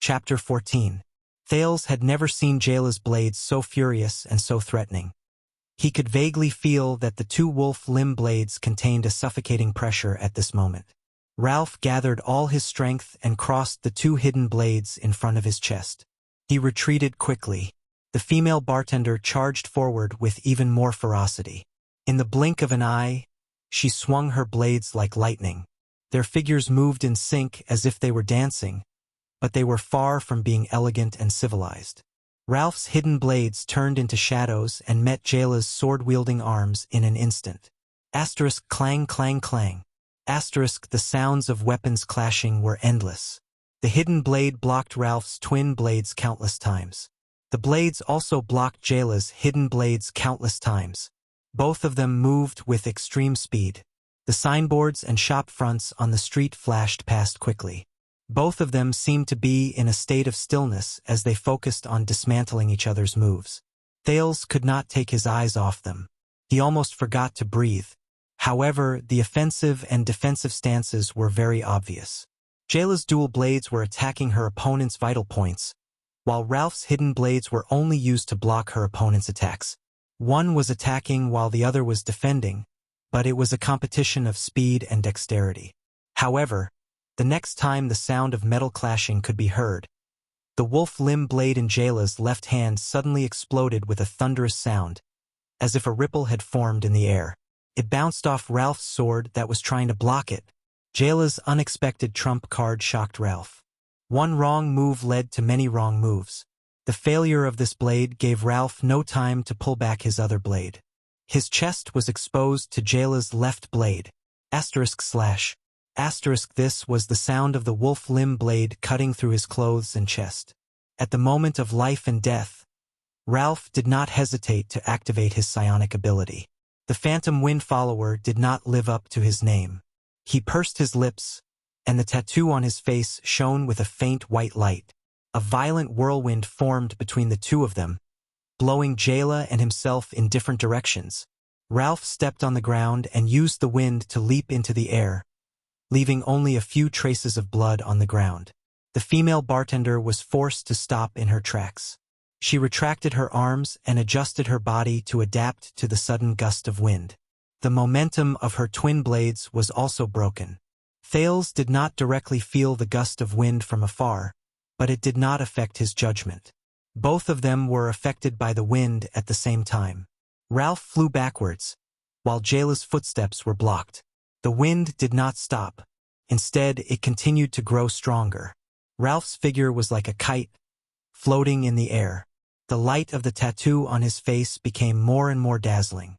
Chapter 14. Thales had never seen Jayla's blades so furious and so threatening. He could vaguely feel that the two wolf limb blades contained a suffocating pressure at this moment. Ralph gathered all his strength and crossed the two hidden blades in front of his chest. He retreated quickly. The female bartender charged forward with even more ferocity. In the blink of an eye, she swung her blades like lightning. Their figures moved in sync as if they were dancing, but they were far from being elegant and civilized. Ralph's hidden blades turned into shadows and met Jayla's sword-wielding arms in an instant. Asterisk clang clang clang. Asterisk the sounds of weapons clashing were endless. The hidden blade blocked Ralph's twin blades countless times. The blades also blocked Jayla's hidden blades countless times. Both of them moved with extreme speed. The signboards and shop fronts on the street flashed past quickly. Both of them seemed to be in a state of stillness as they focused on dismantling each other's moves. Thales could not take his eyes off them. He almost forgot to breathe. However, the offensive and defensive stances were very obvious. Jayla's dual blades were attacking her opponent's vital points, while Ralph's hidden blades were only used to block her opponent's attacks. One was attacking while the other was defending, but it was a competition of speed and dexterity. However, the next time the sound of metal clashing could be heard, the wolf limb blade in Jayla's left hand suddenly exploded with a thunderous sound, as if a ripple had formed in the air. It bounced off Ralph's sword that was trying to block it. Jayla's unexpected trump card shocked Ralph. One wrong move led to many wrong moves. The failure of this blade gave Ralph no time to pull back his other blade. His chest was exposed to Jayla's left blade. Asterisk slash. Asterisk this was the sound of the wolf limb blade cutting through his clothes and chest. At the moment of life and death, Ralph did not hesitate to activate his psionic ability. The phantom wind follower did not live up to his name. He pursed his lips, and the tattoo on his face shone with a faint white light. A violent whirlwind formed between the two of them, blowing Jayla and himself in different directions. Ralph stepped on the ground and used the wind to leap into the air, leaving only a few traces of blood on the ground. The female bartender was forced to stop in her tracks. She retracted her arms and adjusted her body to adapt to the sudden gust of wind. The momentum of her twin blades was also broken. Thales did not directly feel the gust of wind from afar, but it did not affect his judgment. Both of them were affected by the wind at the same time. Ralph flew backwards, while Jayla's footsteps were blocked. The wind did not stop. Instead, it continued to grow stronger. Ralph's figure was like a kite, floating in the air. The light of the tattoo on his face became more and more dazzling.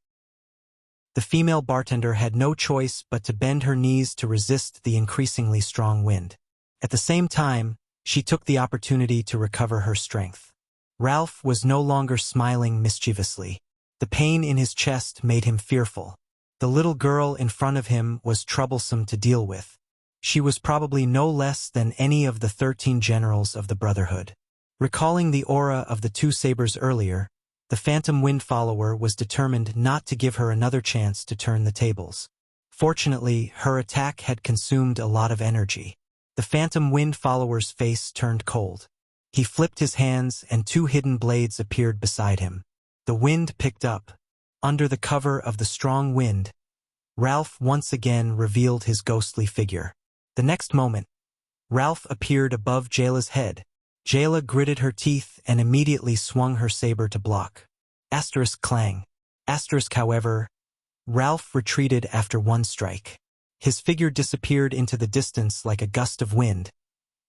The female bartender had no choice but to bend her knees to resist the increasingly strong wind. At the same time, she took the opportunity to recover her strength. Ralph was no longer smiling mischievously. The pain in his chest made him fearful. The little girl in front of him was troublesome to deal with. She was probably no less than any of the 13 generals of the Brotherhood. Recalling the aura of the two sabers earlier, the phantom wind follower was determined not to give her another chance to turn the tables. Fortunately, her attack had consumed a lot of energy. The phantom wind follower's face turned cold. He flipped his hands and two hidden blades appeared beside him. The wind picked up. Under the cover of the strong wind, Ralph once again revealed his ghostly figure. The next moment, Ralph appeared above Jayla's head. Jayla gritted her teeth and immediately swung her saber to block. Asterisk clang. Asterisk however, Ralph retreated after one strike. His figure disappeared into the distance like a gust of wind,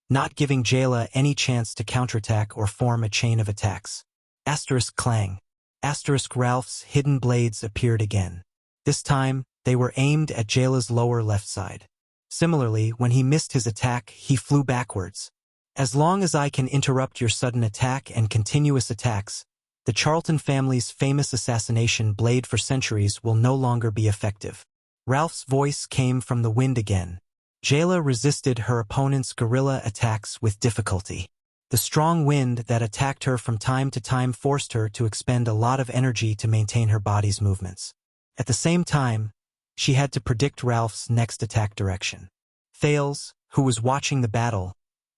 not giving Jayla any chance to counterattack or form a chain of attacks. Asterisk clang. Asterisk Ralph's hidden blades appeared again. This time, they were aimed at Jayla's lower left side. Similarly, when he missed his attack, he flew backwards. As long as I can interrupt your sudden attack and continuous attacks, the Charlton family's famous assassination blade for centuries will no longer be effective. Ralph's voice came from the wind again. Jayla resisted her opponent's guerrilla attacks with difficulty. The strong wind that attacked her from time to time forced her to expend a lot of energy to maintain her body's movements. At the same time, she had to predict Ralph's next attack direction. Thales, who was watching the battle,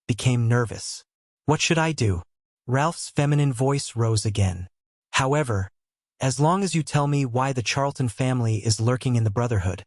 became nervous. What should I do? Ralph's feminine voice rose again. However, as long as you tell me why the Charlton family is lurking in the Brotherhood,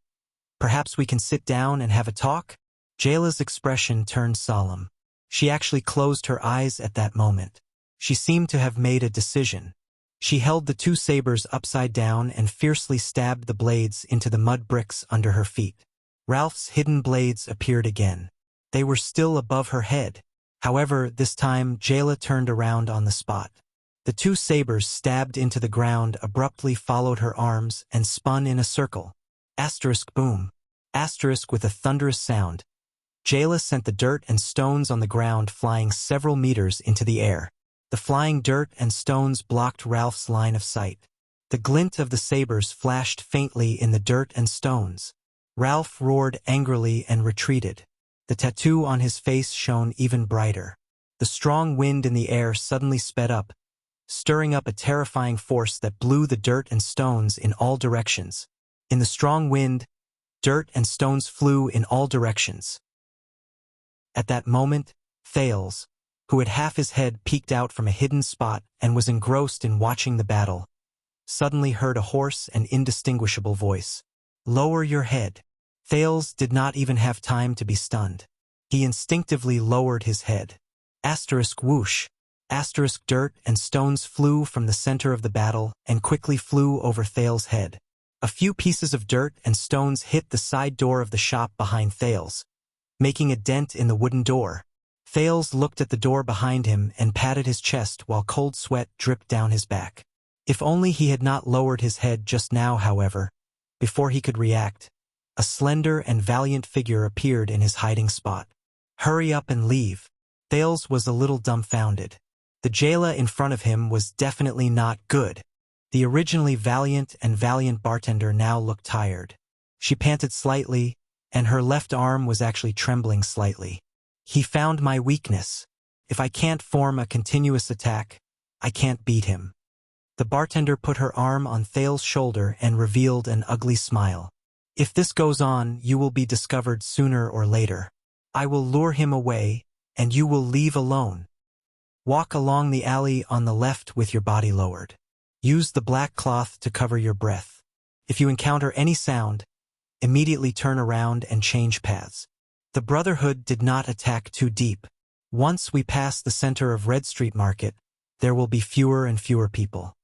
perhaps we can sit down and have a talk? Jayla's expression turned solemn. She actually closed her eyes at that moment. She seemed to have made a decision. She held the two sabers upside down and fiercely stabbed the blades into the mud bricks under her feet. Ralph's hidden blades appeared again. They were still above her head. However, this time Jayla turned around on the spot. The two sabers stabbed into the ground abruptly followed her arms and spun in a circle. Asterisk boom. Asterisk with a thunderous sound. Jayla sent the dirt and stones on the ground flying several meters into the air. The flying dirt and stones blocked Ralph's line of sight. The glint of the sabers flashed faintly in the dirt and stones. Ralph roared angrily and retreated. The tattoo on his face shone even brighter. The strong wind in the air suddenly sped up, stirring up a terrifying force that blew the dirt and stones in all directions. In the strong wind, dirt and stones flew in all directions. At that moment, Thales, who had half his head peeked out from a hidden spot and was engrossed in watching the battle, suddenly heard a hoarse and indistinguishable voice. "Lower your head." Thales did not even have time to be stunned. He instinctively lowered his head. Asterisk whoosh. Asterisk dirt and stones flew from the center of the battle and quickly flew over Thales' head. A few pieces of dirt and stones hit the side door of the shop behind Thales, making a dent in the wooden door. Thales looked at the door behind him and patted his chest while cold sweat dripped down his back. If only he had not lowered his head just now, however. Before he could react, a slender and valiant figure appeared in his hiding spot. "Hurry up and leave." Thales was a little dumbfounded. The Jayla in front of him was definitely not good. The originally valiant bartender now looked tired. She panted slightly, and her left arm was actually trembling slightly. "He found my weakness. If I can't form a continuous attack, I can't beat him." The bartender put her arm on Thales' shoulder and revealed an ugly smile. "If this goes on, you will be discovered sooner or later. I will lure him away, and you will leave alone. Walk along the alley on the left with your body lowered. Use the black cloth to cover your breath. If you encounter any sound, immediately turn around and change paths." The Brotherhood did not attack too deep. Once we pass the center of Red Street Market, there will be fewer and fewer people.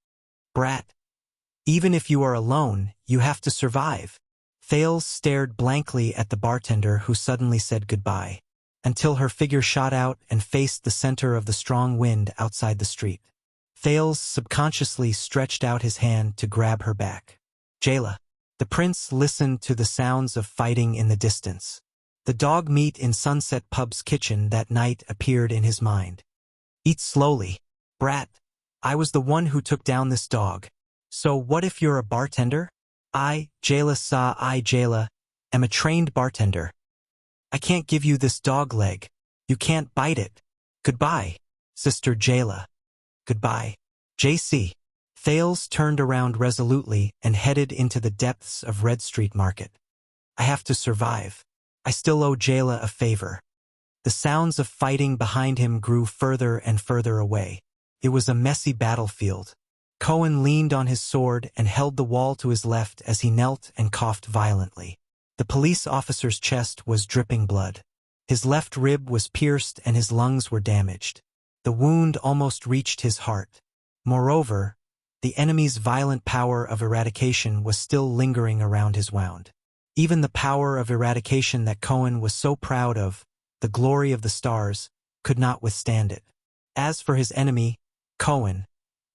"Brat. Even if you are alone, you have to survive." Thales stared blankly at the bartender who suddenly said goodbye, until her figure shot out and faced the center of the strong wind outside the street. Thales subconsciously stretched out his hand to grab her back. "Jayla." The prince listened to the sounds of fighting in the distance. The dog meat in Sunset Pub's kitchen that night appeared in his mind. "Eat slowly. Brat. I was the one who took down this dog. So what if you're a bartender? I, Jayla, am a trained bartender. I can't give you this dog leg. You can't bite it. Goodbye, Sister Jayla. Goodbye, JC." Thales turned around resolutely and headed into the depths of Red Street Market. "I have to survive. I still owe Jayla a favor." The sounds of fighting behind him grew further and further away. It was a messy battlefield. Cohen leaned on his sword and held the wall to his left as he knelt and coughed violently. The police officer's chest was dripping blood. His left rib was pierced and his lungs were damaged. The wound almost reached his heart. Moreover, the enemy's violent power of eradication was still lingering around his wound. Even the power of eradication that Cohen was so proud of, the glory of the stars, could not withstand it. As for his enemy, Cohen,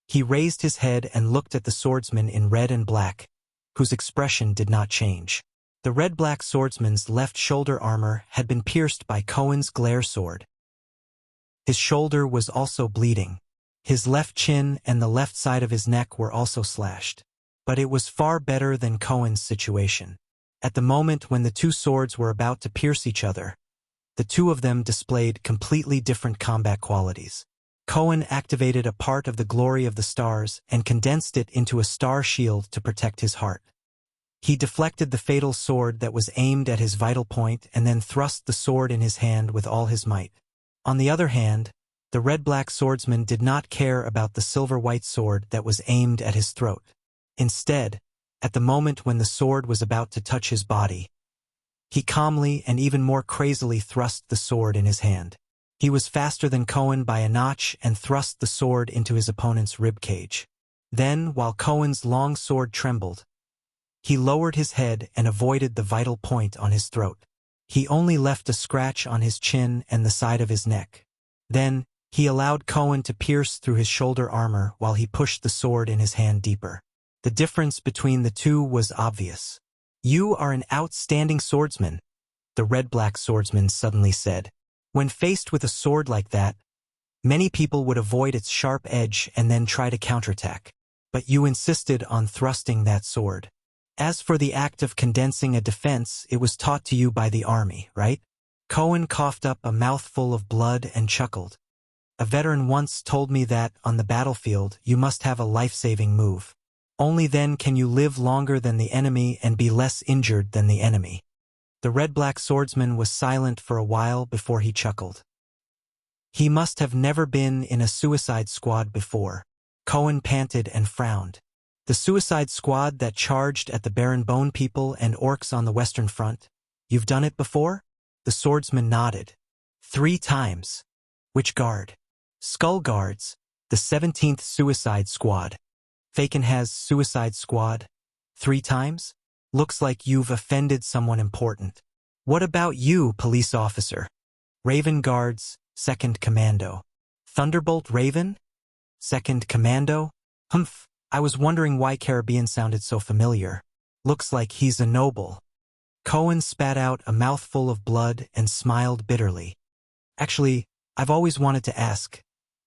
he raised his head and looked at the swordsman in red and black, whose expression did not change. The red-black swordsman's left shoulder armor had been pierced by Cohen's glare sword. His shoulder was also bleeding. His left chin and the left side of his neck were also slashed. But it was far better than Cohen's situation. At the moment when the two swords were about to pierce each other, the two of them displayed completely different combat qualities. Cohen activated a part of the glory of the stars and condensed it into a star shield to protect his heart. He deflected the fatal sword that was aimed at his vital point and then thrust the sword in his hand with all his might. On the other hand, The red-black swordsman did not care about the silver-white sword that was aimed at his throat. Instead, at the moment when the sword was about to touch his body, he calmly and even more crazily thrust the sword in his hand. He was faster than Cohen by a notch and thrust the sword into his opponent's ribcage. Then, while Cohen's long sword trembled, he lowered his head and avoided the vital point on his throat. He only left a scratch on his chin and the side of his neck. Then, he allowed Cohen to pierce through his shoulder armor while he pushed the sword in his hand deeper. The difference between the two was obvious. "You are an outstanding swordsman," the red-black swordsman suddenly said. "When faced with a sword like that, many people would avoid its sharp edge and then try to counterattack. But you insisted on thrusting that sword. As for the act of condensing a defense, it was taught to you by the army, right?" Cohen coughed up a mouthful of blood and chuckled. "A veteran once told me that, on the battlefield, you must have a life-saving move. Only then can you live longer than the enemy and be less injured than the enemy." The red-black swordsman was silent for a while before he chuckled. He must have never been in a suicide squad before. Cohen panted and frowned. "The suicide squad that charged at the Baron Bone people and orcs on the Western Front? You've done it before?" The swordsman nodded. 3 times. "Which guard?" "Skull Guards, the 17th Suicide Squad." "Faken has Suicide Squad 3 times? Looks like you've offended someone important." "What about you, police officer?" "Raven Guards, 2nd Commando." "Thunderbolt Raven? 2nd Commando? Humph, I was wondering why Caribbean sounded so familiar. Looks like he's a noble." Cohen spat out a mouthful of blood and smiled bitterly. "Actually, I've always wanted to ask,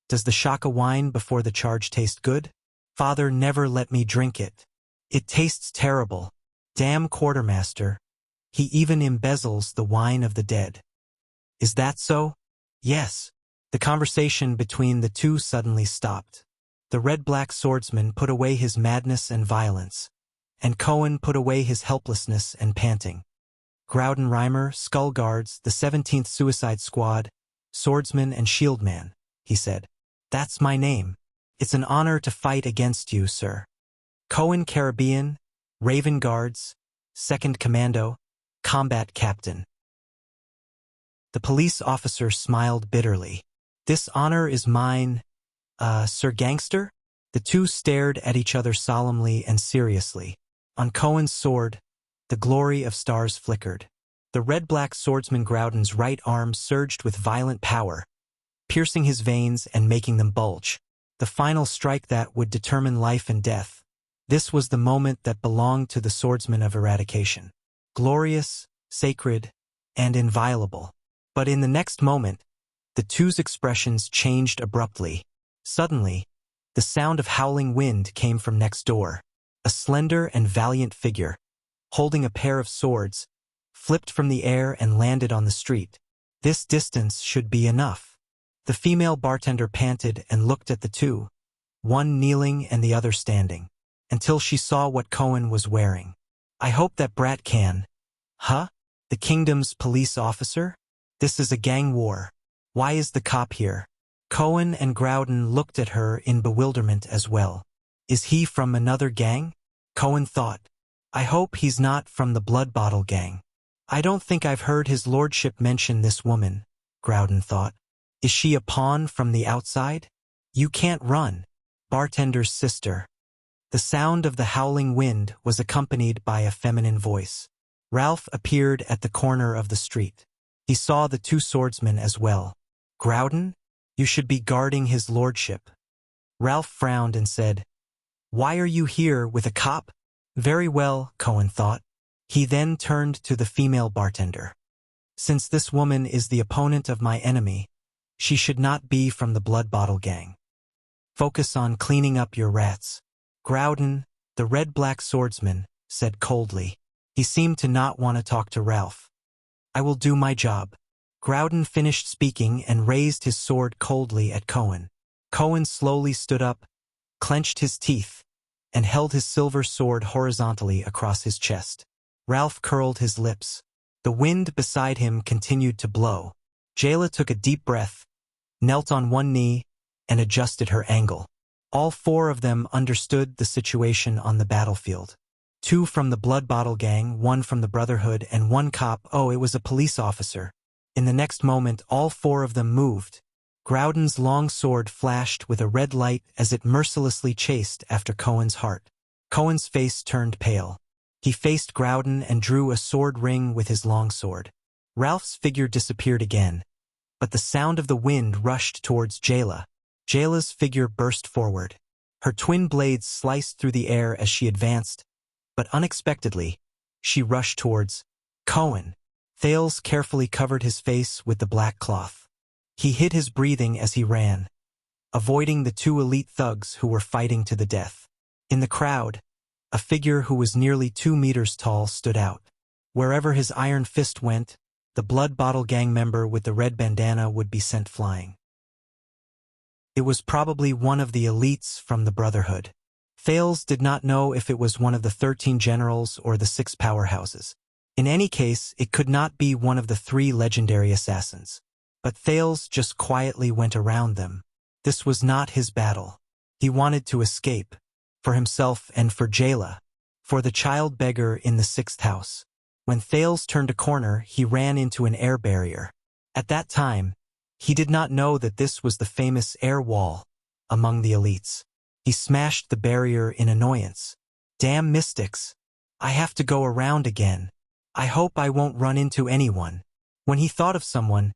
does the Shaka wine before the charge taste good? Father never let me drink it. It tastes terrible. Damn quartermaster. He even embezzles the wine of the dead." "Is that so?" "Yes." The conversation between the two suddenly stopped. The red-black swordsman put away his madness and violence, and Cohen put away his helplessness and panting. "Grouden Reimer, Skull Guards, the 17th Suicide Squad, Swordsman and Shieldman," he said. "That's my name. It's an honor to fight against you, sir. Cohen Caribbean, Raven Guards, 2nd Commando, Combat Captain." The police officer smiled bitterly. "This honor is mine, Sir Gangster?" The two stared at each other solemnly and seriously. On Cohen's sword, the glory of stars flickered. The red-black swordsman Groudon's right arm surged with violent power, piercing his veins and making them bulge. The final strike that would determine life and death. This was the moment that belonged to the swordsman of eradication. Glorious, sacred, and inviolable. But in the next moment, the two's expressions changed abruptly. Suddenly, the sound of howling wind came from next door. A slender and valiant figure, holding a pair of swords, flipped from the air and landed on the street. This distance should be enough. The female bartender panted and looked at the two, one kneeling and the other standing, until she saw what Cohen was wearing. "I hope that brat can." "Huh? The kingdom's police officer? This is a gang war. Why is the cop here?" Cohen and Groudon looked at her in bewilderment as well. "Is he from another gang?" Cohen thought. "I hope he's not from the Blood Bottle gang." "I don't think I've heard his lordship mention this woman," Groudon thought. "Is she a pawn from the outside?" "You can't run." Bartender's sister. The sound of the howling wind was accompanied by a feminine voice. Ralph appeared at the corner of the street. He saw the two swordsmen as well. "Groudon, you should be guarding his lordship." Ralph frowned and said, "Why are you here with a cop?" "Very well," Cohen thought. He then turned to the female bartender. "Since this woman is the opponent of my enemy, she should not be from the Blood Bottle gang. Focus on cleaning up your rats." Groudon, the red-black swordsman, said coldly. He seemed to not want to talk to Ralph. "I will do my job." Groudon finished speaking and raised his sword coldly at Cohen. Cohen slowly stood up, clenched his teeth, and held his silver sword horizontally across his chest. Ralph curled his lips. The wind beside him continued to blow. Jayla took a deep breath, knelt on one knee, and adjusted her angle. All four of them understood the situation on the battlefield. 2 from the Blood Bottle Gang, 1 from the Brotherhood, and 1 cop. Oh, it was a police officer. In the next moment, all 4 of them moved. Groudon's long sword flashed with a red light as it mercilessly chased after Cohen's heart. Cohen's face turned pale. He faced Groudon and drew a sword ring with his long sword. Ralph's figure disappeared again, but the sound of the wind rushed towards Jayla. Jayla's figure burst forward. Her twin blades sliced through the air as she advanced, but unexpectedly, she rushed towards Cohen. Thales carefully covered his face with the black cloth. He hid his breathing as he ran, avoiding the 2 elite thugs who were fighting to the death. In the crowd, a figure who was nearly 2 meters tall stood out. Wherever his iron fist went, the Blood Bottle Gang member with the red bandana would be sent flying. It was probably one of the elites from the Brotherhood. Thales did not know if it was one of the 13 generals or the 6 powerhouses. In any case, it could not be one of the 3 legendary assassins. But Thales just quietly went around them. This was not his battle. He wanted to escape. For himself and for Jayla. For the child beggar in the 6th house. When Thales turned a corner, he ran into an air barrier. At that time, he did not know that this was the famous air wall among the elites. He smashed the barrier in annoyance. Damn mystics. I have to go around again. I hope I won't run into anyone. When he thought of someone,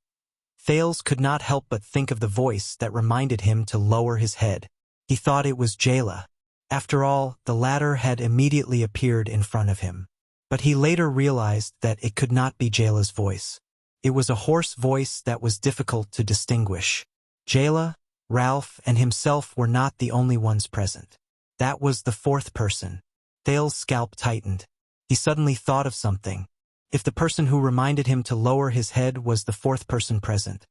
Thales could not help but think of the voice that reminded him to lower his head. He thought it was Jayla. After all, the latter had immediately appeared in front of him. But he later realized that it could not be Jayla's voice. It was a hoarse voice that was difficult to distinguish. Jayla, Ralph, and himself were not the only ones present. That was the 4th person. Thales' scalp tightened. He suddenly thought of something. If the person who reminded him to lower his head was the 4th person present,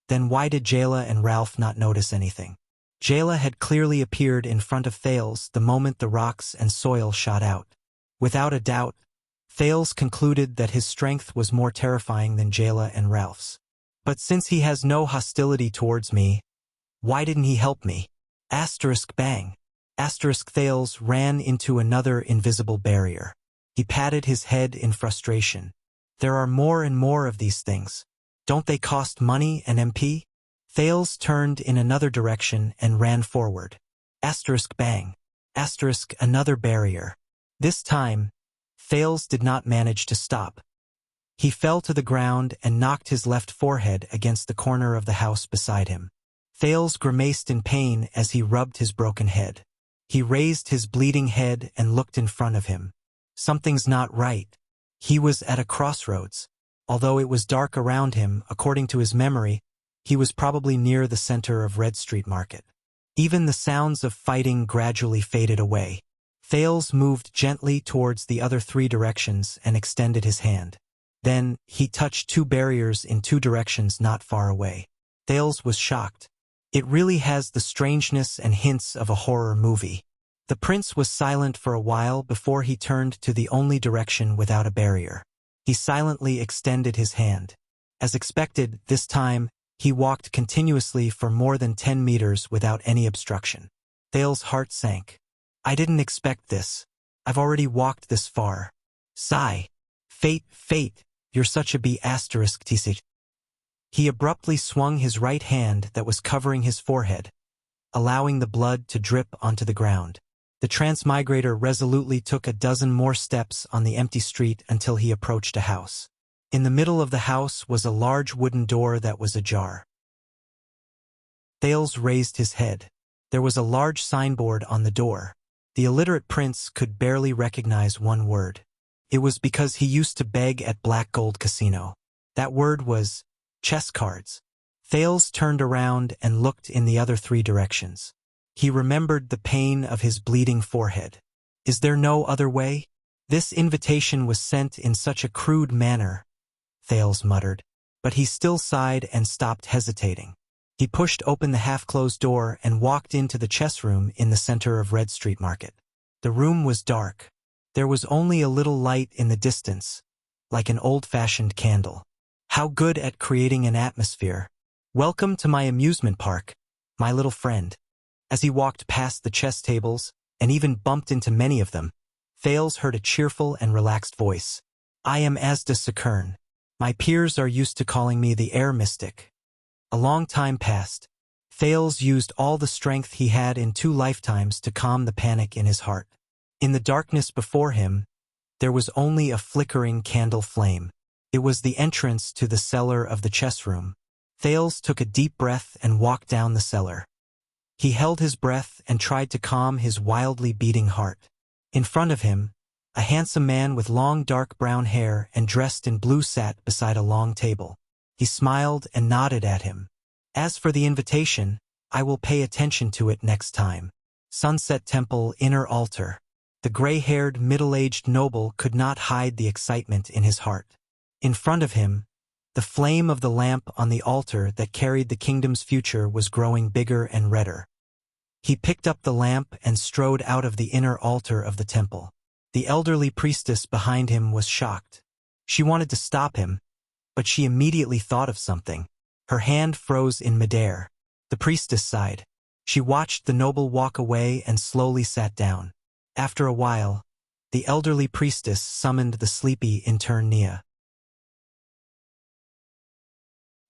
then why did Jayla and Ralph not notice anything? Jayla had clearly appeared in front of Thales the moment the rocks and soil shot out. Without a doubt, Thales concluded that his strength was more terrifying than Jayla and Ralph's. But since he has no hostility towards me, why didn't he help me? Asterisk bang. Asterisk Thales ran into another invisible barrier. He patted his head in frustration. There are more and more of these things. Don't they cost money and MP? Thales turned in another direction and ran forward. Asterisk bang. Asterisk another barrier. This time, Thales did not manage to stop. He fell to the ground and knocked his left forehead against the corner of the house beside him. Thales grimaced in pain as he rubbed his broken head. He raised his bleeding head and looked in front of him. Something's not right. He was at a crossroads. Although it was dark around him, according to his memory, he was probably near the center of Red Street Market. Even the sounds of fighting gradually faded away. Thales moved gently towards the other 3 directions and extended his hand. Then, he touched 2 barriers in 2 directions not far away. Thales was shocked. It really has the strangeness and hints of a horror movie. The prince was silent for a while before he turned to the only direction without a barrier. He silently extended his hand. As expected, this time, he walked continuously for more than 10 meters without any obstruction. Thales' heart sank. I didn't expect this. I've already walked this far. Sigh. Fate, you're such a b*****. He abruptly swung his right hand that was covering his forehead, allowing the blood to drip onto the ground. The transmigrator resolutely took a dozen more steps on the empty street until he approached a house. In the middle of the house was a large wooden door that was ajar. Thales raised his head. There was a large signboard on the door. The illiterate prince could barely recognize one word. It was because he used to beg at Black Gold Casino. That word was chess cards. Thales turned around and looked in the other 3 directions. He remembered the pain of his bleeding forehead. Is there no other way? This invitation was sent in such a crude manner, Thales muttered, but he still sighed and stopped hesitating. He pushed open the half-closed door and walked into the chess room in the center of Red Street Market. The room was dark. There was only a little light in the distance, like an old-fashioned candle. How good at creating an atmosphere. "Welcome to my amusement park, my little friend." As he walked past the chess tables, and even bumped into many of them, Thales heard a cheerful and relaxed voice. "I am Asda Sakern. My peers are used to calling me the air mystic." A long time passed. Thales used all the strength he had in 2 lifetimes to calm the panic in his heart. In the darkness before him, there was only a flickering candle flame. It was the entrance to the cellar of the chess room. Thales took a deep breath and walked down the cellar. He held his breath and tried to calm his wildly beating heart. In front of him, a handsome man with long dark brown hair and dressed in blue sat beside a long table. He smiled and nodded at him. "As for the invitation, I will pay attention to it next time." Sunset Temple Inner Altar. The gray-haired, middle-aged noble could not hide the excitement in his heart. In front of him, the flame of the lamp on the altar that carried the kingdom's future was growing bigger and redder. He picked up the lamp and strode out of the inner altar of the temple. The elderly priestess behind him was shocked. She wanted to stop him, but she immediately thought of something. Her hand froze in midair. The priestess sighed. She watched the noble walk away and slowly sat down. After a while, the elderly priestess summoned the sleepy intern Nia.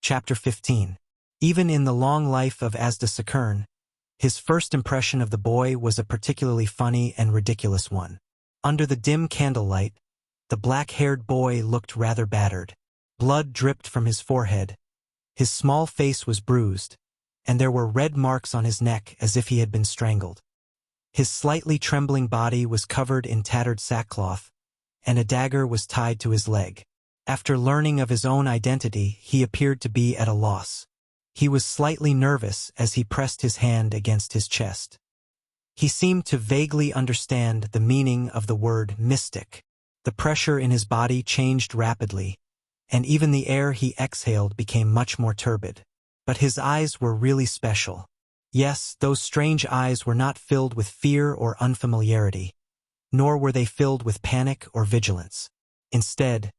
Chapter 15. Even in the long life of Asda Sakern, his first impression of the boy was a particularly funny and ridiculous one. Under the dim candlelight, the black-haired boy looked rather battered. Blood dripped from his forehead. His small face was bruised, and there were red marks on his neck as if he had been strangled. His slightly trembling body was covered in tattered sackcloth, and a dagger was tied to his leg. After learning of his own identity, he appeared to be at a loss. He was slightly nervous as he pressed his hand against his chest. He seemed to vaguely understand the meaning of the word mystic. The pressure in his body changed rapidly, and even the air he exhaled became much more turbid. But his eyes were really special. Yes, those strange eyes were not filled with fear or unfamiliarity, nor were they filled with panic or vigilance. Instead,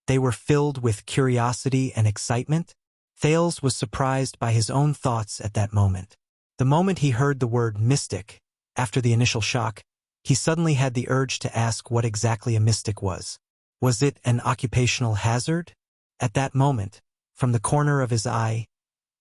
they were filled with curiosity and excitement. Thales was surprised by his own thoughts at that moment. The moment he heard the word mystic, after the initial shock, he suddenly had the urge to ask what exactly a mystic was. Was it an occupational hazard? At that moment, from the corner of his eye,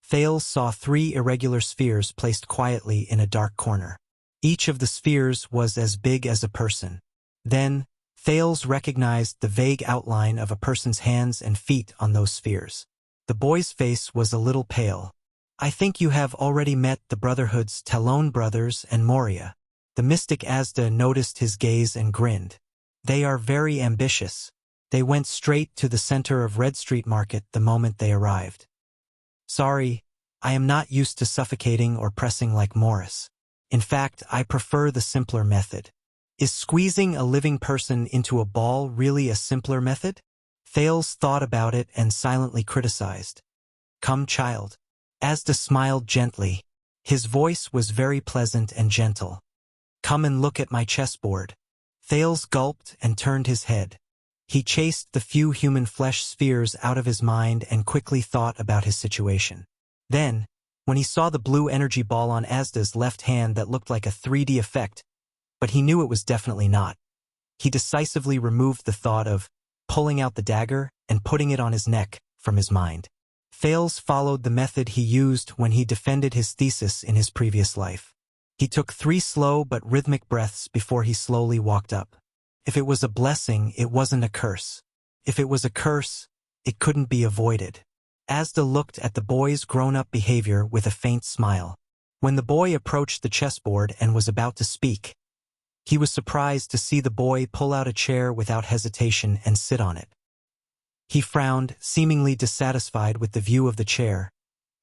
Thales saw 3 irregular spheres placed quietly in a dark corner. Each of the spheres was as big as a person. Then, Thales recognized the vague outline of a person's hands and feet on those spheres. The boy's face was a little pale. "I think you have already met the Brotherhood's Talon brothers and Moria." The mystic Asda noticed his gaze and grinned. "They are very ambitious. They went straight to the center of Red Street Market the moment they arrived." "Sorry, I am not used to suffocating or pressing like Morris. In fact, I prefer the simpler method." "Is squeezing a living person into a ball really a simpler method?" Thales thought about it and silently criticized. "Come, child." Asda smiled gently. His voice was very pleasant and gentle. "Come and look at my chessboard." Thales gulped and turned his head. He chased the few human flesh spheres out of his mind and quickly thought about his situation. Then, when he saw the blue energy ball on Asda's left hand that looked like a 3D effect, but he knew it was definitely not, he decisively removed the thought of pulling out the dagger and putting it on his neck from his mind. Thales followed the method he used when he defended his thesis in his previous life. He took 3 slow but rhythmic breaths before he slowly walked up. If it was a blessing, it wasn't a curse. If it was a curse, it couldn't be avoided. Asda looked at the boy's grown-up behavior with a faint smile. When the boy approached the chessboard and was about to speak, he was surprised to see the boy pull out a chair without hesitation and sit on it. He frowned, seemingly dissatisfied with the view of the chair,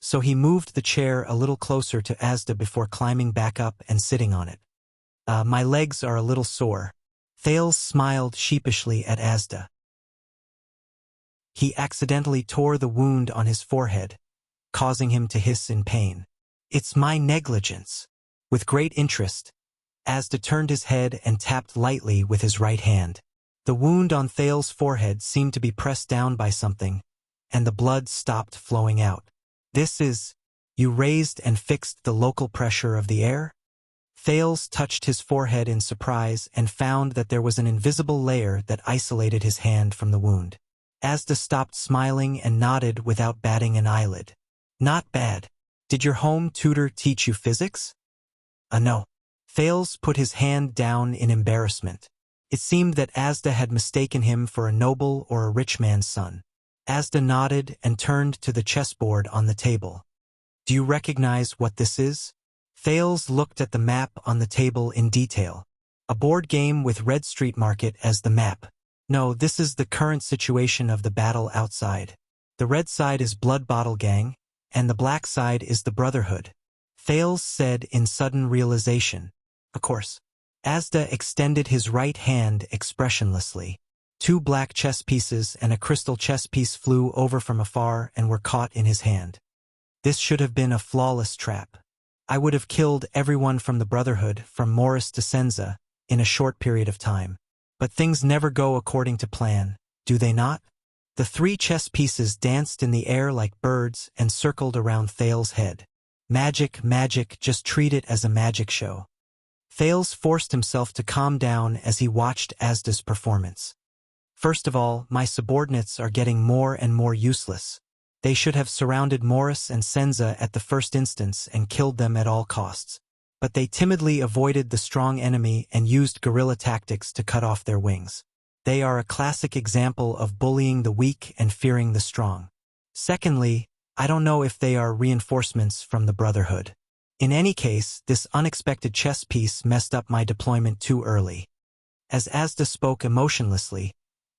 so he moved the chair a little closer to Asda before climbing back up and sitting on it. My legs are a little sore." Thales smiled sheepishly at Asda. He accidentally tore the wound on his forehead, causing him to hiss in pain. "It's my negligence." With great interest, Asda turned his head and tapped lightly with his right hand. The wound on Thales' forehead seemed to be pressed down by something, and the blood stopped flowing out. This is, you raised and fixed the local pressure of the air? Thales touched his forehead in surprise and found that there was an invisible layer that isolated his hand from the wound. Asda stopped smiling and nodded without batting an eyelid. Not bad. Did your home tutor teach you physics? No. Thales put his hand down in embarrassment. It seemed that Asda had mistaken him for a noble or a rich man's son. Asda nodded and turned to the chessboard on the table. Do you recognize what this is? Thales looked at the map on the table in detail. A board game with Red Street Market as the map. No, this is the current situation of the battle outside. The red side is Blood Bottle Gang, and the black side is the Brotherhood. Thales said in sudden realization. Of course. Asda extended his right hand expressionlessly. 2 black chess pieces and a crystal chess piece flew over from afar and were caught in his hand. This should have been a flawless trap. I would have killed everyone from the Brotherhood, from Morris to Senza, in a short period of time. But things never go according to plan, do they not? The 3 chess pieces danced in the air like birds and circled around Thales' head. Magic, magic, just treat it as a magic show. Thales forced himself to calm down as he watched Asda's performance. First of all, my subordinates are getting more and more useless. They should have surrounded Morris and Senza at the first instance and killed them at all costs. But they timidly avoided the strong enemy and used guerrilla tactics to cut off their wings. They are a classic example of bullying the weak and fearing the strong. Secondly, I don't know if they are reinforcements from the Brotherhood. In any case, this unexpected chess piece messed up my deployment too early. As Asda spoke emotionlessly,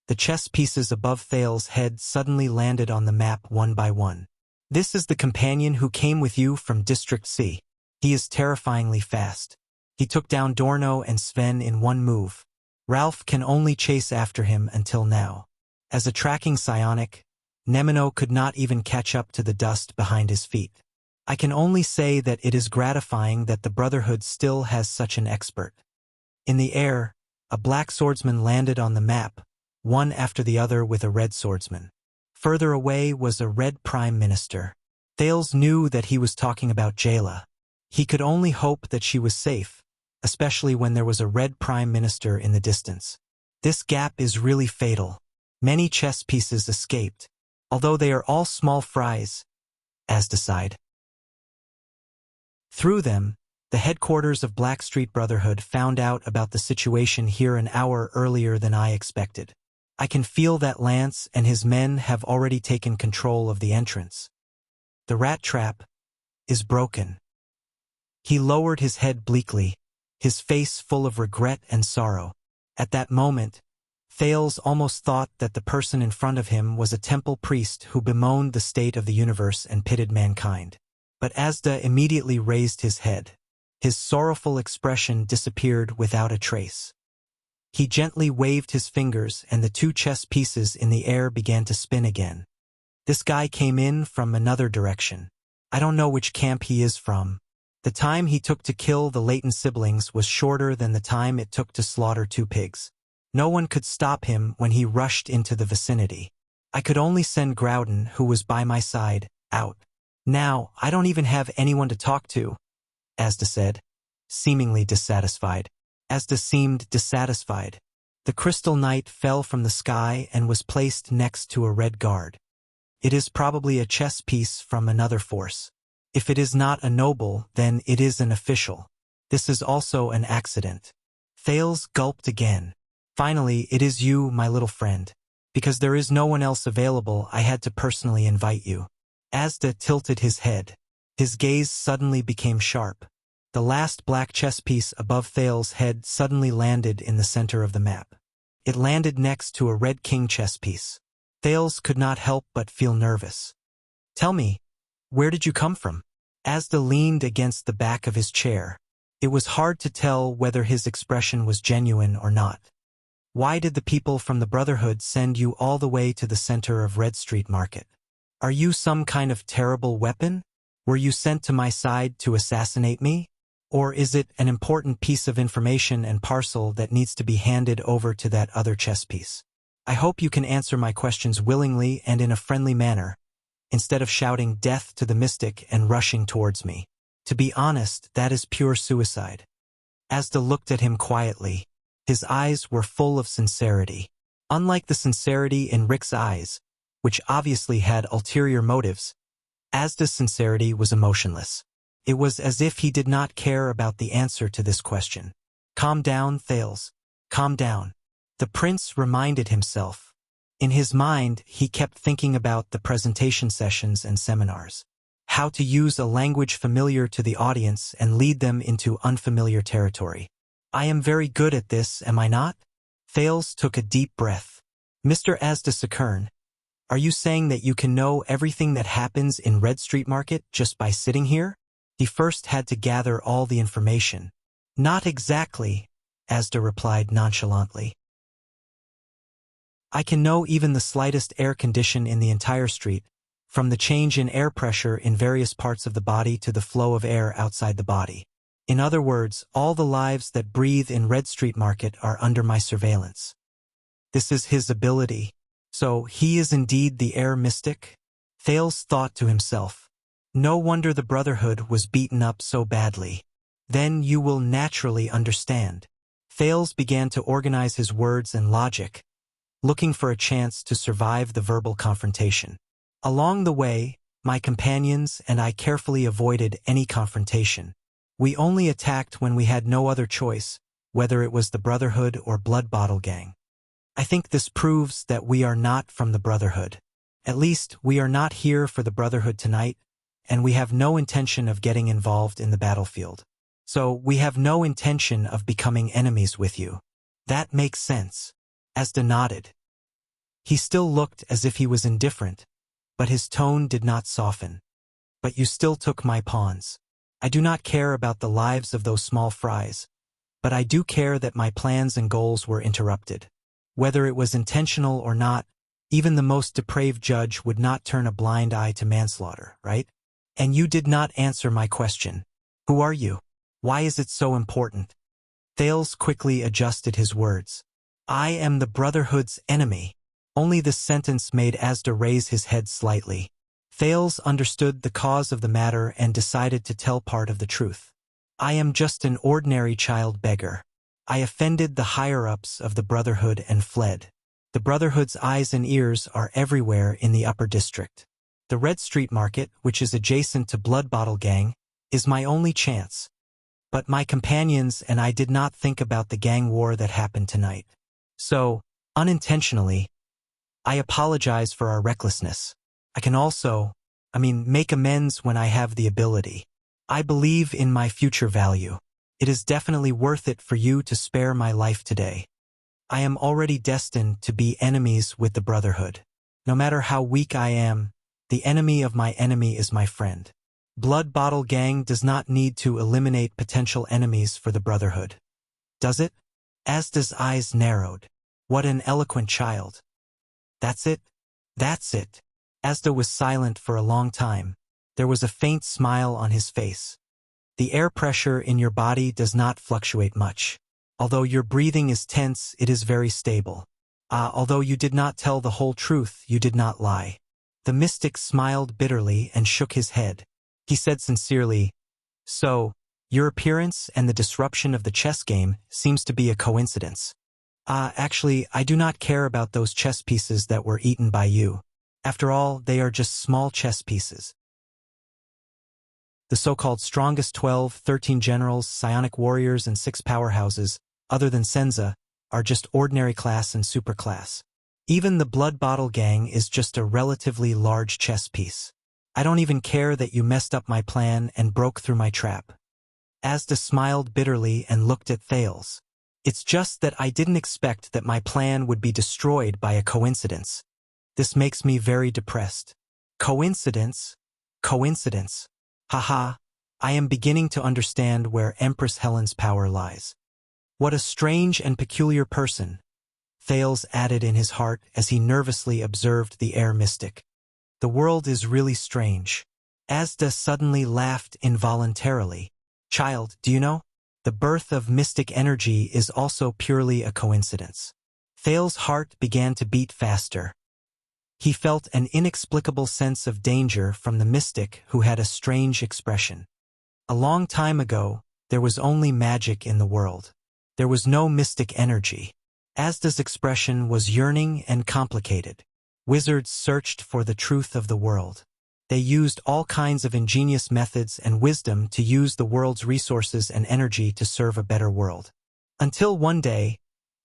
the chess pieces above Thales' head suddenly landed on the map one by one. This is the companion who came with you from District C. He is terrifyingly fast. He took down Dorno and Sven in one move. Ralph can only chase after him until now. As a tracking psionic, Nemino could not even catch up to the dust behind his feet. I can only say that it is gratifying that the Brotherhood still has such an expert. In the air, a black swordsman landed on the map, one after the other with a red swordsman. Further away was a red prime minister. Thales knew that he was talking about Jayla. He could only hope that she was safe, especially when there was a red prime minister in the distance. This gap is really fatal. Many chess pieces escaped, although they are all small fries, Asda sighed. Through them, the headquarters of Blackstreet Brotherhood found out about the situation here an hour earlier than I expected. I can feel that Lance and his men have already taken control of the entrance. The rat trap is broken. He lowered his head bleakly, his face full of regret and sorrow. At that moment, Thales almost thought that the person in front of him was a temple priest who bemoaned the state of the universe and pitted mankind. But Asda immediately raised his head. His sorrowful expression disappeared without a trace. He gently waved his fingers and the 2 chess pieces in the air began to spin again. This guy came in from another direction. I don't know which camp he is from. The time he took to kill the Leighton siblings was shorter than the time it took to slaughter 2 pigs. No one could stop him when he rushed into the vicinity. I could only send Groudon, who was by my side, out. Now, I don't even have anyone to talk to, Asda said, seemingly dissatisfied. Asda seemed dissatisfied. The crystal knight fell from the sky and was placed next to a red guard. It is probably a chess piece from another force. If it is not a noble, then it is an official. This is also an accident. Thales gulped again. Finally, it is you, my little friend. Because there is no one else available, I had to personally invite you. Asda tilted his head. His gaze suddenly became sharp. The last black chess piece above Thales' head suddenly landed in the center of the map. It landed next to a red king chess piece. Thales could not help but feel nervous. Tell me, where did you come from? Asda leaned against the back of his chair. It was hard to tell whether his expression was genuine or not. Why did the people from the Brotherhood send you all the way to the center of Red Street Market? Are you some kind of terrible weapon? Were you sent to my side to assassinate me? Or is it an important piece of information and parcel that needs to be handed over to that other chess piece? I hope you can answer my questions willingly and in a friendly manner, instead of shouting death to the mystic and rushing towards me. To be honest, that is pure suicide. Asda looked at him quietly. His eyes were full of sincerity. Unlike the sincerity in Rick's eyes, which obviously had ulterior motives, Asda's sincerity was emotionless. It was as if he did not care about the answer to this question. Calm down, Thales. Calm down. The prince reminded himself. In his mind, he kept thinking about the presentation sessions and seminars. How to use a language familiar to the audience and lead them into unfamiliar territory. I am very good at this, am I not? Thales took a deep breath. Mr. Asda Sakern, are you saying that you can know everything that happens in Red Street Market just by sitting here? He first had to gather all the information. Not exactly, Asda replied nonchalantly. I can know even the slightest air condition in the entire street, from the change in air pressure in various parts of the body to the flow of air outside the body. In other words, all the lives that breathe in Red Street Market are under my surveillance. This is his ability. So he is indeed the air mystic? Thales thought to himself. No wonder the Brotherhood was beaten up so badly. Then you will naturally understand. Thales began to organize his words and logic, looking for a chance to survive the verbal confrontation. Along the way, my companions and I carefully avoided any confrontation. We only attacked when we had no other choice, whether it was the Brotherhood or Blood Bottle Gang. I think this proves that we are not from the Brotherhood. At least, we are not here for the Brotherhood tonight, and we have no intention of getting involved in the battlefield. So, we have no intention of becoming enemies with you. That makes sense. Asda nodded. He still looked as if he was indifferent, but his tone did not soften. But you still took my pawns. I do not care about the lives of those small fries, but I do care that my plans and goals were interrupted. Whether it was intentional or not, even the most depraved judge would not turn a blind eye to manslaughter, right? And you did not answer my question. Who are you? Why is it so important? Thales quickly adjusted his words. I am the Brotherhood's enemy. Only this sentence made Asda raise his head slightly. Thales understood the cause of the matter and decided to tell part of the truth. I am just an ordinary child beggar. I offended the higher-ups of the Brotherhood and fled. The Brotherhood's eyes and ears are everywhere in the upper district. The Red Street Market, which is adjacent to Blood Bottle Gang, is my only chance. But my companions and I did not think about the gang war that happened tonight. So, unintentionally, I apologize for our recklessness. I can also, make amends when I have the ability. I believe in my future value. It is definitely worth it for you to spare my life today. I am already destined to be enemies with the Brotherhood. No matter how weak I am, the enemy of my enemy is my friend. Blood Bottle Gang does not need to eliminate potential enemies for the Brotherhood. Does it? Asda's eyes narrowed. What an eloquent child. That's it? That's it. Asda was silent for a long time. There was a faint smile on his face. The air pressure in your body does not fluctuate much. Although your breathing is tense, it is very stable. Although you did not tell the whole truth, you did not lie. The mystic smiled bitterly and shook his head. He said sincerely, So, your appearance and the disruption of the chess game seems to be a coincidence. Actually, I do not care about those chess pieces that were eaten by you. After all, they are just small chess pieces. The so-called strongest 12, 13 generals, psionic warriors, and 6 powerhouses, other than Senza, are just ordinary class and superclass. Even the Blood Bottle Gang is just a relatively large chess piece. I don't even care that you messed up my plan and broke through my trap. Asda smiled bitterly and looked at Thales. It's just that I didn't expect that my plan would be destroyed by a coincidence. This makes me very depressed. Coincidence? Coincidence. Haha, I am beginning to understand where Empress Helen's power lies. What a strange and peculiar person, Thales added in his heart as he nervously observed the air mystic. The world is really strange. Asda suddenly laughed involuntarily. Child, do you know? The birth of mystic energy is also purely a coincidence. Thales' heart began to beat faster. He felt an inexplicable sense of danger from the mystic who had a strange expression. A long time ago, there was only magic in the world. There was no mystic energy. Asda's expression was yearning and complicated. Wizards searched for the truth of the world. They used all kinds of ingenious methods and wisdom to use the world's resources and energy to serve a better world. Until one day,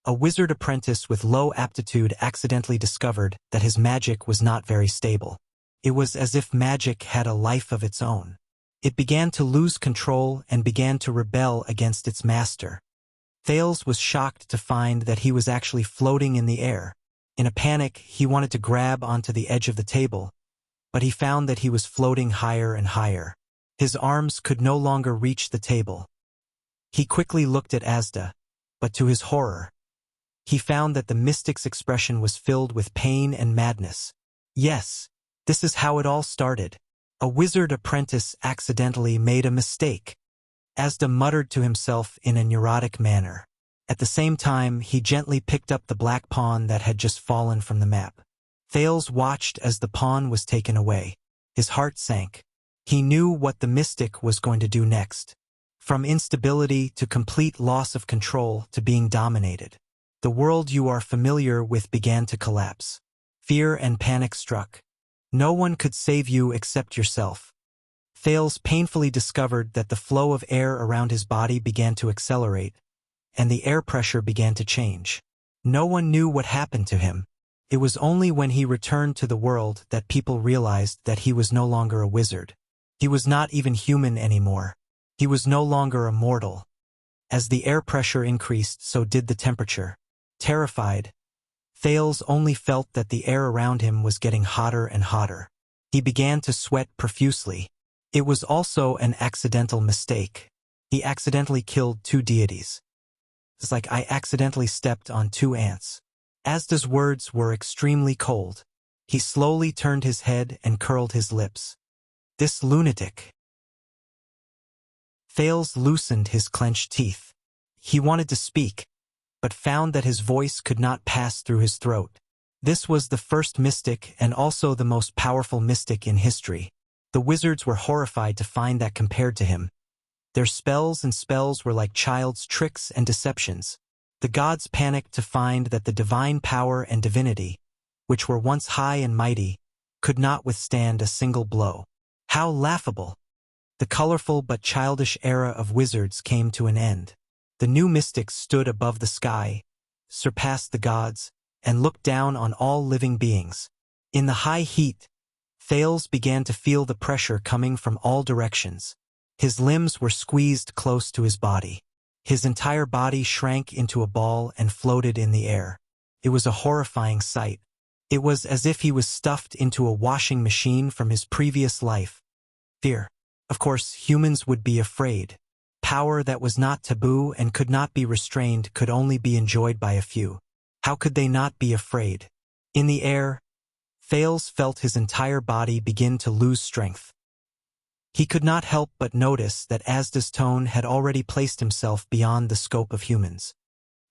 a wizard apprentice with low aptitude accidentally discovered that his magic was not very stable. It was as if magic had a life of its own. It began to lose control and began to rebel against its master. Thales was shocked to find that he was actually floating in the air. In a panic, he wanted to grab onto the edge of the table, but he found that he was floating higher and higher. His arms could no longer reach the table. He quickly looked at Asda, but to his horror, he found that the mystic's expression was filled with pain and madness. Yes, this is how it all started. A wizard apprentice accidentally made a mistake. Asda muttered to himself in a neurotic manner. At the same time, he gently picked up the black pawn that had just fallen from the map. Thales watched as the pawn was taken away. His heart sank. He knew what the mystic was going to do next. From instability to complete loss of control to being dominated. The world you are familiar with began to collapse. Fear and panic struck. No one could save you except yourself. Thales painfully discovered that the flow of air around his body began to accelerate, and the air pressure began to change. No one knew what happened to him. It was only when he returned to the world that people realized that he was no longer a wizard. He was not even human anymore. He was no longer a mortal. As the air pressure increased, so did the temperature. Terrified, Thales only felt that the air around him was getting hotter and hotter. He began to sweat profusely. It was also an accidental mistake. He accidentally killed two deities. It's like I accidentally stepped on two ants. Asda's words were extremely cold. He slowly turned his head and curled his lips. This lunatic. Thales loosened his clenched teeth. He wanted to speak, but found that his voice could not pass through his throat. This was the first mystic and also the most powerful mystic in history. The wizards were horrified to find that compared to him, their spells were like child's tricks and deceptions. The gods panicked to find that the divine power and divinity, which were once high and mighty, could not withstand a single blow. How laughable! The colorful but childish era of wizards came to an end. The new mystics stood above the sky, surpassed the gods, and looked down on all living beings. In the high heat, Thales began to feel the pressure coming from all directions. His limbs were squeezed close to his body. His entire body shrank into a ball and floated in the air. It was a horrifying sight. It was as if he was stuffed into a washing machine from his previous life. Fear. Of course, humans would be afraid. Power that was not taboo and could not be restrained could only be enjoyed by a few. How could they not be afraid? In the air, Thales felt his entire body begin to lose strength. He could not help but notice that Asda's tone had already placed himself beyond the scope of humans.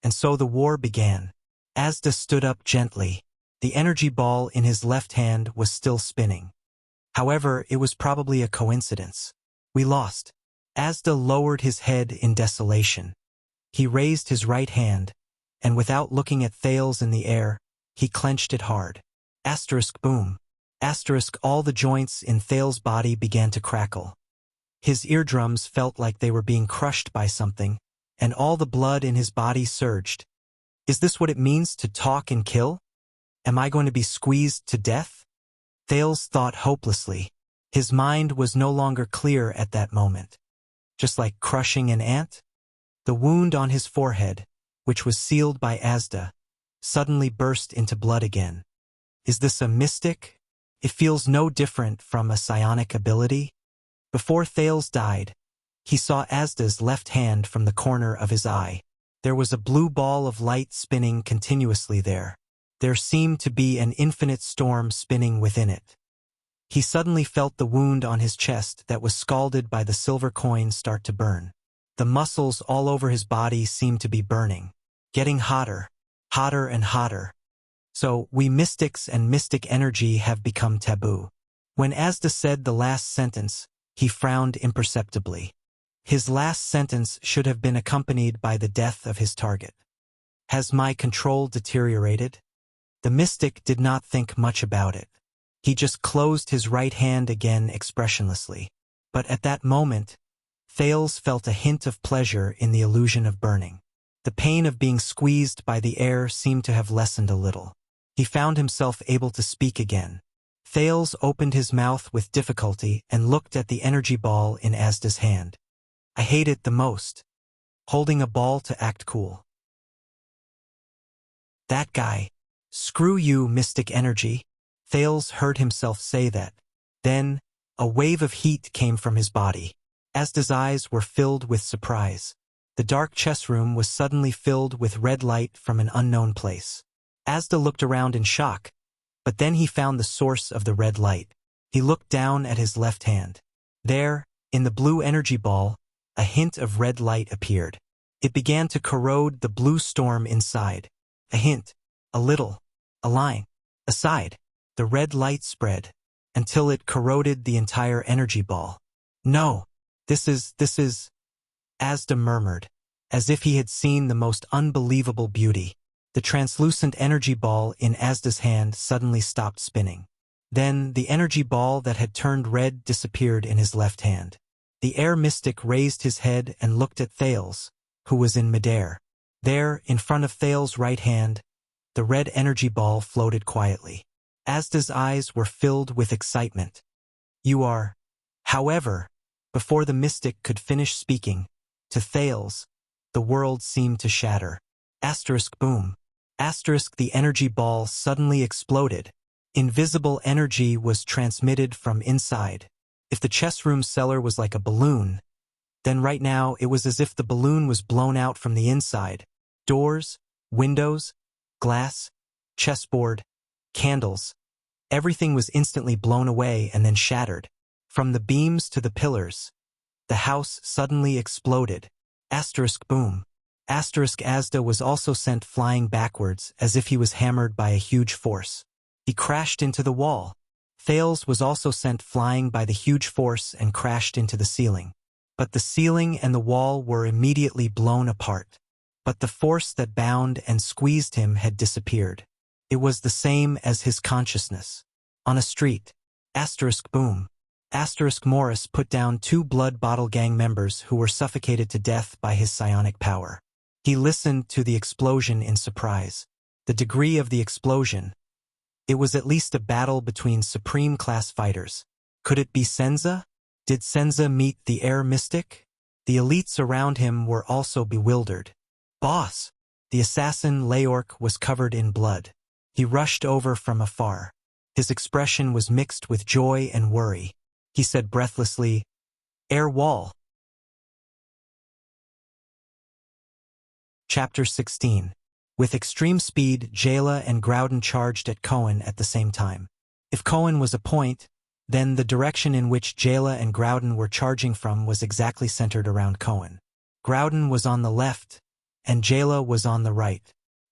And so the war began. Asda stood up gently. The energy ball in his left hand was still spinning. However, it was probably a coincidence. We lost. Asda lowered his head in desolation. He raised his right hand, and without looking at Thales in the air, he clenched it hard. Asterisk boom. Asterisk all the joints in Thales' body began to crackle. His eardrums felt like they were being crushed by something, and all the blood in his body surged. Is this what it means to talk and kill? Am I going to be squeezed to death? Thales thought hopelessly. His mind was no longer clear at that moment. Just like crushing an ant? The wound on his forehead, which was sealed by Asda, suddenly burst into blood again. Is this a mystic? It feels no different from a psionic ability. Before Thales died, he saw Asda's left hand from the corner of his eye. There was a blue ball of light spinning continuously there. There seemed to be an infinite storm spinning within it. He suddenly felt the wound on his chest that was scalded by the silver coin start to burn. The muscles all over his body seemed to be burning, getting hotter, hotter and hotter. So, we mystics and mystic energy have become taboo. When Asda said the last sentence, he frowned imperceptibly. His last sentence should have been accompanied by the death of his target. Has my control deteriorated? The mystic did not think much about it. He just closed his right hand again expressionlessly. But at that moment, Thales felt a hint of pleasure in the illusion of burning. The pain of being squeezed by the air seemed to have lessened a little. He found himself able to speak again. Thales opened his mouth with difficulty and looked at the energy ball in Asda's hand. I hate it the most. Holding a ball to act cool. That guy. Screw you, mystic energy. Thales heard himself say that. Then, a wave of heat came from his body. Asda's eyes were filled with surprise. The dark chess room was suddenly filled with red light from an unknown place. Asda looked around in shock, but then he found the source of the red light. He looked down at his left hand. There, in the blue energy ball, a hint of red light appeared. It began to corrode the blue storm inside. A hint, a little, a line, a side. The red light spread, until it corroded the entire energy ball. No, this is, Asda murmured, as if he had seen the most unbelievable beauty. The translucent energy ball in Asda's hand suddenly stopped spinning. Then, the energy ball that had turned red disappeared in his left hand. The air mystic raised his head and looked at Thales, who was in midair. There, in front of Thales' right hand, the red energy ball floated quietly. Asda's eyes were filled with excitement. You are. However, before the mystic could finish speaking, to Thales, the world seemed to shatter. Asterisk boom. Asterisk the energy ball suddenly exploded. Invisible energy was transmitted from inside. If the chess room cellar was like a balloon, then right now it was as if the balloon was blown out from the inside. Doors, windows, glass, chessboard, candles. Everything was instantly blown away and then shattered. From the beams to the pillars, the house suddenly exploded. Asterisk boom. Asterisk Asda was also sent flying backwards as if he was hammered by a huge force. He crashed into the wall. Thales was also sent flying by the huge force and crashed into the ceiling. But the ceiling and the wall were immediately blown apart. But the force that bound and squeezed him had disappeared. It was the same as his consciousness. On a street. Asterisk boom. Asterisk Morris put down 2 blood bottle gang members who were suffocated to death by his psionic power. He listened to the explosion in surprise. The degree of the explosion. It was at least a battle between supreme-class fighters. Could it be Senza? Did Senza meet the air mystic? The elites around him were also bewildered. Boss! The assassin Leorc was covered in blood. He rushed over from afar. His expression was mixed with joy and worry. He said breathlessly, Air wall. Chapter 16. With extreme speed, Jayla and Groudon charged at Cohen at the same time. If Cohen was a point, then the direction in which Jayla and Groudon were charging from was exactly centered around Cohen. Groudon was on the left, and Jayla was on the right.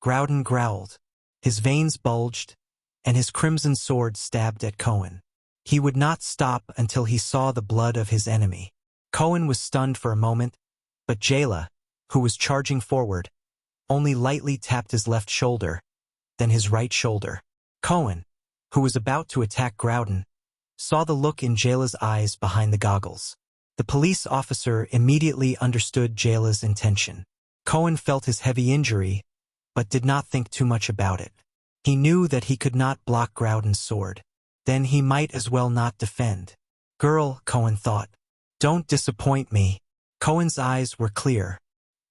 Groudon growled. His veins bulged, and his crimson sword stabbed at Cohen. He would not stop until he saw the blood of his enemy. Cohen was stunned for a moment, but Jayla, who was charging forward, only lightly tapped his left shoulder, then his right shoulder. Cohen, who was about to attack Groudon, saw the look in Jayla's eyes behind the goggles. The police officer immediately understood Jayla's intention. Cohen felt his heavy injury, but did not think too much about it. He knew that he could not block Groudon's sword. Then he might as well not defend. Girl, Cohen thought. Don't disappoint me. Cohen's eyes were clear.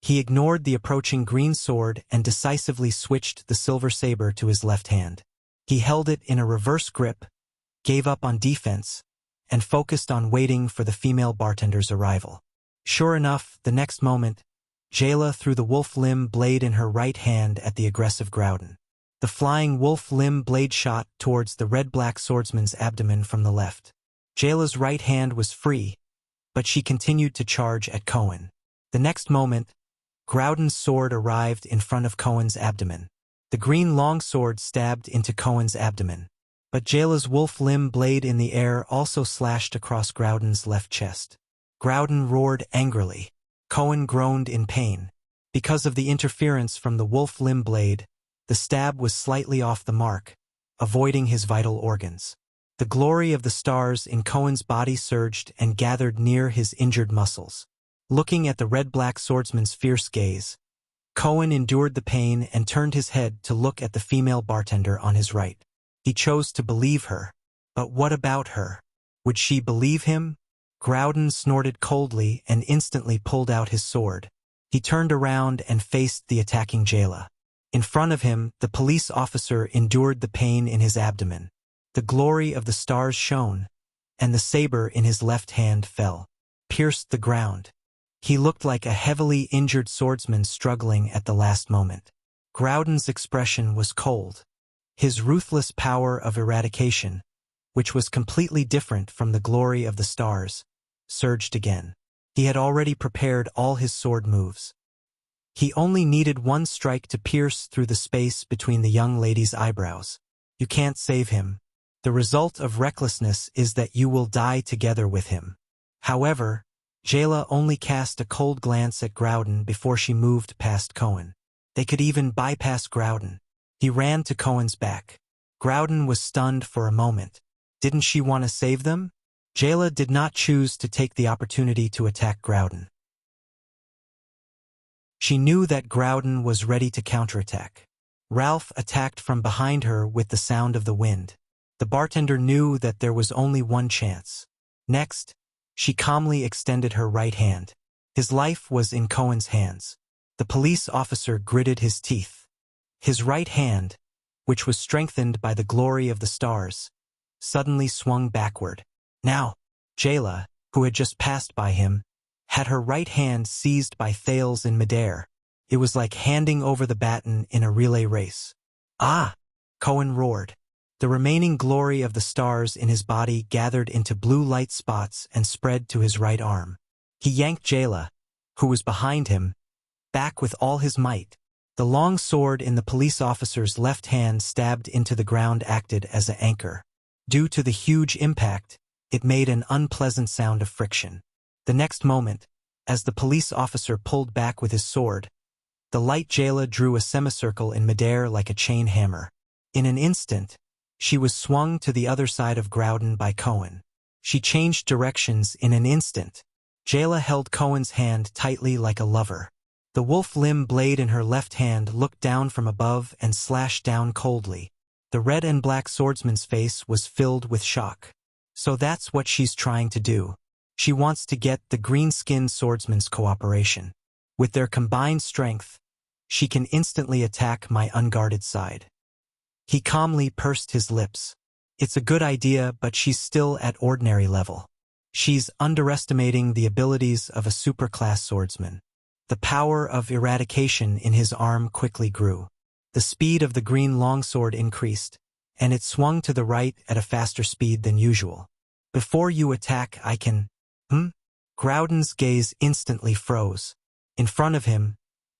He ignored the approaching green sword and decisively switched the silver saber to his left hand. He held it in a reverse grip, gave up on defense, and focused on waiting for the female bartender's arrival. Sure enough, the next moment, Jayla threw the wolf limb blade in her right hand at the aggressive Groudon. The flying wolf limb blade shot towards the red-black swordsman's abdomen from the left. Jayla's right hand was free, but she continued to charge at Cohen. The next moment, Groudon's sword arrived in front of Cohen's abdomen. The green longsword stabbed into Cohen's abdomen. But Jayla's wolf limb blade in the air also slashed across Groudon's left chest. Groudon roared angrily. Cohen groaned in pain. Because of the interference from the wolf limb blade, the stab was slightly off the mark, avoiding his vital organs. The glory of the stars in Cohen's body surged and gathered near his injured muscles. Looking at the red-black swordsman's fierce gaze, Cohen endured the pain and turned his head to look at the female bartender on his right. He chose to believe her. But what about her? Would she believe him? Groudon snorted coldly and instantly pulled out his sword. He turned around and faced the attacking Jayla. In front of him, the police officer endured the pain in his abdomen. The glory of the stars shone, and the saber in his left hand fell, pierced the ground. He looked like a heavily injured swordsman struggling at the last moment. Groudon's expression was cold. His ruthless power of eradication, which was completely different from the glory of the stars, surged again. He had already prepared all his sword moves. He only needed one strike to pierce through the space between the young lady's eyebrows. You can't save him. The result of recklessness is that you will die together with him. However, Jayla only cast a cold glance at Groudon before she moved past Cohen. They could even bypass Groudon. He ran to Cohen's back. Groudon was stunned for a moment. Didn't she want to save them? Jayla did not choose to take the opportunity to attack Groudon. She knew that Groudon was ready to counterattack. Ralph attacked from behind her with the sound of the wind. The bartender knew that there was only one chance. Next, she calmly extended her right hand. His life was in Cohen's hands. The police officer gritted his teeth. His right hand, which was strengthened by the glory of the stars, suddenly swung backward. Now, Jayla, who had just passed by him, had her right hand seized by Thales in midair. It was like handing over the baton in a relay race. Ah! Cohen roared. The remaining glory of the stars in his body gathered into blue light spots and spread to his right arm. He yanked Jayla, who was behind him, back with all his might. The long sword in the police officer's left hand stabbed into the ground acted as an anchor. Due to the huge impact, it made an unpleasant sound of friction. The next moment, as the police officer pulled back with his sword, the light Jayla drew a semicircle in midair like a chain hammer. In an instant, she was swung to the other side of Groudon by Cohen. She changed directions in an instant. Jayla held Cohen's hand tightly like a lover. The wolf limb blade in her left hand looked down from above and slashed down coldly. The red and black swordsman's face was filled with shock. So that's what she's trying to do. She wants to get the green-skinned swordsman's cooperation. With their combined strength, she can instantly attack my unguarded side. He calmly pursed his lips. It's a good idea, but she's still at ordinary level. She's underestimating the abilities of a superclass swordsman. The power of eradication in his arm quickly grew. The speed of the green longsword increased, and it swung to the right at a faster speed than usual. Before you attack, I can... Groudon's gaze instantly froze. In front of him,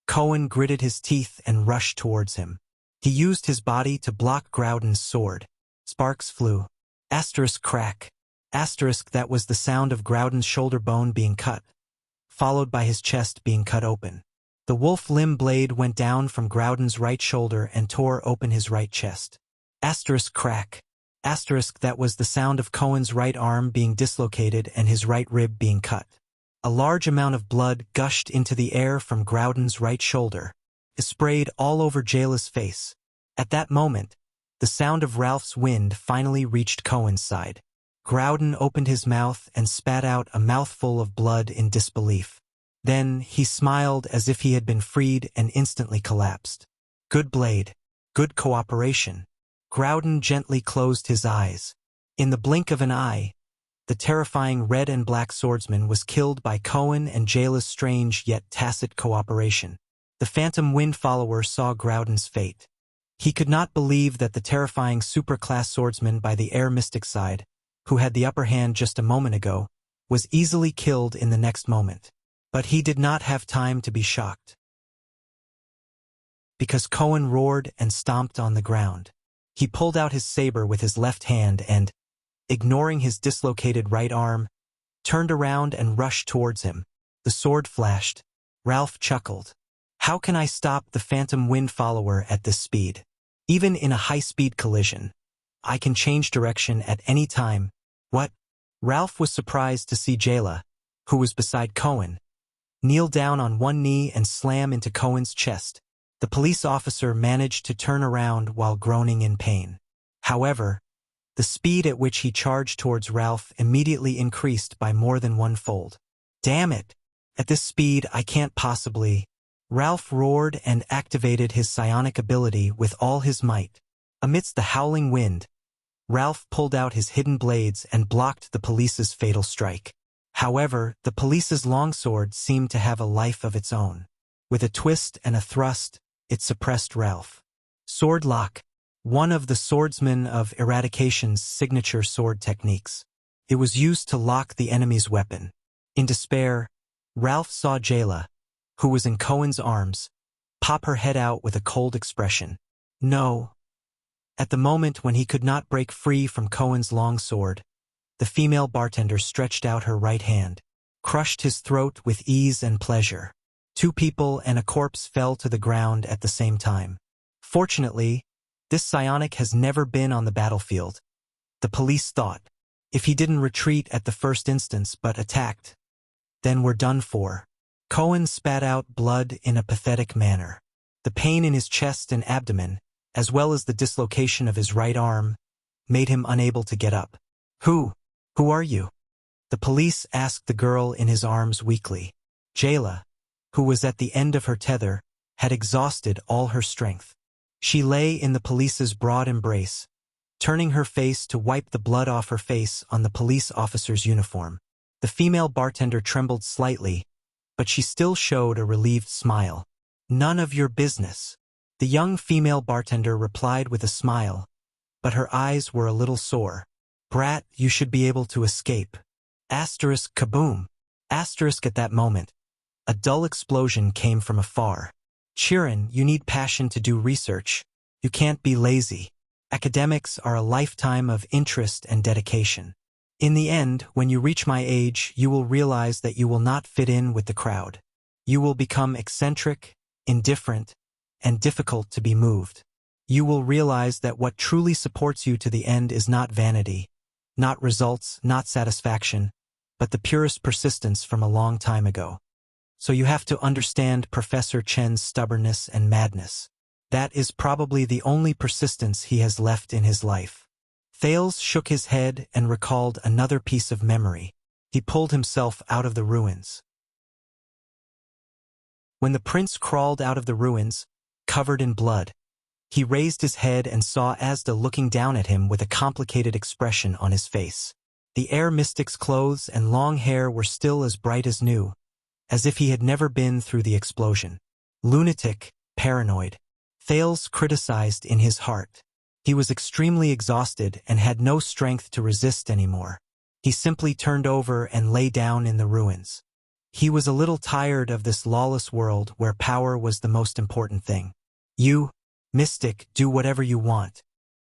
Cohen gritted his teeth and rushed towards him. He used his body to block Groudon's sword. Sparks flew. Asterisk crack. Asterisk that was the sound of Groudon's shoulder bone being cut, followed by his chest being cut open. The wolf limb blade went down from Groudon's right shoulder and tore open his right chest. Asterisk crack. Asterisk that was the sound of Cohen's right arm being dislocated and his right rib being cut. A large amount of blood gushed into the air from Groudon's right shoulder. It sprayed all over Jayla's face. At that moment, the sound of Ralph's wind finally reached Cohen's side. Groudon opened his mouth and spat out a mouthful of blood in disbelief. Then he smiled as if he had been freed and instantly collapsed. Good blade. Good cooperation. Groudon gently closed his eyes. In the blink of an eye, the terrifying red and black swordsman was killed by Cohen and Jayla's strange yet tacit cooperation. The phantom wind follower saw Groudon's fate. He could not believe that the terrifying superclass swordsman by the air mystic side, who had the upper hand just a moment ago, was easily killed in the next moment. But he did not have time to be shocked. because Cohen roared and stomped on the ground. He pulled out his saber with his left hand and, ignoring his dislocated right arm, turned around and rushed towards him. The sword flashed. Ralph chuckled. How can I stop the phantom wind follower at this speed? Even in a high-speed collision, I can change direction at any time. What? Ralph was surprised to see Jayla, who was beside Cohen, kneel down on one knee and slam into Cohen's chest. The police officer managed to turn around while groaning in pain. However, the speed at which he charged towards Ralph immediately increased by more than one-fold. Damn it! At this speed, I can't possibly... Ralph roared and activated his psionic ability with all his might. Amidst the howling wind, Ralph pulled out his hidden blades and blocked the police's fatal strike. However, the police's longsword seemed to have a life of its own. With a twist and a thrust, it suppressed Ralph. Sword lock, one of the swordsman of Eradication's signature sword techniques. It was used to lock the enemy's weapon. In despair, Ralph saw Jayla, who was in Cohen's arms, pop her head out with a cold expression. No. At the moment when he could not break free from Cohen's long sword, the female bartender stretched out her right hand, crushed his throat with ease and pleasure. Two people and a corpse fell to the ground at the same time. Fortunately, this psionic has never been on the battlefield. The police thought, if he didn't retreat at the first instance but attacked, then we're done for. Cohen spat out blood in a pathetic manner. The pain in his chest and abdomen, as well as the dislocation of his right arm, made him unable to get up. Who are you? The police asked the girl in his arms weakly. Jayla, who was at the end of her tether, had exhausted all her strength. She lay in the police's broad embrace, turning her face to wipe the blood off her face on the police officer's uniform. The female bartender trembled slightly, but she still showed a relieved smile. None of your business. The young female bartender replied with a smile, but her eyes were a little sore. Brat, you should be able to escape. Asterisk kaboom. Asterisk at that moment. A dull explosion came from afar. Chirin, you need passion to do research. You can't be lazy. Academics are a lifetime of interest and dedication. In the end, when you reach my age, you will realize that you will not fit in with the crowd. You will become eccentric, indifferent, and difficult to be moved. You will realize that what truly supports you to the end is not vanity, not results, not satisfaction, but the purest persistence from a long time ago. So you have to understand Professor Chen's stubbornness and madness. That is probably the only persistence he has left in his life. Thales shook his head and recalled another piece of memory. He pulled himself out of the ruins. When the prince crawled out of the ruins, covered in blood, he raised his head and saw Asda looking down at him with a complicated expression on his face. The air mystic's clothes and long hair were still as bright as new, as if he had never been through the explosion. Lunatic, paranoid. Thales criticized in his heart. He was extremely exhausted and had no strength to resist anymore. He simply turned over and lay down in the ruins. He was a little tired of this lawless world where power was the most important thing. You, mystic, do whatever you want.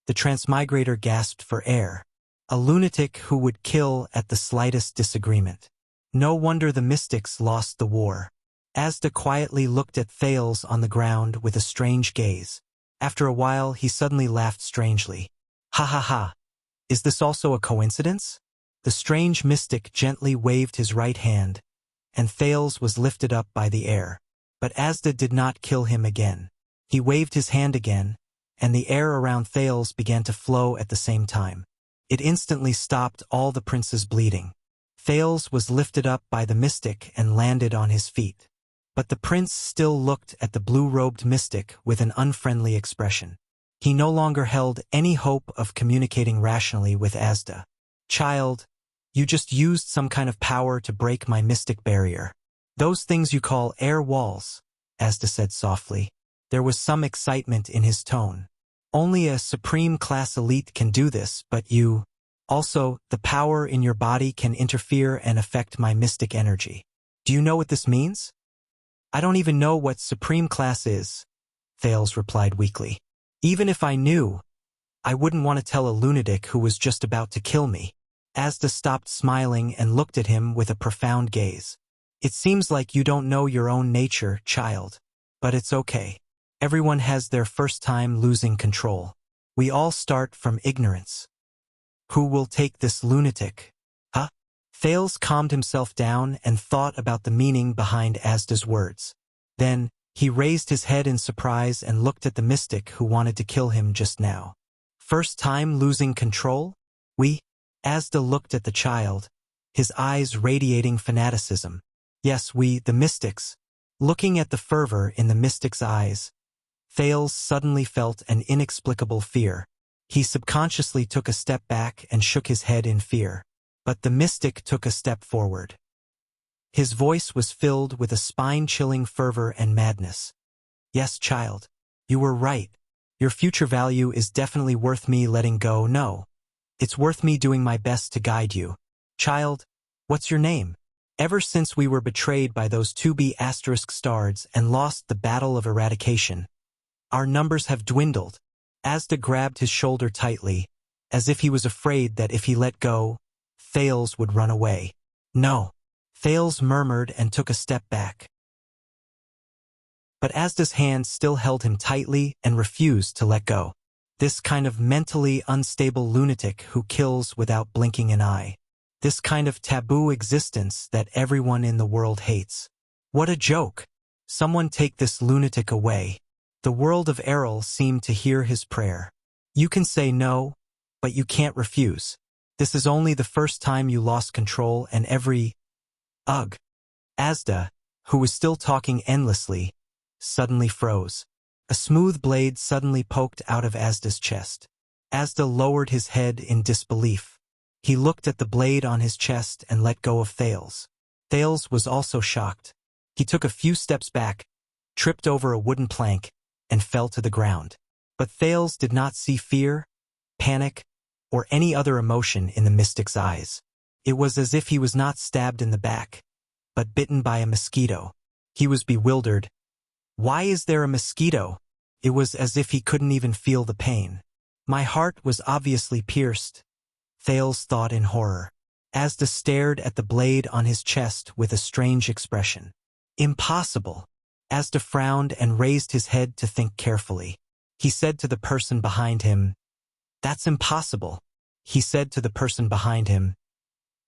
The transmigrator gasped for air. A lunatic who would kill at the slightest disagreement. No wonder the mystics lost the war. Asda quietly looked at Thales on the ground with a strange gaze. After a while, he suddenly laughed strangely. Ha ha ha. Is this also a coincidence? The strange mystic gently waved his right hand, and Thales was lifted up by the air. But Asda did not kill him again. He waved his hand again, and the air around Thales began to flow at the same time. It instantly stopped all the prince's bleeding. Thales was lifted up by the mystic and landed on his feet. But the prince still looked at the blue-robed mystic with an unfriendly expression. He no longer held any hope of communicating rationally with Asda. Child, you just used some kind of power to break my mystic barrier. Those things you call air walls, Asda said softly. There was some excitement in his tone. Only a supreme-class elite can do this, but you... Also, the power in your body can interfere and affect my mystic energy. Do you know what this means? I don't even know what supreme class is. Thales replied weakly. Even if I knew, I wouldn't want to tell a lunatic who was just about to kill me. Asda stopped smiling and looked at him with a profound gaze. It seems like you don't know your own nature, child. But it's okay. Everyone has their first time losing control. We all start from ignorance. Who will take this lunatic? Huh? Thales calmed himself down and thought about the meaning behind Asda's words. Then, he raised his head in surprise and looked at the mystic who wanted to kill him just now. First time losing control? Asda looked at the child, his eyes radiating fanaticism. Yes, we, the mystics. Looking at the fervor in the mystic's eyes, Thales suddenly felt an inexplicable fear. He subconsciously took a step back and shook his head in fear. But the mystic took a step forward. His voice was filled with a spine-chilling fervor and madness. Yes, child. You were right. Your future value is definitely worth me letting go. No. It's worth me doing my best to guide you. Child, what's your name? Ever since we were betrayed by those 2B asterisk stars and lost the battle of eradication, our numbers have dwindled. Asda grabbed his shoulder tightly, as if he was afraid that if he let go, Thales would run away. No. Thales murmured and took a step back. But Asda's hand still held him tightly and refused to let go. This kind of mentally unstable lunatic who kills without blinking an eye. This kind of taboo existence that everyone in the world hates. What a joke! Someone take this lunatic away. The world of Errol seemed to hear his prayer. You can say no, but you can't refuse. This is only the first time you lost control and Ugh. Asda, who was still talking endlessly, suddenly froze. A smooth blade suddenly poked out of Asda's chest. Asda lowered his head in disbelief. He looked at the blade on his chest and let go of Thales. Thales was also shocked. He took a few steps back, tripped over a wooden plank, and fell to the ground. But Thales did not see fear, panic, or any other emotion in the mystic's eyes. It was as if he was not stabbed in the back, but bitten by a mosquito. He was bewildered. Why is there a mosquito? It was as if he couldn't even feel the pain. My heart was obviously pierced, Thales thought in horror. Asda stared at the blade on his chest with a strange expression. Impossible. Asda frowned and raised his head to think carefully. He said to the person behind him, "That's impossible." He said to the person behind him,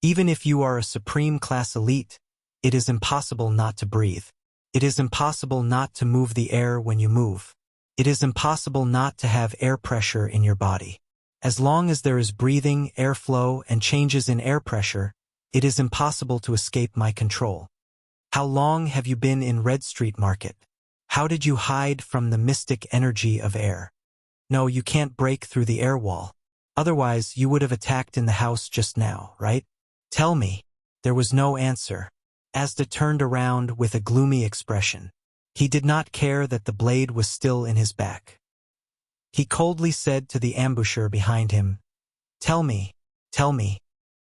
"Even if you are a supreme class elite, it is impossible not to breathe. It is impossible not to move the air when you move. It is impossible not to have air pressure in your body. As long as there is breathing, airflow, and changes in air pressure, it is impossible to escape my control. How long have you been in Red Street Market? How did you hide from the mystic energy of air? No, you can't break through the air wall. Otherwise, you would have attacked in the house just now, right? Tell me." There was no answer. Asda turned around with a gloomy expression. He did not care that the blade was still in his back. He coldly said to the ambusher behind him, "Tell me, tell me."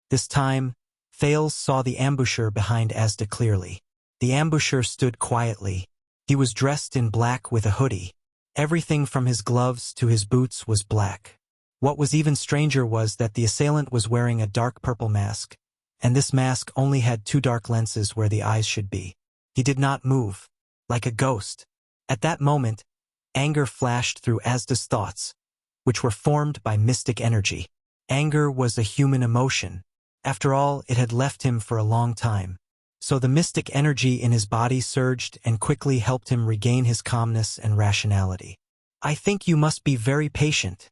This time, Thales saw the ambusher behind Asda clearly. The ambusher stood quietly. He was dressed in black with a hoodie. Everything from his gloves to his boots was black. What was even stranger was that the assailant was wearing a dark purple mask, and this mask only had 2 dark lenses where the eyes should be. He did not move, like a ghost. At that moment, anger flashed through Asda's thoughts, which were formed by mystic energy. Anger was a human emotion. After all, it had left him for a long time. So the mystic energy in his body surged and quickly helped him regain his calmness and rationality. "I think you must be very patient,"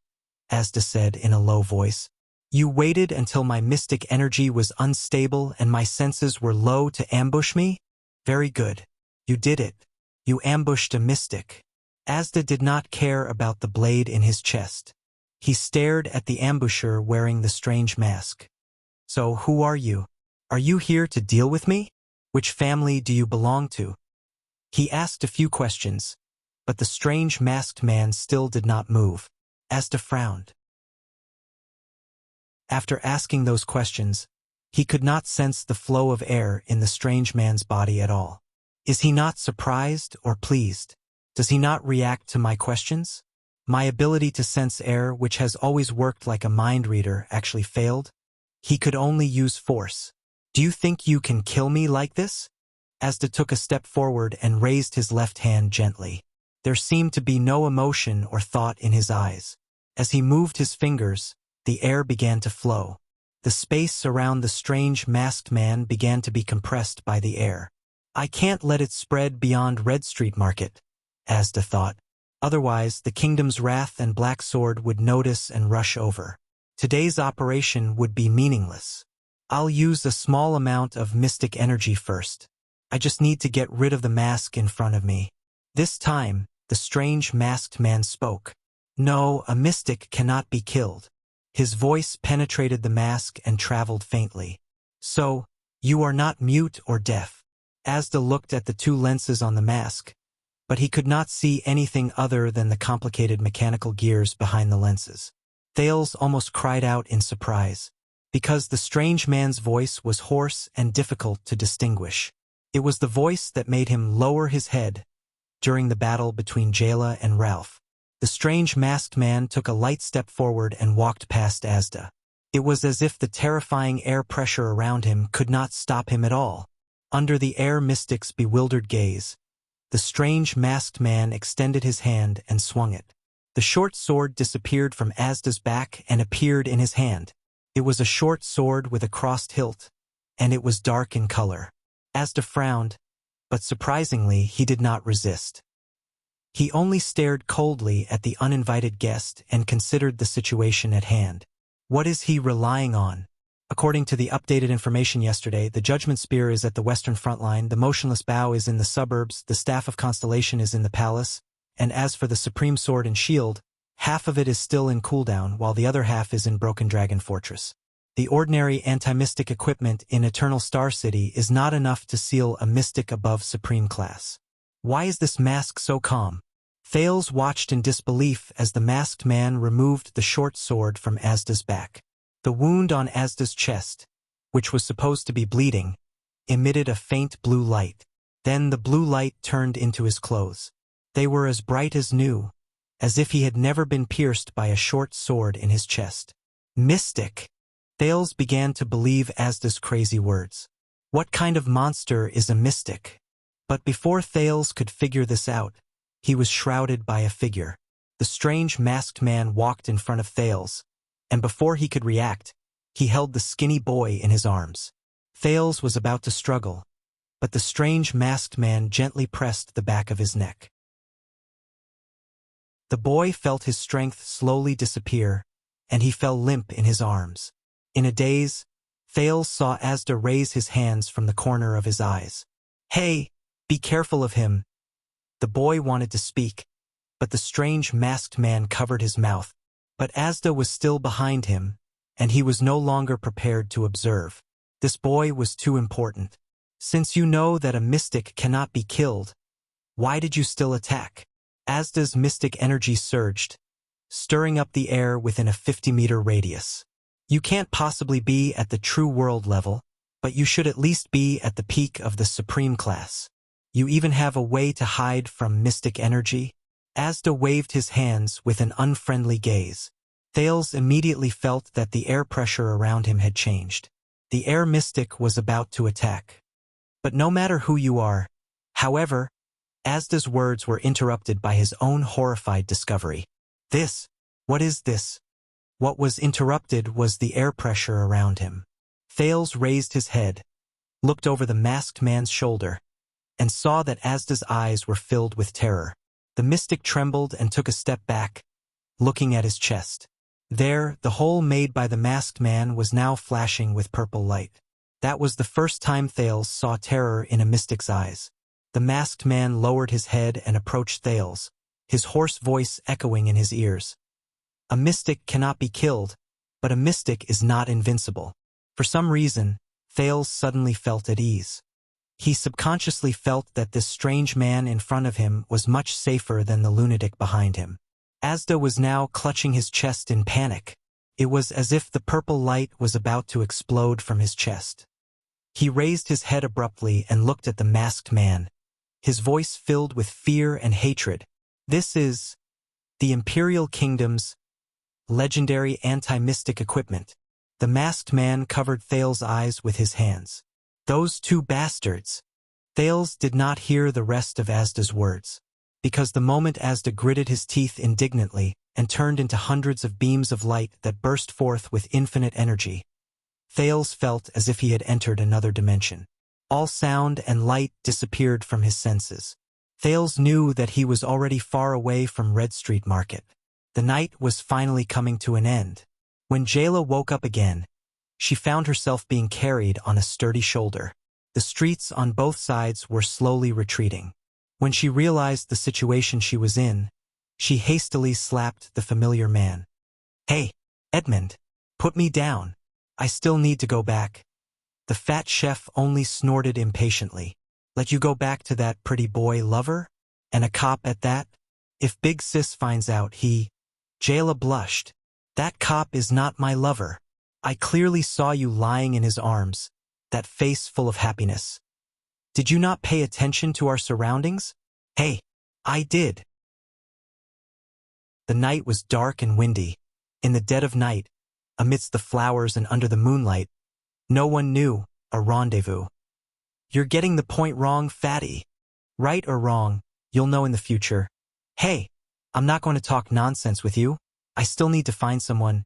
Asda said in a low voice. "You waited until my mystic energy was unstable and my senses were low to ambush me? Very good. You did it. You ambushed a mystic." Asda did not care about the blade in his chest. He stared at the ambusher wearing the strange mask. "So who are you? Are you here to deal with me? Which family do you belong to?" He asked a few questions, but the strange masked man still did not move. Asda frowned. After asking those questions, he could not sense the flow of air in the strange man's body at all. Is he not surprised or pleased? Does he not react to my questions? My ability to sense air, which has always worked like a mind reader, actually failed? He could only use force. Do you think you can kill me like this? Asda took a step forward and raised his left hand gently. There seemed to be no emotion or thought in his eyes. As he moved his fingers, the air began to flow. The space around the strange masked man began to be compressed by the air. I can't let it spread beyond Red Street Market, Asda thought. Otherwise, the kingdom's wrath and Black Sword would notice and rush over. Today's operation would be meaningless. I'll use a small amount of mystic energy first. I just need to get rid of the mask in front of me. This time, the strange masked man spoke. No, a mystic cannot be killed. His voice penetrated the mask and traveled faintly. So, you are not mute or deaf. Asda looked at the two lenses on the mask, but he could not see anything other than the complicated mechanical gears behind the lenses. Thales almost cried out in surprise, because the strange man's voice was hoarse and difficult to distinguish. It was the voice that made him lower his head during the battle between Jayla and Ralph. The strange masked man took a light step forward and walked past Asda. It was as if the terrifying air pressure around him could not stop him at all. Under the air mystic's bewildered gaze, the strange masked man extended his hand and swung it. The short sword disappeared from Asda's back and appeared in his hand. It was a short sword with a crossed hilt, and it was dark in color. Asda frowned, but surprisingly he did not resist. He only stared coldly at the uninvited guest and considered the situation at hand. What is he relying on? According to the updated information yesterday, the Judgment Spear is at the western front line, the Motionless Bow is in the suburbs, the Staff of Constellation is in the palace, and as for the Supreme Sword and Shield, half of it is still in cooldown while the other half is in Broken Dragon Fortress. The ordinary anti-mystic equipment in Eternal Star City is not enough to seal a mystic above Supreme class. Why is this mask so calm? Thales watched in disbelief as the masked man removed the short sword from Asda's back. The wound on Asda's chest, which was supposed to be bleeding, emitted a faint blue light. Then the blue light turned into his clothes. They were as bright as new, as if he had never been pierced by a short sword in his chest. Mystic! Thales began to believe Asda's crazy words. What kind of monster is a mystic? But before Thales could figure this out, he was shrouded by a figure. The strange masked man walked in front of Thales, and before he could react, he held the skinny boy in his arms. Thales was about to struggle, but the strange masked man gently pressed the back of his neck. The boy felt his strength slowly disappear, and he fell limp in his arms. In a daze, Thales saw Asda raise his hands from the corner of his eyes. Hey, be careful of him. The boy wanted to speak, but the strange masked man covered his mouth. But Asda was still behind him, and he was no longer prepared to observe. This boy was too important. Since you know that a mystic cannot be killed, why did you still attack? Asda's mystic energy surged, stirring up the air within a 50-meter radius. You can't possibly be at the true world level, but you should at least be at the peak of the supreme class. You even have a way to hide from mystic energy? Asda waved his hands with an unfriendly gaze. Thales immediately felt that the air pressure around him had changed. The air mystic was about to attack. But no matter who you are, however, Asda's words were interrupted by his own horrified discovery. What is this? What was interrupted was the air pressure around him. Thales raised his head, looked over the masked man's shoulder, and saw that Asda's eyes were filled with terror. The mystic trembled and took a step back, looking at his chest. There, the hole made by the masked man was now flashing with purple light. That was the first time Thales saw terror in a mystic's eyes. The masked man lowered his head and approached Thales, his hoarse voice echoing in his ears. A mystic cannot be killed, but a mystic is not invincible. For some reason, Thales suddenly felt at ease. He subconsciously felt that this strange man in front of him was much safer than the lunatic behind him. Asda was now clutching his chest in panic. It was as if the purple light was about to explode from his chest. He raised his head abruptly and looked at the masked man, his voice filled with fear and hatred. "This is the Imperial Kingdom's legendary anti-mystic equipment." The masked man covered Thales' eyes with his hands. "Those two bastards." Thales did not hear the rest of Asda's words, because the moment Asda gritted his teeth indignantly and turned into hundreds of beams of light that burst forth with infinite energy, Thales felt as if he had entered another dimension. All sound and light disappeared from his senses. Thales knew that he was already far away from Red Street Market. The night was finally coming to an end. When Jayla woke up again, she found herself being carried on a sturdy shoulder. The streets on both sides were slowly retreating. When she realized the situation she was in, she hastily slapped the familiar man. "Hey, Edmund, put me down. I still need to go back." The fat chef only snorted impatiently. "Let you go back to that pretty boy lover? And a cop at that? If Big Sis finds out, Jayla blushed. "That cop is not my lover. I clearly saw you lying in his arms, that face full of happiness. Did you not pay attention to our surroundings?" "Hey, I did." The night was dark and windy. In the dead of night, amidst the flowers and under the moonlight, no one knew a rendezvous. "You're getting the point wrong, fatty." "Right or wrong, you'll know in the future." "Hey, I'm not going to talk nonsense with you. I still need to find someone."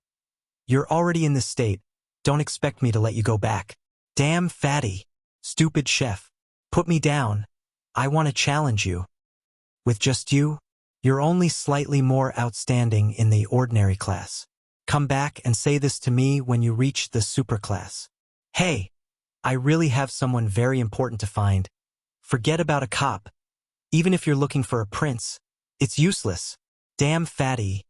"You're already in this state. Don't expect me to let you go back." "Damn fatty. Stupid chef. Put me down. I want to challenge you." "With just you? You're only slightly more outstanding in the ordinary class. Come back and say this to me when you reach the superclass." "Hey, I really have someone very important to find. Forget about a cop. Even if you're looking for a prince, it's useless." "Damn fatty.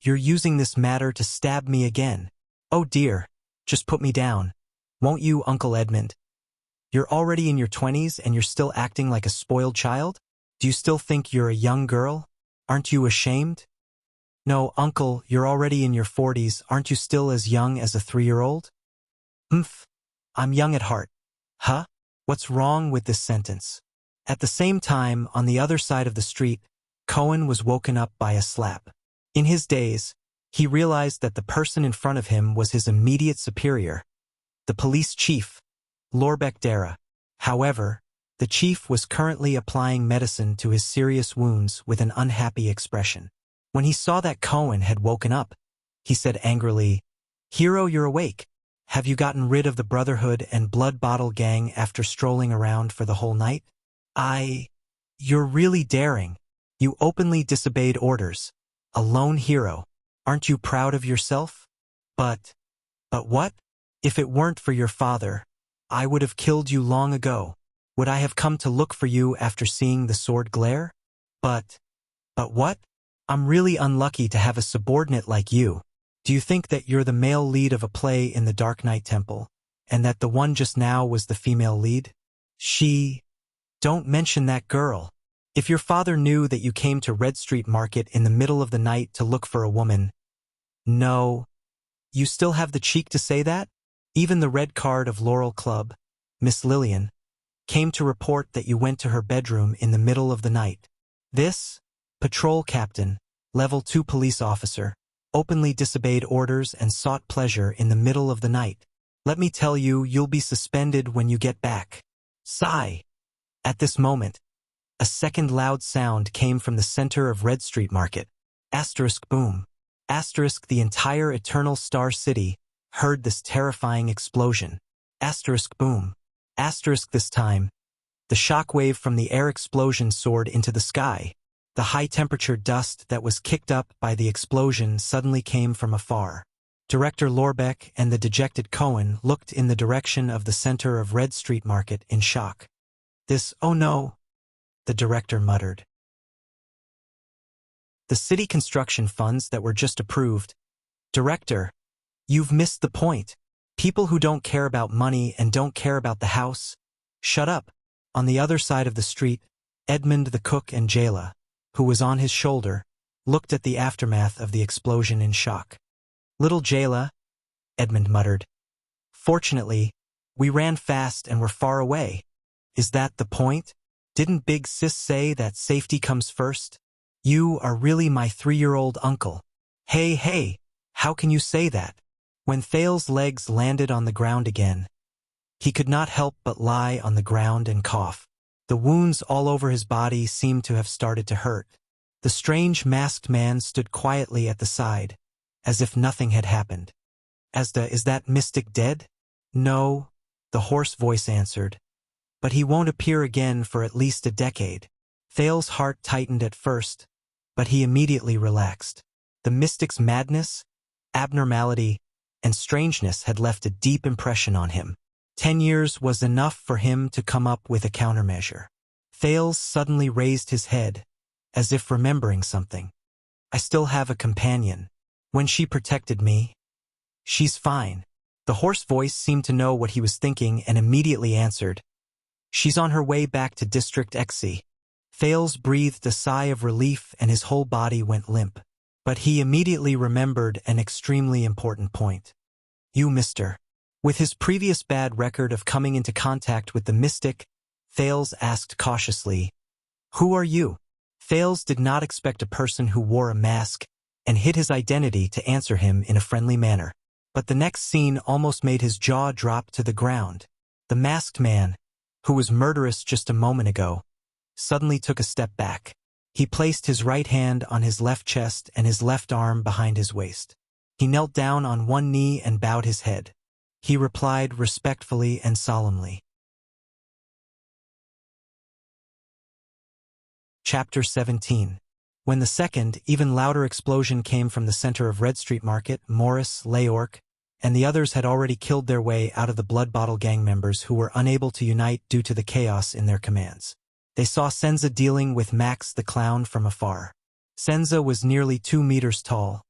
You're using this matter to stab me again." "Oh dear, just put me down. Won't you, Uncle Edmund? You're already in your 20s and you're still acting like a spoiled child? Do you still think you're a young girl? Aren't you ashamed?" "No, Uncle, you're already in your 40s. Aren't you still as young as a 3-year-old? I'm young at heart." "Huh? What's wrong with this sentence?" At the same time, on the other side of the street, Cohen was woken up by a slap. In his daze, he realized that the person in front of him was his immediate superior, the police chief, Lorbeck Dara. However, the chief was currently applying medicine to his serious wounds with an unhappy expression. When he saw that Cohen had woken up, he said angrily, "Hero, you're awake. Have you gotten rid of the Brotherhood and Blood Bottle Gang after strolling around for the whole night?" You're really daring. You openly disobeyed orders. A lone hero. Aren't you proud of yourself?" But what? If it weren't for your father, I would have killed you long ago. Would I have come to look for you after seeing the sword glare?" But what? I'm really unlucky to have a subordinate like you. Do you think that you're the male lead of a play in the Dark Knight Temple, and that the one just now was the female lead? Don't mention that girl. If your father knew that you came to Red Street Market in the middle of the night to look for a woman— No. You still have the cheek to say that? Even the red card of Laurel Club, Miss Lillian, came to report that you went to her bedroom in the middle of the night. This patrol captain, level 2 police officer, openly disobeyed orders and sought pleasure in the middle of the night. Let me tell you, you'll be suspended when you get back. Sigh. At this moment, a second loud sound came from the center of Red Street Market. Asterisk boom. Asterisk the entire Eternal Star City heard this terrifying explosion. Asterisk boom. Asterisk this time, the shockwave from the air explosion soared into the sky. The high-temperature dust that was kicked up by the explosion suddenly came from afar. Director Lorbeck and the dejected Cohen looked in the direction of the center of Red Street Market in shock. "Oh no," the director muttered. "The city construction funds that were just approved. Director, you've missed the point. People who don't care about money and don't care about the house. Shut up." On the other side of the street, Edmund the cook and Jayla, who was on his shoulder, looked at the aftermath of the explosion in shock. "Little Jayla," Edmund muttered. "Fortunately, we ran fast and were far away. Is that the point?" Didn't Big Sis say that safety comes first? You are really my 3-year-old uncle. Hey, how can you say that? When Thale's legs landed on the ground again, he could not help but lie on the ground and cough. The wounds all over his body seemed to have started to hurt. The strange masked man stood quietly at the side, as if nothing had happened. Is that mystic dead? No, the hoarse voice answered. But he won't appear again for at least a decade. Thale's heart tightened at first, but he immediately relaxed. The mystic's madness, abnormality, and strangeness had left a deep impression on him. 10 years was enough for him to come up with a countermeasure. Thales suddenly raised his head, as if remembering something. I still have a companion. When she protected me, she's fine. The hoarse voice seemed to know what he was thinking and immediately answered. She's on her way back to District XC. Thales breathed a sigh of relief and his whole body went limp. But he immediately remembered an extremely important point. You, mister. With his previous bad record of coming into contact with the mystic, Thales asked cautiously, Who are you? Thales did not expect a person who wore a mask and hid his identity to answer him in a friendly manner. But the next scene almost made his jaw drop to the ground. The masked man, who was murderous just a moment ago, suddenly took a step back. He placed his right hand on his left chest and his left arm behind his waist. He knelt down on one knee and bowed his head. He replied respectfully and solemnly. Chapter 17. When the second, even louder explosion came from the center of Red Street Market, Morris, Leyork, and the others had already killed their way out of the Blood Bottle gang members who were unable to unite due to the chaos in their commands. They saw Senza dealing with Max the Clown from afar. Senza was nearly 2 meters tall,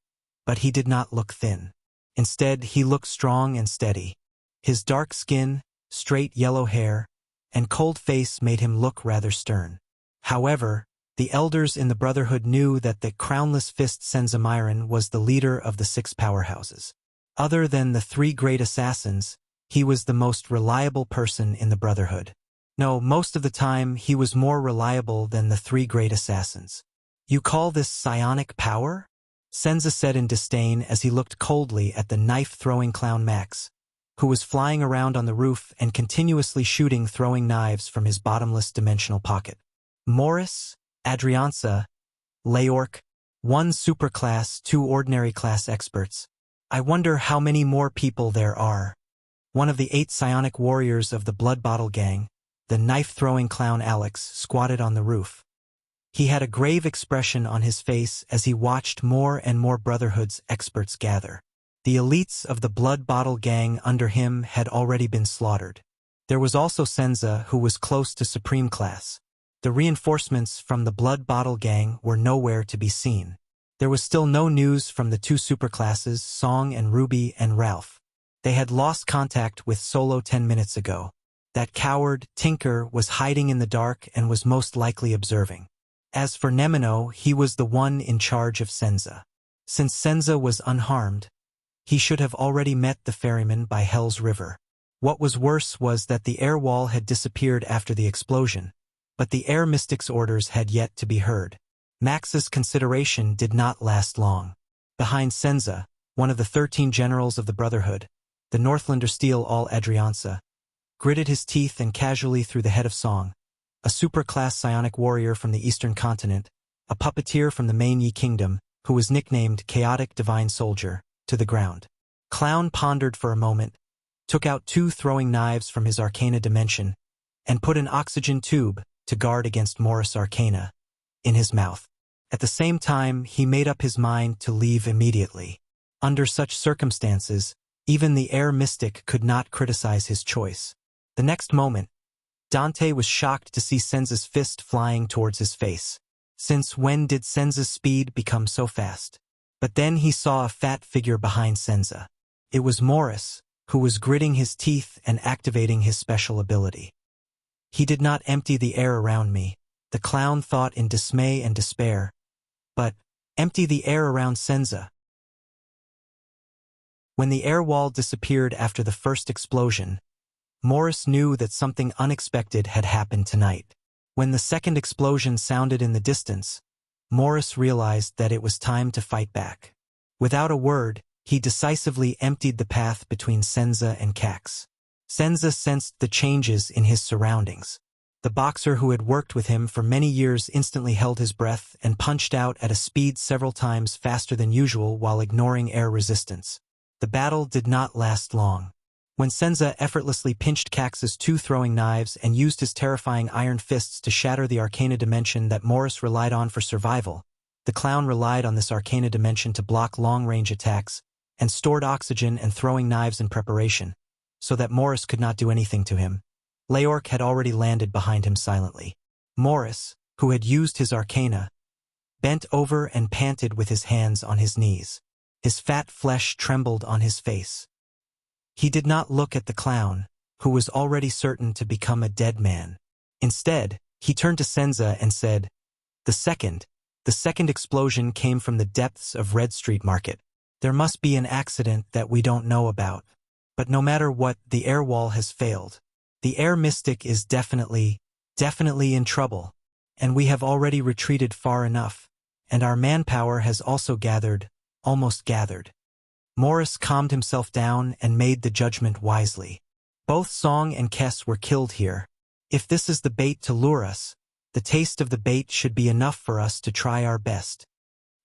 but he did not look thin. Instead, he looked strong and steady. His dark skin, straight yellow hair, and cold face made him look rather stern. However, the elders in the Brotherhood knew that the crownless fist Senza Myron was the leader of the 6 powerhouses. Other than the 3 great assassins, he was the most reliable person in the Brotherhood. No, most of the time he was more reliable than the 3 great assassins. You call this psionic power? Senza said in disdain as he looked coldly at the knife-throwing clown Max, who was flying around on the roof and continuously shooting throwing knives from his bottomless dimensional pocket. Morris, Adrianza, Leyork, 1 superclass, 2 ordinary class experts. I wonder how many more people there are. One of the 8 psionic warriors of the Blood Bottle gang, the knife-throwing clown Alex, squatted on the roof. He had a grave expression on his face as he watched more and more Brotherhood's experts gather. The elites of the Blood Bottle gang under him had already been slaughtered. There was also Senza, who was close to Supreme Class. The reinforcements from the Blood Bottle gang were nowhere to be seen. There was still no news from the 2 superclasses, Song and Ruby and Ralph. They had lost contact with Solo 10 minutes ago. That coward, Tinker, was hiding in the dark and was most likely observing. As for Nemino, he was the one in charge of Senza. Since Senza was unharmed, he should have already met the ferryman by Hell's River. What was worse was that the air wall had disappeared after the explosion, but the air mystic's orders had yet to be heard. Max's consideration did not last long. Behind Senza, one of the 13 generals of the Brotherhood, the Northlander Steel All Adrianza, gritted his teeth and casually threw the head of Song, a superclass psionic warrior from the Eastern Continent, a puppeteer from the Main Yi Kingdom, who was nicknamed Chaotic Divine Soldier, to the ground. Clown pondered for a moment, took out 2 throwing knives from his Arcana dimension, and put an oxygen tube, to guard against Morris Arcana, in his mouth. At the same time, he made up his mind to leave immediately. Under such circumstances, even the air mystic could not criticize his choice. The next moment, Dante was shocked to see Senza's fist flying towards his face. Since when did Senza's speed become so fast? But then he saw a fat figure behind Senza. It was Morris, who was gritting his teeth and activating his special ability. He did not empty the air around me, the clown thought in dismay and despair, but empty the air around Senza. When the air wall disappeared after the first explosion, Morris knew that something unexpected had happened tonight. When the second explosion sounded in the distance, Morris realized that it was time to fight back. Without a word, he decisively emptied the path between Senza and Cax. Senza sensed the changes in his surroundings. The boxer who had worked with him for many years instantly held his breath and punched out at a speed several times faster than usual while ignoring air resistance. The battle did not last long. When Senza effortlessly pinched Cax's two throwing knives and used his terrifying iron fists to shatter the arcana dimension that Morris relied on for survival, the clown relied on this arcana dimension to block long-range attacks and stored oxygen and throwing knives in preparation, so that Morris could not do anything to him. Leorc had already landed behind him silently. Morris, who had used his arcana, bent over and panted with his hands on his knees. His fat flesh trembled on his face. He did not look at the clown, who was already certain to become a dead man. Instead, he turned to Senza and said, The second explosion came from the depths of Red Street Market. There must be an accident that we don't know about. But no matter what, the air wall has failed. The air mystic is definitely in trouble. And we have already retreated far enough. And our manpower has also almost gathered. Morris calmed himself down and made the judgment wisely. Both Song and Kess were killed here. If this is the bait to lure us, the taste of the bait should be enough for us to try our best.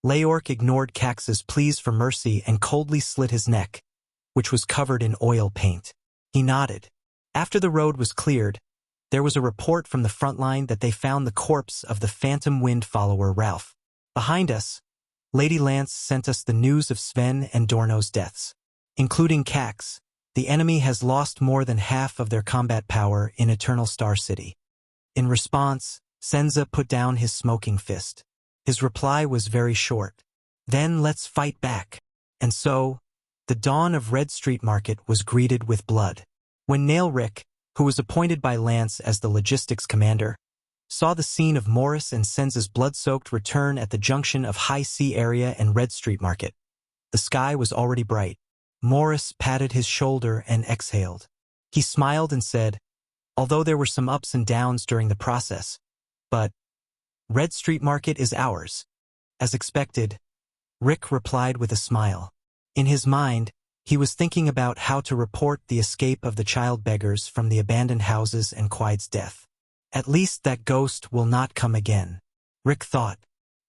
Leorc ignored Cax's pleas for mercy and coldly slit his neck, which was covered in oil paint. He nodded. After the road was cleared, there was a report from the front line that they found the corpse of the Phantom Wind follower Ralph. Behind us, Lady Lance sent us the news of Sven and Dorno's deaths. Including Cax, the enemy has lost more than half of their combat power in Eternal Star City. In response, Senza put down his smoking fist. His reply was very short. Then let's fight back. And so, the dawn of Red Street Market was greeted with blood. When Nailrick, who was appointed by Lance as the logistics commander, saw the scene of Morris and Senza's blood-soaked return at the junction of High Sea Area and Red Street Market, the sky was already bright. Morris patted his shoulder and exhaled. He smiled and said, although there were some ups and downs during the process, but Red Street Market is ours. As expected, Rick replied with a smile. In his mind, he was thinking about how to report the escape of the child beggars from the abandoned houses and Quide's death. At least that ghost will not come again, Rick thought.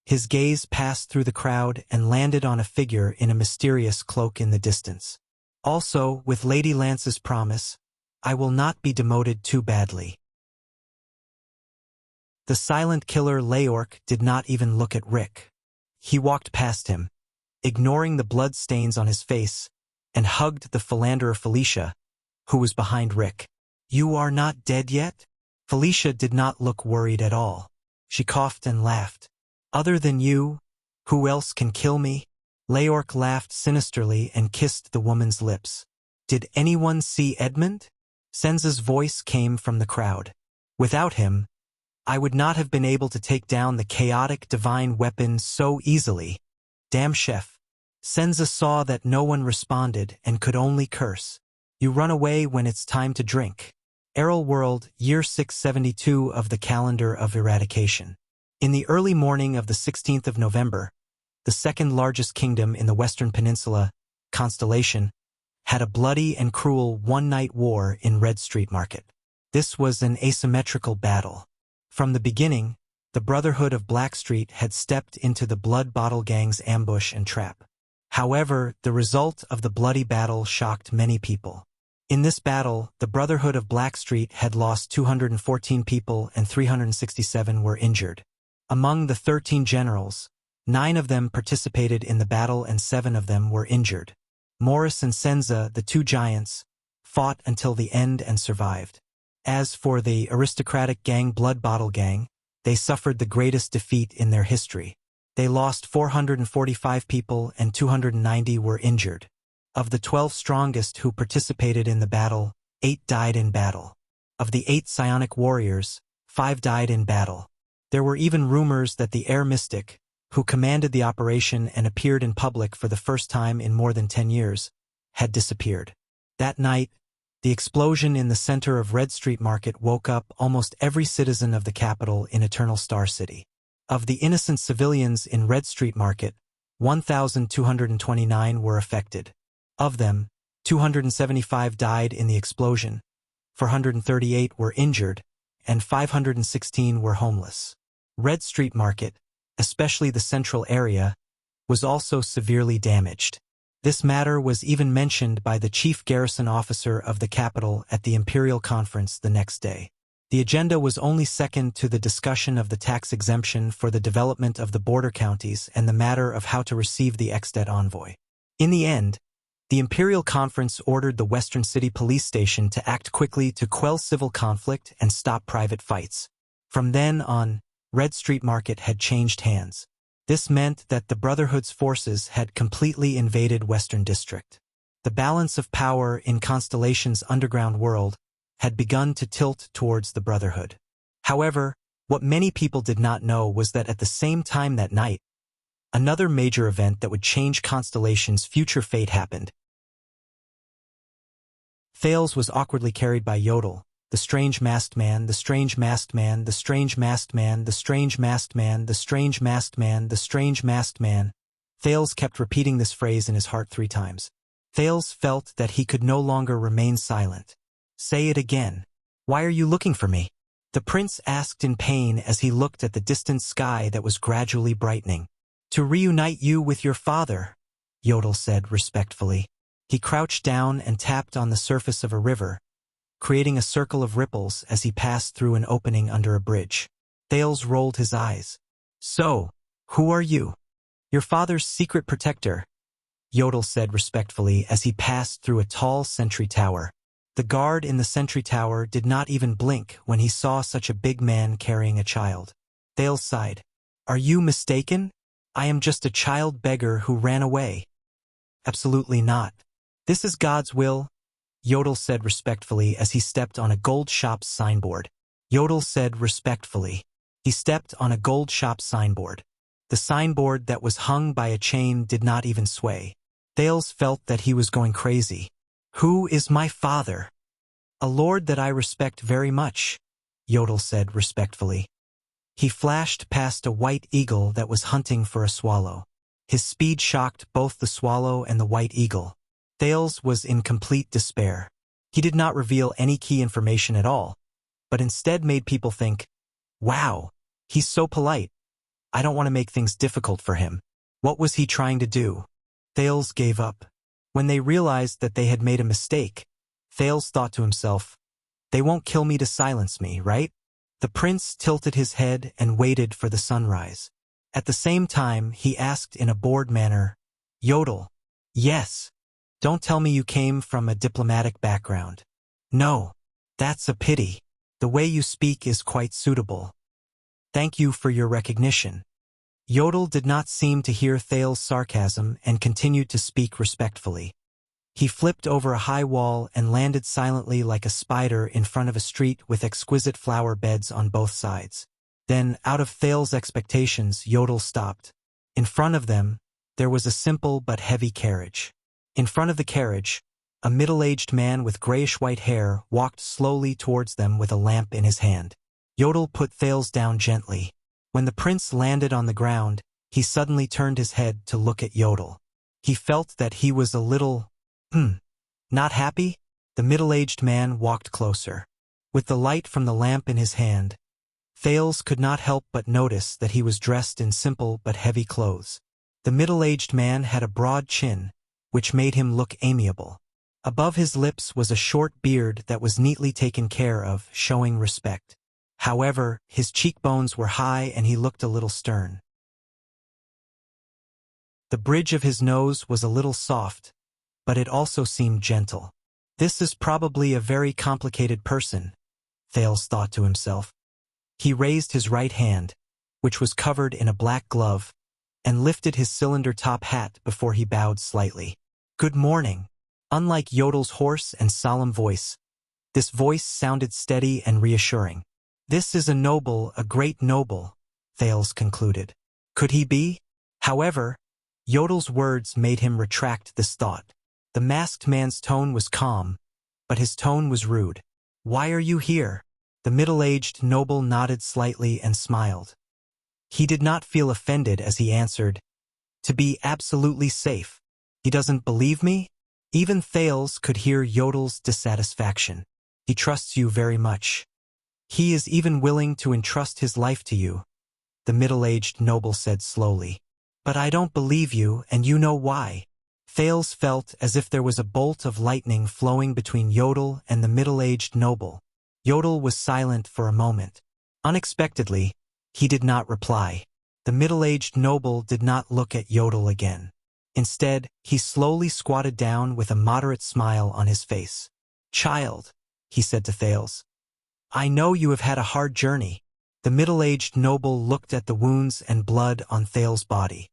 His gaze passed through the crowd and landed on a figure in a mysterious cloak in the distance. Also, with Lady Lance's promise, I will not be demoted too badly. The silent killer Leorc did not even look at Rick. He walked past him, ignoring the blood stains on his face, and hugged the philanderer Felicia, who was behind Rick. You are not dead yet? Felicia did not look worried at all. She coughed and laughed. Other than you, who else can kill me? Leorc laughed sinisterly and kissed the woman's lips. Did anyone see Edmund? Senza's voice came from the crowd. Without him, I would not have been able to take down the chaotic divine weapon so easily. Damn chef. Senza saw that no one responded and could only curse. You run away when it's time to drink. Errol World, year 672 of the calendar of eradication. In the early morning of the 16th of November, the second largest kingdom in the Western Peninsula, Constellation, had a bloody and cruel one-night war in Red Street Market. This was an asymmetrical battle. From the beginning, the Brotherhood of Blackstreet had stepped into the Blood Bottle Gang's ambush and trap. However, the result of the bloody battle shocked many people. In this battle, the Brotherhood of Blackstreet had lost 214 people and 367 were injured. Among the 13 generals, 9 of them participated in the battle and 7 of them were injured. Morris and Senza, the two giants, fought until the end and survived. As for the aristocratic gang Blood Bottle Gang, they suffered the greatest defeat in their history. They lost 445 people and 290 were injured. Of the 12 strongest who participated in the battle, 8 died in battle. Of the 8 psionic warriors, 5 died in battle. There were even rumors that the Air Mystic, who commanded the operation and appeared in public for the first time in more than 10 years, had disappeared. That night, The explosion in the center of Red Street Market woke up almost every citizen of the capital in Eternal Star City. Of the innocent civilians in Red Street Market, 1,229 were affected. Of them, 275 died in the explosion, 438 were injured, and 516 were homeless. Red Street Market, especially the central area, was also severely damaged. This matter was even mentioned by the chief garrison officer of the capital at the Imperial Conference the next day. The agenda was only second to the discussion of the tax exemption for the development of the border counties and the matter of how to receive the ex-det envoy. In the end, the Imperial Conference ordered the Western City Police Station to act quickly to quell civil conflict and stop private fights. From then on, Red Street Market had changed hands. This meant that the Brotherhood's forces had completely invaded Western District. The balance of power in Constellation's underground world had begun to tilt towards the Brotherhood. However, what many people did not know was that at the same time that night, another major event that would change Constellation's future fate happened. Thales was awkwardly carried by Yodel, the strange masked man, the strange masked man, the strange masked man, the strange masked man, the strange masked man, the strange masked man. Thales kept repeating this phrase in his heart 3 times. Thales felt that he could no longer remain silent. Say it again. Why are you looking for me? The prince asked in pain as he looked at the distant sky that was gradually brightening. To reunite you with your father, Yodel said respectfully. He crouched down and tapped on the surface of a river, creating a circle of ripples as he passed through an opening under a bridge. Thales rolled his eyes. So, who are you? Your father's secret protector, Yodel said respectfully as he passed through a tall sentry tower. The guard in the sentry tower did not even blink when he saw such a big man carrying a child. Thales sighed. Are you mistaken? I am just a child beggar who ran away. Absolutely not. This is God's will, Yodel said respectfully as he stepped on a gold shop's signboard. Yodel said respectfully. He stepped on a gold shop signboard. The signboard that was hung by a chain did not even sway. Thales felt that he was going crazy. Who is my father? A lord that I respect very much, Yodel said respectfully. He flashed past a white eagle that was hunting for a swallow. His speed shocked both the swallow and the white eagle. Thales was in complete despair. He did not reveal any key information at all, but instead made people think, wow, he's so polite. I don't want to make things difficult for him. What was he trying to do? Thales gave up. When they realized that they had made a mistake, Thales thought to himself, they won't kill me to silence me, right? The prince tilted his head and waited for the sunrise. At the same time, he asked in a bored manner, Yodel, yes. Don't tell me you came from a diplomatic background. No, that's a pity. The way you speak is quite suitable. Thank you for your recognition. Yodel did not seem to hear Thales' sarcasm and continued to speak respectfully. He flipped over a high wall and landed silently like a spider in front of a street with exquisite flower beds on both sides. Then, out of Thales' expectations, Yodel stopped. In front of them, there was a simple but heavy carriage. In front of the carriage, a middle-aged man with grayish-white hair walked slowly towards them with a lamp in his hand. Yodel put Thales down gently. When the prince landed on the ground, he suddenly turned his head to look at Yodel. He felt that he was a little, not happy. The middle-aged man walked closer. With the light from the lamp in his hand, Thales could not help but notice that he was dressed in simple but heavy clothes. The middle-aged man had a broad chin, which made him look amiable. Above his lips was a short beard that was neatly taken care of, showing respect. However, his cheekbones were high and he looked a little stern. The bridge of his nose was a little soft, but it also seemed gentle. This is probably a very complicated person, Thales thought to himself. He raised his right hand, which was covered in a black glove, and lifted his cylinder-top hat before he bowed slightly. Good morning. Unlike Yodel's hoarse and solemn voice, this voice sounded steady and reassuring. This is a noble, a great noble, Thales concluded. Could he be? However, Yodel's words made him retract this thought. The masked man's tone was calm, but his tone was rude. "Why are you here?" The middle-aged noble nodded slightly and smiled. He did not feel offended as he answered, "To be absolutely safe." "He doesn't believe me?" Even Thales could hear Yodel's dissatisfaction. "He trusts you very much. He is even willing to entrust his life to you," the middle-aged noble said slowly. "But I don't believe you, and you know why." Thales felt as if there was a bolt of lightning flowing between Yodel and the middle-aged noble. Yodel was silent for a moment. Unexpectedly, he did not reply. The middle-aged noble did not look at Yodel again. Instead, he slowly squatted down with a moderate smile on his face. "Child," he said to Thales, "I know you have had a hard journey." The middle-aged noble looked at the wounds and blood on Thales' body.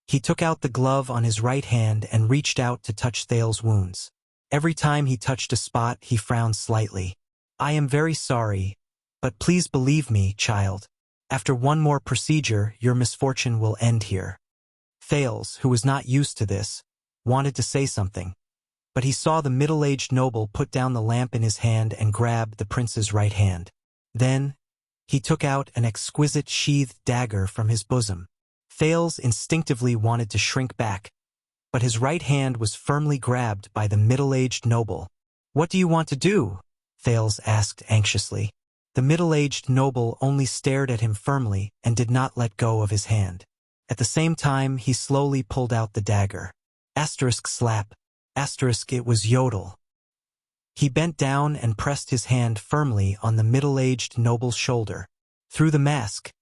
He took out the glove on his right hand and reached out to touch Thales' wounds. Every time he touched a spot, he frowned slightly. "I am very sorry, but please believe me, child. After one more procedure, your misfortune will end here." Thales, who was not used to this, wanted to say something, but he saw the middle-aged noble put down the lamp in his hand and grab the prince's right hand. Then, he took out an exquisite sheathed dagger from his bosom. Thales instinctively wanted to shrink back, but his right hand was firmly grabbed by the middle-aged noble. "What do you want to do?" Thales asked anxiously. The middle-aged noble only stared at him firmly and did not let go of his hand. At the same time, he slowly pulled out the dagger. *slap. It was Yodel. He bent down and pressed his hand firmly on the middle-aged noble's shoulder. Through the mask,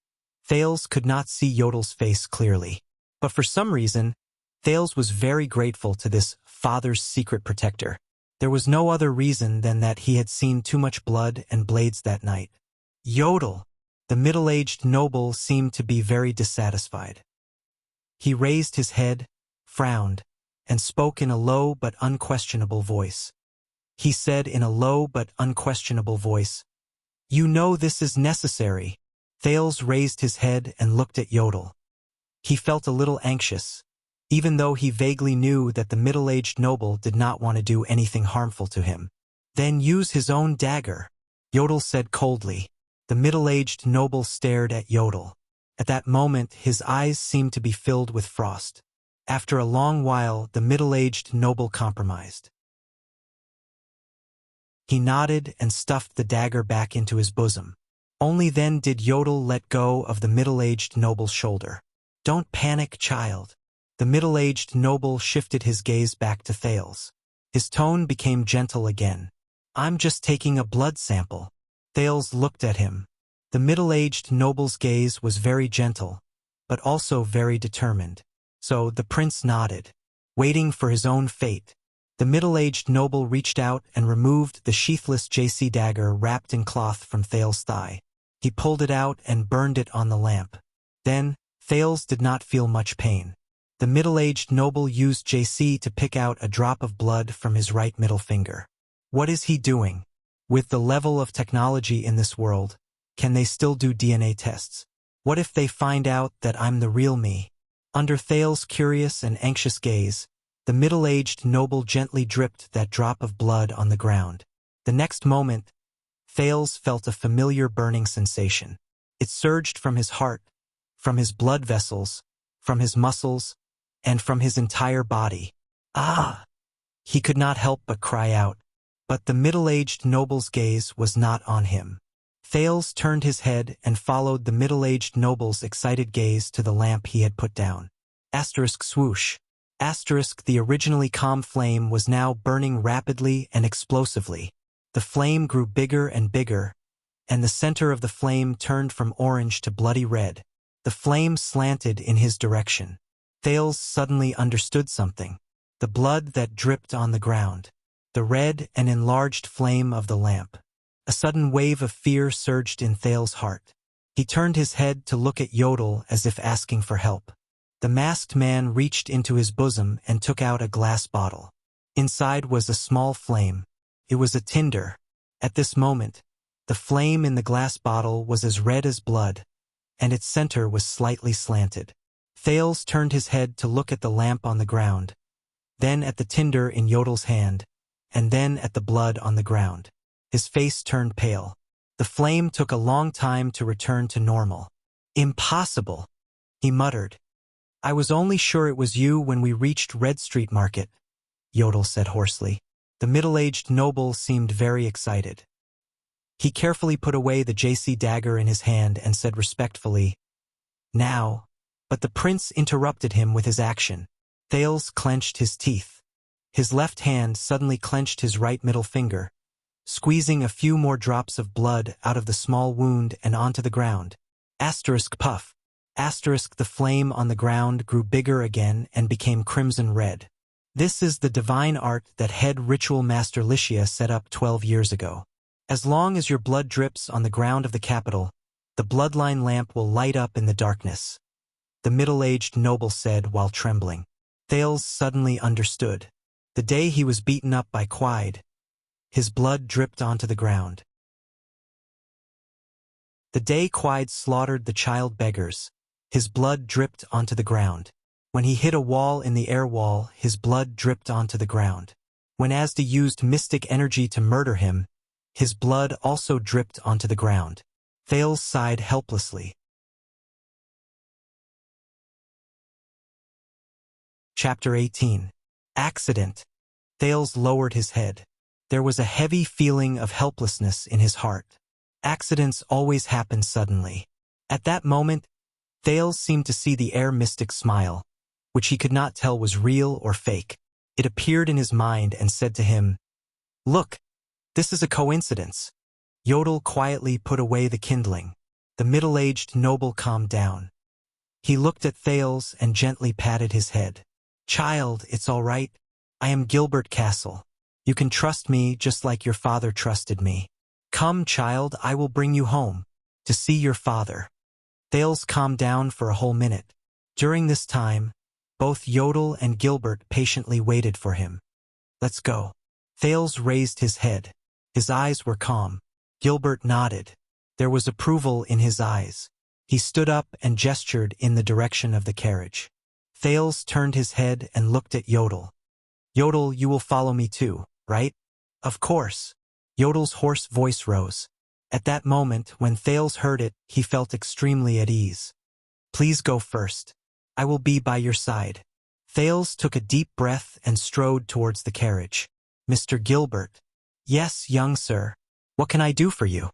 Thales could not see Yodel's face clearly. But for some reason, Thales was very grateful to this father's secret protector. There was no other reason than that he had seen too much blood and blades that night. "Yodel!" The middle-aged noble seemed to be very dissatisfied. He raised his head, frowned, and spoke in a low but unquestionable voice. He said in a low but unquestionable voice, "You know this is necessary." Thales raised his head and looked at Yodel. He felt a little anxious, even though he vaguely knew that the middle-aged noble did not want to do anything harmful to him. "Then use his own dagger," Yodel said coldly. The middle-aged noble stared at Yodel. At that moment, his eyes seemed to be filled with frost. After a long while, the middle-aged noble compromised. He nodded and stuffed the dagger back into his bosom. Only then did Yodel let go of the middle-aged noble's shoulder. "Don't panic, child." The middle-aged noble shifted his gaze back to Thales. His tone became gentle again. "I'm just taking a blood sample." Thales looked at him. The middle-aged noble's gaze was very gentle, but also very determined. So the prince nodded, waiting for his own fate. The middle-aged noble reached out and removed the sheathless JC dagger wrapped in cloth from Thales' thigh. He pulled it out and burned it on the lamp. Then, Thales did not feel much pain. The middle-aged noble used JC to pick out a drop of blood from his right middle finger. What is he doing? With the level of technology in this world, can they still do DNA tests? What if they find out that I'm the real me? Under Thales' curious and anxious gaze, the middle-aged noble gently dripped that drop of blood on the ground. The next moment, Thales felt a familiar burning sensation. It surged from his heart, from his blood vessels, from his muscles, and from his entire body. "Ah!" He could not help but cry out. But the middle-aged noble's gaze was not on him. Thales turned his head and followed the middle-aged noble's excited gaze to the lamp he had put down. *swoosh. The originally calm flame was now burning rapidly and explosively. The flame grew bigger and bigger, and the center of the flame turned from orange to bloody red. The flame slanted in his direction. Thales suddenly understood something. The blood that dripped on the ground. The red and enlarged flame of the lamp. A sudden wave of fear surged in Thales' heart. He turned his head to look at Yodel as if asking for help. The masked man reached into his bosom and took out a glass bottle. Inside was a small flame. It was a tinder. At this moment, the flame in the glass bottle was as red as blood, and its center was slightly slanted. Thales turned his head to look at the lamp on the ground, then at the tinder in Yodel's hand, and then at the blood on the ground. His face turned pale. The flame took a long time to return to normal. "Impossible," he muttered. "I was only sure it was you when we reached Red Street Market," Yodel said hoarsely. The middle-aged noble seemed very excited. He carefully put away the JC dagger in his hand and said respectfully, "Now," but the prince interrupted him with his action. Thales clenched his teeth. His left hand suddenly clenched his right middle finger, squeezing a few more drops of blood out of the small wound and onto the ground. Asterisk puff. Asterisk the flame on the ground grew bigger again and became crimson red. This is the divine art that head ritual master Wuxia set up 12 years ago. As long as your blood drips on the ground of the capital, the bloodline lamp will light up in the darkness," the middle-aged noble said while trembling. Thales suddenly understood. The day he was beaten up by Quide, his blood dripped onto the ground. The day Quide slaughtered the child beggars, his blood dripped onto the ground. When he hit a wall in the air wall, his blood dripped onto the ground. When Asda used mystic energy to murder him, his blood also dripped onto the ground. Thales sighed helplessly. Chapter 18. Accident. Thales lowered his head. There was a heavy feeling of helplessness in his heart. Accidents always happen suddenly. At that moment, Thales seemed to see the air mystic smile, which he could not tell was real or fake. It appeared in his mind and said to him, "Look, this is a coincidence." Yodel quietly put away the kindling. The middle-aged noble calmed down. He looked at Thales and gently patted his head. "Child, it's all right. I am Gilbert Castle. You can trust me just like your father trusted me. Come, child, I will bring you home, to see your father." Thales calmed down for a whole minute. During this time, both Yodel and Gilbert patiently waited for him. "Let's go." Thales raised his head. His eyes were calm. Gilbert nodded. There was approval in his eyes. He stood up and gestured in the direction of the carriage. Thales turned his head and looked at Yodel. "Yodel, you will follow me too, right?" "Of course." Yodel's hoarse voice rose. At that moment, when Thales heard it, he felt extremely at ease. "Please go first. I will be by your side." Thales took a deep breath and strode towards the carriage. "Mr. Gilbert." "Yes, young sir. What can I do for you?"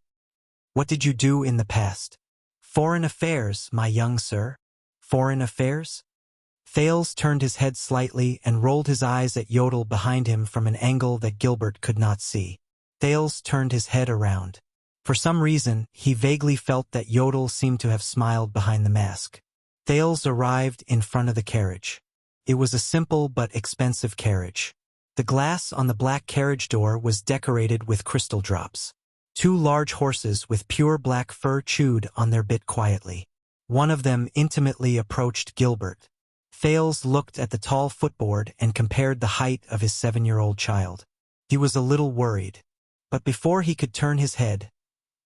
"What did you do in the past?" "Foreign affairs, my young sir." "Foreign affairs?" Thales turned his head slightly and rolled his eyes at Yodel behind him from an angle that Gilbert could not see. Thales turned his head around. For some reason, he vaguely felt that Yodel seemed to have smiled behind the mask. Thales arrived in front of the carriage. It was a simple but expensive carriage. The glass on the black carriage door was decorated with crystal drops. 2 large horses with pure black fur chewed on their bit quietly. One of them intimately approached Gilbert. Thales looked at the tall footboard and compared the height of his 7-year-old child. He was a little worried. But before he could turn his head,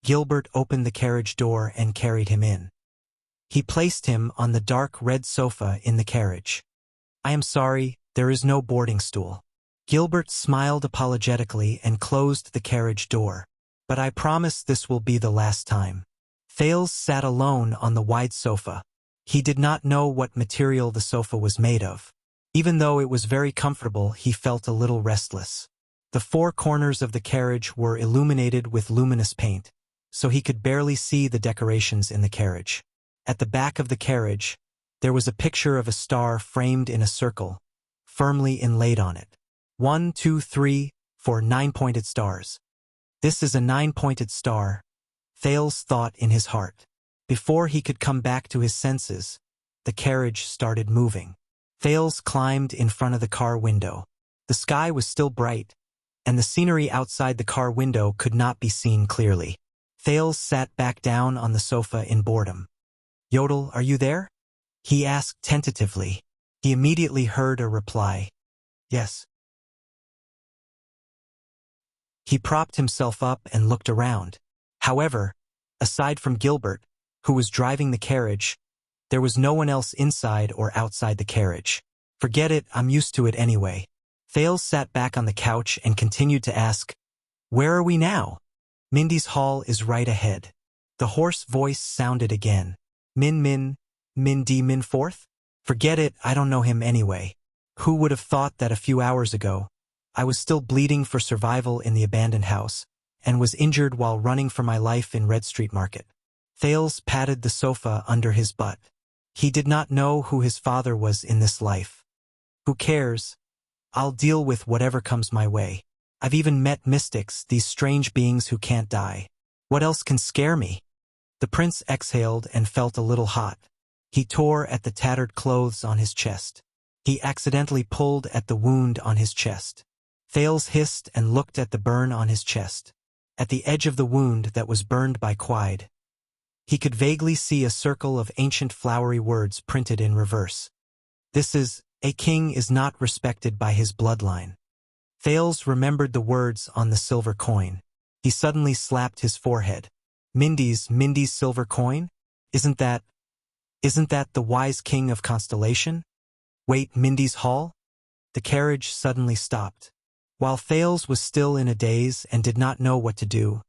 Gilbert opened the carriage door and carried him in. He placed him on the dark red sofa in the carriage. "I am sorry, there is no boarding stool." Gilbert smiled apologetically and closed the carriage door. "But I promise this will be the last time." Thales sat alone on the wide sofa. He did not know what material the sofa was made of. Even though it was very comfortable, he felt a little restless. The 4 corners of the carriage were illuminated with luminous paint, so he could barely see the decorations in the carriage. At the back of the carriage, there was a picture of a star framed in a circle, firmly inlaid on it. 1, 2, 3, 4 9-pointed stars. "This is a 9-pointed star," Thales thought in his heart. Before he could come back to his senses, the carriage started moving. Thales climbed in front of the car window. The sky was still bright, and the scenery outside the car window could not be seen clearly. Thales sat back down on the sofa in boredom. "Yodel, are you there?" he asked tentatively. He immediately heard a reply. "Yes." He propped himself up and looked around. However, aside from Gilbert, who was driving the carriage, there was no one else inside or outside the carriage. "Forget it, I'm used to it anyway." Thales sat back on the couch and continued to ask, "Where are we now?" "Mindy's hall is right ahead." The hoarse voice sounded again. Min Forth? Forget it, I don't know him anyway. Who would have thought that a few hours ago, I was still bleeding for survival in the abandoned house, and was injured while running for my life in Red Street Market. Thales patted the sofa under his butt. He did not know who his father was in this life. Who cares? I'll deal with whatever comes my way. I've even met mystics, these strange beings who can't die. What else can scare me? The prince exhaled and felt a little hot. He tore at the tattered clothes on his chest. He accidentally pulled at the wound on his chest. Thales hissed and looked at the burn on his chest. At the edge of the wound that was burned by Quide, he could vaguely see a circle of ancient flowery words printed in reverse. This is, "A king is not respected by his bloodline." Thales remembered the words on the silver coin. He suddenly slapped his forehead. Mindy's silver coin? Isn't that the wise king of Constellation? Wait, Mindy's hall? The carriage suddenly stopped. While Thales was still in a daze and did not know what to do,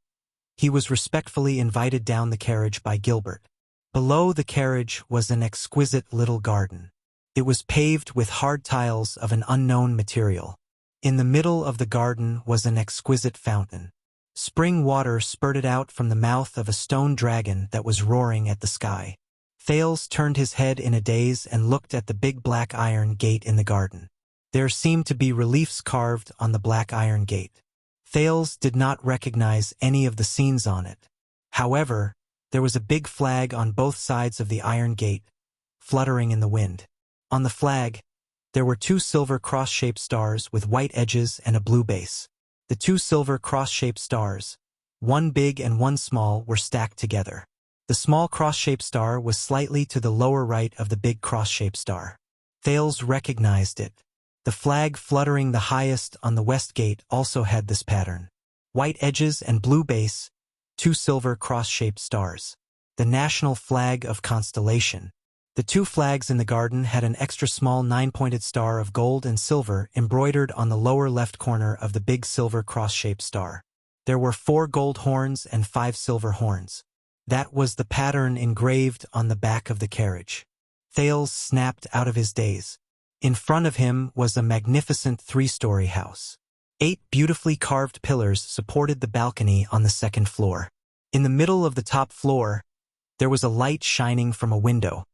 he was respectfully invited down the carriage by Gilbert. Below the carriage was an exquisite little garden. It was paved with hard tiles of an unknown material. In the middle of the garden was an exquisite fountain. Spring water spurted out from the mouth of a stone dragon that was roaring at the sky. Thales turned his head in a daze and looked at the big black iron gate in the garden. There seemed to be reliefs carved on the black iron gate. Thales did not recognize any of the scenes on it. However, there was a big flag on both sides of the iron gate, fluttering in the wind. On the flag, there were 2 silver cross-shaped stars with white edges and a blue base. The 2 silver cross-shaped stars, one big and one small, were stacked together. The small cross-shaped star was slightly to the lower right of the big cross-shaped star. Thales recognized it. The flag fluttering the highest on the west gate also had this pattern. White edges and blue base, 2 silver cross-shaped stars. The national flag of Constellation. The 2 flags in the garden had an extra small 9-pointed star of gold and silver embroidered on the lower left corner of the big silver cross-shaped star. There were 4 gold horns and 5 silver horns. That was the pattern engraved on the back of the carriage. Thales snapped out of his daze. In front of him was a magnificent 3-story house. 8 beautifully carved pillars supported the balcony on the 2nd floor. In the middle of the top floor, there was a light shining from a window.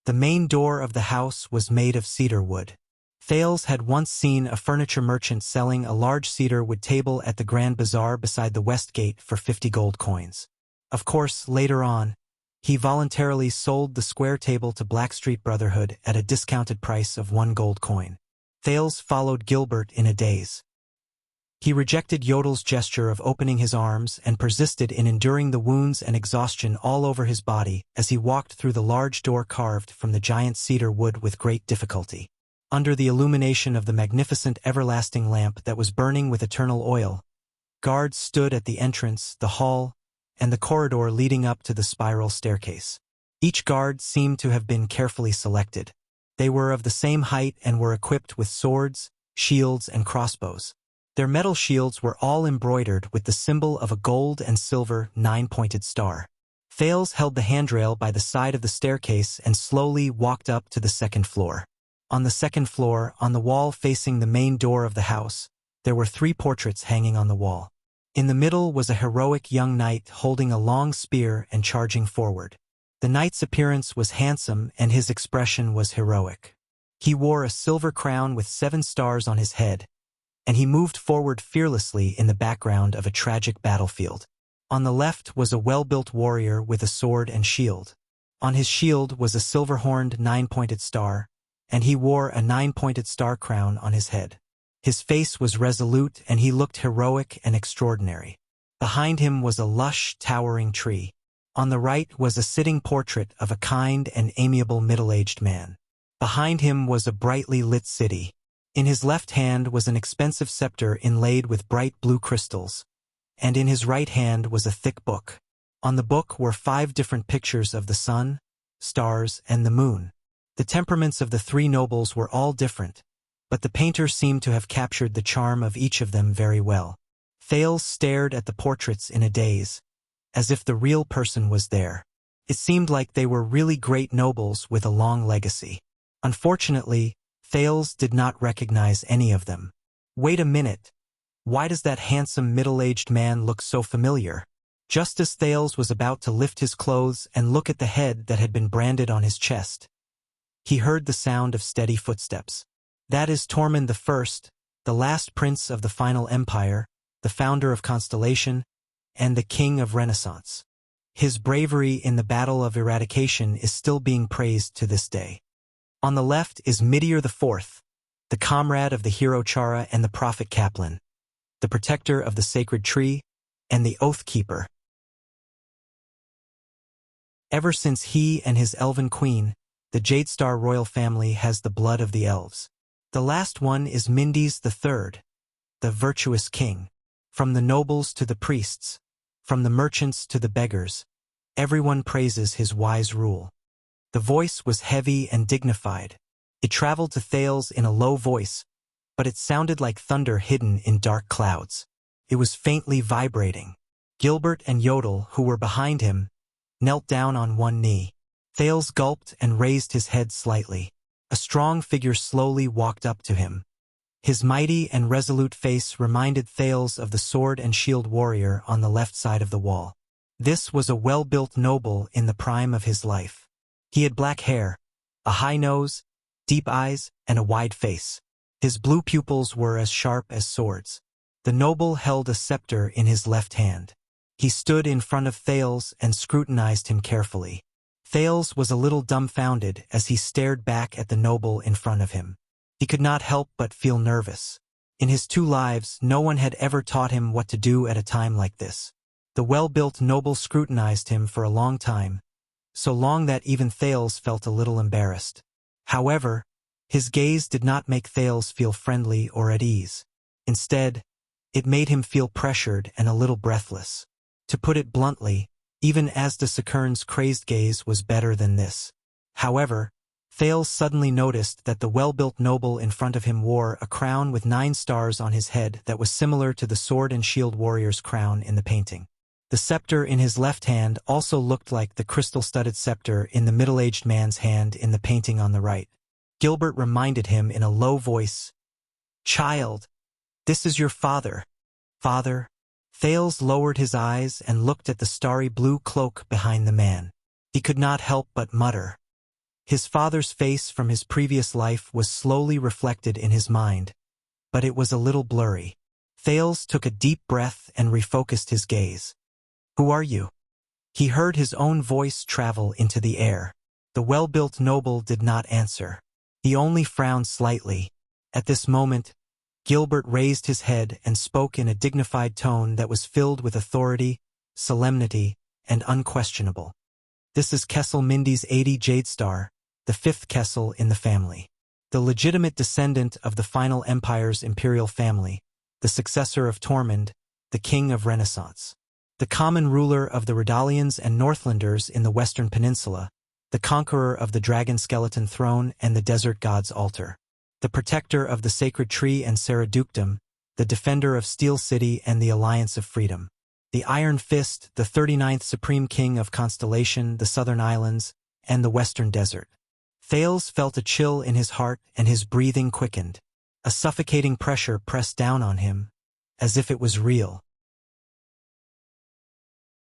The main door of the house was made of cedar wood. Thales had once seen a furniture merchant selling a large cedar wood table at the Grand Bazaar beside the West Gate for 50 gold coins. Of course, later on, he voluntarily sold the square table to Blackstreet Brotherhood at a discounted price of 1 gold coin. Thales followed Gilbert in a daze. He rejected Yodel's gesture of opening his arms and persisted in enduring the wounds and exhaustion all over his body as he walked through the large door carved from the giant cedar wood with great difficulty. Under the illumination of the magnificent everlasting lamp that was burning with eternal oil, guards stood at the entrance, the hall, and the corridor leading up to the spiral staircase. Each guard seemed to have been carefully selected. They were of the same height and were equipped with swords, shields, and crossbows. Their metal shields were all embroidered with the symbol of a gold and silver 9-pointed star. Thales held the handrail by the side of the staircase and slowly walked up to the 2nd floor. On the 2nd floor, on the wall facing the main door of the house, there were 3 portraits hanging on the wall. In the middle was a heroic young knight holding a long spear and charging forward. The knight's appearance was handsome and his expression was heroic. He wore a silver crown with 7 stars on his head, and he moved forward fearlessly in the background of a tragic battlefield. On the left was a well-built warrior with a sword and shield. On his shield was a silver-horned 9-pointed star, and he wore a 9-pointed star crown on his head. His face was resolute and he looked heroic and extraordinary. Behind him was a lush, towering tree. On the right was a sitting portrait of a kind and amiable middle-aged man. Behind him was a brightly lit city. In his left hand was an expensive scepter inlaid with bright blue crystals, and in his right hand was a thick book. On the book were 5 different pictures of the sun, stars, and the moon. The temperaments of the three nobles were all different, but the painter seemed to have captured the charm of each of them very well. Thales stared at the portraits in a daze, as if the real person was there. It seemed like they were really great nobles with a long legacy. Unfortunately, Thales did not recognize any of them. Wait a minute. Why does that handsome middle-aged man look so familiar? Just as Thales was about to lift his clothes and look at the head that had been branded on his chest, he heard the sound of steady footsteps. That is Tormund I, the last prince of the final empire, the founder of Constellation, and the king of Renaissance. His bravery in the Battle of Eradication is still being praised to this day. On the left is Midir IV, the comrade of the hero Chara and the prophet Kaplan, the protector of the sacred tree, and the oath keeper. Ever since he and his elven queen, the Jadestar royal family has the blood of the elves. The last one is Mindes III, the virtuous king. From the nobles to the priests, from the merchants to the beggars, everyone praises his wise rule. The voice was heavy and dignified. It traveled to Thales in a low voice, but it sounded like thunder hidden in dark clouds. It was faintly vibrating. Gilbert and Yodel, who were behind him, knelt down on one knee. Thales gulped and raised his head slightly. A strong figure slowly walked up to him. His mighty and resolute face reminded Thales of the sword and shield warrior on the left side of the wall. This was a well-built noble in the prime of his life. He had black hair, a high nose, deep eyes, and a wide face. His blue pupils were as sharp as swords. The noble held a scepter in his left hand. He stood in front of Thales and scrutinized him carefully. Thales was a little dumbfounded as he stared back at the noble in front of him. He could not help but feel nervous. In his 2 lives, no one had ever taught him what to do at a time like this. The well-built noble scrutinized him for a long time, so long that even Thales felt a little embarrassed. However, his gaze did not make Thales feel friendly or at ease. Instead, it made him feel pressured and a little breathless. To put it bluntly, even Asda Sakurn's crazed gaze was better than this. However, Thales suddenly noticed that the well-built noble in front of him wore a crown with 9 stars on his head that was similar to the sword and shield warrior's crown in the painting. The scepter in his left hand also looked like the crystal-studded scepter in the middle-aged man's hand in the painting on the right. Gilbert reminded him in a low voice, "Child, this is your father." "Father?" Thales lowered his eyes and looked at the starry blue cloak behind the man. He could not help but mutter. His father's face from his previous life was slowly reflected in his mind, but it was a little blurry. Thales took a deep breath and refocused his gaze. "Who are you?" He heard his own voice travel into the air. The well-built noble did not answer. He only frowned slightly. At this moment, Gilbert raised his head and spoke in a dignified tone that was filled with authority, solemnity, and unquestionable. "This is Kessel Mindes 80 Jadestar, the 5th Kessel in the family. The legitimate descendant of the final empire's imperial family, the successor of Tormund, the king of Renaissance. The common ruler of the Redalians and Northlanders in the Western Peninsula, the conqueror of the dragon skeleton throne and the desert god's altar. The protector of the sacred tree and Saradukedom, the defender of Steel City and the Alliance of Freedom. The Iron Fist, the 39th Supreme King of Constellation, the Southern Islands, and the Western Desert." Thales felt a chill in his heart and his breathing quickened. A suffocating pressure pressed down on him, as if it was real.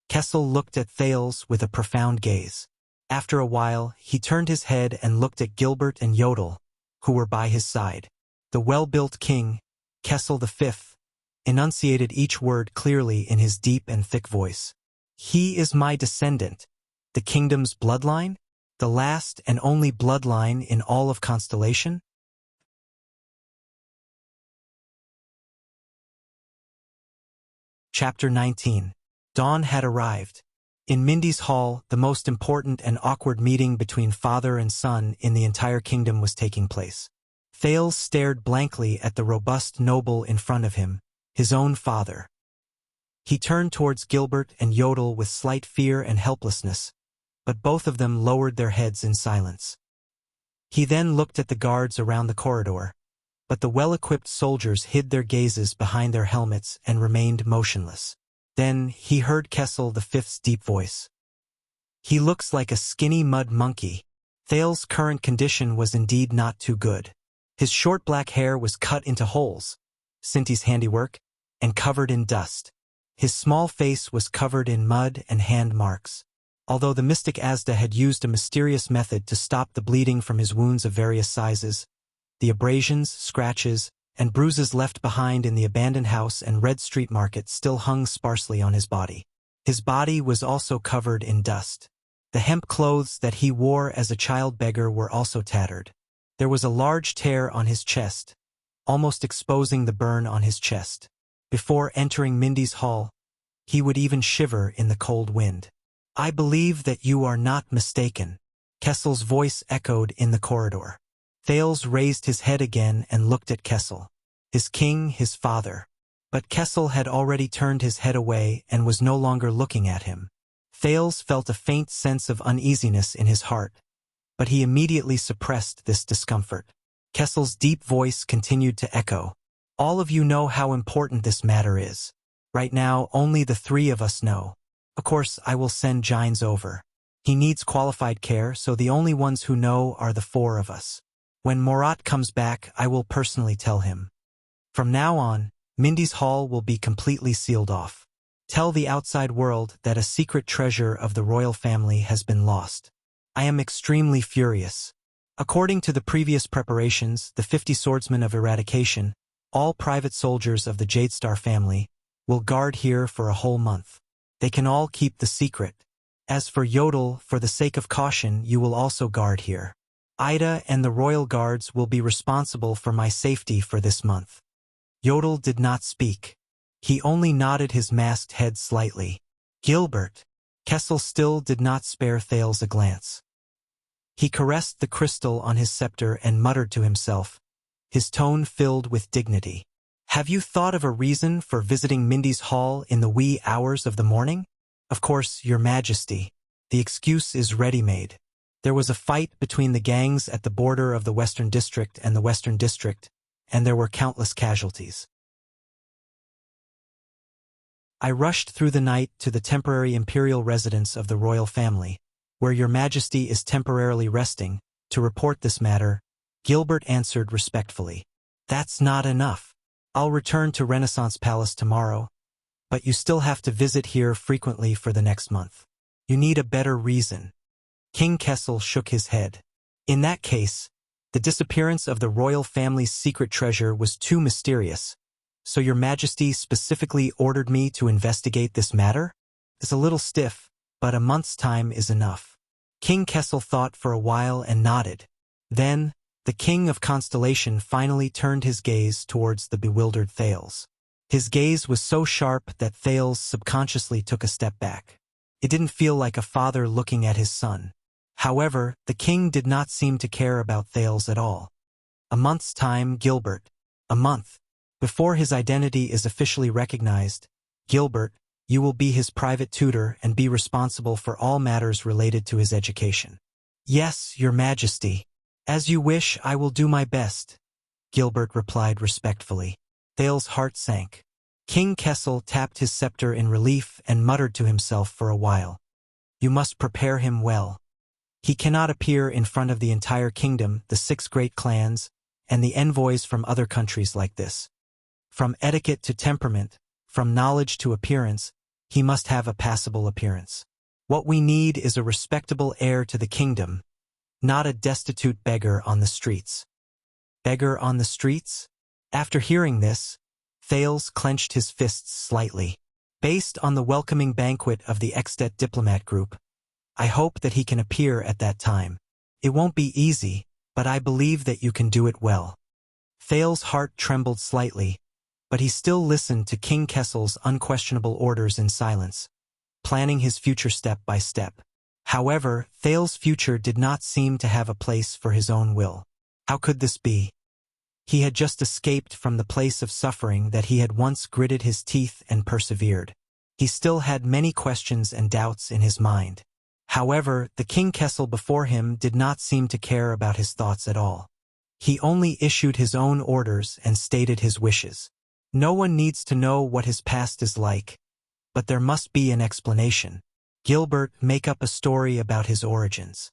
Kessel looked at Thales with a profound gaze. After a while, he turned his head and looked at Gilbert and Yodel, who were by his side. The well-built king, Kessel V, enunciated each word clearly in his deep and thick voice. "He is my descendant, the kingdom's bloodline, the last and only bloodline in all of Constellation." Chapter 19. Dawn had arrived. In Mindy's hall, the most important and awkward meeting between father and son in the entire kingdom was taking place. Thales stared blankly at the robust noble in front of him, his own father. He turned towards Gilbert and Yodel with slight fear and helplessness, but both of them lowered their heads in silence. He then looked at the guards around the corridor, but the well-equipped soldiers hid their gazes behind their helmets and remained motionless. Then he heard Kessel the Fifth's deep voice. "He looks like a skinny mud monkey." Thales's current condition was indeed not too good. His short black hair was cut into holes, Sinti's handiwork, and covered in dust. His small face was covered in mud and hand marks. Although the mystic Asda had used a mysterious method to stop the bleeding from his wounds of various sizes, the abrasions, scratches, and bruises left behind in the abandoned house and Red Street Market still hung sparsely on his body. His body was also covered in dust. The hemp clothes that he wore as a child beggar were also tattered. There was a large tear on his chest, almost exposing the burn on his chest. Before entering Mindy's hall, he would even shiver in the cold wind. "I believe that you are not mistaken," Kessel's voice echoed in the corridor. Thales raised his head again and looked at Kessel. His king, his father. But Kessel had already turned his head away and was no longer looking at him. Thales felt a faint sense of uneasiness in his heart, but he immediately suppressed this discomfort. Kessel's deep voice continued to echo. "All of you know how important this matter is. Right now, only the three of us know. Of course, I will send Gines over. He needs qualified care, so the only ones who know are the four of us. When Morat comes back, I will personally tell him. From now on, Mindy's hall will be completely sealed off. Tell the outside world that a secret treasure of the royal family has been lost. I am extremely furious. According to the previous preparations, the 50 swordsmen of eradication, all private soldiers of the Jadestar family, will guard here for a whole month. They can all keep the secret. As for Yodel, for the sake of caution, you will also guard here. Ida and the royal guards will be responsible for my safety for this month." Yodel did not speak. He only nodded his masked head slightly. "Gilbert." Kessel still did not spare Thales a glance. He caressed the crystal on his scepter and muttered to himself, his tone filled with dignity. "Have you thought of a reason for visiting Mindy's hall in the wee hours of the morning? Of course, Your Majesty. The excuse is ready-made. There was a fight between the gangs at the border of the Western District and the Western District, and there were countless casualties. I rushed through the night to the temporary imperial residence of the royal family, where Your Majesty is temporarily resting, to report this matter." Gilbert answered respectfully. "That's not enough. I'll return to Renaissance Palace tomorrow, but you still have to visit here frequently for the next month. You need a better reason." King Kessel shook his head. "In that case, the disappearance of the royal family's secret treasure was too mysterious, so Your Majesty specifically ordered me to investigate this matter? It's a little stiff, but a month's time is enough." King Kessel thought for a while and nodded. Then, the King of Constellation finally turned his gaze towards the bewildered Thales. His gaze was so sharp that Thales subconsciously took a step back. It didn't feel like a father looking at his son. However, the king did not seem to care about Thales at all. "A month's time, Gilbert. A month. Before his identity is officially recognized, Gilbert, you will be his private tutor and be responsible for all matters related to his education." "Yes, Your Majesty. As you wish, I will do my best," Gilbert replied respectfully. Thales' heart sank. King Kessel tapped his scepter in relief and muttered to himself for a while. "You must prepare him well. He cannot appear in front of the entire kingdom, the 6 great clans, and the envoys from other countries like this. From etiquette to temperament, from knowledge to appearance, he must have a passable appearance. What we need is a respectable heir to the kingdom, not a destitute beggar on the streets." "Beggar on the streets?" After hearing this, Thales clenched his fists slightly. "Based on the welcoming banquet of the Extet diplomat group, I hope that he can appear at that time. It won't be easy, but I believe that you can do it well." Thales' heart trembled slightly, but he still listened to King Kessel's unquestionable orders in silence, planning his future step by step. However, Thales' future did not seem to have a place for his own will. How could this be? He had just escaped from the place of suffering that he had once gritted his teeth and persevered. He still had many questions and doubts in his mind. However, the King Kessel before him did not seem to care about his thoughts at all. He only issued his own orders and stated his wishes. No one needs to know what his past is like, but there must be an explanation. Gilbert, make up a story about his origins.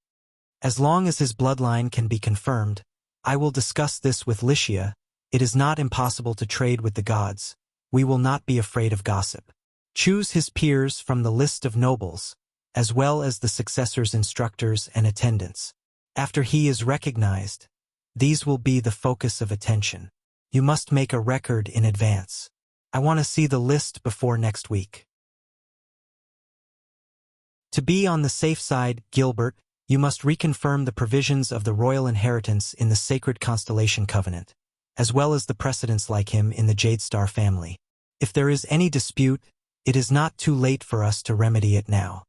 As long as his bloodline can be confirmed, I will discuss this with Wuxia. It is not impossible to trade with the gods. We will not be afraid of gossip. Choose his peers from the list of nobles, as well as the successor's instructors and attendants. After he is recognized, these will be the focus of attention. You must make a record in advance. I want to see the list before next week. To be on the safe side, Gilbert, you must reconfirm the provisions of the royal inheritance in the Sacred Constellation Covenant, as well as the precedents like him in the Jade Star family. If there is any dispute, it is not too late for us to remedy it now.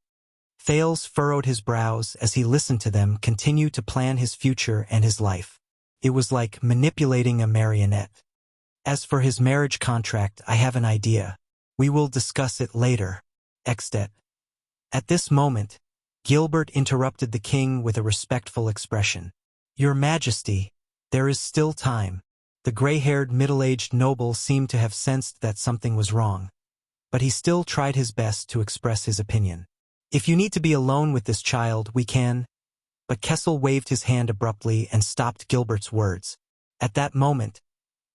Thales furrowed his brows as he listened to them continue to plan his future and his life. It was like manipulating a marionette. As for his marriage contract, I have an idea. We will discuss it later. Extet. At this moment, Gilbert interrupted the king with a respectful expression. Your Majesty, there is still time. The gray-haired middle-aged noble seemed to have sensed that something was wrong, but he still tried his best to express his opinion. If you need to be alone with this child, we can. But Kessel waved his hand abruptly and stopped Gilbert's words. At that moment,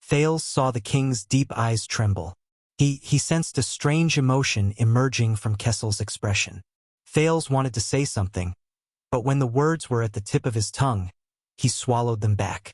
Thales saw the king's deep eyes tremble. He sensed a strange emotion emerging from Kessel's expression. Thales wanted to say something, but when the words were at the tip of his tongue, he swallowed them back.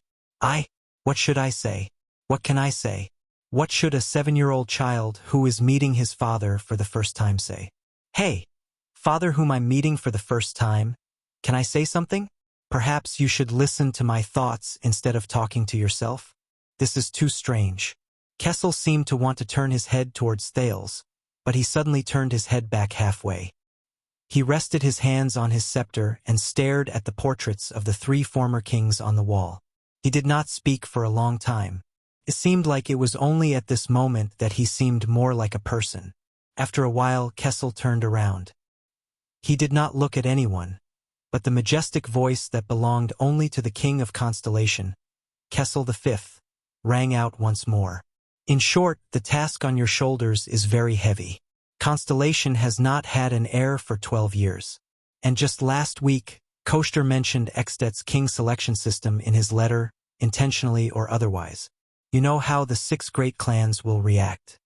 What should I say? What can I say? What should a 7-year-old child who is meeting his father for the first time say? Hey, father whom I'm meeting for the first time, can I say something? Perhaps you should listen to my thoughts instead of talking to yourself. This is too strange. Kessel seemed to want to turn his head towards Thales, but he suddenly turned his head back halfway. He rested his hands on his scepter and stared at the portraits of the 3 former kings on the wall. He did not speak for a long time. It seemed like it was only at this moment that he seemed more like a person. After a while, Kessel turned around. He did not look at anyone, but the majestic voice that belonged only to the King of Constellation, Kessel V, rang out once more. In short, the task on your shoulders is very heavy. Constellation has not had an heir for 12 years. And just last week, Koester mentioned Extet's king selection system in his letter, intentionally or otherwise. You know how the 6 great clans will react.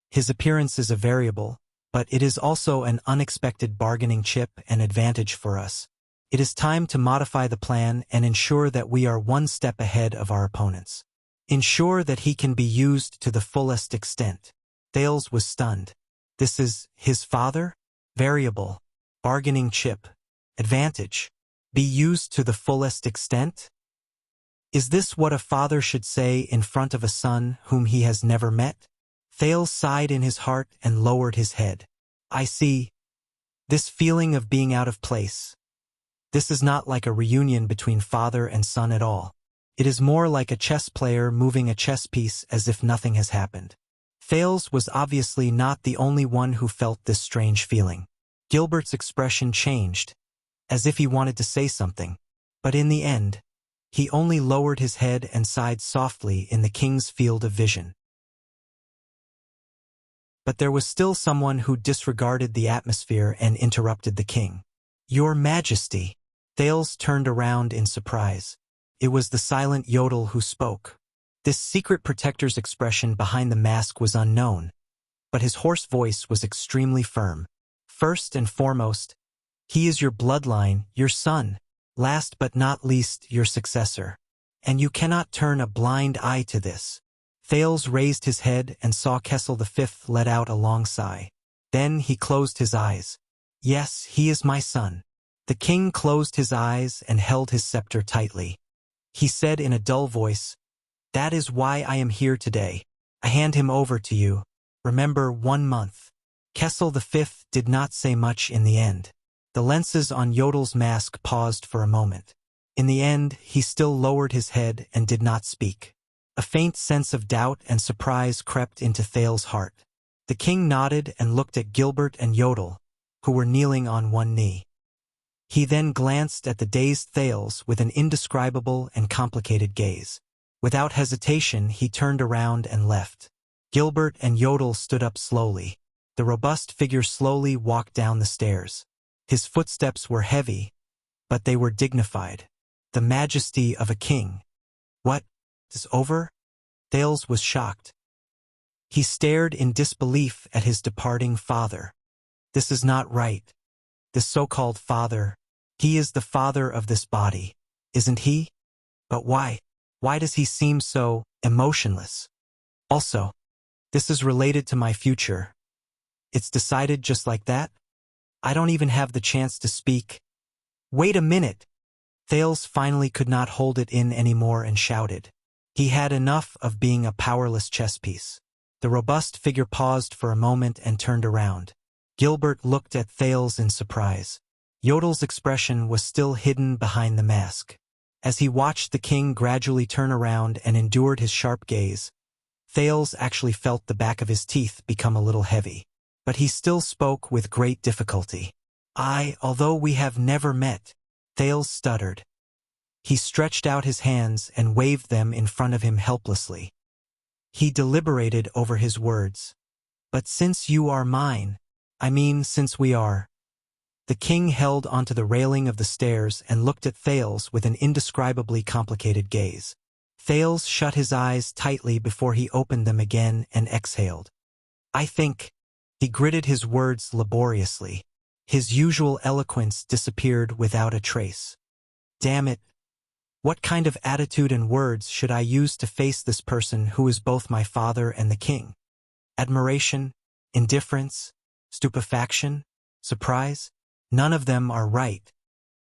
His appearance is a variable, but it is also an unexpected bargaining chip and advantage for us. It is time to modify the plan and ensure that we are one step ahead of our opponents. Ensure that he can be used to the fullest extent. Thales was stunned. This is his father? Variable. Bargaining chip. Advantage. Be used to the fullest extent? Is this what a father should say in front of a son whom he has never met? Thales sighed in his heart and lowered his head. I see. This feeling of being out of place. This is not like a reunion between father and son at all. It is more like a chess player moving a chess piece as if nothing has happened. Thales was obviously not the only one who felt this strange feeling. Gilbert's expression changed, as if he wanted to say something, but in the end, he only lowered his head and sighed softly in the king's field of vision. But there was still someone who disregarded the atmosphere and interrupted the king. Your Majesty! Thales turned around in surprise. It was the silent Yodel who spoke. This secret protector's expression behind the mask was unknown, but his hoarse voice was extremely firm. First and foremost, he is your bloodline, your son. Last but not least, your successor. And you cannot turn a blind eye to this. Thales raised his head and saw Kessel V let out a long sigh. Then he closed his eyes. Yes, he is my son. The king closed his eyes and held his scepter tightly. He said in a dull voice, That is why I am here today. I hand him over to you. Remember, 1 month. Kessel V did not say much in the end. The lenses on Yodel's mask paused for a moment. In the end, he still lowered his head and did not speak. A faint sense of doubt and surprise crept into Thales' heart. The king nodded and looked at Gilbert and Yodel, who were kneeling on one knee. He then glanced at the dazed Thales with an indescribable and complicated gaze. Without hesitation, he turned around and left. Gilbert and Yodel stood up slowly. The robust figure slowly walked down the stairs. His footsteps were heavy, but they were dignified. The majesty of a king. What? Is over? Thales was shocked. He stared in disbelief at his departing father. This is not right. This so-called father, he is the father of this body, isn't he? But why? Why does he seem so emotionless? Also, this is related to my future. It's decided just like that? I don't even have the chance to speak. Wait a minute! Thales finally could not hold it in anymore and shouted. He had enough of being a powerless chess piece. The robust figure paused for a moment and turned around. Gilbert looked at Thales in surprise. Yodel's expression was still hidden behind the mask. As he watched the king gradually turn around and endured his sharp gaze, Thales actually felt the back of his teeth become a little heavy. But he still spoke with great difficulty. Although we have never met, Thales stuttered. He stretched out his hands and waved them in front of him helplessly. He deliberated over his words. But since you are mine, since we are. The king held onto the railing of the stairs and looked at Thales with an indescribably complicated gaze. Thales shut his eyes tightly before he opened them again and exhaled. I think. He gritted his words laboriously. His usual eloquence disappeared without a trace. Damn it. What kind of attitude and words should I use to face this person who is both my father and the king? Admiration? Indifference? Stupefaction? Surprise? None of them are right.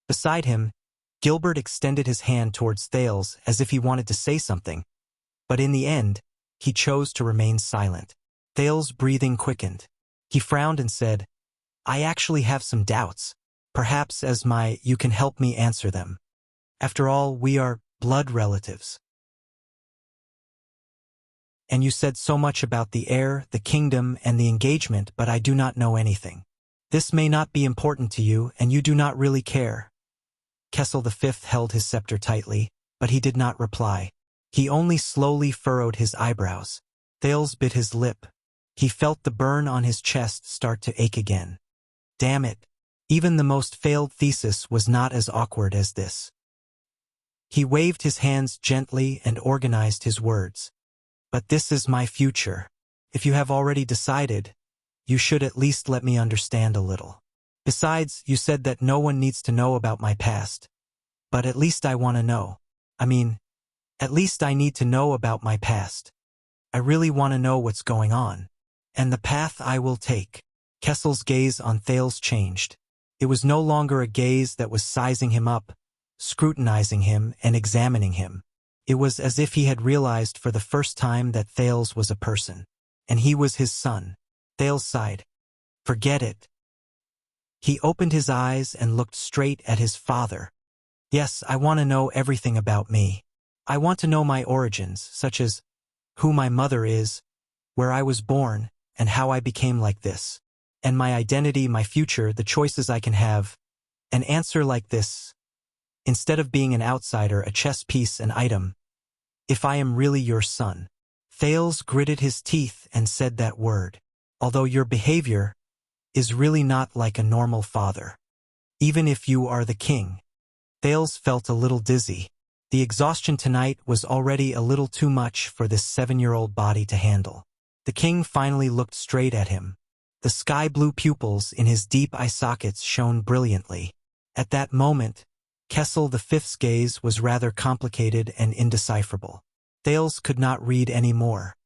Beside him, Gilbert extended his hand towards Thales as if he wanted to say something, but in the end, he chose to remain silent. Thales' breathing quickened. He frowned and said, I actually have some doubts. Perhaps you can help me answer them. After all, we are blood relatives. And you said so much about the heir, the kingdom, and the engagement, but I do not know anything. This may not be important to you, and you do not really care. Kessel V held his scepter tightly, but he did not reply. He only slowly furrowed his eyebrows. Thales bit his lip. He felt the burn on his chest start to ache again. Damn it. Even the most failed thesis was not as awkward as this. He waved his hands gently and organized his words. But this is my future. If you have already decided, you should at least let me understand a little. Besides, you said that no one needs to know about my past. But at least I want to know. At least I need to know about my past. I really want to know what's going on. And the path I will take. Kessel's gaze on Thales changed. It was no longer a gaze that was sizing him up, scrutinizing him and examining him. It was as if he had realized for the first time that Thales was a person. And he was his son. Thales sighed. Forget it. He opened his eyes and looked straight at his father. Yes, I want to know everything about me. I want to know my origins, such as who my mother is, where I was born, and how I became like this. And my identity, my future, the choices I can have. An answer like this. Instead of being an outsider, a chess piece, an item. If I am really your son. Thales gritted his teeth and said that word. Although your behavior is really not like a normal father. Even if you are the king. Thales felt a little dizzy. The exhaustion tonight was already a little too much for this 7-year-old body to handle. The king finally looked straight at him. The sky-blue pupils in his deep eye sockets shone brilliantly. At that moment, Kessel V's gaze was rather complicated and indecipherable. Thales could not read any more.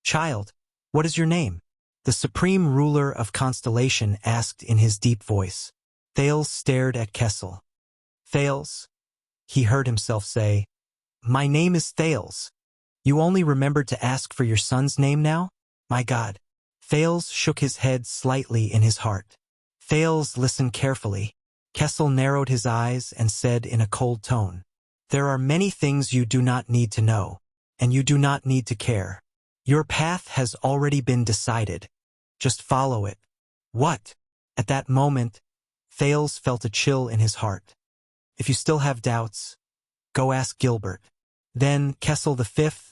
Child, what is your name? The supreme ruler of constellation asked in his deep voice. Thales stared at Kessel. Thales? He heard himself say. My name is Thales. You only remembered to ask for your son's name now? My God. Thales shook his head slightly in his heart. Thales listened carefully. Kessel narrowed his eyes and said in a cold tone. There are many things you do not need to know, and you do not need to care. Your path has already been decided. Just follow it. What? At that moment, Thales felt a chill in his heart. If you still have doubts, go ask Gilbert. Then Kessel V,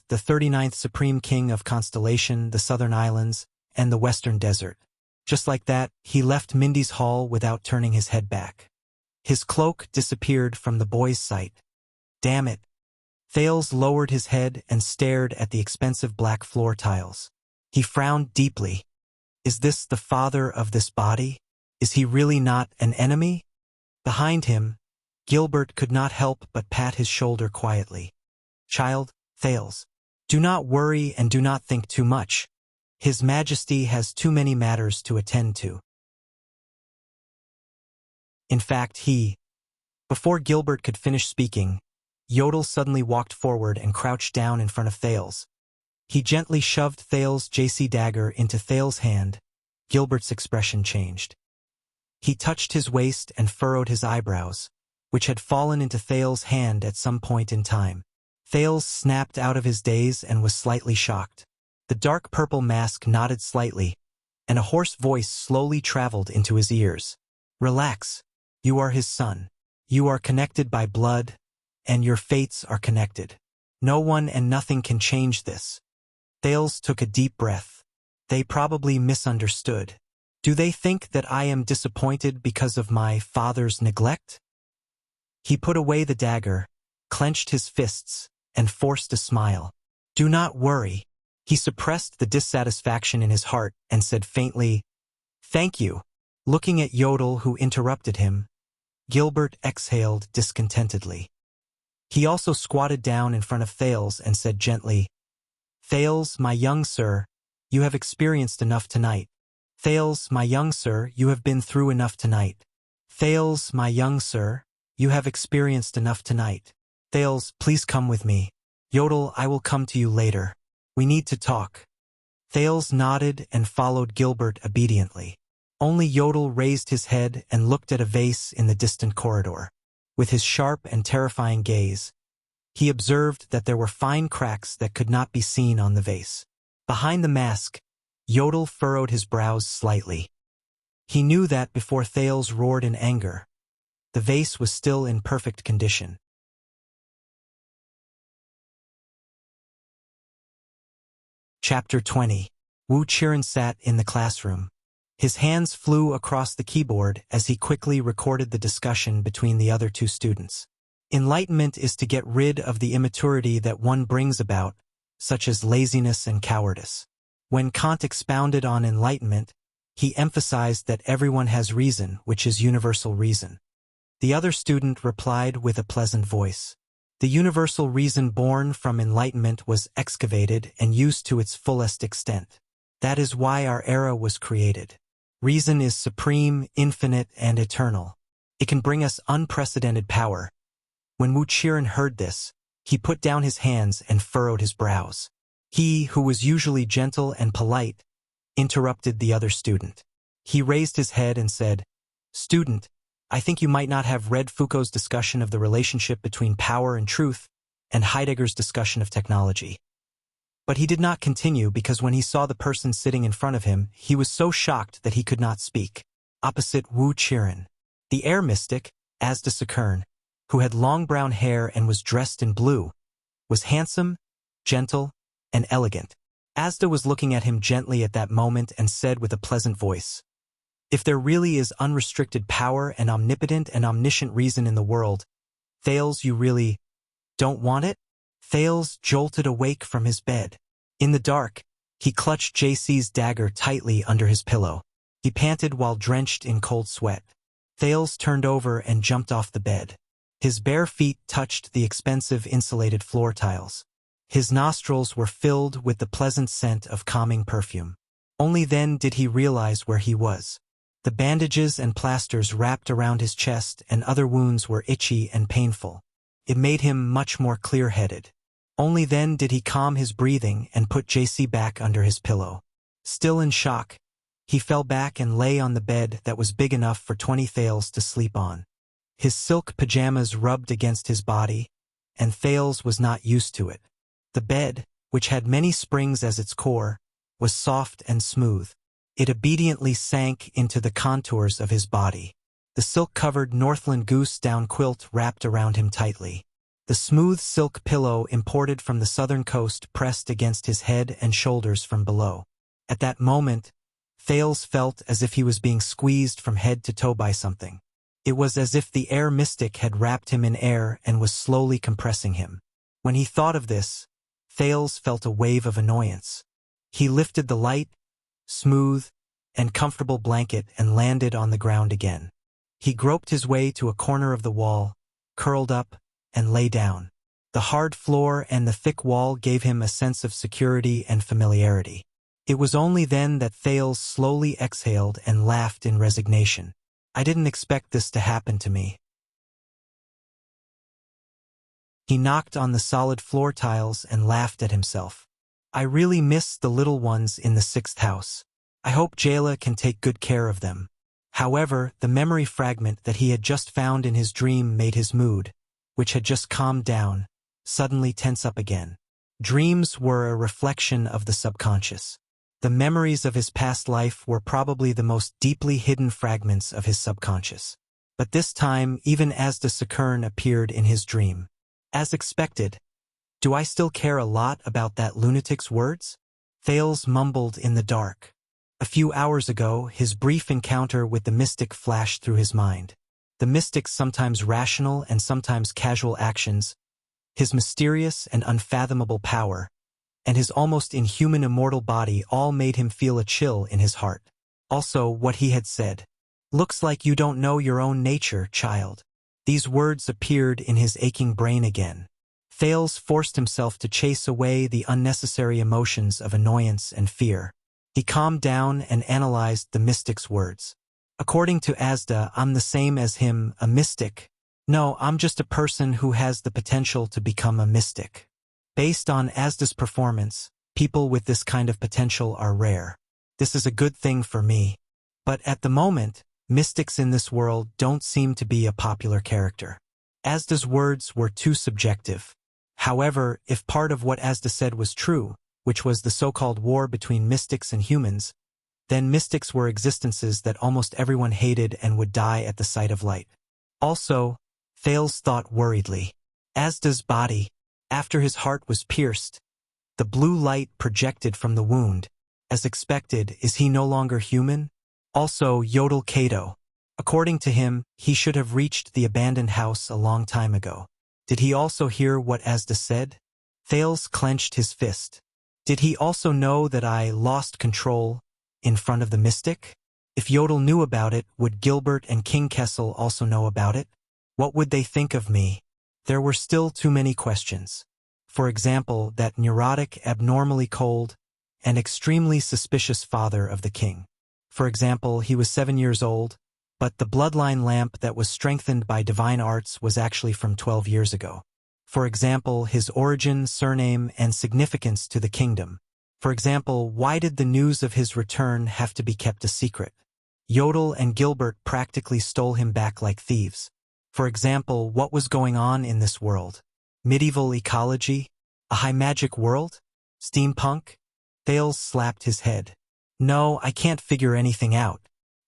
the 39th Supreme King of Constellation, the Southern Islands, and the Western Desert. Just like that, he left Mindy's hall without turning his head back. His cloak disappeared from the boy's sight. Damn it. Thales lowered his head and stared at the expensive black floor tiles. He frowned deeply. Is this the father of this body? Is he really not an enemy? Behind him, Gilbert could not help but pat his shoulder quietly. Child, Thales, do not worry and do not think too much. His Majesty has too many matters to attend to. In fact, before Gilbert could finish speaking, Yodel suddenly walked forward and crouched down in front of Thales. He gently shoved Thales' JC dagger into Thales' hand. Gilbert's expression changed. He touched his waist and furrowed his eyebrows, which had fallen into Thales' hand at some point in time. Thales snapped out of his daze and was slightly shocked. The dark purple mask nodded slightly, and a hoarse voice slowly traveled into his ears. Relax. You are his son. You are connected by blood, and your fates are connected. No one and nothing can change this. Thales took a deep breath. They probably misunderstood. Do they think that I am disappointed because of my father's neglect? He put away the dagger, clenched his fists, and forced a smile. Do not worry. He suppressed the dissatisfaction in his heart and said faintly, Thank you. Looking at Yodel, who interrupted him, Gilbert exhaled discontentedly. He also squatted down in front of Thales and said gently, Thales, my young sir, you have experienced enough tonight. Thales, my young sir, you have been through enough tonight. Thales, my young sir, you have experienced enough tonight. Thales, please come with me. Yodel, I will come to you later. We need to talk. Thales nodded and followed Gilbert obediently. Only Yodel raised his head and looked at a vase in the distant corridor. With his sharp and terrifying gaze, he observed that there were fine cracks that could not be seen on the vase. Behind the mask, Yodel furrowed his brows slightly. He knew that before Thales roared in anger, the vase was still in perfect condition. Chapter 20. Wuxia sat in the classroom. His hands flew across the keyboard as he quickly recorded the discussion between the other two students. Enlightenment is to get rid of the immaturity that one brings about, such as laziness and cowardice. When Kant expounded on enlightenment, he emphasized that everyone has reason, which is universal reason. The other student replied with a pleasant voice. The universal reason born from enlightenment was excavated and used to its fullest extent. That is why our era was created. Reason is supreme, infinite, and eternal. It can bring us unprecedented power. When Wuxia heard this, he put down his hands and furrowed his brows. He, who was usually gentle and polite, interrupted the other student. He raised his head and said, Student, I think you might not have read Foucault's discussion of the relationship between power and truth, and Heidegger's discussion of technology. But he did not continue because when he saw the person sitting in front of him, he was so shocked that he could not speak. Opposite Wuxia, the air mystic, Asda Sakern, who had long brown hair and was dressed in blue, was handsome, gentle, and elegant. Asda was looking at him gently at that moment and said with a pleasant voice, If there really is unrestricted power and omnipotent and omniscient reason in the world, Thales, you really don't want it? Thales jolted awake from his bed. In the dark, he clutched JC's dagger tightly under his pillow. He panted while drenched in cold sweat. Thales turned over and jumped off the bed. His bare feet touched the expensive insulated floor tiles. His nostrils were filled with the pleasant scent of calming perfume. Only then did he realize where he was. The bandages and plasters wrapped around his chest and other wounds were itchy and painful. It made him much more clear-headed. Only then did he calm his breathing and put JC back under his pillow. Still in shock, he fell back and lay on the bed that was big enough for 20 Thales to sleep on. His silk pajamas rubbed against his body, and Thales was not used to it. The bed, which had many springs as its core, was soft and smooth. It obediently sank into the contours of his body. The silk-covered Northland goose down quilt wrapped around him tightly. The smooth silk pillow imported from the southern coast pressed against his head and shoulders from below. At that moment, Thales felt as if he was being squeezed from head to toe by something. It was as if the air mystic had wrapped him in air and was slowly compressing him. When he thought of this, Thales felt a wave of annoyance. He lifted the light, smooth, and comfortable blanket and landed on the ground again. He groped his way to a corner of the wall, curled up, and lay down. The hard floor and the thick wall gave him a sense of security and familiarity. It was only then that Thales slowly exhaled and laughed in resignation. I didn't expect this to happen to me. He knocked on the solid floor tiles and laughed at himself. I really miss the little ones in the 6th house. I hope Jayla can take good care of them. However, the memory fragment that he had just found in his dream made his mood, which had just calmed down, suddenly tense up again. Dreams were a reflection of the subconscious. The memories of his past life were probably the most deeply hidden fragments of his subconscious. But this time, even Asda Sakern appeared in his dream. As expected. Do I still care a lot about that lunatic's words? Thales mumbled in the dark. A few hours ago, his brief encounter with the mystic flashed through his mind. The mystic's sometimes rational and sometimes casual actions, his mysterious and unfathomable power, and his almost inhuman immortal body all made him feel a chill in his heart. Also, what he had said. Looks like you don't know your own nature, child. These words appeared in his aching brain again. Thales forced himself to chase away the unnecessary emotions of annoyance and fear. He calmed down and analyzed the mystic's words. According to Asda, I'm the same as him, a mystic. No, I'm just a person who has the potential to become a mystic. Based on Asda's performance, people with this kind of potential are rare. This is a good thing for me. But at the moment, mystics in this world don't seem to be a popular character. Asda's words were too subjective. However, if part of what Asda said was true, which was the so-called war between mystics and humans, then mystics were existences that almost everyone hated and would die at the sight of light. Also, Thales thought worriedly. Asda's body, after his heart was pierced, the blue light projected from the wound. As expected, is he no longer human? Also, Yodel Kato. According to him, he should have reached the abandoned house a long time ago. Did he also hear what Asda said? Thales clenched his fist. Did he also know that I lost control in front of the mystic? If Yodel knew about it, would Gilbert and King Kessel also know about it? What would they think of me? There were still too many questions. For example, that neurotic, abnormally cold, and extremely suspicious father of the king. For example, he was 7 years old, but the bloodline lamp that was strengthened by divine arts was actually from 12 years ago. For example, his origin, surname, and significance to the kingdom. For example, why did the news of his return have to be kept a secret? Yodel and Gilbert practically stole him back like thieves. For example, what was going on in this world? Medieval ecology? A high magic world? Steampunk? Thales slapped his head. No, I can't figure anything out.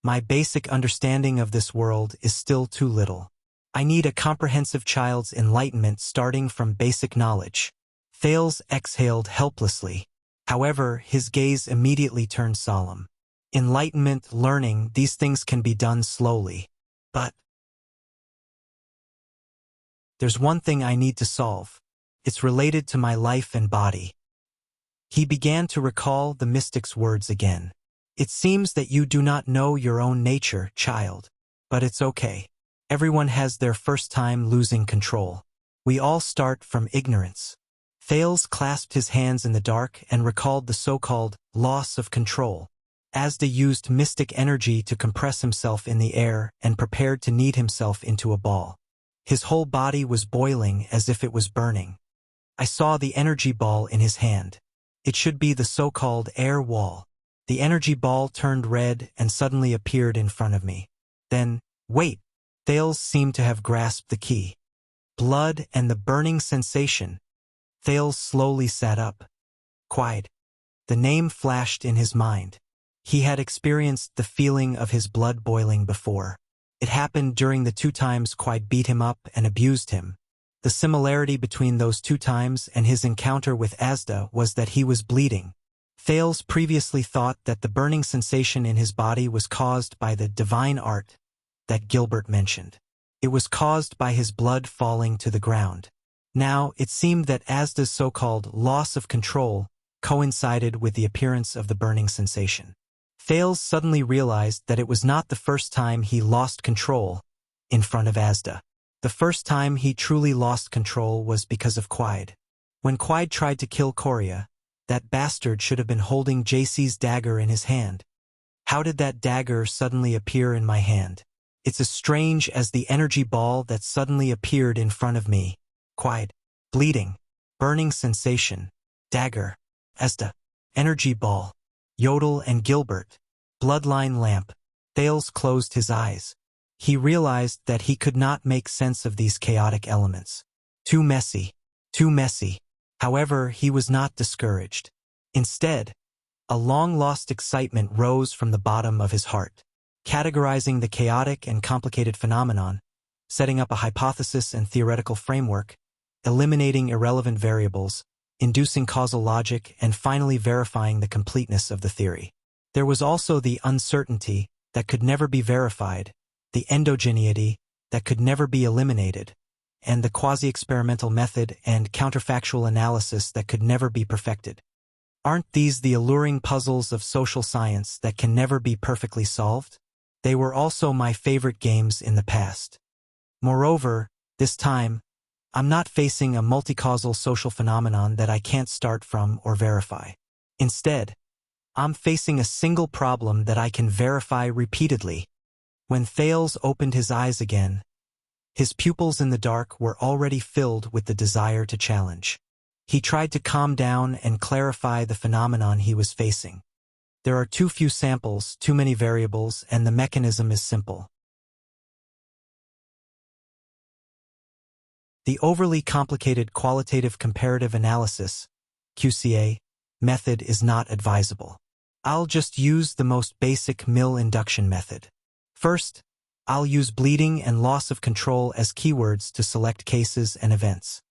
My basic understanding of this world is still too little. I need a comprehensive child's enlightenment starting from basic knowledge. Thales exhaled helplessly. However, his gaze immediately turned solemn. Enlightenment, learning, these things can be done slowly. But there's one thing I need to solve. It's related to my life and body. He began to recall the mystic's words again. It seems that you do not know your own nature, child. But it's okay. Everyone has their first time losing control. We all start from ignorance. Thales clasped his hands in the dark and recalled the so-called loss of control. Asda used mystic energy to compress himself in the air and prepared to knead himself into a ball. His whole body was boiling as if it was burning. I saw the energy ball in his hand. It should be the so-called air wall. The energy ball turned red and suddenly appeared in front of me. Then, wait! Thales seemed to have grasped the key. Blood and the burning sensation. Thales slowly sat up. Quiet. The name flashed in his mind. He had experienced the feeling of his blood boiling before. It happened during the 2 times Quide beat him up and abused him. The similarity between those 2 times and his encounter with Asda was that he was bleeding. Thales previously thought that the burning sensation in his body was caused by the divine art that Gilbert mentioned. It was caused by his blood falling to the ground. Now, it seemed that Asda's so-called loss of control coincided with the appearance of the burning sensation. Thales suddenly realized that it was not the first time he lost control in front of Asda. The first time he truly lost control was because of Quide. When Quide tried to kill Coria, that bastard should have been holding JC's dagger in his hand. How did that dagger suddenly appear in my hand? It's as strange as the energy ball that suddenly appeared in front of me. Quide. Bleeding. Burning sensation. Dagger. Asda. Energy ball. Yodel and Gilbert. Bloodline lamp. Thales closed his eyes. He realized that he could not make sense of these chaotic elements. Too messy. Too messy. However, he was not discouraged. Instead, a long-lost excitement rose from the bottom of his heart. Categorizing the chaotic and complicated phenomenon, setting up a hypothesis and theoretical framework, eliminating irrelevant variables, inducing causal logic, and finally verifying the completeness of the theory. There was also the uncertainty that could never be verified, the endogeneity that could never be eliminated, and the quasi-experimental method and counterfactual analysis that could never be perfected. Aren't these the alluring puzzles of social science that can never be perfectly solved? They were also my favorite games in the past. Moreover, this time, I'm not facing a multi-causal social phenomenon that I can't start from or verify. Instead, I'm facing a single problem that I can verify repeatedly. When Thales opened his eyes again, his pupils in the dark were already filled with the desire to challenge. He tried to calm down and clarify the phenomenon he was facing. There are too few samples, too many variables, and the mechanism is simple. The overly complicated qualitative comparative analysis, QCA, method is not advisable. I'll just use the most basic Mill induction method. First, I'll use bleeding and loss of control as keywords to select cases and events.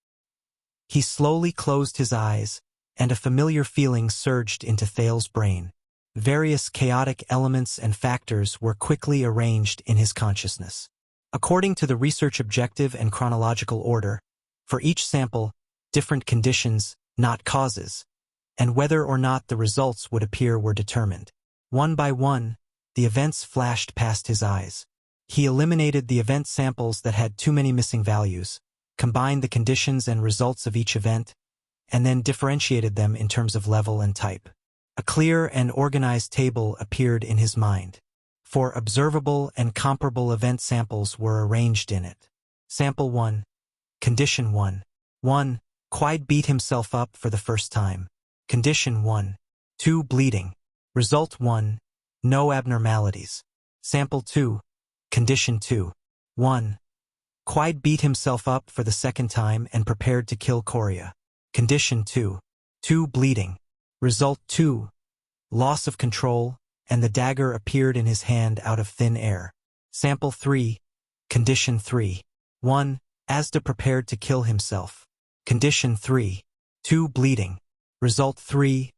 He slowly closed his eyes, and a familiar feeling surged into Thales' brain. Various chaotic elements and factors were quickly arranged in his consciousness. According to the research objective and chronological order, for each sample, different conditions, not causes, and whether or not the results would appear were determined. One by one, the events flashed past his eyes. He eliminated the event samples that had too many missing values, combined the conditions and results of each event, and then differentiated them in terms of level and type. A clear and organized table appeared in his mind. 4 observable and comparable event samples were arranged in it. Sample 1. Condition 1. 1. Quide beat himself up for the first time. Condition 1. 2. Bleeding. Result 1. No abnormalities. Sample 2. Condition 2. 1. Quide beat himself up for the second time and prepared to kill Coria. Condition 2. 2. Bleeding. Result 2. Loss of control, and the dagger appeared in his hand out of thin air. Sample 3. Condition 3. 1. Asda prepared to kill himself. Condition 3. 2. Bleeding. Result 3.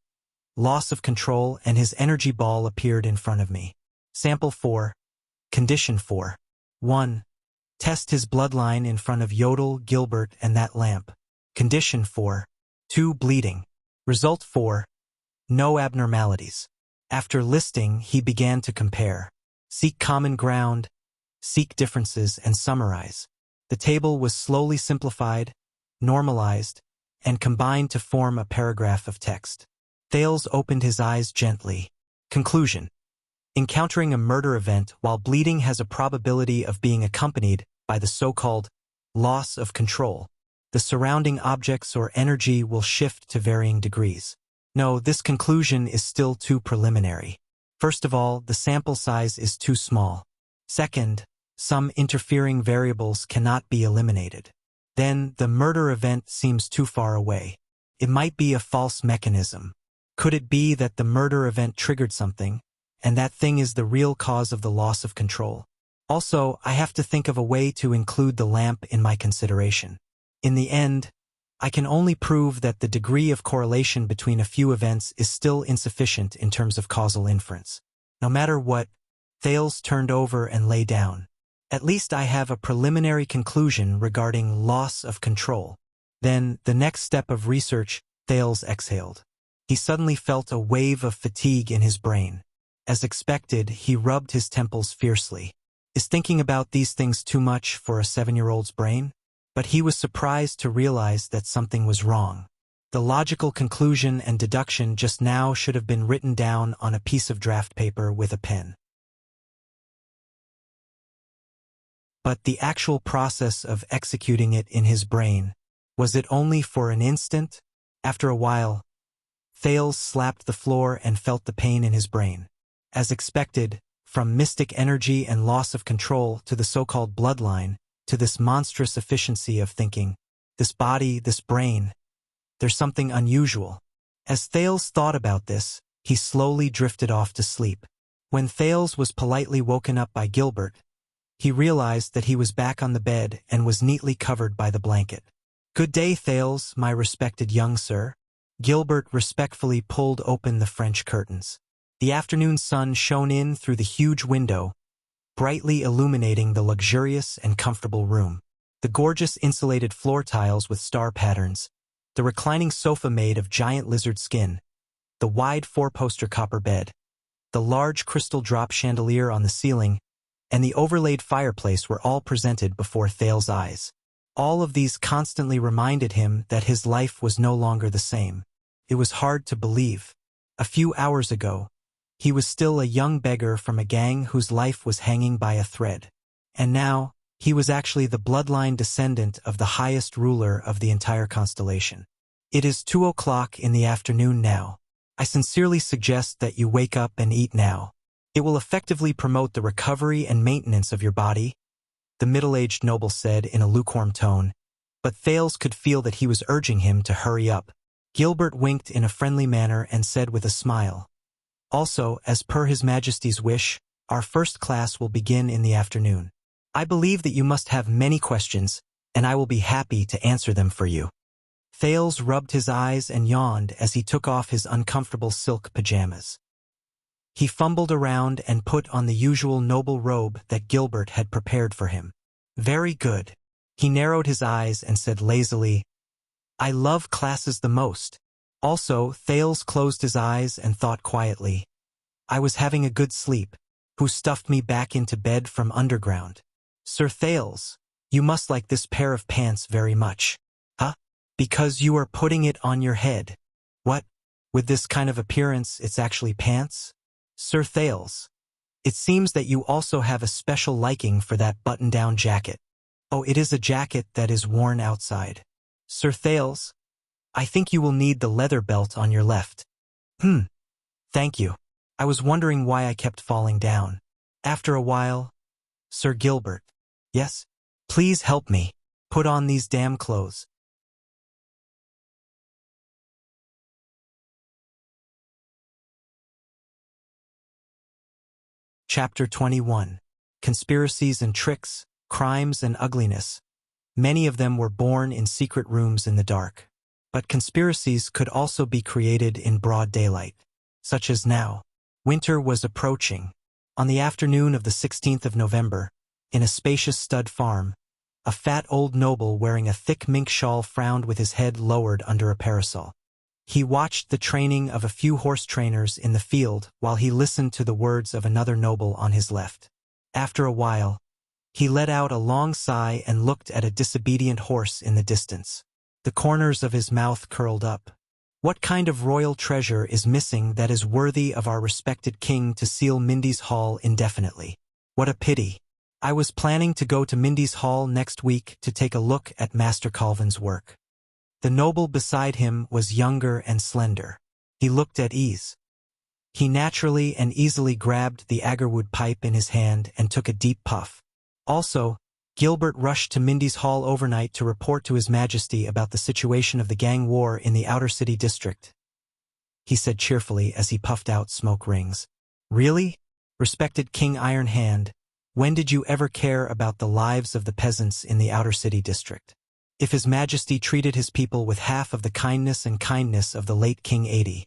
Loss of control, and his energy ball appeared in front of me. Sample 4. Condition 4. 1. Test his bloodline in front of Yodel, Gilbert, and that lamp. Condition 4. 2. Bleeding. Result 4. No abnormalities. After listing, he began to compare. Seek common ground, seek differences, and summarize. The table was slowly simplified, normalized, and combined to form a paragraph of text. Thales opened his eyes gently. Conclusion. Encountering a murder event while bleeding has a probability of being accompanied by the so-called loss of control. The surrounding objects or energy will shift to varying degrees. No, this conclusion is still too preliminary. First of all, the sample size is too small. Second, some interfering variables cannot be eliminated. Then, the murder event seems too far away. It might be a false mechanism. Could it be that the murder event triggered something, and that thing is the real cause of the loss of control? Also, I have to think of a way to include the lamp in my consideration. In the end, I can only prove that the degree of correlation between a few events is still insufficient in terms of causal inference. No matter what, Thales turned over and lay down. At least I have a preliminary conclusion regarding loss of control. Then, the next step of research, Thales exhaled. He suddenly felt a wave of fatigue in his brain. As expected, he rubbed his temples fiercely. Is thinking about these things too much for a 7-year-old's brain? But he was surprised to realize that something was wrong. The logical conclusion and deduction just now should have been written down on a piece of draft paper with a pen. But the actual process of executing it in his brain, was it only for an instant? After a while, Thales slapped the floor and felt the pain in his brain. As expected, from mystic energy and loss of control to the so-called bloodline, to this monstrous efficiency of thinking, this body, this brain, there's something unusual. As Thales thought about this, he slowly drifted off to sleep. When Thales was politely woken up by Gilbert, he realized that he was back on the bed and was neatly covered by the blanket. "Good day, Thales, my respected young sir." Gilbert respectfully pulled open the French curtains. The afternoon sun shone in through the huge window, brightly illuminating the luxurious and comfortable room. The gorgeous insulated floor tiles with star patterns, the reclining sofa made of giant lizard skin, the wide 4-poster copper bed, the large crystal drop chandelier on the ceiling, and the overlaid fireplace were all presented before Thales' eyes. All of these constantly reminded him that his life was no longer the same. It was hard to believe. A few hours ago, he was still a young beggar from a gang whose life was hanging by a thread. And now, he was actually the bloodline descendant of the highest ruler of the entire constellation. "It is 2 o'clock in the afternoon now. I sincerely suggest that you wake up and eat now. It will effectively promote the recovery and maintenance of your body," the middle-aged noble said in a lukewarm tone, but Thales could feel that he was urging him to hurry up. Gilbert winked in a friendly manner and said with a smile, "Also, as per His Majesty's wish, our first class will begin in the afternoon. I believe that you must have many questions, and I will be happy to answer them for you." Thales rubbed his eyes and yawned as he took off his uncomfortable silk pajamas. He fumbled around and put on the usual noble robe that Gilbert had prepared for him. "Very good." He narrowed his eyes and said lazily, "I love classes the most." Also, Thales closed his eyes and thought quietly, "I was having a good sleep. Who stuffed me back into bed from underground? Sir Thales, you must like this pair of pants very much. Huh? Because you are putting it on your head. What? With this kind of appearance, it's actually pants? Sir Thales, it seems that you also have a special liking for that button-down jacket. Oh, it is a jacket that is worn outside. Sir Thales, I think you will need the leather belt on your left." Thank you. I was wondering why I kept falling down." After a while, "Sir Gilbert." "Yes? Please help me. Put on these damn clothes." Chapter 21. Conspiracies and Tricks, Crimes and Ugliness. Many of them were born in secret rooms in the dark. But conspiracies could also be created in broad daylight, such as now. Winter was approaching. On the afternoon of the 16th of November, in a spacious stud farm, a fat old noble wearing a thick mink shawl frowned with his head lowered under a parasol. He watched the training of a few horse trainers in the field while he listened to the words of another noble on his left. After a while, he let out a long sigh and looked at a disobedient horse in the distance. The corners of his mouth curled up. What kind of royal treasure is missing that is worthy of our respected king to seal Mindy's Hall indefinitely? What a pity. I was planning to go to Mindy's Hall next week to take a look at Master Colvin's work. The noble beside him was younger and slender. He looked at ease. He naturally and easily grabbed the agarwood pipe in his hand and took a deep puff. Also, Gilbert rushed to Mindy's Hall overnight to report to His Majesty about the situation of the gang war in the outer city district. He said cheerfully as he puffed out smoke rings. "Really? Respected King Iron Hand, When did you ever care about the lives of the peasants in the outer city district? If His Majesty treated his people with half of the kindness of the late King 80.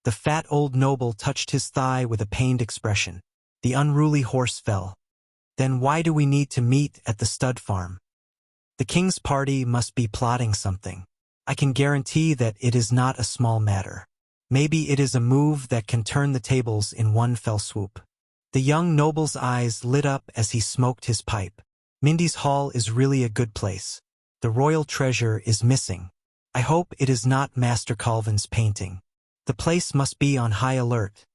The fat old noble touched his thigh with a pained expression. The unruly horse fell. Then why do we need to meet at the stud farm? The king's party must be plotting something. I can guarantee that it is not a small matter. Maybe it is a move that can turn the tables in one fell swoop. The young noble's eyes lit up as he smoked his pipe. Mindy's Hall is really a good place. The royal treasure is missing. I hope it is not Master Calvin's painting. The place must be on high alert,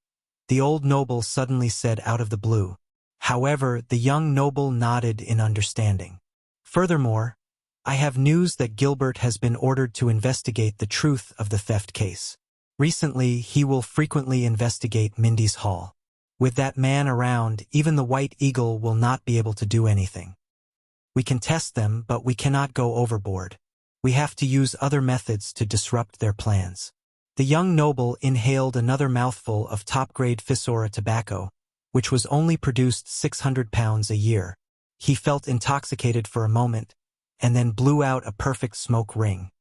the old noble suddenly said out of the blue. However, the young noble nodded in understanding. Furthermore, I have news that Gilbert has been ordered to investigate the truth of the theft case. Recently, he will frequently investigate Mindy's Hall. With that man around, even the White Eagle will not be able to do anything. We can test them, but we cannot go overboard. We have to use other methods to disrupt their plans. The young noble inhaled another mouthful of top-grade Fissora tobacco, which was only produced 600 pounds a year. He felt intoxicated for a moment, and then blew out a perfect smoke ring.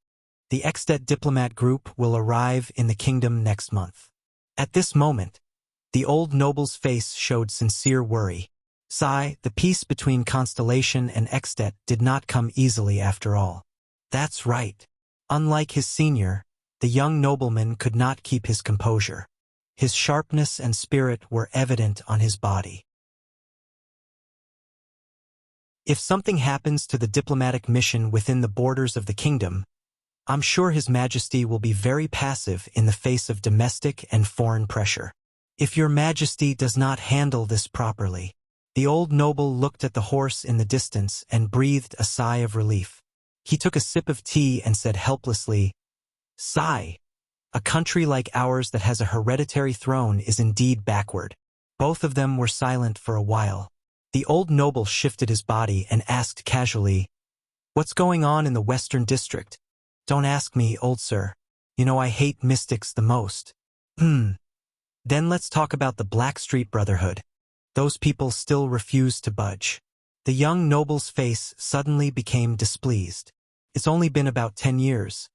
The Extet diplomat group will arrive in the kingdom next month. At this moment, the old noble's face showed sincere worry. Sigh, the peace between Constellation and Extet did not come easily after all. That's right. Unlike his senior, the young nobleman could not keep his composure. His sharpness and spirit were evident on his body. If something happens to the diplomatic mission within the borders of the kingdom, I'm sure His Majesty will be very passive in the face of domestic and foreign pressure. If Your Majesty does not handle this properly. The old noble looked at the horse in the distance and breathed a sigh of relief. He took a sip of tea and said helplessly, "Sigh. A country like ours that has a hereditary throne is indeed backward." Both of them were silent for a while. The old noble shifted his body and asked casually, "What's going on in the Western District?" "Don't ask me, old sir. You know I hate mystics the most." Then let's talk about the Blackstreet Brotherhood. Those people still refuse to budge. The young noble's face suddenly became displeased. It's only been about 10 years,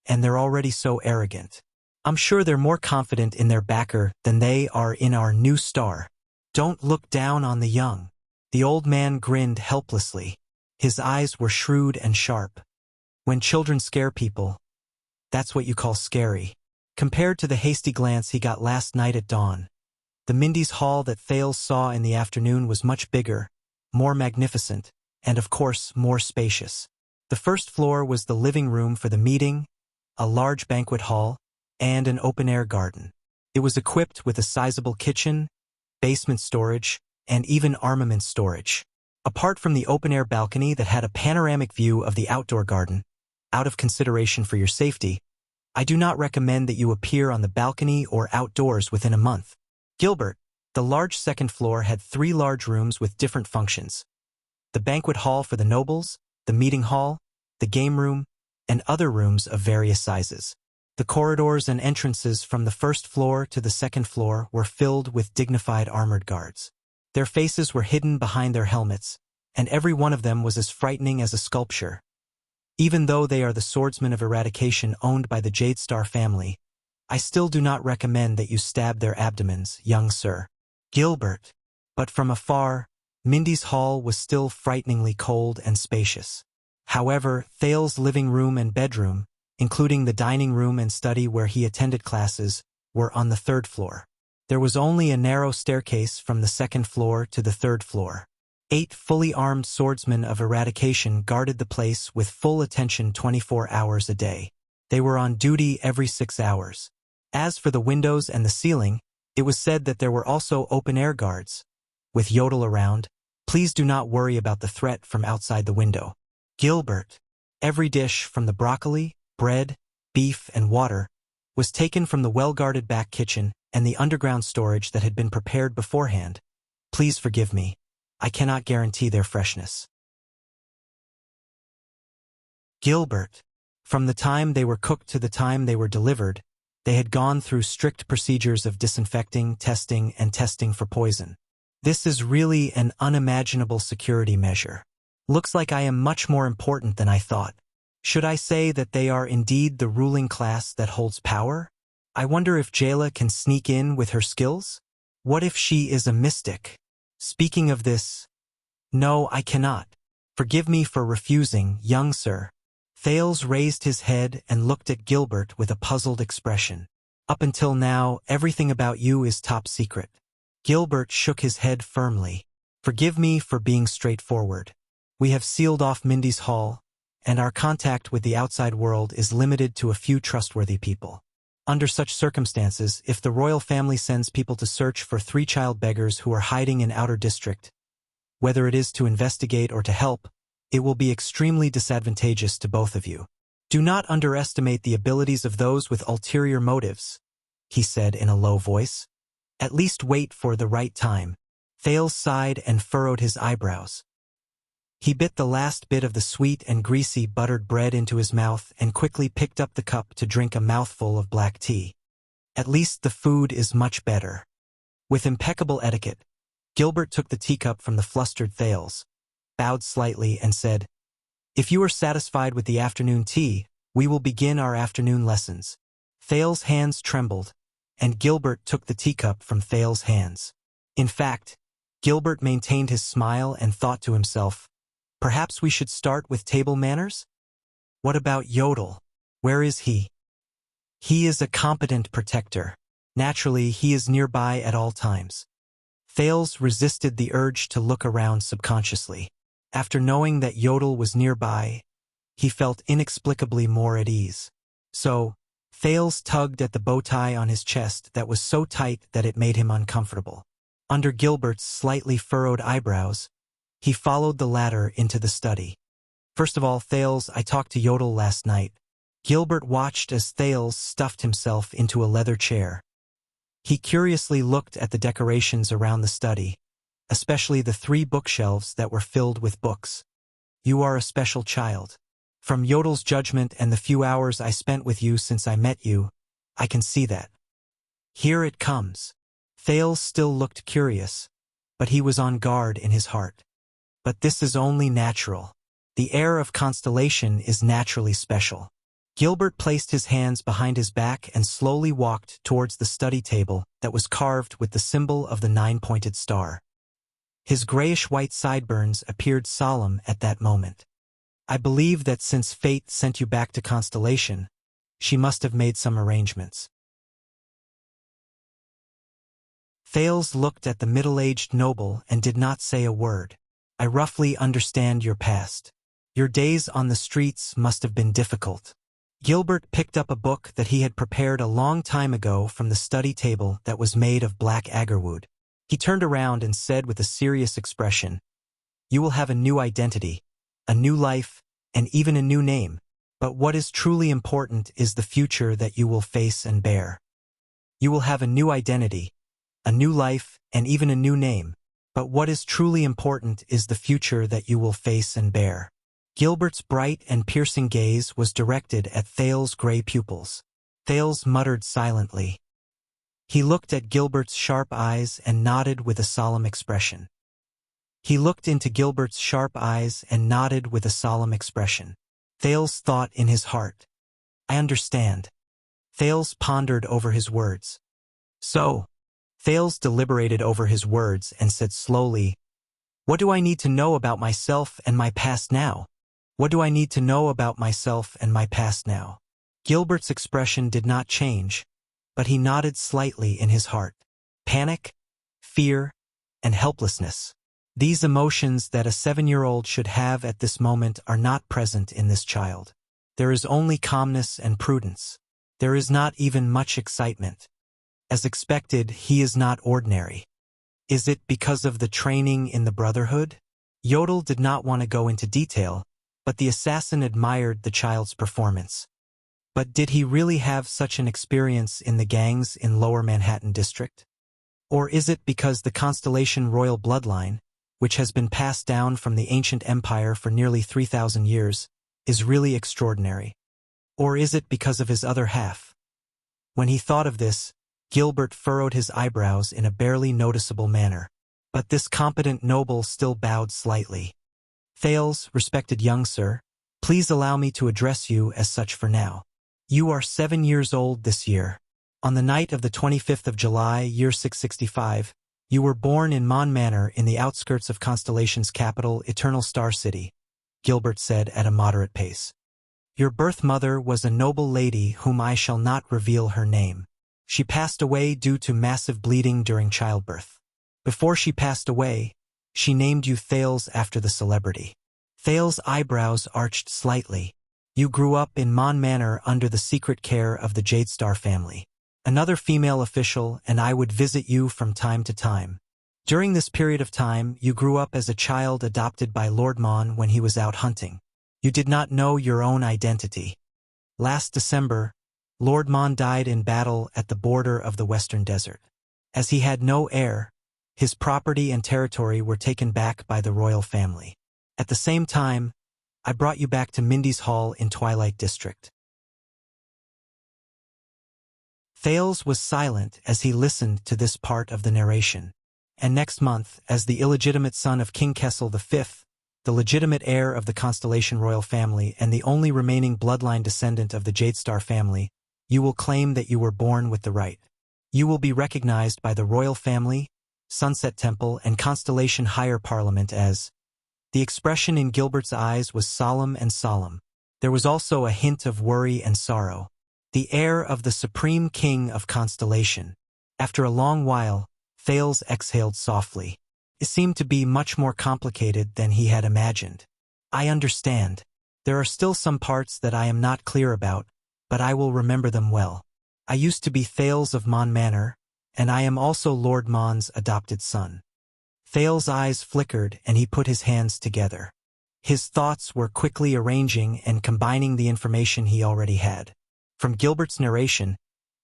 and they're already so arrogant. I'm sure they're more confident in their backer than they are in our new star. Don't look down on the young. The old man grinned helplessly. His eyes were shrewd and sharp. When children scare people, that's what you call scary. Compared to the hasty glance he got last night at dawn, the Mindy's Hall that Thales saw in the afternoon was much bigger, more magnificent, and of course more spacious. The first floor was the living room for the meeting, a large banquet hall, and an open-air garden. It was equipped with a sizable kitchen, basement storage, and even armament storage. Apart from the open-air balcony that had a panoramic view of the outdoor garden, out of consideration for your safety, I do not recommend that you appear on the balcony or outdoors within a month. Gilbert, the large second floor had 3 large rooms with different functions. The banquet hall for the nobles, the meeting hall, the game room, and other rooms of various sizes. The corridors and entrances from the first floor to the second floor were filled with dignified armored guards. Their faces were hidden behind their helmets, and every one of them was as frightening as a sculpture. Even though they are the swordsmen of eradication owned by the Jadestar family, I still do not recommend that you stab their abdomens, young sir. Gilbert. But from afar, Mindy's Hall was still frighteningly cold and spacious. However, Thales' living room and bedroom, including the dining room and study where he attended classes, were on the 3rd floor. There was only a narrow staircase from the 2nd floor to the 3rd floor. 8 fully armed swordsmen of eradication guarded the place with full attention 24 hours a day. They were on duty every 6 hours. As for the windows and the ceiling, it was said that there were also open-air guards. With Yodel around, please do not worry about the threat from outside the window. Gilbert. Every dish from the broccoli, bread, beef, and water was taken from the well-guarded back kitchen and the underground storage that had been prepared beforehand. Please forgive me. I cannot guarantee their freshness. Gilbert. From the time they were cooked to the time they were delivered, they had gone through strict procedures of disinfecting, testing, and testing for poison. This is really an unimaginable security measure. Looks like I am much more important than I thought. Should I say that they are indeed the ruling class that holds power? I wonder if Jayla can sneak in with her skills? What if she is a mystic? Speaking of this, no, I cannot. Forgive me for refusing, young sir. Thales raised his head and looked at Gilbert with a puzzled expression. Up until now, everything about you is top secret. Gilbert shook his head firmly. Forgive me for being straightforward. We have sealed off Mindy's hall, and our contact with the outside world is limited to a few trustworthy people. Under such circumstances, if the royal family sends people to search for 3 child beggars who are hiding in outer district, whether it is to investigate or to help, it will be extremely disadvantageous to both of you. Do not underestimate the abilities of those with ulterior motives, he said in a low voice. At least wait for the right time. Thales sighed and furrowed his eyebrows. He bit the last bit of the sweet and greasy buttered bread into his mouth and quickly picked up the cup to drink a mouthful of black tea. At least the food is much better. With impeccable etiquette, Gilbert took the teacup from the flustered Thales, bowed slightly and said, "If you are satisfied with the afternoon tea, we will begin our afternoon lessons." Thales' hands trembled, and Gilbert took the teacup from Thales' hands. In fact, Gilbert maintained his smile and thought to himself, perhaps we should start with table manners? What about Yodel? Where is he? He is a competent protector. Naturally, he is nearby at all times. Thales resisted the urge to look around subconsciously. After knowing that Yodel was nearby, he felt inexplicably more at ease. So, Thales tugged at the bow tie on his chest that was so tight that it made him uncomfortable. Under Gilbert's slightly furrowed eyebrows, he followed the ladder into the study. First of all, Thales, I talked to Yodel last night. Gilbert watched as Thales stuffed himself into a leather chair. He curiously looked at the decorations around the study, especially the 3 bookshelves that were filled with books. You are a special child. From Yodel's judgment and the few hours I spent with you since I met you, I can see that. Here it comes. Thales still looked curious, but he was on guard in his heart. But this is only natural. The air of Constellation is naturally special. Gilbert placed his hands behind his back and slowly walked towards the study table that was carved with the symbol of the 9-pointed star. His grayish-white sideburns appeared solemn at that moment. I believe that since fate sent you back to Constellation, she must have made some arrangements. Thales looked at the middle-aged noble and did not say a word. I roughly understand your past. Your days on the streets must have been difficult. Gilbert picked up a book that he had prepared a long time ago from the study table that was made of black agarwood. He turned around and said with a serious expression, "You will have a new identity, a new life, and even a new name. But what is truly important is the future that you will face and bear. You will have a new identity, a new life, and even a new name. But what is truly important is the future that you will face and bear." Gilbert's bright and piercing gaze was directed at Thales' gray pupils. Thales muttered silently. He looked at Gilbert's sharp eyes and nodded with a solemn expression. He looked into Gilbert's sharp eyes and nodded with a solemn expression. Thales thought in his heart, I understand. Thales pondered over his words. So, Thales deliberated over his words and said slowly, what do I need to know about myself and my past now? What do I need to know about myself and my past now? Gilbert's expression did not change, but he nodded slightly in his heart. Panic, fear, and helplessness. These emotions that a 7-year-old should have at this moment are not present in this child. There is only calmness and prudence. There is not even much excitement. As expected, he is not ordinary. Is it because of the training in the Brotherhood? Yodel did not want to go into detail, but the assassin admired the child's performance. But did he really have such an experience in the gangs in Lower Manhattan District? Or is it because the Constellation royal bloodline, which has been passed down from the ancient empire for nearly 3,000 years, is really extraordinary? Or is it because of his other half? When he thought of this, Gilbert furrowed his eyebrows in a barely noticeable manner. But this competent noble still bowed slightly. "Thales, respected young sir, please allow me to address you as such for now. You are 7 years old this year. On the night of the 25th of July, year 665, you were born in Mon Manor in the outskirts of Constellation's capital, Eternal Star City," Gilbert said at a moderate pace. "Your birth mother was a noble lady whom I shall not reveal her name. She passed away due to massive bleeding during childbirth. Before she passed away, she named you Thales after the celebrity." Thales' eyebrows arched slightly. "You grew up in Mon Manor under the secret care of the Jadestar family. Another female official and I would visit you from time to time. During this period of time, you grew up as a child adopted by Lord Mon when he was out hunting. You did not know your own identity. Last December, Lord Mon died in battle at the border of the Western Desert. As he had no heir, his property and territory were taken back by the royal family. At the same time, I brought you back to Mindy's Hall in Twilight District." Thales was silent as he listened to this part of the narration. And next month, as the illegitimate son of King Kessel V, the legitimate heir of the Constellation royal family and the only remaining bloodline descendant of the Jadestar family, you will claim that you were born with the right. You will be recognized by the royal family, Sunset Temple, and Constellation Higher Parliament as... The expression in Gilbert's eyes was solemn and solemn. There was also a hint of worry and sorrow. The heir of the Supreme King of Constellation. After a long while, Thales exhaled softly. It seemed to be much more complicated than he had imagined. "I understand. There are still some parts that I am not clear about, but I will remember them well. I used to be Thales of Mon Manor, and I am also Lord Mon's adopted son." Thales' eyes flickered and he put his hands together. His thoughts were quickly arranging and combining the information he already had. From Gilbert's narration,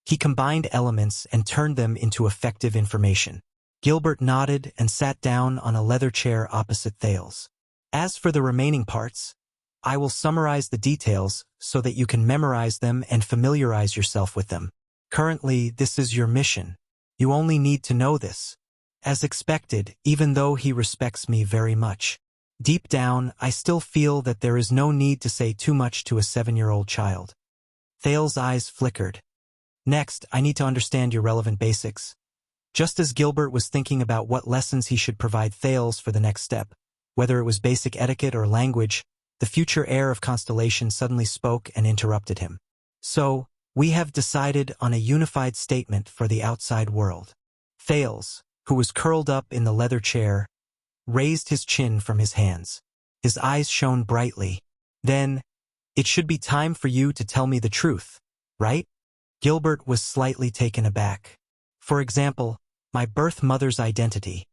he combined elements and turned them into effective information. Gilbert nodded and sat down on a leather chair opposite Thales. "As for the remaining parts, I will summarize the details so that you can memorize them and familiarize yourself with them. Currently, this is your mission. You only need to know this." As expected, even though he respects me very much, deep down, I still feel that there is no need to say too much to a 7-year-old child. Thales' eyes flickered. "Next, I need to understand your relevant basics." Just as Gilbert was thinking about what lessons he should provide Thales for the next step, whether it was basic etiquette or language, the future heir of Constellation suddenly spoke and interrupted him. "So, we have decided on a unified statement for the outside world." Thales, who was curled up in the leather chair, raised his chin from his hands. His eyes shone brightly. "Then, it should be time for you to tell me the truth, right?" Gilbert was slightly taken aback. "For example, my birth mother's identity,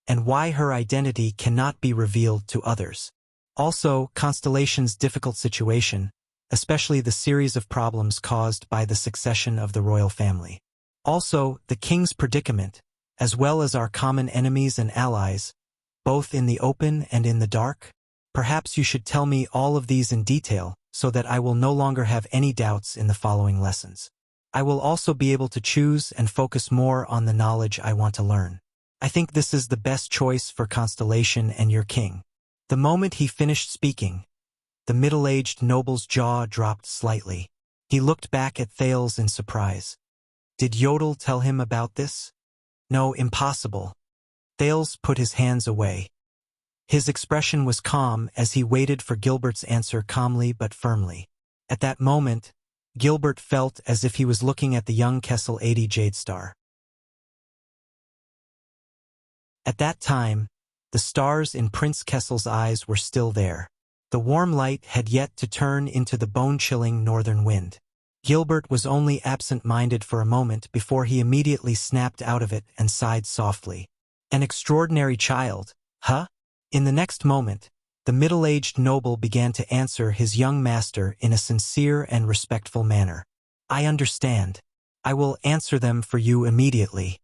and why her identity cannot be revealed to others. Also, Constellation's difficult situation, especially the series of problems caused by the succession of the royal family. Also, the king's predicament, as well as our common enemies and allies, both in the open and in the dark. Perhaps you should tell me all of these in detail, so that I will no longer have any doubts in the following lessons. I will also be able to choose and focus more on the knowledge I want to learn. I think this is the best choice for Constellation and your king." The moment he finished speaking, the middle-aged noble's jaw dropped slightly. He looked back at Thales in surprise. Did Yodel tell him about this? No, impossible. Thales put his hands away. His expression was calm as he waited for Gilbert's answer calmly but firmly. At that moment, Gilbert felt as if he was looking at the young Kessel 80 Jadestar. At that time, the stars in Prince Kessel's eyes were still there. The warm light had yet to turn into the bone-chilling northern wind. Gilbert was only absent-minded for a moment before he immediately snapped out of it and sighed softly. An extraordinary child, huh? In the next moment, the middle-aged noble began to answer his young master in a sincere and respectful manner. I understand. I will answer them for you immediately.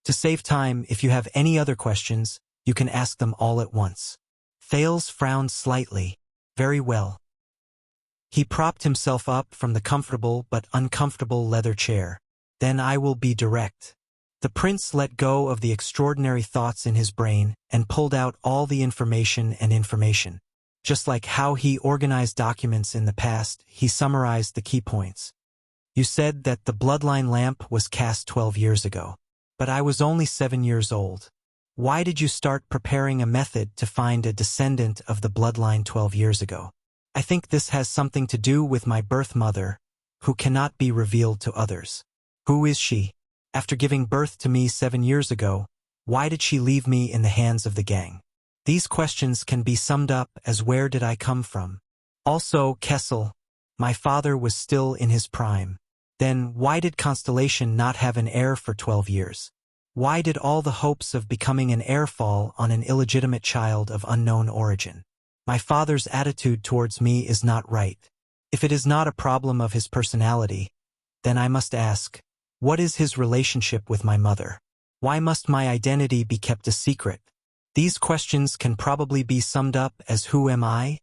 To save time, if you have any other questions, you can ask them all at once. Thales frowned slightly. Very well. He propped himself up from the comfortable but uncomfortable leather chair. Then I will be direct. The prince let go of the extraordinary thoughts in his brain and pulled out all the information. Just like how he organized documents in the past, he summarized the key points. You said that the bloodline lamp was cast 12 years ago. But I was only 7 years old. Why did you start preparing a method to find a descendant of the bloodline 12 years ago? I think this has something to do with my birth mother, who cannot be revealed to others. Who is she? After giving birth to me 7 years ago, why did she leave me in the hands of the gang? These questions can be summed up as where did I come from? Also, Kessel, my father was still in his prime. Then why did Constellation not have an heir for 12 years? Why did all the hopes of becoming an heir fall on an illegitimate child of unknown origin? My father's attitude towards me is not right. If it is not a problem of his personality, then I must ask, what is his relationship with my mother? Why must my identity be kept a secret? These questions can probably be summed up as who am I?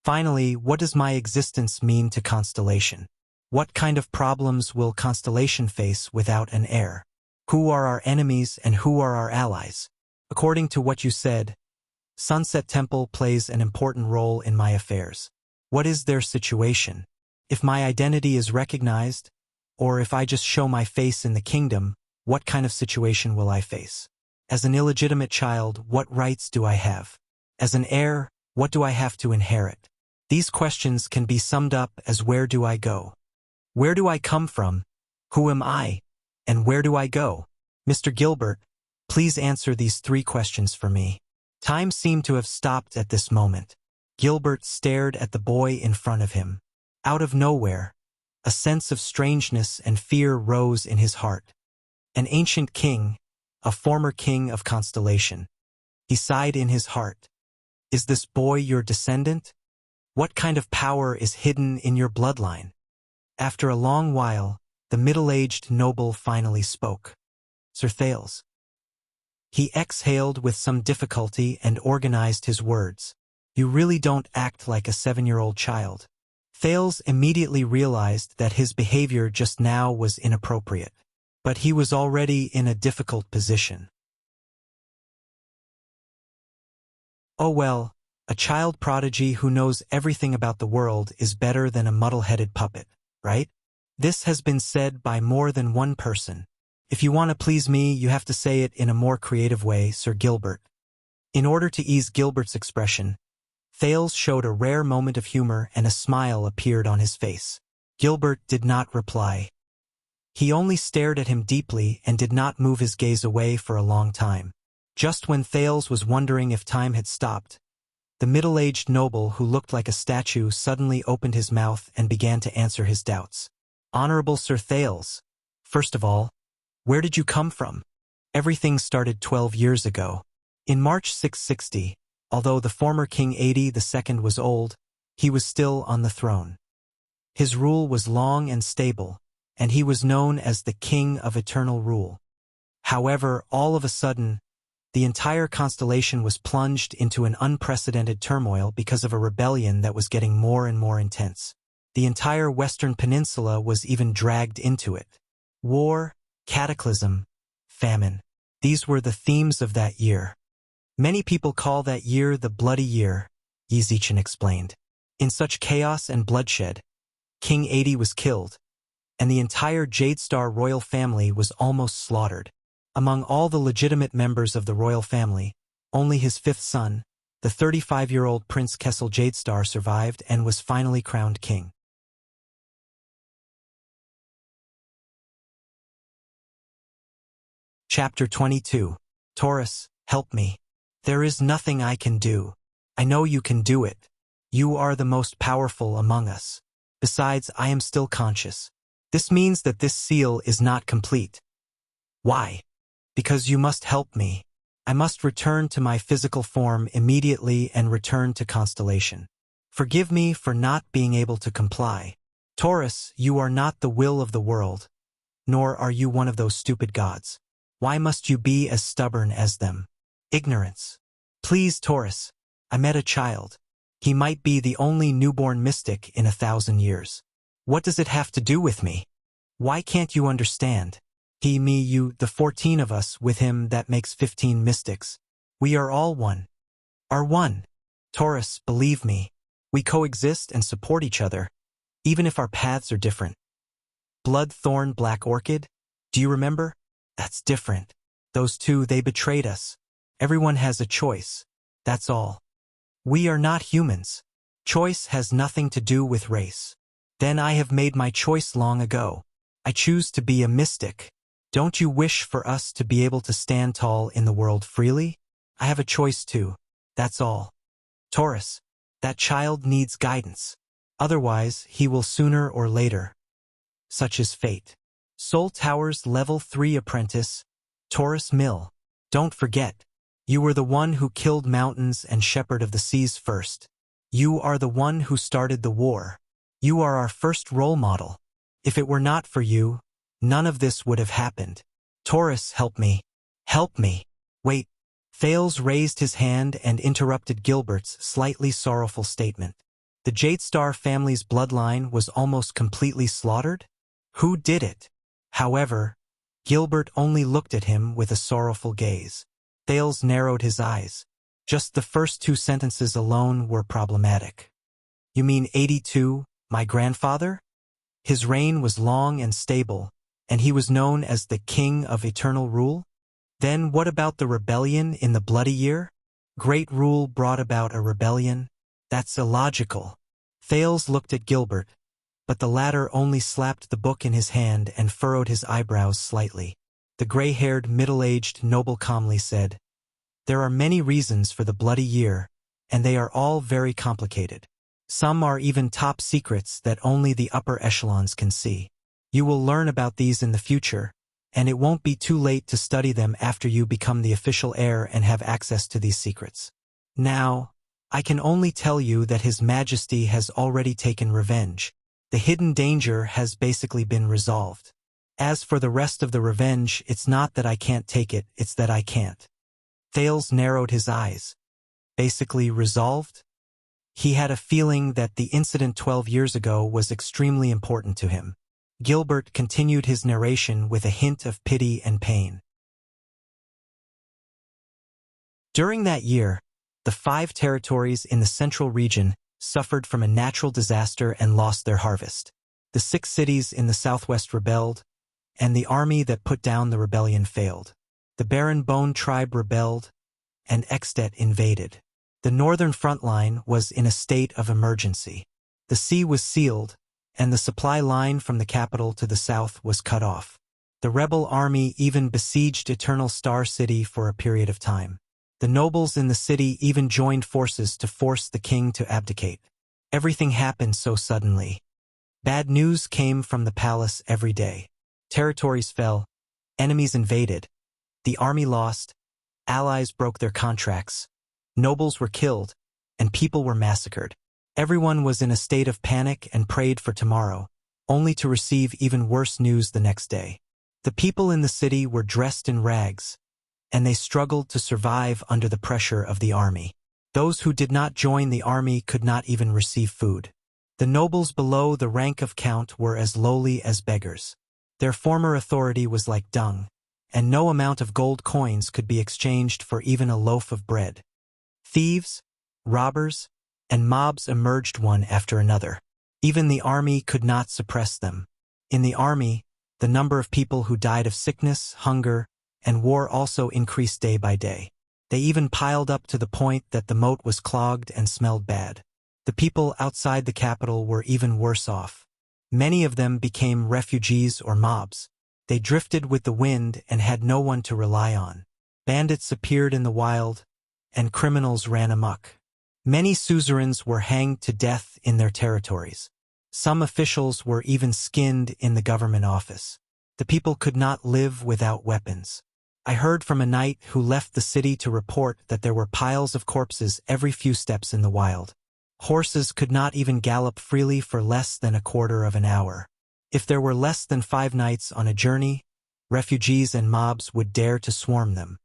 Finally, what does my existence mean to Constellation? What kind of problems will Constellation face without an heir? Who are our enemies and who are our allies? According to what you said, Sunset Temple plays an important role in my affairs. What is their situation? If my identity is recognized, or if I just show my face in the kingdom, what kind of situation will I face? As an illegitimate child, what rights do I have? As an heir, what do I have to inherit? These questions can be summed up as where do I go? Where do I come from? Who am I? And where do I go? Mr. Gilbert, please answer these 3 questions for me. Time seemed to have stopped at this moment. Gilbert stared at the boy in front of him. Out of nowhere, a sense of strangeness and fear rose in his heart. An ancient king, a former king of Constellation. He sighed in his heart. Is this boy your descendant? What kind of power is hidden in your bloodline? After a long while, the middle-aged noble finally spoke. Sir Thales. He exhaled with some difficulty and organized his words. You really don't act like a 7-year-old child. Thales immediately realized that his behavior just now was inappropriate. But he was already in a difficult position. Oh well, a child prodigy who knows everything about the world is better than a muddle-headed puppet, right? This has been said by more than one person. If you want to please me, you have to say it in a more creative way, Sir Gilbert. In order to ease Gilbert's expression, Thales showed a rare moment of humor and a smile appeared on his face. Gilbert did not reply. He only stared at him deeply and did not move his gaze away for a long time. Just when Thales was wondering if time had stopped, the middle-aged noble who looked like a statue suddenly opened his mouth and began to answer his doubts. Honorable Sir Thales, first of all, where did you come from? Everything started 12 years ago. In March 660, although the former King 80 II was old, he was still on the throne. His rule was long and stable, and he was known as the King of Eternal Rule. However, all of a sudden, the entire constellation was plunged into an unprecedented turmoil because of a rebellion that was getting more and more intense. The entire Western Peninsula was even dragged into it. War, cataclysm, famine. These were the themes of that year. Many people call that year the Bloody Year, Yizichin explained. In such chaos and bloodshed, King 80 was killed, and the entire Jadestar royal family was almost slaughtered. Among all the legitimate members of the royal family, only his 5th son, the 35-year-old Prince Kessel Jadestar, survived and was finally crowned king. Chapter 22. Taurus, help me. There is nothing I can do. I know you can do it. You are the most powerful among us. Besides, I am still conscious. This means that this seal is not complete. Why? Because you must help me. I must return to my physical form immediately and return to Constellation. Forgive me for not being able to comply. Taurus, you are not the will of the world, nor are you one of those stupid gods. Why must you be as stubborn as them? Ignorance. Please, Taurus, I met a child. He might be the only newborn mystic in 1,000 years. What does it have to do with me? Why can't you understand? He, me, you, the 14 of us with him, that makes 15 mystics. We are all one. Are one. Taurus, believe me. We coexist and support each other, even if our paths are different. Bloodthorn, Black Orchid? Do you remember? That's different. Those two, they betrayed us. Everyone has a choice. That's all. We are not humans. Choice has nothing to do with race. Then I have made my choice long ago. I choose to be a mystic. Don't you wish for us to be able to stand tall in the world freely? I have a choice too. That's all. Taurus, that child needs guidance. Otherwise, he will sooner or later. Such is fate. Soul Towers Level 3 Apprentice, Taurus Mill. Don't forget, you were the one who killed mountains and shepherd of the seas first. You are the one who started the war. You are our first role model. If it were not for you, none of this would have happened. Taurus, help me. Help me. Wait. Thales raised his hand and interrupted Gilbert's slightly sorrowful statement. The Jadestar family's bloodline was almost completely slaughtered? Who did it? However, Gilbert only looked at him with a sorrowful gaze. Thales narrowed his eyes. Just the first two sentences alone were problematic. You mean 82, my grandfather? His reign was long and stable, and he was known as the King of Eternal Rule? Then what about the rebellion in the Bloody Year? Great rule brought about a rebellion? That's illogical. Thales looked at Gilbert, but the latter only slapped the book in his hand and furrowed his eyebrows slightly. The gray-haired, middle-aged noble calmly said, "There are many reasons for the Bloody Year, and they are all very complicated. Some are even top secrets that only the upper echelons can see. You will learn about these in the future, and it won't be too late to study them after you become the official heir and have access to these secrets. Now, I can only tell you that His Majesty has already taken revenge. The hidden danger has basically been resolved. As for the rest of the revenge, it's not that I can't take it, it's that I can't." Thales narrowed his eyes. Basically resolved? He had a feeling that the incident 12 years ago was extremely important to him. Gilbert continued his narration with a hint of pity and pain. During that year, the 5 territories in the central region suffered from a natural disaster and lost their harvest. The 6 cities in the southwest rebelled, and the army that put down the rebellion failed. The Baron Bone tribe rebelled, and Extet invaded. The northern front line was in a state of emergency. The sea was sealed, and the supply line from the capital to the south was cut off. The rebel army even besieged Eternal Star City for a period of time. The nobles in the city even joined forces to force the king to abdicate. Everything happened so suddenly. Bad news came from the palace every day. Territories fell, enemies invaded, the army lost, allies broke their contracts, nobles were killed, and people were massacred. Everyone was in a state of panic and prayed for tomorrow, only to receive even worse news the next day. The people in the city were dressed in rags, and they struggled to survive under the pressure of the army. Those who did not join the army could not even receive food. The nobles below the rank of count were as lowly as beggars. Their former authority was like dung, and no amount of gold coins could be exchanged for even a loaf of bread. Thieves, robbers, and mobs emerged one after another. Even the army could not suppress them. In the army, the number of people who died of sickness, hunger, and war also increased day by day. They even piled up to the point that the moat was clogged and smelled bad. The people outside the capital were even worse off. Many of them became refugees or mobs. They drifted with the wind and had no one to rely on. Bandits appeared in the wild, and criminals ran amok. Many suzerains were hanged to death in their territories. Some officials were even skinned in the government office. The people could not live without weapons. I heard from a knight who left the city to report that there were piles of corpses every few steps in the wild. Horses could not even gallop freely for less than a quarter of an hour. If there were less than 5 knights on a journey, refugees and mobs would dare to swarm them.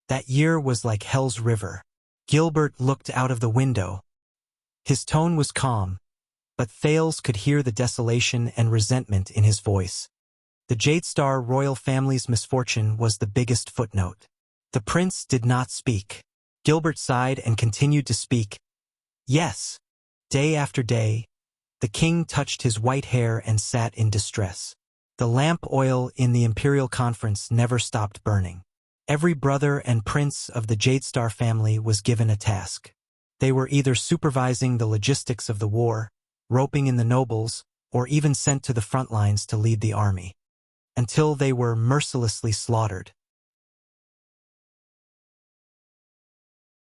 That year was like Hell's River. Gilbert looked out of the window. His tone was calm, but Thales could hear the desolation and resentment in his voice. The Jadestar royal family's misfortune was the biggest footnote. The prince did not speak. Gilbert sighed and continued to speak. Yes. Day after day, the king touched his white hair and sat in distress. The lamp oil in the imperial conference never stopped burning. Every brother and prince of the Jadestar family was given a task. They were either supervising the logistics of the war, roping in the nobles, or even sent to the front lines to lead the army, until they were mercilessly slaughtered.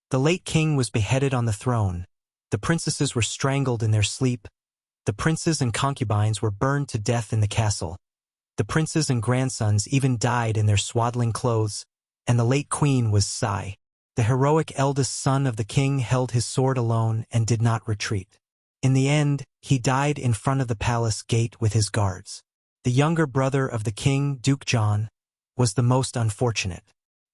The late king was beheaded on the throne. The princesses were strangled in their sleep. The princes and concubines were burned to death in the castle. The princes and grandsons even died in their swaddling clothes, and the late queen was Sai. The heroic eldest son of the king held his sword alone and did not retreat. In the end, he died in front of the palace gate with his guards. The younger brother of the king, Duke John, was the most unfortunate.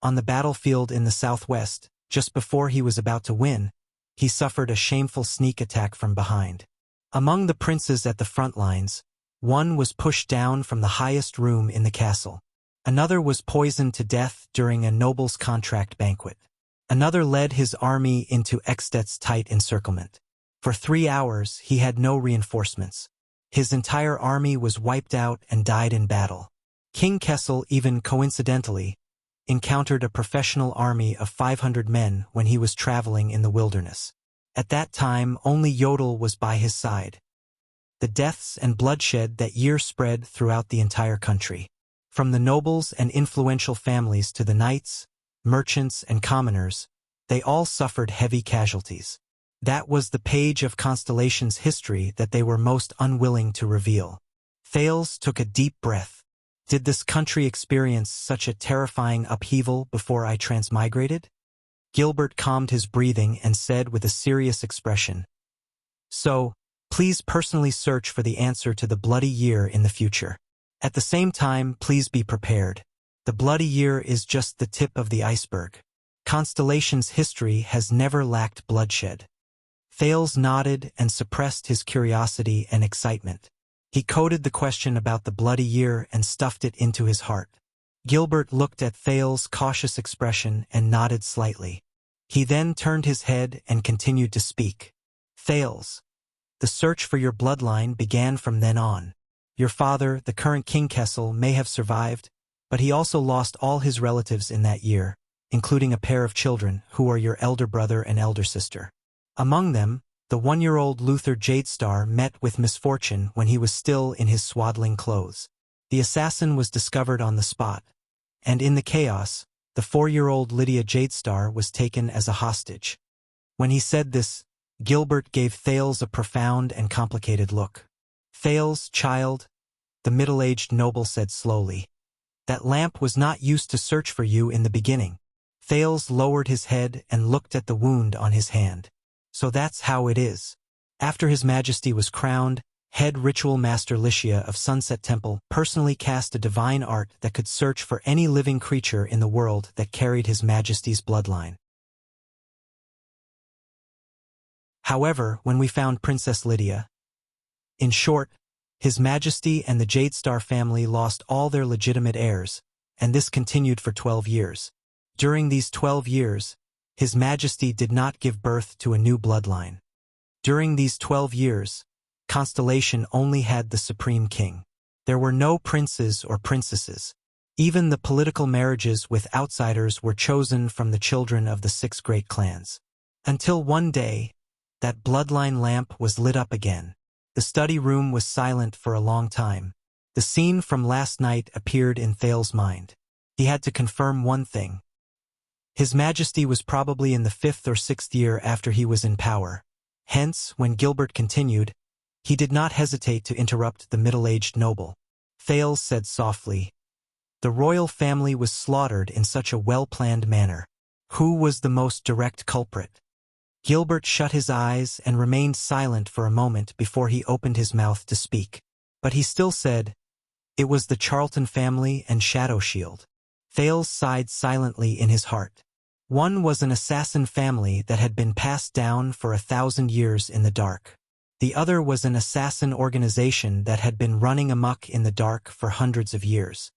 On the battlefield in the southwest, just before he was about to win, he suffered a shameful sneak attack from behind. Among the princes at the front lines, one was pushed down from the highest room in the castle. Another was poisoned to death during a noble's contract banquet. Another led his army into Ekstedt's tight encirclement. For 3 hours, he had no reinforcements. His entire army was wiped out and died in battle. King Kessel, even coincidentally, encountered a professional army of 500 men when he was traveling in the wilderness. At that time, only Yodel was by his side. The deaths and bloodshed that year spread throughout the entire country. From the nobles and influential families to the knights, merchants, and commoners, they all suffered heavy casualties. That was the page of Constellation's history that they were most unwilling to reveal. Thales took a deep breath. Did this country experience such a terrifying upheaval before I transmigrated? Gilbert calmed his breathing and said with a serious expression, "So, please personally search for the answer to the bloody year in the future. At the same time, please be prepared. The bloody year is just the tip of the iceberg. Constellation's history has never lacked bloodshed." Thales nodded and suppressed his curiosity and excitement. He coded the question about the bloody year and stuffed it into his heart. Gilbert looked at Thales' cautious expression and nodded slightly. He then turned his head and continued to speak. "Thales, the search for your bloodline began from then on. Your father, the current King Kessel, may have survived, but he also lost all his relatives in that year, including a pair of children who are your elder brother and elder sister. Among them, the 1-year-old Luther Jadestar met with misfortune when he was still in his swaddling clothes. The assassin was discovered on the spot, and in the chaos, the 4-year-old Lydia Jadestar was taken as a hostage." When he said this, Gilbert gave Thales a profound and complicated look. "Thales, child," the middle-aged noble said slowly, "that lamp was not used to search for you in the beginning." Thales lowered his head and looked at the wound on his hand. "So that's how it is." After His Majesty was crowned, head ritual master Lycia of Sunset Temple personally cast a divine art that could search for any living creature in the world that carried His Majesty's bloodline. However, when we found Princess Lydia, in short, His Majesty and the Jadestar family lost all their legitimate heirs, and this continued for 12 years. During these 12 years, His Majesty did not give birth to a new bloodline. During these 12 years, Constellation only had the Supreme King. There were no princes or princesses. Even the political marriages with outsiders were chosen from the children of the 6 great clans. Until one day, that bloodline lamp was lit up again. The study room was silent for a long time. The scene from last night appeared in Thales' mind. He had to confirm one thing. His Majesty was probably in the 5th or 6th year after he was in power. Hence, when Gilbert continued, he did not hesitate to interrupt the middle-aged noble. Thales said softly, "The royal family was slaughtered in such a well-planned manner. Who was the most direct culprit?" Gilbert shut his eyes and remained silent for a moment before he opened his mouth to speak. But he still said, "It was the Charlton family and Shadow Shield." Thales sighed silently in his heart. One was an assassin family that had been passed down for 1,000 years in the dark. The other was an assassin organization that had been running amok in the dark for hundreds of years.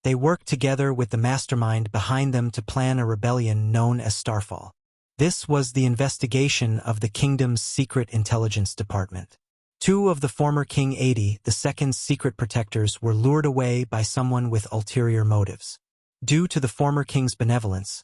They worked together with the mastermind behind them to plan a rebellion known as Starfall. This was the investigation of the kingdom's secret intelligence department. Two of the former King 80, the second's secret protectors, were lured away by someone with ulterior motives. Due to the former king's benevolence,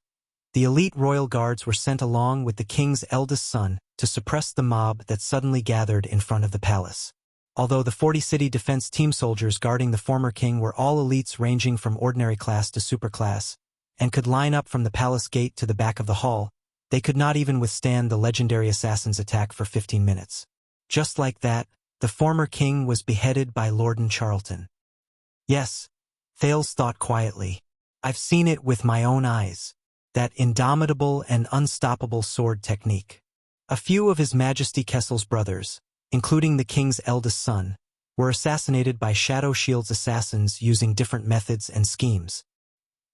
the elite royal guards were sent along with the king's eldest son to suppress the mob that suddenly gathered in front of the palace. Although the 40 city defense team soldiers guarding the former king were all elites ranging from ordinary class to superclass, and could line up from the palace gate to the back of the hall, they could not even withstand the legendary assassin's attack for 15 minutes. Just like that, the former king was beheaded by Lord Charlton. Yes, Thales thought quietly. I've seen it with my own eyes. That indomitable and unstoppable sword technique. A few of His Majesty Kessel's brothers, including the king's eldest son, were assassinated by Shadow Shield's assassins using different methods and schemes.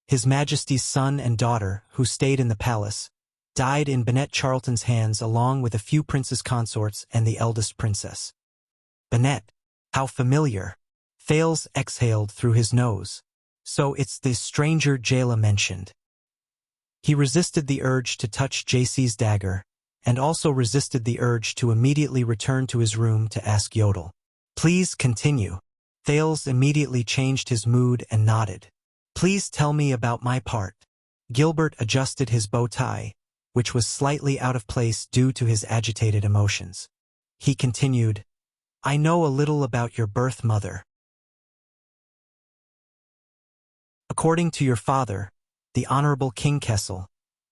His Majesty's son and daughter, who stayed in the palace, died in Bennett Charlton's hands along with a few prince's consorts and the eldest princess. Bennett, how familiar. Thales exhaled through his nose. So it's the stranger Jayla mentioned. He resisted the urge to touch JC's dagger, and also resisted the urge to immediately return to his room to ask Yodel. Please continue. Thales immediately changed his mood and nodded. Please tell me about my part. Gilbert adjusted his bow tie, which was slightly out of place due to his agitated emotions. He continued, I know a little about your birth mother. According to your father, the Honorable King Kessel,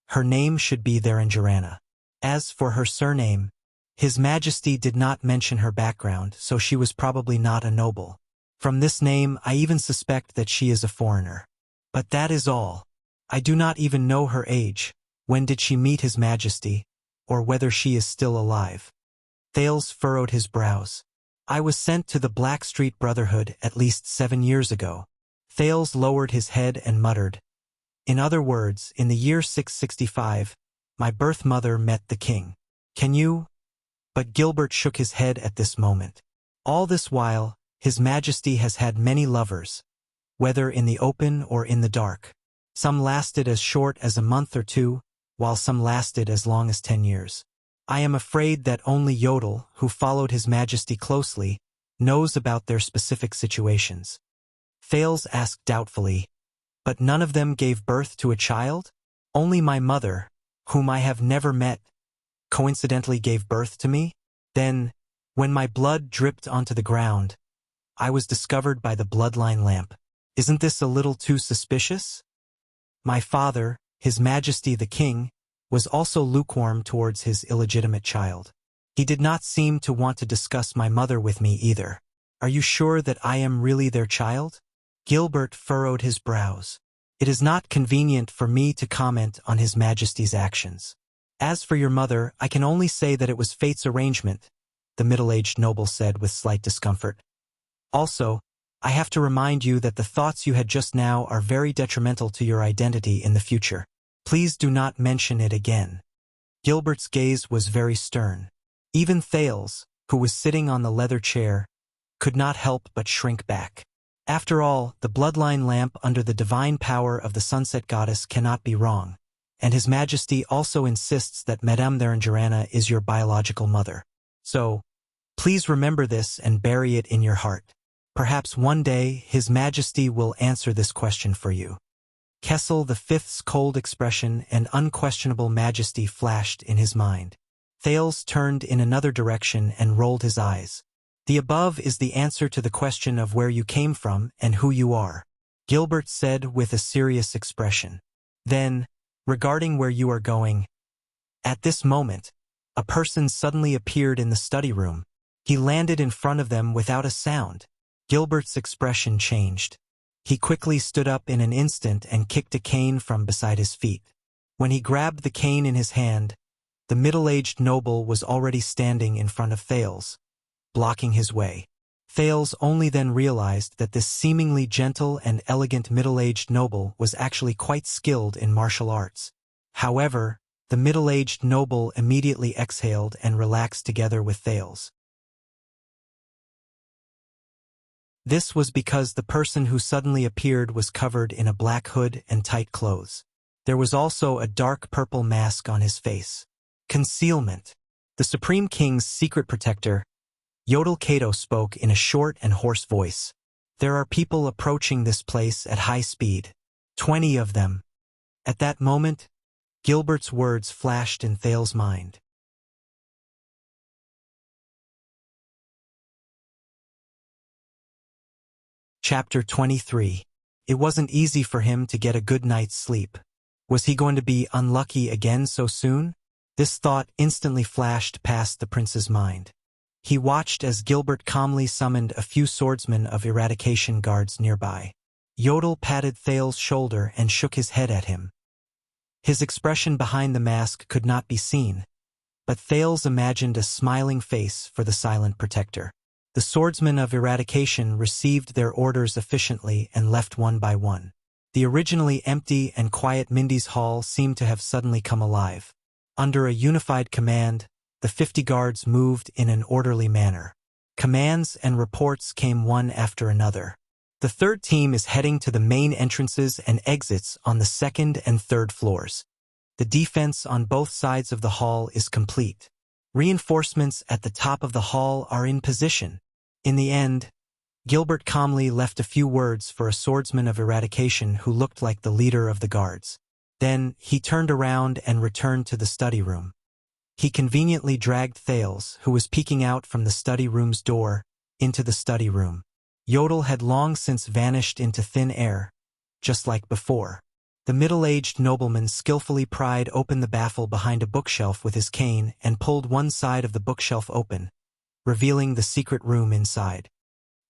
her name should be there in Jarana. As for her surname, His Majesty did not mention her background, so she was probably not a noble. From this name, I even suspect that she is a foreigner. But that is all. I do not even know her age, when did she meet His Majesty, or whether she is still alive. Thales furrowed his brows. I was sent to the Blackstreet Brotherhood at least 7 years ago. Thales lowered his head and muttered, in other words, in the year 665, my birth mother met the king. Can you? But Gilbert shook his head at this moment. All this while, His Majesty has had many lovers, whether in the open or in the dark. Some lasted as short as a month or two, while some lasted as long as 10 years. I am afraid that only Yodel, who followed His Majesty closely, knows about their specific situations. Thales asked doubtfully, but none of them gave birth to a child? Only my mother, whom I have never met, coincidentally gave birth to me? Then, when my blood dripped onto the ground, I was discovered by the bloodline lamp. Isn't this a little too suspicious? My father, His Majesty the King, was also lukewarm towards his illegitimate child. He did not seem to want to discuss my mother with me either. Are you sure that I am really their child? Gilbert furrowed his brows. It is not convenient for me to comment on His Majesty's actions. As for your mother, I can only say that it was fate's arrangement, the middle-aged noble said with slight discomfort. Also, I have to remind you that the thoughts you had just now are very detrimental to your identity in the future. Please do not mention it again. Gilbert's gaze was very stern. Even Thales, who was sitting on the leather chair, could not help but shrink back. After all, the bloodline lamp under the divine power of the sunset goddess cannot be wrong, and His Majesty also insists that Madame Theranjarana is your biological mother. So, please remember this and bury it in your heart. Perhaps one day His Majesty will answer this question for you. Kessel V's cold expression and unquestionable majesty flashed in his mind. Thales turned in another direction and rolled his eyes. The above is the answer to the question of where you came from and who you are, Gilbert said with a serious expression. Then, regarding where you are going, at this moment, a person suddenly appeared in the study room. He landed in front of them without a sound. Gilbert's expression changed. He quickly stood up in an instant and kicked a cane from beside his feet. When he grabbed the cane in his hand, the middle-aged noble was already standing in front of Thales, blocking his way. Thales only then realized that this seemingly gentle and elegant middle-aged noble was actually quite skilled in martial arts. However, the middle-aged noble immediately exhaled and relaxed together with Thales. This was because the person who suddenly appeared was covered in a black hood and tight clothes. There was also a dark purple mask on his face. Concealment. The Supreme King's secret protector, Yodel Kato, spoke in a short and hoarse voice. There are people approaching this place at high speed. 20 of them. At that moment, Gilbert's words flashed in Thale's mind. Chapter 23. It wasn't easy for him to get a good night's sleep. Was he going to be unlucky again so soon? This thought instantly flashed past the prince's mind. He watched as Gilbert calmly summoned a few swordsmen of eradication guards nearby. Yodel patted Thale's shoulder and shook his head at him. His expression behind the mask could not be seen, but Thales imagined a smiling face for the silent protector. The swordsmen of eradication received their orders efficiently and left one by one. The originally empty and quiet Mindy's Hall seemed to have suddenly come alive. Under a unified command, the 50 guards moved in an orderly manner. Commands and reports came one after another. The third team is heading to the main entrances and exits on the second and third floors. The defense on both sides of the hall is complete. Reinforcements at the top of the hall are in position. In the end, Gilbert calmly left a few words for a swordsman of eradication who looked like the leader of the guards. Then he turned around and returned to the study room. He conveniently dragged Thales, who was peeking out from the study room's door, into the study room. Yodel had long since vanished into thin air, just like before. The middle-aged nobleman skillfully pried open the baffle behind a bookshelf with his cane and pulled one side of the bookshelf open, revealing the secret room inside.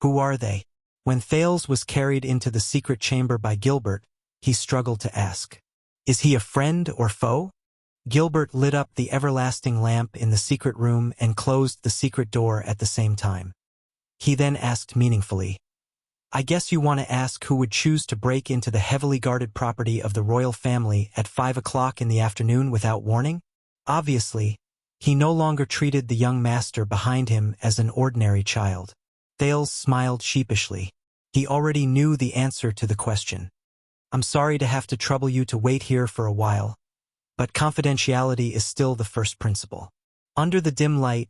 Who are they? When Thales was carried into the secret chamber by Gilbert, he struggled to ask. Is he a friend or foe? Gilbert lit up the everlasting lamp in the secret room and closed the secret door at the same time. He then asked meaningfully, I guess you want to ask who would choose to break into the heavily guarded property of the royal family at 5 o'clock in the afternoon without warning? Obviously, he no longer treated the young master behind him as an ordinary child. Thales smiled sheepishly. He already knew the answer to the question. I'm sorry to have to trouble you to wait here for a while, but confidentiality is still the first principle. Under the dim light,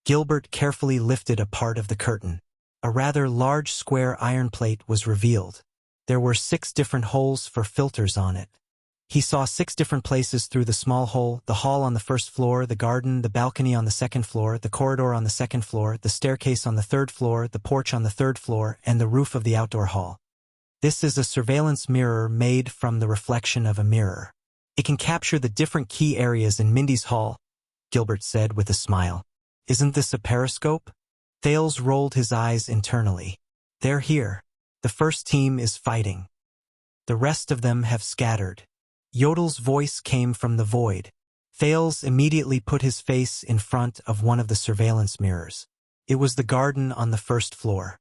Gilbert carefully lifted a part of the curtain. A rather large square iron plate was revealed. There were 6 different holes for filters on it. He saw 6 different places through the small hole: the hall on the first floor, the garden, the balcony on the second floor, the corridor on the second floor, the staircase on the third floor, the porch on the third floor, and the roof of the outdoor hall. This is a surveillance mirror made from the reflection of a mirror. It can capture the different key areas in Mindy's Hall, Gilbert said with a smile. Isn't this a periscope? Thales rolled his eyes internally. They're here. The first team is fighting. The rest of them have scattered. Yodel's voice came from the void. Thales immediately put his face in front of one of the surveillance mirrors. It was the garden on the first floor.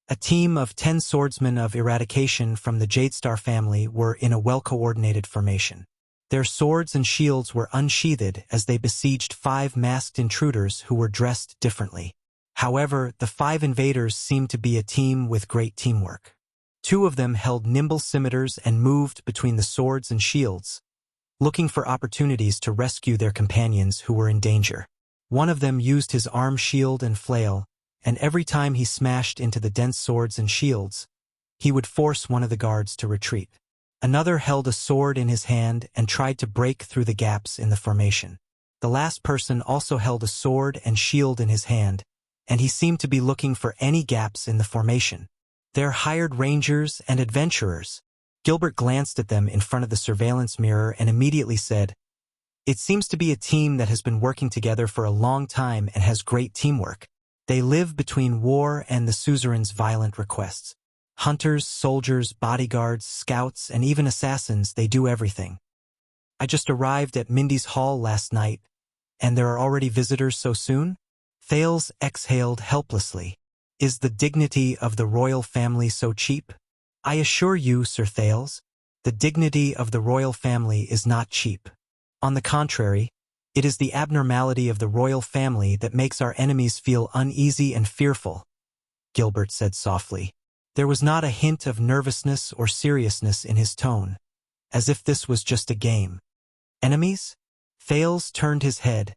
A team of 10 swordsmen of eradication from the Jadestar family were in a well-coordinated formation. Their swords and shields were unsheathed as they besieged 5 masked intruders who were dressed differently. However, the 5 invaders seemed to be a team with great teamwork. 2 of them held nimble scimitars and moved between the swords and shields, looking for opportunities to rescue their companions who were in danger. One of them used his arm shield and flail, and every time he smashed into the dense swords and shields, he would force one of the guards to retreat. Another held a sword in his hand and tried to break through the gaps in the formation. The last person also held a sword and shield in his hand, and he seemed to be looking for any gaps in the formation. They're hired rangers and adventurers. Gilbert glanced at them in front of the surveillance mirror and immediately said, It seems to be a team that has been working together for a long time and has great teamwork. They live between war and the suzerain's violent requests. Hunters, soldiers, bodyguards, scouts, and even assassins, they do everything. I just arrived at Mindy's Hall last night, and there are already visitors so soon? Thales exhaled helplessly. Is the dignity of the royal family so cheap? I assure you, Sir Thales, the dignity of the royal family is not cheap. On the contrary, It is the abnormality of the royal family that makes our enemies feel uneasy and fearful, Gilbert said softly. There was not a hint of nervousness or seriousness in his tone, as if this was just a game. Enemies? Thales turned his head,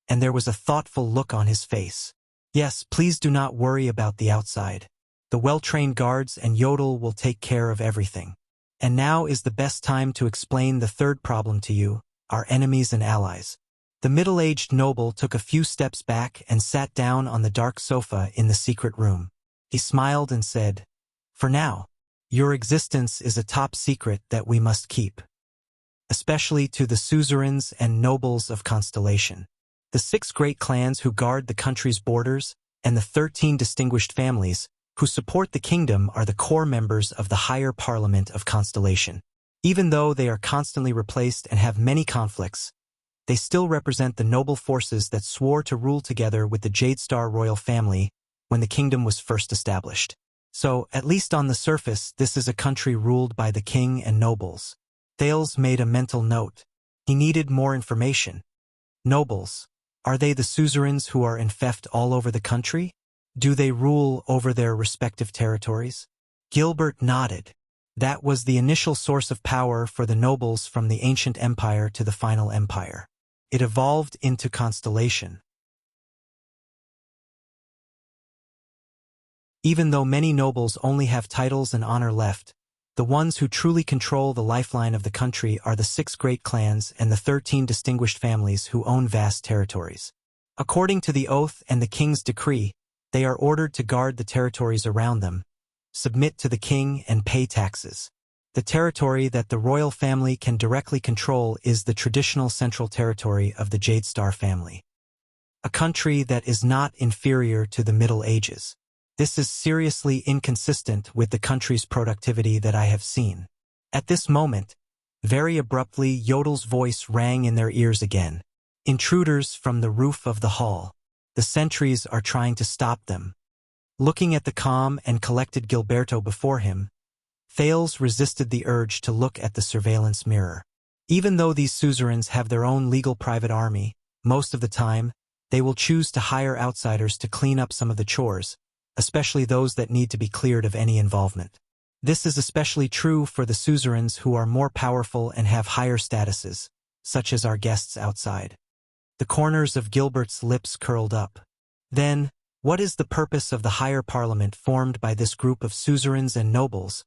and there was a thoughtful look on his face. Yes, please do not worry about the outside. The well-trained guards and Yodel will take care of everything. And now is the best time to explain the third problem to you, our enemies and allies. The middle-aged noble took a few steps back and sat down on the dark sofa in the secret room. He smiled and said, "For now, your existence is a top secret that we must keep. Especially to the suzerains and nobles of Constellation. The 6 great clans who guard the country's borders, and the 13 distinguished families who support the kingdom are the core members of the higher parliament of Constellation. Even though they are constantly replaced and have many conflicts, they still represent the noble forces that swore to rule together with the Jadestar royal family when the kingdom was first established. So, at least on the surface, this is a country ruled by the king and nobles." Thales made a mental note. He needed more information. Nobles. Are they the suzerains who are infeft all over the country? Do they rule over their respective territories? Gilbert nodded. That was the initial source of power for the nobles from the ancient empire to the final empire. It evolved into Constellation. Even though many nobles only have titles and honor left, the ones who truly control the lifeline of the country are the 6 great clans and the 13 distinguished families who own vast territories. According to the oath and the king's decree, they are ordered to guard the territories around them, submit to the king, and pay taxes. The territory that the royal family can directly control is the traditional central territory of the Jadestar family. A country that is not inferior to the Middle Ages. This is seriously inconsistent with the country's productivity that I have seen. At this moment, very abruptly, Yodel's voice rang in their ears again. Intruders from the roof of the hall. The sentries are trying to stop them. Looking at the calm and collected Gilberto before him, Thales resisted the urge to look at the surveillance mirror. Even though these suzerains have their own legal private army, most of the time, they will choose to hire outsiders to clean up some of the chores, especially those that need to be cleared of any involvement. This is especially true for the suzerains who are more powerful and have higher statuses, such as our guests outside. The corners of Gilbert's lips curled up. Then, what is the purpose of the higher parliament formed by this group of suzerains and nobles,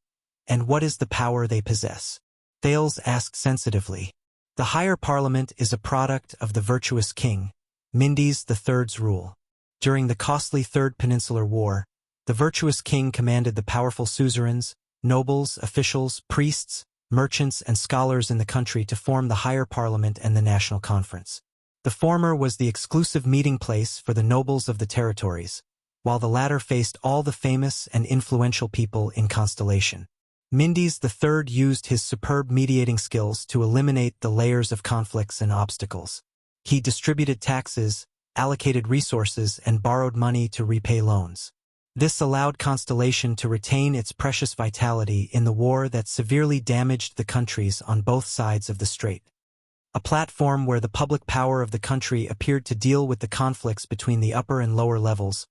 and what is the power they possess? Thales asked sensitively. The higher parliament is a product of the virtuous king, Mindes III's rule. During the costly Third Peninsular War, the virtuous king commanded the powerful suzerains, nobles, officials, priests, merchants, and scholars in the country to form the higher parliament and the national conference. The former was the exclusive meeting place for the nobles of the territories, while the latter faced all the famous and influential people in Constellation. Mindes III used his superb mediating skills to eliminate the layers of conflicts and obstacles. He distributed taxes, allocated resources, and borrowed money to repay loans. This allowed Constellation to retain its precious vitality in the war that severely damaged the countries on both sides of the strait. A platform where the public power of the country appeared to deal with the conflicts between the upper and lower levels,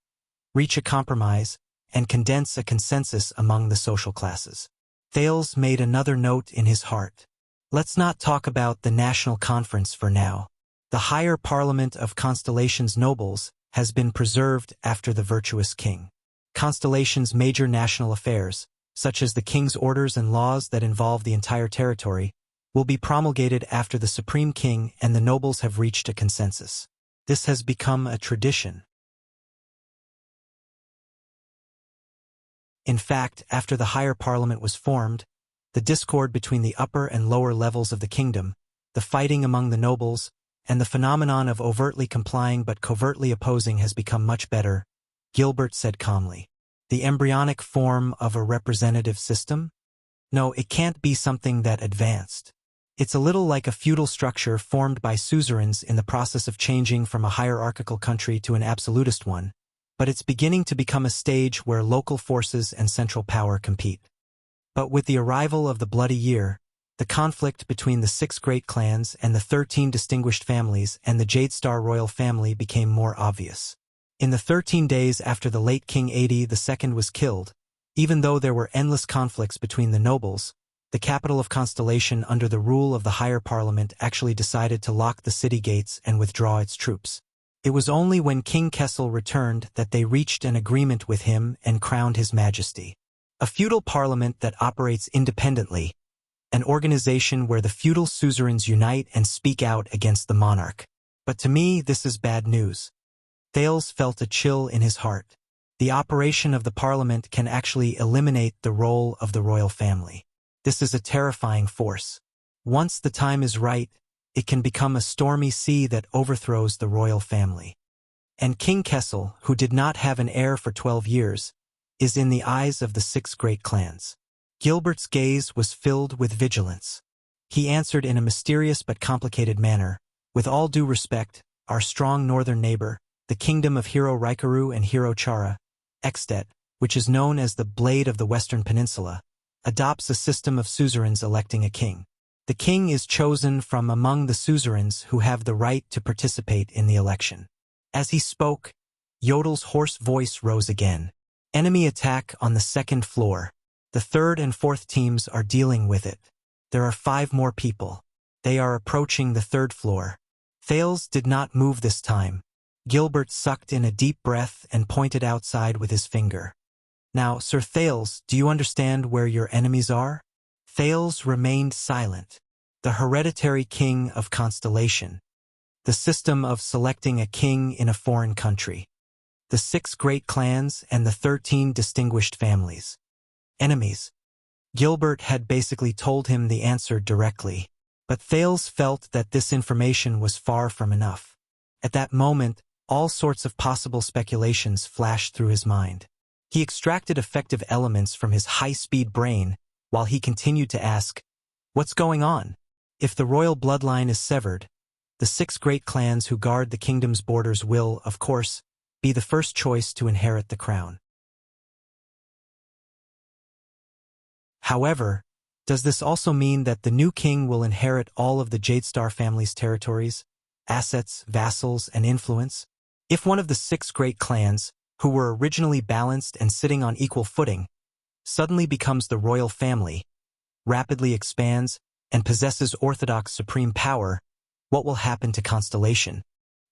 reach a compromise, and condense a consensus among the social classes. Thales made another note in his heart. Let's not talk about the national conference for now. The higher parliament of Constellation's nobles has been preserved after the virtuous king. Constellation's major national affairs, such as the king's orders and laws that involve the entire territory, will be promulgated after the supreme king and the nobles have reached a consensus. This has become a tradition. In fact, after the higher parliament was formed, the discord between the upper and lower levels of the kingdom, the fighting among the nobles, and the phenomenon of overtly complying but covertly opposing has become much better, Gilbert said calmly. The embryonic form of a representative system? No, it can't be something that advanced. It's a little like a feudal structure formed by suzerains in the process of changing from a hierarchical country to an absolutist one, but it's beginning to become a stage where local forces and central power compete. But with the arrival of the Bloody Year, the conflict between the 6 great clans and the 13 distinguished families and the Jadestar royal family became more obvious. In the 13 days after the late King Adi II was killed, even though there were endless conflicts between the nobles, the capital of Constellation under the rule of the higher parliament actually decided to lock the city gates and withdraw its troops. It was only when King Kessel returned that they reached an agreement with him and crowned his majesty. A feudal parliament that operates independently, an organization where the feudal suzerains unite and speak out against the monarch. But to me, this is bad news. Thales felt a chill in his heart. The operation of the parliament can actually eliminate the role of the royal family. This is a terrifying force. Once the time is right, it can become a stormy sea that overthrows the royal family. And King Kessel, who did not have an heir for 12 years, is in the eyes of the 6 great clans. Gilbert's gaze was filled with vigilance. He answered in a mysterious but complicated manner, "With all due respect, our strong northern neighbor, the kingdom of Hero Raikaru and Hero Chara, Extet, which is known as the Blade of the Western Peninsula, adopts a system of suzerains electing a king. The king is chosen from among the suzerains who have the right to participate in the election." As he spoke, Yodel's hoarse voice rose again. "Enemy attack on the 2nd floor. The 3rd and 4th teams are dealing with it. There are 5 more people. They are approaching the 3rd floor." Thales did not move this time. Gilbert sucked in a deep breath and pointed outside with his finger. "Now, Sir Thales, do you understand where your enemies are?" Thales remained silent. The hereditary king of Constellation. The system of selecting a king in a foreign country. The 6 great clans and the 13 distinguished families. Enemies. Gilbert had basically told him the answer directly, but Thales felt that this information was far from enough. At that moment, all sorts of possible speculations flashed through his mind. He extracted effective elements from his high-speed brain while he continued to ask, "What's going on?" If the royal bloodline is severed, the 6 great clans who guard the kingdom's borders will, of course, be the first choice to inherit the crown. However, does this also mean that the new king will inherit all of the Jadestar family's territories, assets, vassals, and influence? If one of the 6 great clans, who were originally balanced and sitting on equal footing, suddenly becomes the royal family, rapidly expands, and possesses orthodox supreme power, what will happen to Constellation?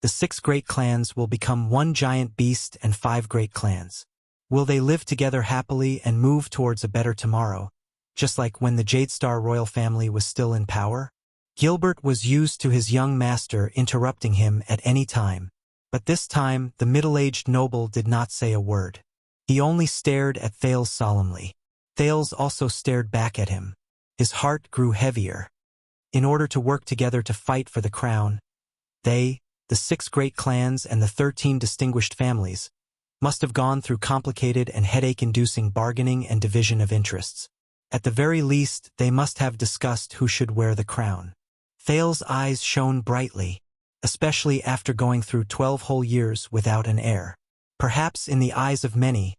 The 6 great clans will become one giant beast and 5 great clans. Will they live together happily and move towards a better tomorrow, just like when the Jadestar royal family was still in power? Gilbert was used to his young master interrupting him at any time, but this time the middle-aged noble did not say a word. He only stared at Thales solemnly. Thales also stared back at him. His heart grew heavier. In order to work together to fight for the crown, they, the 6 great clans and the 13 distinguished families, must have gone through complicated and headache-inducing bargaining and division of interests. At the very least, they must have discussed who should wear the crown. Thales' eyes shone brightly, especially after going through 12 whole years without an heir. Perhaps in the eyes of many,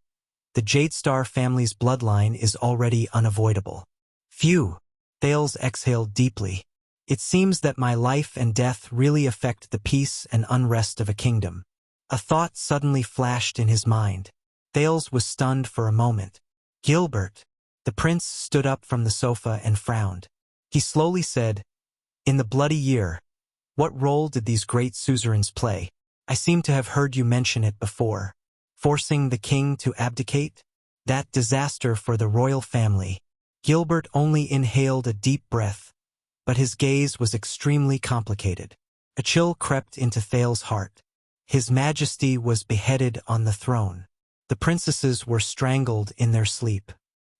the Jadestar family's bloodline is already unavoidable. Phew! Thales exhaled deeply. It seems that my life and death really affect the peace and unrest of a kingdom. A thought suddenly flashed in his mind. Thales was stunned for a moment. "Gilbert!" The prince stood up from the sofa and frowned. He slowly said, "In the bloody year, what role did these great suzerains play? I seem to have heard you mention it before. Forcing the king to abdicate? That disaster for the royal family." Gilbert only inhaled a deep breath, but his gaze was extremely complicated. A chill crept into Thales' heart. His Majesty was beheaded on the throne. The princesses were strangled in their sleep.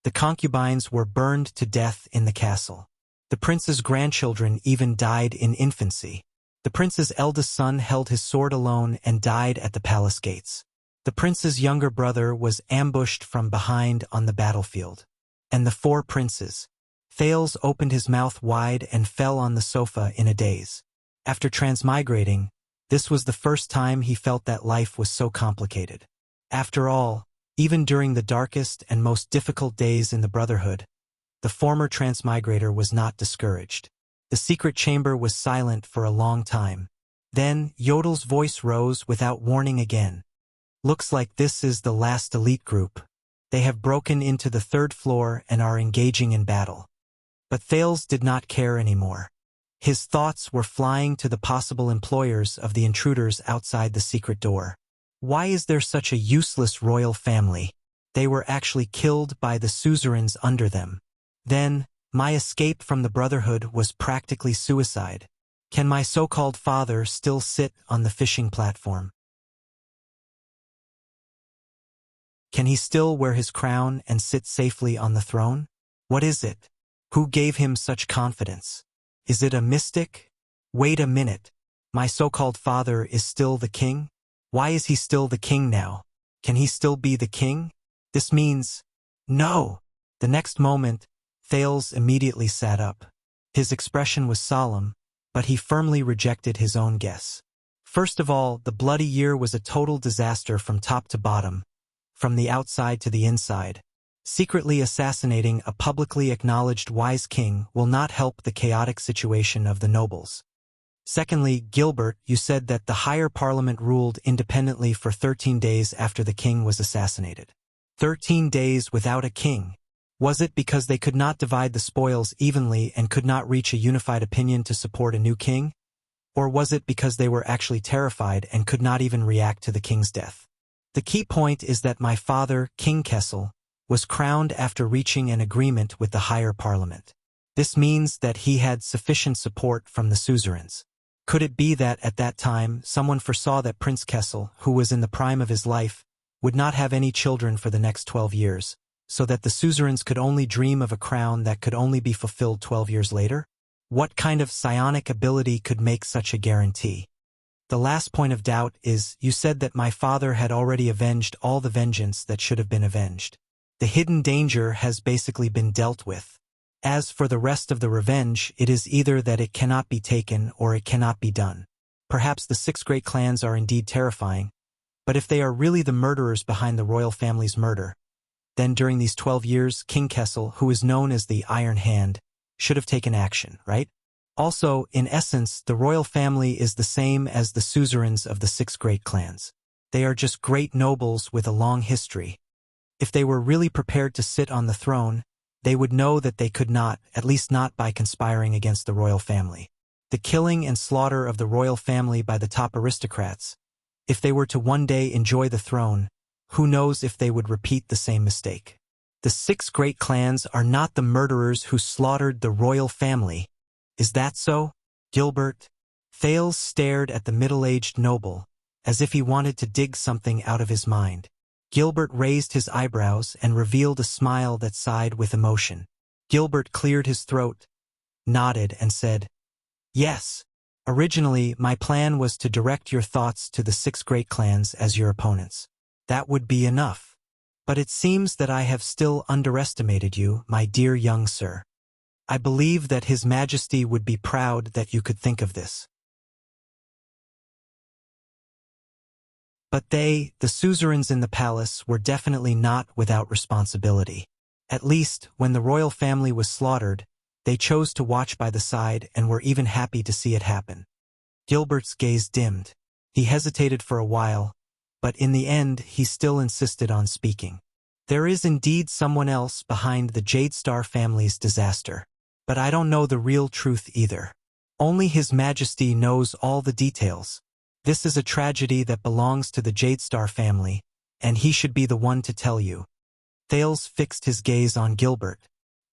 The concubines were burned to death in the castle. The prince's grandchildren even died in infancy. The prince's eldest son held his sword alone and died at the palace gates. The prince's younger brother was ambushed from behind on the battlefield. And the 4 princes. Thales opened his mouth wide and fell on the sofa in a daze. After transmigrating, this was the first time he felt that life was so complicated. After all, even during the darkest and most difficult days in the Brotherhood, the former transmigrator was not discouraged. The secret chamber was silent for a long time. Then, Yodel's voice rose without warning again. Looks like this is the last elite group. They have broken into the 3rd floor and are engaging in battle. But Thales did not care anymore. His thoughts were flying to the possible employers of the intruders outside the secret door. Why is there such a useless royal family? They were actually killed by the suzerains under them. Then, my escape from the Brotherhood was practically suicide. Can my so-called father still sit on the fishing platform? Can he still wear his crown and sit safely on the throne? What is it? Who gave him such confidence? Is it a mystic? Wait a minute. My so-called father is still the king? Why is he still the king now? Can he still be the king? This means... No! The next moment, Thales immediately sat up. His expression was solemn, but he firmly rejected his own guess. First of all, the bloody year was a total disaster from top to bottom, from the outside to the inside. Secretly assassinating a publicly acknowledged wise king will not help the chaotic situation of the nobles. Secondly, Gilbert, you said that the higher parliament ruled independently for 13 days after the king was assassinated. 13 days without a king. Was it because they could not divide the spoils evenly and could not reach a unified opinion to support a new king? Or was it because they were actually terrified and could not even react to the king's death? The key point is that my father, King Kessel, was crowned after reaching an agreement with the higher parliament. This means that he had sufficient support from the suzerains. Could it be that at that time someone foresaw that Prince Kessel, who was in the prime of his life, would not have any children for the next 12 years, so that the suzerains could only dream of a crown that could only be fulfilled 12 years later? What kind of psionic ability could make such a guarantee? The last point of doubt is, you said that my father had already avenged all the vengeance that should have been avenged. The hidden danger has basically been dealt with. As for the rest of the revenge, it is either that it cannot be taken or it cannot be done. Perhaps the 6 great clans are indeed terrifying, but if they are really the murderers behind the royal family's murder, then during these 12 years, King Kessel, who is known as the Iron Hand, should have taken action, right? Also, in essence, the royal family is the same as the suzerains of the 6 great clans. They are just great nobles with a long history. If they were really prepared to sit on the throne, they would know that they could not, at least not by conspiring against the royal family. The killing and slaughter of the royal family by the top aristocrats. If they were to one day enjoy the throne, who knows if they would repeat the same mistake. The 6 great clans are not the murderers who slaughtered the royal family. Is that so, Gilbert? Thales stared at the middle-aged noble, as if he wanted to dig something out of his mind. Gilbert raised his eyebrows and revealed a smile that sighed with emotion. Gilbert cleared his throat, nodded, and said, "Yes. Originally, my plan was to direct your thoughts to the 6 great clans as your opponents. That would be enough. But it seems that I have still underestimated you, my dear young sir. I believe that His Majesty would be proud that you could think of this." But they, the suzerains in the palace, were definitely not without responsibility. At least, when the royal family was slaughtered, they chose to watch by the side and were even happy to see it happen. Gilbert's gaze dimmed. He hesitated for a while, but in the end he still insisted on speaking. There is indeed someone else behind the Jadestar family's disaster. But I don't know the real truth either. Only His Majesty knows all the details. This is a tragedy that belongs to the Jadestar family, and he should be the one to tell you. Thales fixed his gaze on Gilbert,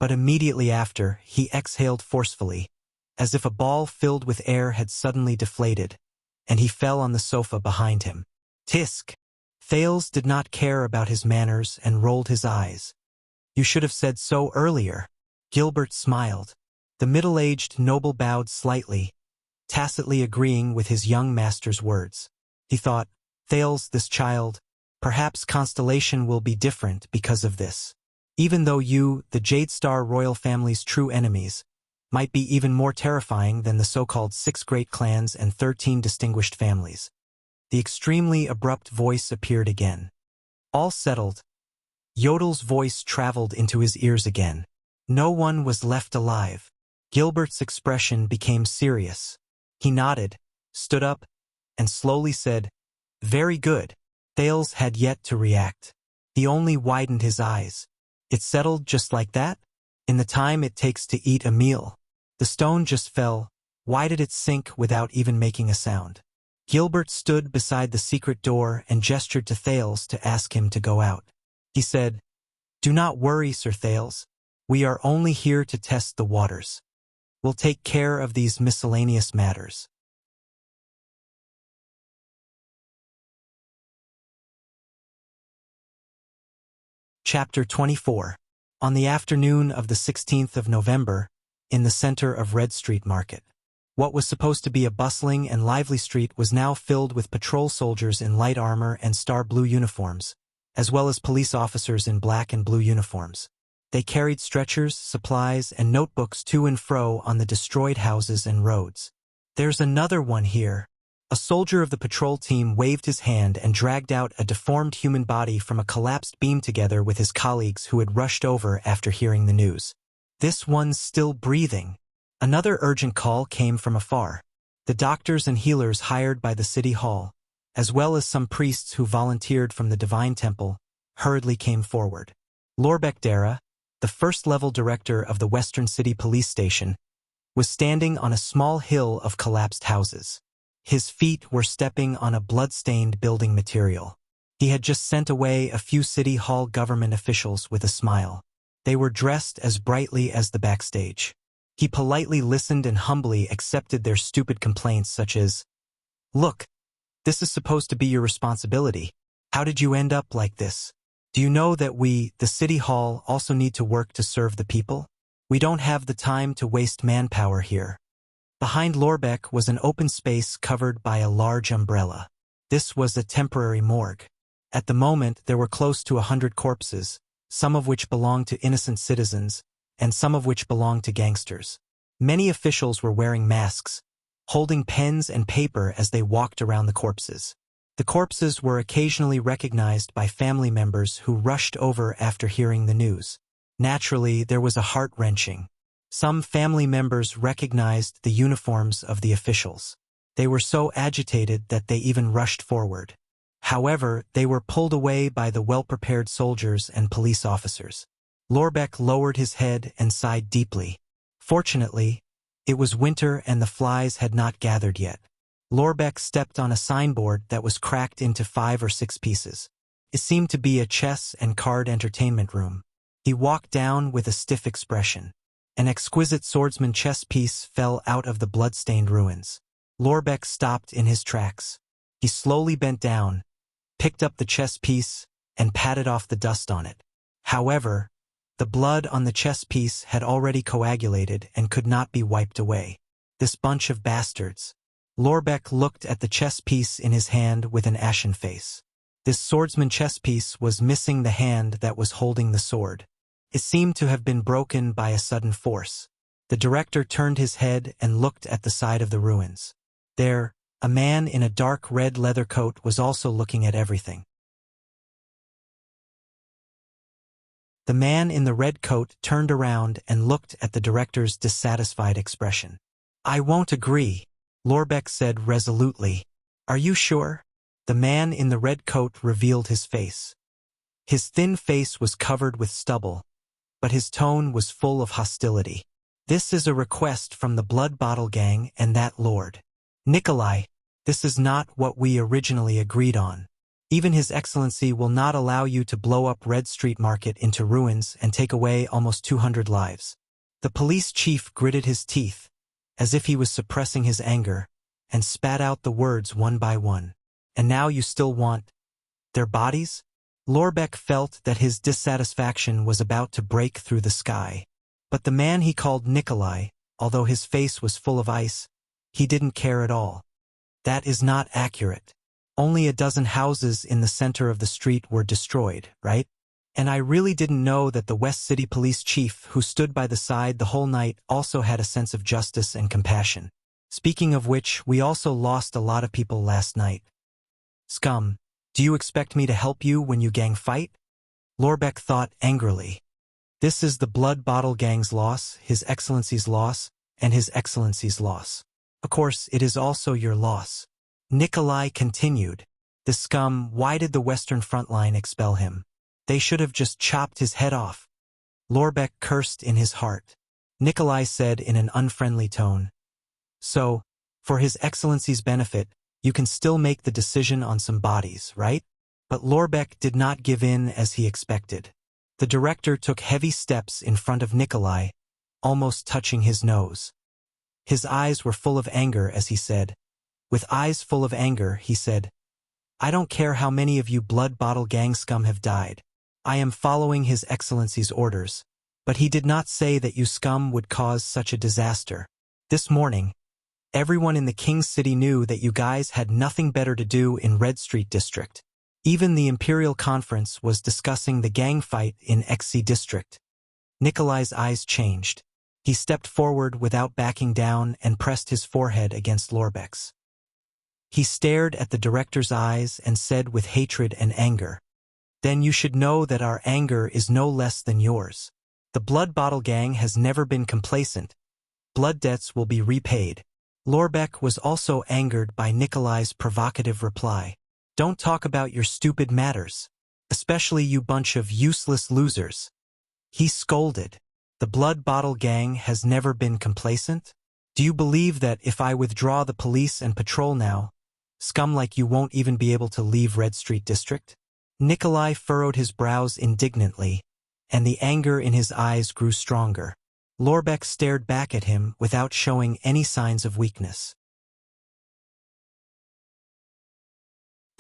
but immediately after, he exhaled forcefully, as if a ball filled with air had suddenly deflated, and he fell on the sofa behind him. Tisk! Thales did not care about his manners and rolled his eyes. "You should have said so earlier." Gilbert smiled. The middle-aged noble bowed slightly, tacitly agreeing with his young master's words. He thought, Thales, this child, perhaps Constellation will be different because of this. Even though you, the Jadestar royal family's true enemies, might be even more terrifying than the so-called 6 great clans and 13 distinguished families. The extremely abrupt voice appeared again. All settled. Yodel's voice traveled into his ears again. No one was left alive. Gilbert's expression became serious. He nodded, stood up, and slowly said, "Very good." Thales had yet to react. He only widened his eyes. It settled just like that? In the time it takes to eat a meal. The stone just fell. Why did it sink without even making a sound? Gilbert stood beside the secret door and gestured to Thales to ask him to go out. He said, "Do not worry, Sir Thales. We are only here to test the waters. We'll take care of these miscellaneous matters." Chapter 24. On the afternoon of the 16th of November, in the center of Red Street Market. What was supposed to be a bustling and lively street was now filled with patrol soldiers in light armor and star blue uniforms, as well as police officers in black and blue uniforms. They carried stretchers, supplies, and notebooks to and fro on the destroyed houses and roads. "There's another one here." A soldier of the patrol team waved his hand and dragged out a deformed human body from a collapsed beam together with his colleagues who had rushed over after hearing the news. "This one's still breathing." Another urgent call came from afar. The doctors and healers hired by the city hall, as well as some priests who volunteered from the Divine Temple, hurriedly came forward. Lorbeck Dara, the first-level director of the Western City Police Station, was standing on a small hill of collapsed houses. His feet were stepping on a blood-stained building material. He had just sent away a few city hall government officials with a smile. They were dressed as brightly as the backstage. He politely listened and humbly accepted their stupid complaints such as, "Look, this is supposed to be your responsibility. How did you end up like this? Do you know that we, the city hall, also need to work to serve the people? We don't have the time to waste manpower here." Behind Lorbeck was an open space covered by a large umbrella. This was a temporary morgue. At the moment, there were close to 100 corpses, some of which belonged to innocent citizens, and some of which belonged to gangsters. Many officials were wearing masks, holding pens and paper as they walked around the corpses. The corpses were occasionally recognized by family members who rushed over after hearing the news. Naturally, there was a heart-wrenching. Some family members recognized the uniforms of the officials. They were so agitated that they even rushed forward. However, they were pulled away by the well-prepared soldiers and police officers. Lorbeck lowered his head and sighed deeply. Fortunately, it was winter and the flies had not gathered yet. Lorbeck stepped on a signboard that was cracked into 5 or 6 pieces. It seemed to be a chess and card entertainment room. He walked down with a stiff expression. An exquisite swordsman chess piece fell out of the blood-stained ruins. Lorbeck stopped in his tracks. He slowly bent down, picked up the chess piece, and patted off the dust on it. However, the blood on the chess piece had already coagulated and could not be wiped away. This bunch of bastards. Lorbeck looked at the chess piece in his hand with an ashen face. This swordsman chess piece was missing the hand that was holding the sword. It seemed to have been broken by a sudden force. The director turned his head and looked at the side of the ruins. There, a man in a dark red leather coat was also looking at everything. The man in the red coat turned around and looked at the director's dissatisfied expression. "I won't agree," Lorbeck said resolutely. "Are you sure?" The man in the red coat revealed his face. His thin face was covered with stubble, but his tone was full of hostility. "This is a request from the Blood Bottle Gang and that lord. Nikolai, this is not what we originally agreed on. Even His Excellency will not allow you to blow up Red Street Market into ruins and take away almost 200 lives." The police chief gritted his teeth, as if he was suppressing his anger, and spat out the words one by one. "And now you still want their bodies?" Lorbeck felt that his dissatisfaction was about to break through the sky. But the man he called Nikolai, although his face was full of ice, he didn't care at all. "That is not accurate. Only a dozen houses in the center of the street were destroyed, right? And I really didn't know that the West City Police Chief who stood by the side the whole night also had a sense of justice and compassion. Speaking of which, we also lost a lot of people last night. Scum. Do you expect me to help you when you gang fight?" Lorbeck thought angrily. This is the Blood Bottle Gang's loss, His Excellency's loss, and His Excellency's loss. Of course, it is also your loss. Nikolai continued. The scum, why did the Western Front Line expel him? They should have just chopped his head off. Lorbeck cursed in his heart. Nikolai said in an unfriendly tone. So, for His Excellency's benefit, you can still make the decision on some bodies, right? But Lorbeck did not give in as he expected. The director took heavy steps in front of Nikolai, almost touching his nose. His eyes were full of anger as he said. With eyes full of anger, he said, I don't care how many of you Blood Bottle Gang scum have died. I am following His Excellency's orders. But he did not say that you scum would cause such a disaster. This morning, everyone in the King's City knew that you guys had nothing better to do in Red Street District. Even the Imperial Conference was discussing the gang fight in XC District. Nikolai's eyes changed. He stepped forward without backing down and pressed his forehead against Lorbeck's. He stared at the director's eyes and said with hatred and anger, Then you should know that our anger is no less than yours. The Blood Bottle Gang has never been complacent. Blood debts will be repaid. Lorbeck was also angered by Nikolai's provocative reply. Don't talk about your stupid matters, especially you bunch of useless losers. He scolded. The Blood Bottle Gang has never been complacent? Do you believe that if I withdraw the police and patrol now, scum like you won't even be able to leave Red Street District? Nikolai furrowed his brows indignantly, and the anger in his eyes grew stronger. Lorbeck stared back at him without showing any signs of weakness.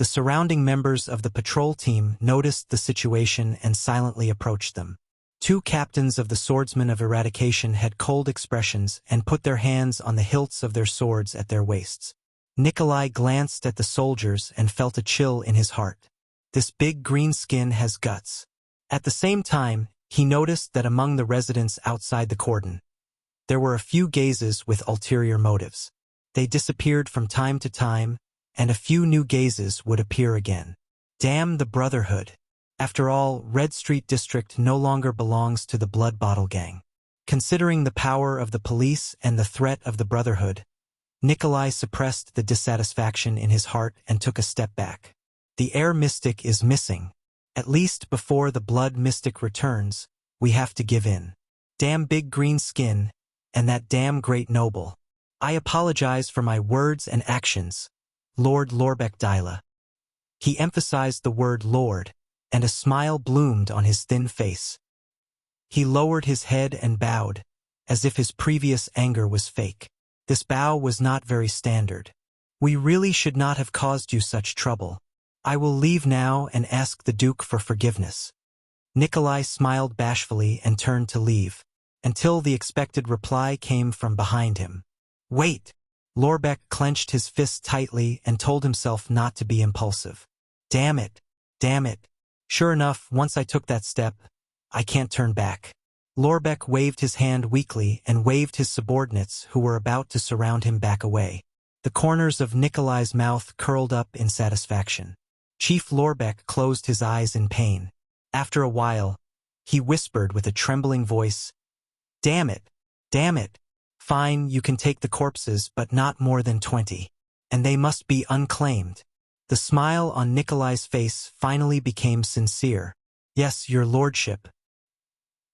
The surrounding members of the patrol team noticed the situation and silently approached them. Two captains of the Swordsmen of Eradication had cold expressions and put their hands on the hilts of their swords at their waists. Nikolai glanced at the soldiers and felt a chill in his heart. This big green skin has guts. At the same time, he noticed that among the residents outside the cordon, there were a few gazes with ulterior motives. They disappeared from time to time, and a few new gazes would appear again. Damn the Brotherhood. After all, Red Street District no longer belongs to the Blood Bottle Gang. Considering the power of the police and the threat of the Brotherhood, Nikolai suppressed the dissatisfaction in his heart and took a step back. The Air Mystic is missing. At least before the Blood Mystic returns, we have to give in. Damn big green skin, and that damn great noble. I apologize for my words and actions, Lord Lorbeck Dyla. He emphasized the word Lord, and a smile bloomed on his thin face. He lowered his head and bowed, as if his previous anger was fake. This bow was not very standard. We really should not have caused you such trouble. I will leave now and ask the Duke for forgiveness. Nikolai smiled bashfully and turned to leave, until the expected reply came from behind him. Wait! Lorbeck clenched his fists tightly and told himself not to be impulsive. Damn it! Damn it! Sure enough, once I took that step, I can't turn back. Lorbeck waved his hand weakly and waved his subordinates who were about to surround him back away. The corners of Nikolai's mouth curled up in satisfaction. Chief Lorbeck closed his eyes in pain. After a while, he whispered with a trembling voice, Damn it! Damn it! Fine, you can take the corpses, but not more than 20. And they must be unclaimed. The smile on Nikolai's face finally became sincere. Yes, your lordship.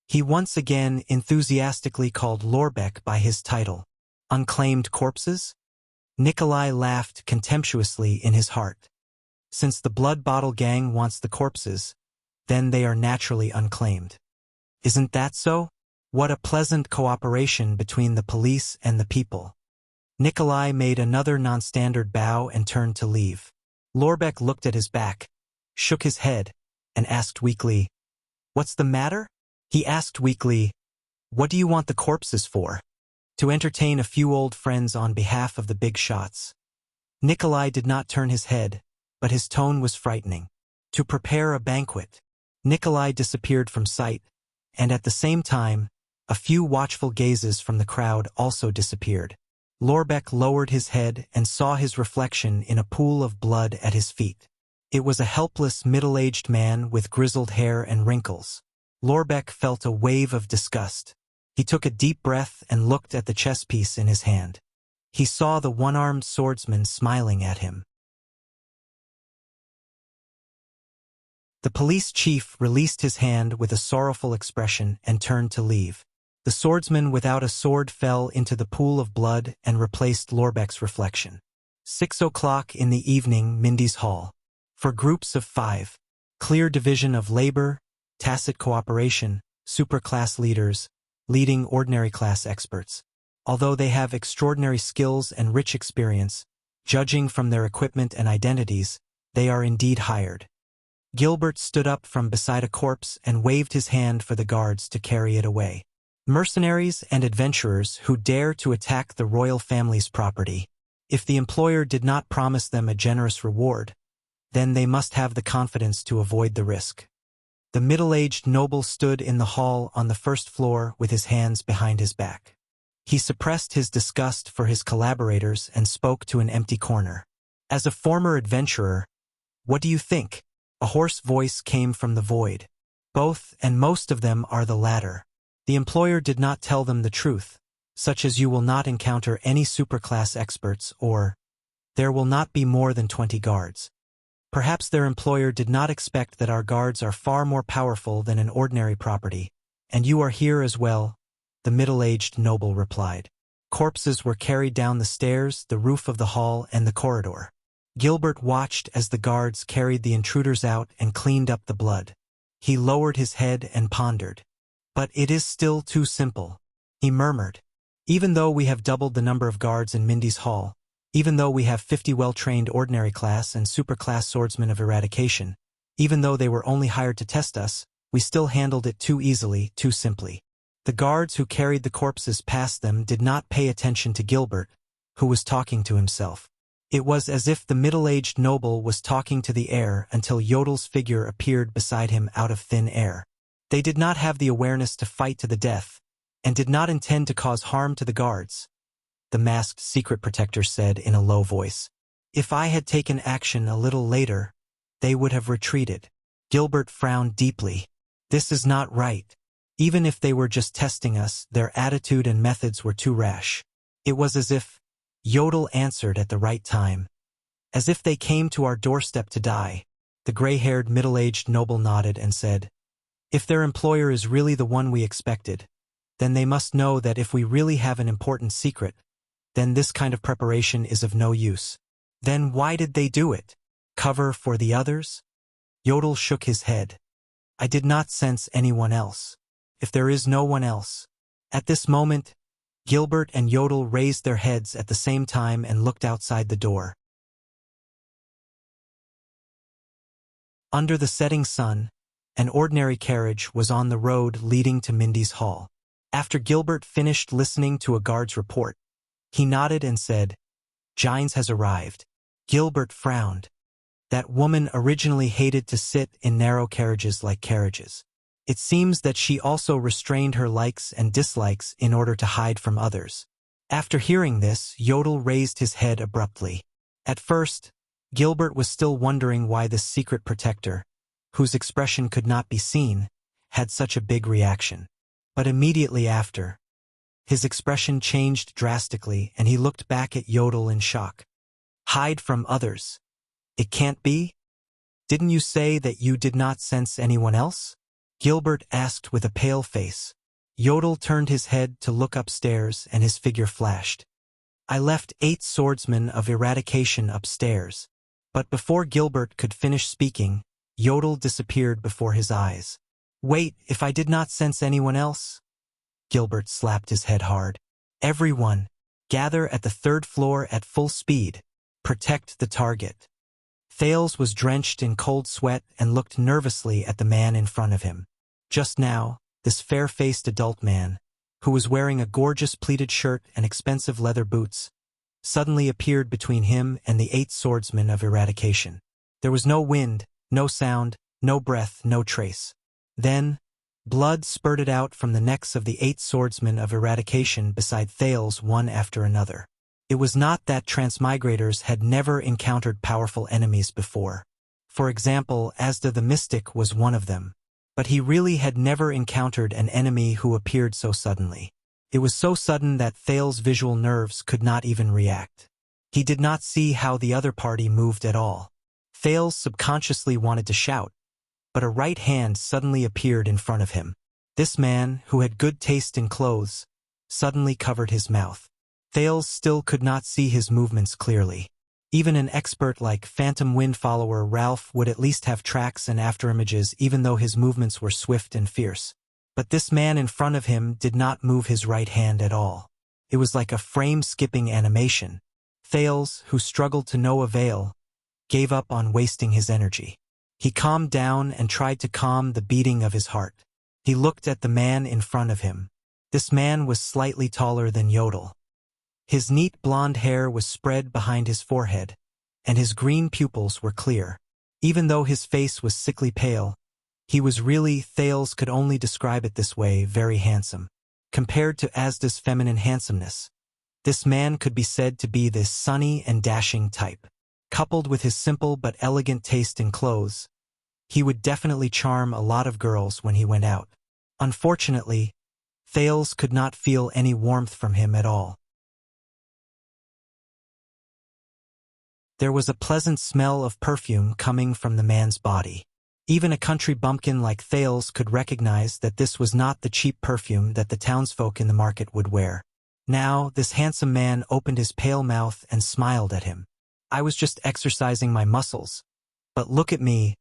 He once again enthusiastically called Lorbeck by his title. Unclaimed corpses? Nikolai laughed contemptuously in his heart. Since the Blood Bottle Gang wants the corpses, then they are naturally unclaimed. Isn't that so? What a pleasant cooperation between the police and the people. Nikolai made another non-standard bow and turned to leave. Lorbeck looked at his back, shook his head, and asked weakly, What's the matter? He asked weakly, What do you want the corpses for? To entertain a few old friends on behalf of the big shots. Nikolai did not turn his head, but his tone was frightening. To prepare a banquet. Nikolai disappeared from sight, and at the same time, a few watchful gazes from the crowd also disappeared. Lorbeck lowered his head and saw his reflection in a pool of blood at his feet. It was a helpless, middle-aged man with grizzled hair and wrinkles. Lorbeck felt a wave of disgust. He took a deep breath and looked at the chess piece in his hand. He saw the one-armed swordsman smiling at him. The police chief released his hand with a sorrowful expression and turned to leave. The swordsman without a sword fell into the pool of blood and replaced Lorbeck's reflection. 6 o'clock in the evening, Mindy's Hall. For groups of 5. Clear division of labor, tacit cooperation, superclass leaders, leading ordinary class experts. Although they have extraordinary skills and rich experience, judging from their equipment and identities, they are indeed hired. Gilbert stood up from beside a corpse and waved his hand for the guards to carry it away. Mercenaries and adventurers who dare to attack the royal family's property. If the employer did not promise them a generous reward, then they must have the confidence to avoid the risk. The middle-aged noble stood in the hall on the first floor with his hands behind his back. He suppressed his disgust for his collaborators and spoke to an empty corner. As a former adventurer, what do you think? A hoarse voice came from the void. Both, and most of them, are the latter. The employer did not tell them the truth, such as you will not encounter any superclass experts or there will not be more than 20 guards. Perhaps their employer did not expect that our guards are far more powerful than an ordinary property, and you are here as well, the middle-aged noble replied. Corpses were carried down the stairs, the roof of the hall, and the corridor. Gilbert watched as the guards carried the intruders out and cleaned up the blood. He lowered his head and pondered. But it is still too simple, he murmured. Even though we have doubled the number of guards in Mindy's Hall, even though we have 50 well-trained ordinary class and superclass swordsmen of eradication, even though they were only hired to test us, we still handled it too easily, too simply. The guards who carried the corpses past them did not pay attention to Gilbert, who was talking to himself. It was as if the middle-aged noble was talking to the air until Yodel's figure appeared beside him out of thin air. They did not have the awareness to fight to the death, and did not intend to cause harm to the guards, the masked secret protector said in a low voice. If I had taken action a little later, they would have retreated. Gilbert frowned deeply. This is not right. Even if they were just testing us, their attitude and methods were too rash. It was as if Yodel answered at the right time. As if they came to our doorstep to die. The gray-haired middle-aged noble nodded and said, if their employer is really the one we expected, then they must know that if we really have an important secret, then this kind of preparation is of no use. Then why did they do it? Cover for the others? Yodel shook his head. I did not sense anyone else. If there is no one else. At this moment, Gilbert and Yodel raised their heads at the same time and looked outside the door. Under the setting sun, an ordinary carriage was on the road leading to Mindy's Hall. After Gilbert finished listening to a guard's report, he nodded and said, Gines has arrived. Gilbert frowned. That woman originally hated to sit in narrow carriages like carriages. It seems that she also restrained her likes and dislikes in order to hide from others. After hearing this, Yodel raised his head abruptly. At first, Gilbert was still wondering why this secret protector, whose expression could not be seen, had such a big reaction. But immediately after, his expression changed drastically and he looked back at Yodel in shock. Hide from others? It can't be? Didn't you say that you did not sense anyone else? Gilbert asked with a pale face. Yodel turned his head to look upstairs and his figure flashed. I left 8 swordsmen of eradication upstairs. But before Gilbert could finish speaking, Yodel disappeared before his eyes. Wait, if I did not sense anyone else? Gilbert slapped his head hard. Everyone, gather at the 3rd floor at full speed. Protect the target. Thales was drenched in cold sweat and looked nervously at the man in front of him. Just now, this fair-faced adult man, who was wearing a gorgeous pleated shirt and expensive leather boots, suddenly appeared between him and the 8 swordsmen of eradication. There was no wind, no sound, no breath, no trace. Then, blood spurted out from the necks of the 8 swordsmen of eradication beside Thales one after another. It was not that transmigrators had never encountered powerful enemies before. For example, Asda the Mystic was one of them. But he really had never encountered an enemy who appeared so suddenly. It was so sudden that Thale's visual nerves could not even react. He did not see how the other party moved at all. Thale subconsciously wanted to shout, but a right hand suddenly appeared in front of him. This man, who had good taste in clothes, suddenly covered his mouth. Thale still could not see his movements clearly. Even an expert like Phantom Wind follower Ralph would at least have tracks and afterimages even though his movements were swift and fierce. But this man in front of him did not move his right hand at all. It was like a frame-skipping animation. Thales, who struggled to no avail, gave up on wasting his energy. He calmed down and tried to calm the beating of his heart. He looked at the man in front of him. This man was slightly taller than Yodel. His neat blonde hair was spread behind his forehead, and his green pupils were clear. Even though his face was sickly pale, he was really, Thales could only describe it this way, very handsome. Compared to Asda's feminine handsomeness, this man could be said to be this sunny and dashing type. Coupled with his simple but elegant taste in clothes, he would definitely charm a lot of girls when he went out. Unfortunately, Thales could not feel any warmth from him at all. There was a pleasant smell of perfume coming from the man's body. Even a country bumpkin like Thales could recognize that this was not the cheap perfume that the townsfolk in the market would wear. Now, this handsome man opened his pale mouth and smiled at him. I was just exercising my muscles. But look at me.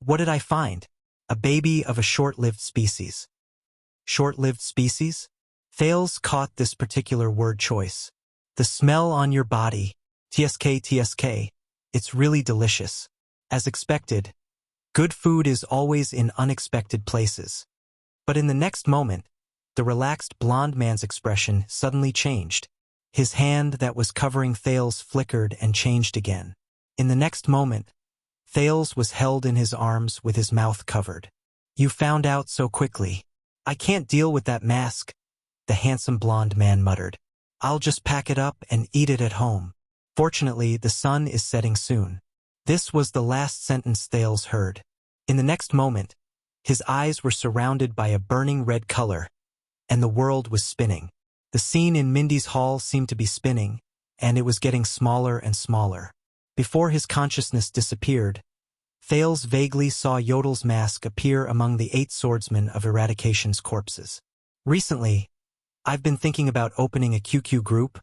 What did I find? A baby of a short-lived species. Short-lived species? Thales caught this particular word choice. The smell on your body. TSK. It's really delicious. As expected, good food is always in unexpected places. But in the next moment, the relaxed blond man's expression suddenly changed. His hand that was covering Thales flickered and changed again. In the next moment, Thales was held in his arms with his mouth covered. You found out so quickly. I can't deal with that mask, the handsome blond man muttered. I'll just pack it up and eat it at home. Fortunately, the sun is setting soon. This was the last sentence Thales heard. In the next moment, his eyes were surrounded by a burning red color, and the world was spinning. The scene in Mindy's hall seemed to be spinning, and it was getting smaller and smaller. Before his consciousness disappeared, Thales vaguely saw Yodel's mask appear among the 8 swordsmen of Eradication's corpses. Recently, I've been thinking about opening a QQ group,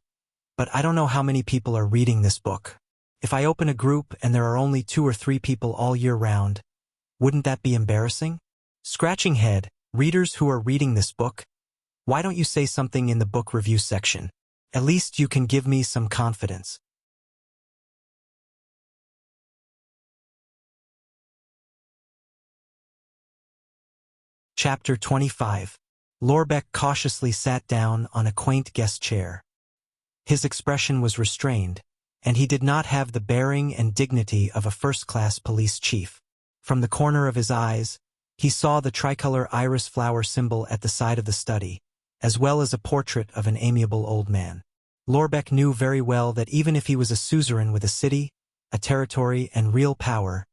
but I don't know how many people are reading this book. If I open a group and there are only 2 or 3 people all year round, wouldn't that be embarrassing? Scratching head, readers who are reading this book, why don't you say something in the book review section? At least you can give me some confidence. Chapter 25. Lorbeck cautiously sat down on a quaint guest chair. His expression was restrained, and he did not have the bearing and dignity of a first-class police chief. From the corner of his eyes, he saw the tricolor iris flower symbol at the side of the study, as well as a portrait of an amiable old man. Lorbeck knew very well that even if he was a suzerain with a city, a territory, and real power,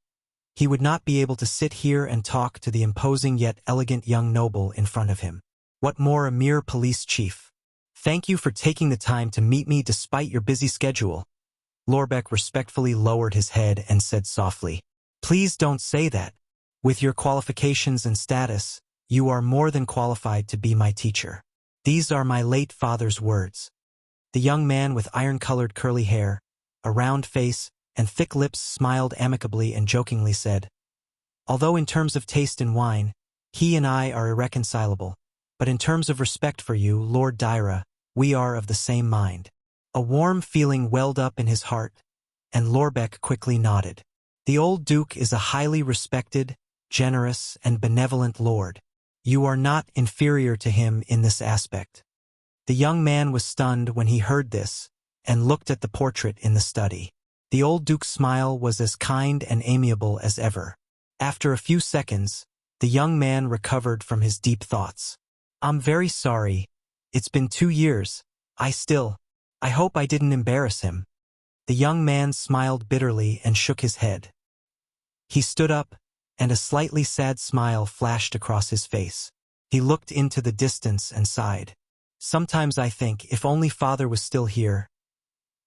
he would not be able to sit here and talk to the imposing yet elegant young noble in front of him. What more, a mere police chief? Thank you for taking the time to meet me despite your busy schedule. Lorbeck respectfully lowered his head and said softly, Please don't say that. With your qualifications and status, you are more than qualified to be my teacher. These are my late father's words. The young man with iron-colored curly hair, a round face, and thick lips smiled amicably and jokingly said, Although in terms of taste in wine, he and I are irreconcilable, but in terms of respect for you, Lord Dyra, we are of the same mind. A warm feeling welled up in his heart, and Lorbeck quickly nodded. The old Duke is a highly respected, generous, and benevolent lord. You are not inferior to him in this aspect. The young man was stunned when he heard this, and looked at the portrait in the study. The old Duke's smile was as kind and amiable as ever. After a few seconds, the young man recovered from his deep thoughts. I'm very sorry. It's been 2 years. I hope I didn't embarrass him. The young man smiled bitterly and shook his head. He stood up, and a slightly sad smile flashed across his face. He looked into the distance and sighed. Sometimes I think, if only father was still here,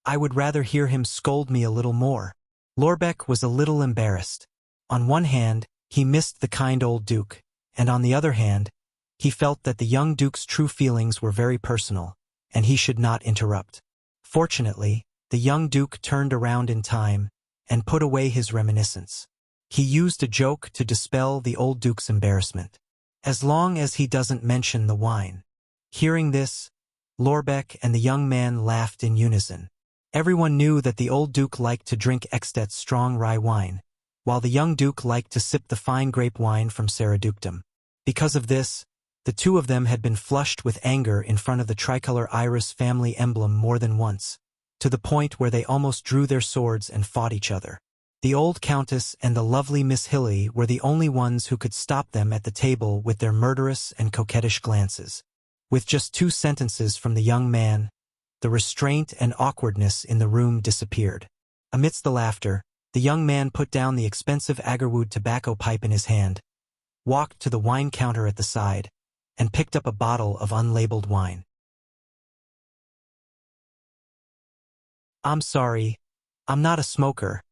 I would rather hear him scold me a little more. Lorbeck was a little embarrassed. On one hand, he missed the kind old duke, and on the other hand, he felt that the young duke's true feelings were very personal, and he should not interrupt. Fortunately, the young duke turned around in time and put away his reminiscence. He used a joke to dispel the old duke's embarrassment. As long as he doesn't mention the wine. Hearing this, Lorbeck and the young man laughed in unison. Everyone knew that the old duke liked to drink Ekstedt's strong rye wine, while the young duke liked to sip the fine grape wine from Saradukedom. Because of this, the two of them had been flushed with anger in front of the tricolor iris family emblem more than once, to the point where they almost drew their swords and fought each other. The old countess and the lovely Miss Hilly were the only ones who could stop them at the table with their murderous and coquettish glances. With just 2 sentences from the young man, the restraint and awkwardness in the room disappeared. Amidst the laughter, the young man put down the expensive agarwood tobacco pipe in his hand, walked to the wine counter at the side, and picked up a bottle of unlabeled wine. "I'm sorry, I'm not a smoker,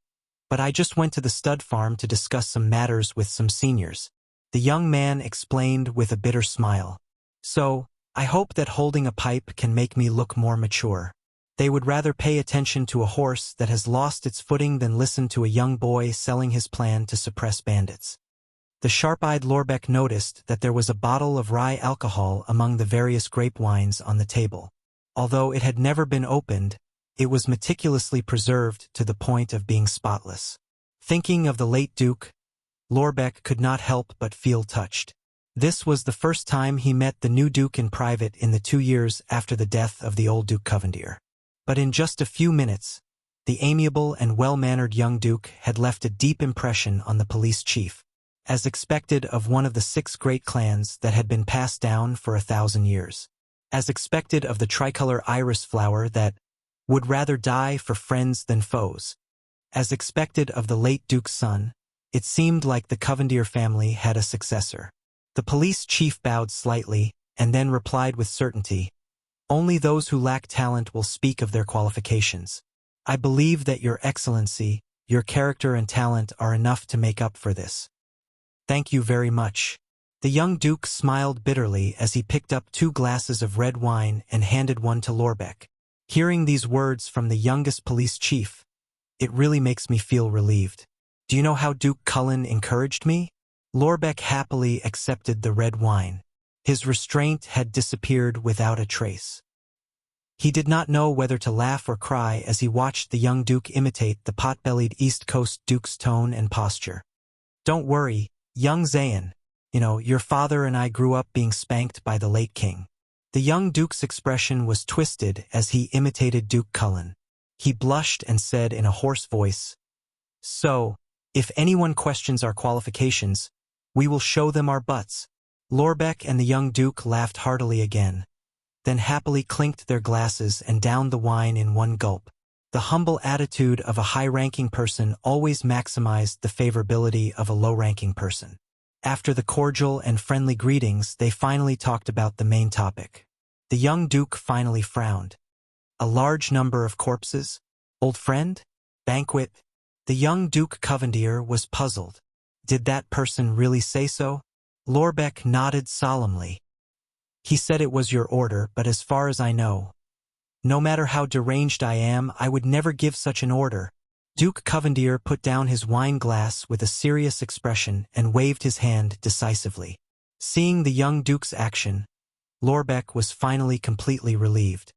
but I just went to the stud farm to discuss some matters with some seniors," the young man explained with a bitter smile. "So, I hope that holding a pipe can make me look more mature. They would rather pay attention to a horse that has lost its footing than listen to a young boy selling his plan to suppress bandits." The sharp-eyed Lorbeck noticed that there was a bottle of rye alcohol among the various grape wines on the table. Although it had never been opened, it was meticulously preserved to the point of being spotless. Thinking of the late Duke, Lorbeck could not help but feel touched. This was the first time he met the new Duke in private in the 2 years after the death of the old Duke Covendier. But in just a few minutes, the amiable and well-mannered young Duke had left a deep impression on the police chief, as expected of one of the 6 great clans that had been passed down for 1,000 years. As expected of the tricolor iris flower that would rather die for friends than foes. As expected of the late Duke's son, it seemed like the Covendier family had a successor. The police chief bowed slightly, and then replied with certainty, "Only those who lack talent will speak of their qualifications. I believe that Your Excellency, your character and talent are enough to make up for this." "Thank you very much." The young Duke smiled bitterly as he picked up 2 glasses of red wine and handed one to Lorbeck. Hearing these words from the youngest police chief, it really makes me feel relieved. "Do you know how Duke Cullen encouraged me?" Lorbeck happily accepted the red wine. His restraint had disappeared without a trace. He did not know whether to laugh or cry as he watched the young Duke imitate the pot-bellied East Coast Duke's tone and posture. "Don't worry, young Zayn. Your father and I grew up being spanked by the late king." The young Duke's expression was twisted as he imitated Duke Cullen. He blushed and said in a hoarse voice, "So, if anyone questions our qualifications, we will show them our butts." Lorbeck and the young Duke laughed heartily again, then happily clinked their glasses and downed the wine in one gulp. The humble attitude of a high-ranking person always maximized the favorability of a low-ranking person. After the cordial and friendly greetings, they finally talked about the main topic. The young Duke finally frowned. "A large number of corpses? Old friend? Banquet?" The young Duke Covendier was puzzled. Did that person really say so? Lorbeck nodded solemnly. "He said it was your order, but as far as I know, no matter how deranged I am, I would never give such an order." Duke Covendier put down his wine glass with a serious expression and waved his hand decisively. Seeing the young Duke's action, Lorbeck was finally completely relieved.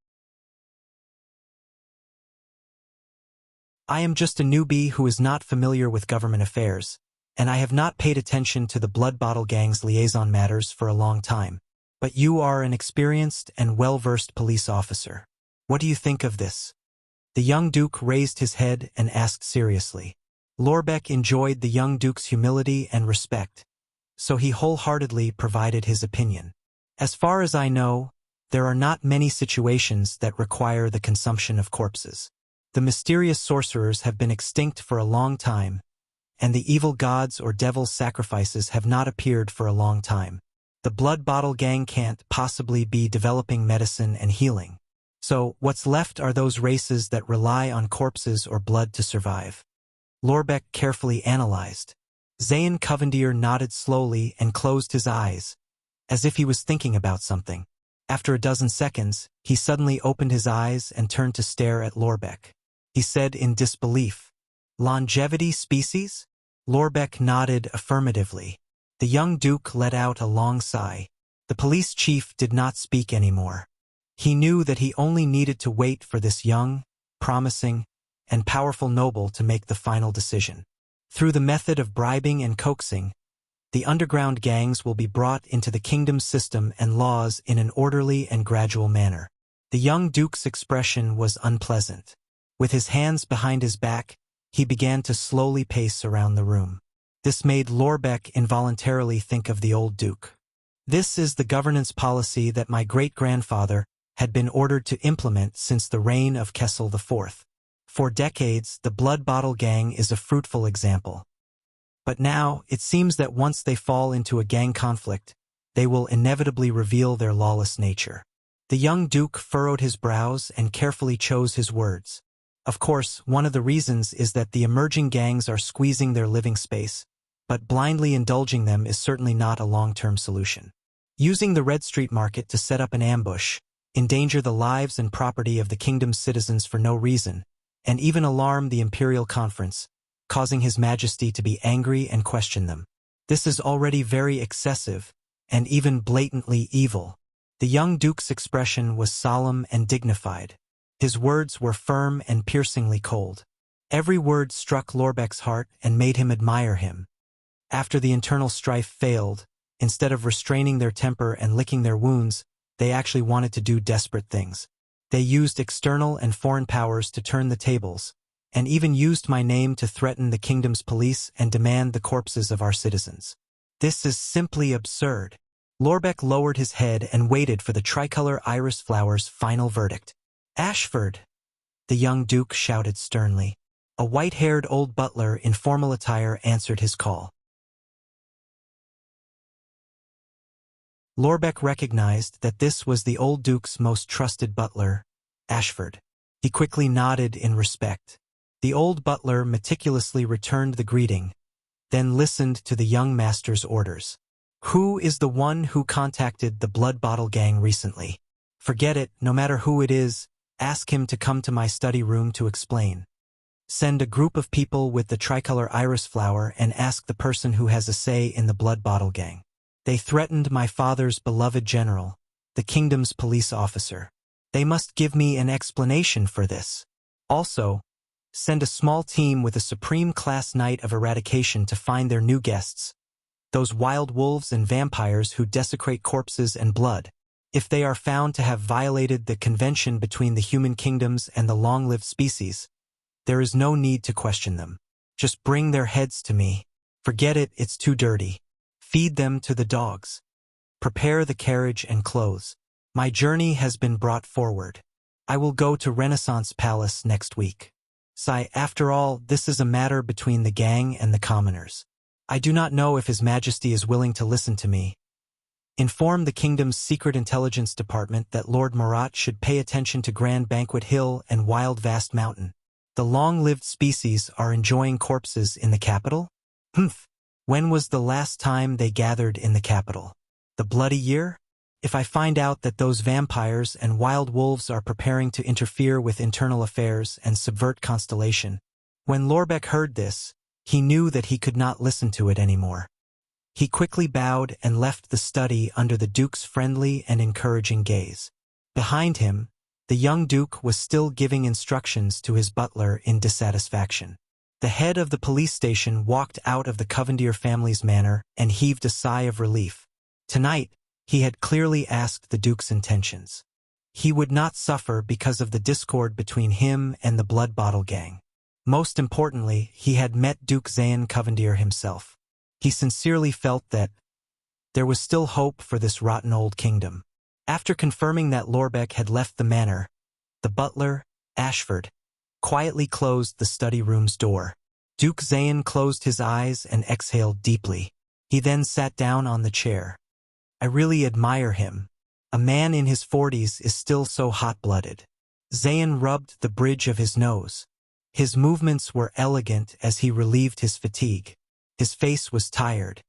"I am just a newbie who is not familiar with government affairs, and I have not paid attention to the Blood Bottle Gang's liaison matters for a long time. But you are an experienced and well-versed police officer. What do you think of this?" The young Duke raised his head and asked seriously. Lorbeck enjoyed the young Duke's humility and respect, so he wholeheartedly provided his opinion. "As far as I know, there are not many situations that require the consumption of corpses. The mysterious sorcerers have been extinct for a long time, and the evil gods or devil's sacrifices have not appeared for a long time. The blood bottle gang can't possibly be developing medicine and healing. So, what's left are those races that rely on corpses or blood to survive. Lorbeck carefully analyzed. Zayn Covendier nodded slowly and closed his eyes, as if he was thinking about something. After a dozen seconds, he suddenly opened his eyes and turned to stare at Lorbeck. He said in disbelief, "Longevity species?" Lorbeck nodded affirmatively. The young duke let out a long sigh. The police chief did not speak anymore. He knew that he only needed to wait for this young, promising, and powerful noble to make the final decision. Through the method of bribing and coaxing, the underground gangs will be brought into the kingdom's system and laws in an orderly and gradual manner. The young duke's expression was unpleasant. With his hands behind his back, he began to slowly pace around the room. This made Lorbeck involuntarily think of the old duke. This is the governance policy that my great-grandfather had been ordered to implement since the reign of Kessel IV. For decades, the Blood Bottle Gang is a fruitful example. But now, it seems that once they fall into a gang conflict, they will inevitably reveal their lawless nature. The young duke furrowed his brows and carefully chose his words. Of course, one of the reasons is that the emerging gangs are squeezing their living space, but blindly indulging them is certainly not a long-term solution. Using the Red Street Market to set up an ambush, endanger the lives and property of the kingdom's citizens for no reason, and even alarm the Imperial Conference, causing His Majesty to be angry and question them. This is already very excessive, and even blatantly evil. The young duke's expression was solemn and dignified. His words were firm and piercingly cold. Every word struck Lorbeck's heart and made him admire him. After the internal strife failed, instead of restraining their temper and licking their wounds, they actually wanted to do desperate things. They used external and foreign powers to turn the tables, and even used my name to threaten the kingdom's police and demand the corpses of our citizens. This is simply absurd. Lorbeck lowered his head and waited for the tricolor iris flower's final verdict. "Ashford!" the young duke shouted sternly. A white-haired old butler in formal attire answered his call. Lorbeck recognized that this was the old duke's most trusted butler, Ashford. He quickly nodded in respect. The old butler meticulously returned the greeting, then listened to the young master's orders. "Who is the one who contacted the Blood Bottle Gang recently? Forget it, no matter who it is, ask him to come to my study room to explain. Send a group of people with the tricolor iris flower and ask the person who has a say in the Blood Bottle Gang. They threatened my father's beloved general, the kingdom's police officer. They must give me an explanation for this. Also, send a small team with a Supreme Class Knight of Eradication to find their new guests, those wild wolves and vampires who desecrate corpses and blood. If they are found to have violated the convention between the human kingdoms and the long-lived species, there is no need to question them. Just bring their heads to me. Forget it, it's too dirty. Feed them to the dogs. Prepare the carriage and clothes. My journey has been brought forward. I will go to Renaissance Palace next week. After all, this is a matter between the gang and the commoners. I do not know if His Majesty is willing to listen to me. Inform the kingdom's secret intelligence department that Lord Marat should pay attention to Grand Banquet Hill and Wild Vast Mountain. The long-lived species are enjoying corpses in the capital? Humph! When was the last time they gathered in the capital? The bloody year? If I find out that those vampires and wild wolves are preparing to interfere with internal affairs and subvert Constellation. When Lorbeck heard this, he knew that he could not listen to it anymore. He quickly bowed and left the study under the duke's friendly and encouraging gaze. Behind him, the young duke was still giving instructions to his butler in dissatisfaction. The head of the police station walked out of the Covendier family's manor and heaved a sigh of relief. Tonight, he had clearly asked the duke's intentions. He would not suffer because of the discord between him and the Blood Bottle Gang. Most importantly, he had met Duke Zayn Covendier himself. He sincerely felt that there was still hope for this rotten old kingdom. After confirming that Lorbeck had left the manor, the butler, Ashford, quietly closed the study room's door. Duke Zayan closed his eyes and exhaled deeply. He then sat down on the chair. I really admire him. A man in his 40s is still so hot-blooded. Zayan rubbed the bridge of his nose. His movements were elegant as he relieved his fatigue. His face was tired.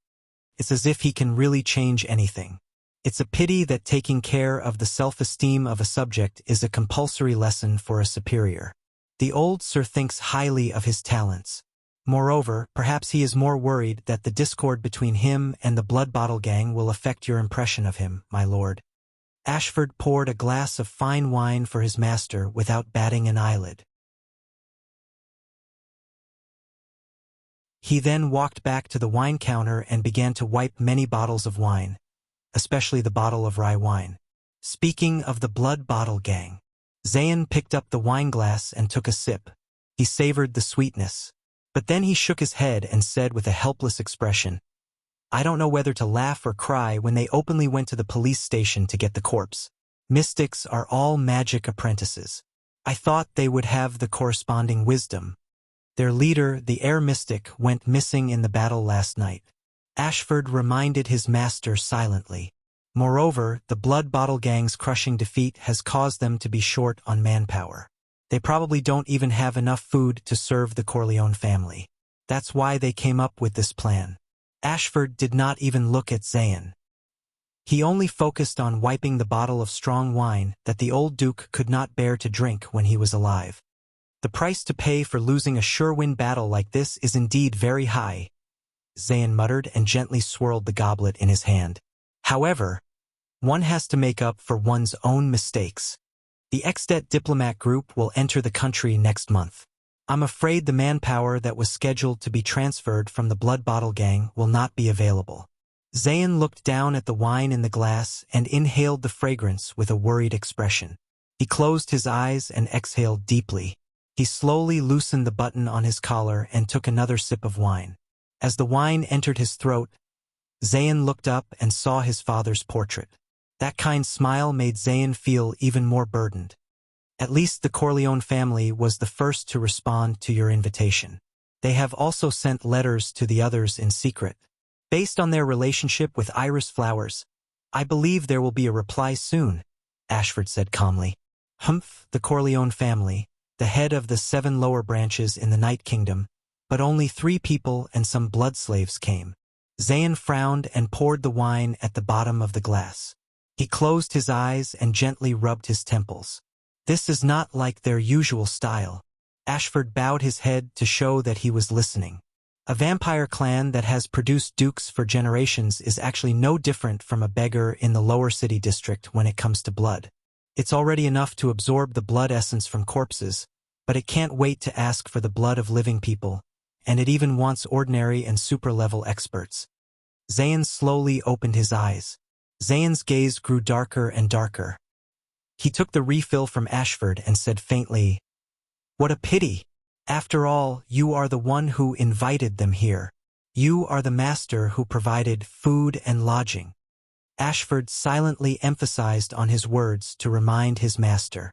It's as if he can really change anything. It's a pity that taking care of the self-esteem of a subject is a compulsory lesson for a superior. The old sir thinks highly of his talents. Moreover, perhaps he is more worried that the discord between him and the Blood Bottle Gang will affect your impression of him, my lord. Ashford poured a glass of fine wine for his master without batting an eyelid. He then walked back to the wine counter and began to wipe many bottles of wine, especially the bottle of rye wine. Speaking of the Blood Bottle Gang, Zayan picked up the wine glass and took a sip. He savored the sweetness. But then he shook his head and said with a helpless expression, I don't know whether to laugh or cry when they openly went to the police station to get the corpse. Mystics are all magic apprentices. I thought they would have the corresponding wisdom. Their leader, the air mystic, went missing in the battle last night. Ashford reminded his master silently. Moreover, the Blood Bottle Gang's crushing defeat has caused them to be short on manpower. They probably don't even have enough food to serve the Corleone family. That's why they came up with this plan. Ashford did not even look at Zayan. He only focused on wiping the bottle of strong wine that the old duke could not bear to drink when he was alive. The price to pay for losing a sure-win battle like this is indeed very high, Zayan muttered and gently swirled the goblet in his hand. However, one has to make up for one's own mistakes. The Exdet diplomat group will enter the country next month. I'm afraid the manpower that was scheduled to be transferred from the Blood Bottle Gang will not be available. Zayan looked down at the wine in the glass and inhaled the fragrance with a worried expression. He closed his eyes and exhaled deeply. He slowly loosened the button on his collar and took another sip of wine. As the wine entered his throat, Zayan looked up and saw his father's portrait. That kind smile made Zayan feel even more burdened. At least the Corleone family was the first to respond to your invitation. They have also sent letters to the others in secret. Based on their relationship with iris flowers, I believe there will be a reply soon, Ashford said calmly. Humph, the Corleone family, the head of the 7 lower branches in the Night Kingdom, but only 3 people and some blood slaves came. Zayan frowned and poured the wine at the bottom of the glass. He closed his eyes and gently rubbed his temples. This is not like their usual style. Ashford bowed his head to show that he was listening. A vampire clan that has produced dukes for generations is actually no different from a beggar in the lower city district when it comes to blood. It's already enough to absorb the blood essence from corpses, but it can't wait to ask for the blood of living people, and it even wants ordinary and super-level experts. Zayan slowly opened his eyes. Zayan's gaze grew darker and darker. He took the refill from Ashford and said faintly, What a pity! After all, you are the one who invited them here. You are the master who provided food and lodging. Ashford silently emphasized on his words to remind his master.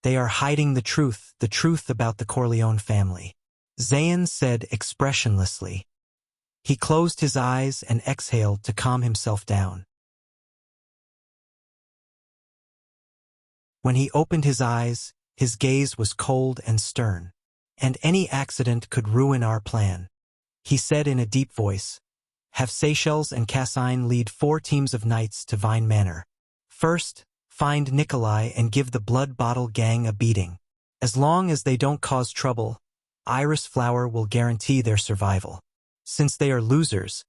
They are hiding the truth about the Corleone family. Zayan said expressionlessly. He closed his eyes and exhaled to calm himself down. When he opened his eyes, his gaze was cold and stern. And any accident could ruin our plan. He said in a deep voice, Have Seychelles and Cassine lead 4 teams of knights to Vine Manor. First, find Nikolai and give the Blood Bottle Gang a beating. As long as they don't cause trouble, Iris Flower will guarantee their survival. Since they are losers,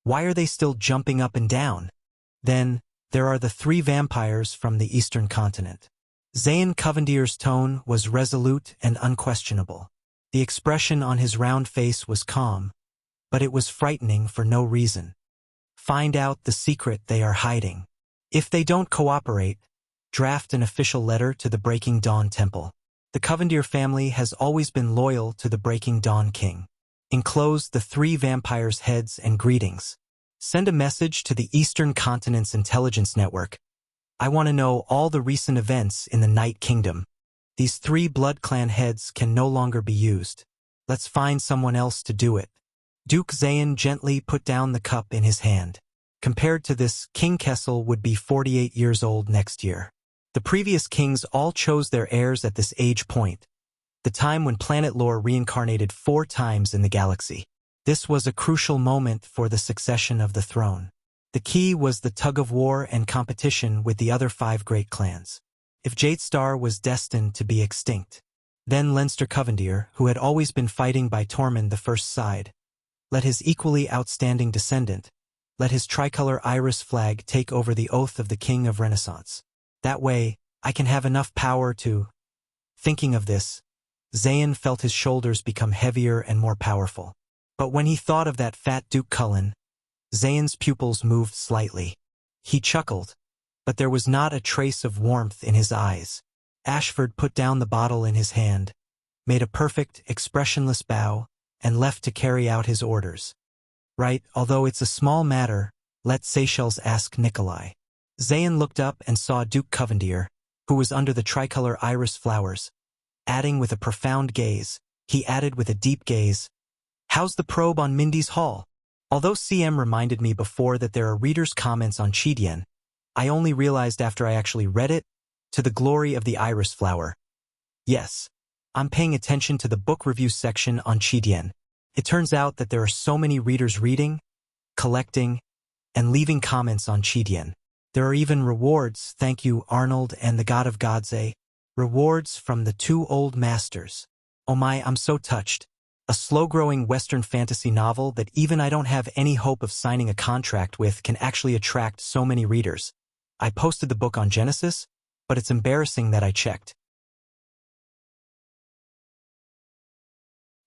why are they still jumping up and down? Then, there are the 3 vampires from the eastern continent. Zayan Covendier's tone was resolute and unquestionable. The expression on his round face was calm, but it was frightening for no reason. Find out the secret they are hiding. If they don't cooperate, draft an official letter to the Breaking Dawn Temple. The Covendier family has always been loyal to the Breaking Dawn King. Enclose the 3 vampires' heads and greetings. Send a message to the Eastern Continent's intelligence network. I want to know all the recent events in the Night Kingdom. These 3 Blood Clan heads can no longer be used. Let's find someone else to do it. Duke Zayan gently put down the cup in his hand. Compared to this, King Kessel would be 48 years old next year. The previous kings all chose their heirs at this age point, the time when planet lore reincarnated 4 times in the galaxy. This was a crucial moment for the succession of the throne. The key was the tug-of-war and competition with the other 5 great clans. If Jadestar was destined to be extinct, then Leinster Covendier, who had always been fighting by Tormund the First's side, let his equally outstanding descendant, let his tricolor iris flag take over the oath of the King of Renaissance. That way, I can have enough power to... Thinking of this, Zayn felt his shoulders become heavier and more powerful. But when he thought of that fat Duke Cullen, Zayn's pupils moved slightly. He chuckled, but there was not a trace of warmth in his eyes. Ashford put down the bottle in his hand, made a perfect, expressionless bow, and left to carry out his orders. Right, although it's a small matter, let Seychelles ask Nikolai. Zayn looked up and saw Duke Covendier, who was under the tricolor iris flowers. Adding with a profound gaze, he added with a deep gaze, "How's the probe on Mindy's Hall?" Although CM reminded me before that there are readers' comments on Chidian, I only realized after I actually read it, to the glory of the iris flower. Yes, I'm paying attention to the book review section on Chidian. It turns out that there are so many readers reading, collecting, and leaving comments on Chidian. There are even rewards, thank you Arnold and the God of Godze, rewards from the 2 old masters. Oh my, I'm so touched. A slow-growing Western fantasy novel that even I don't have any hope of signing a contract with can actually attract so many readers. I posted the book on Genesis, but it's embarrassing that I checked.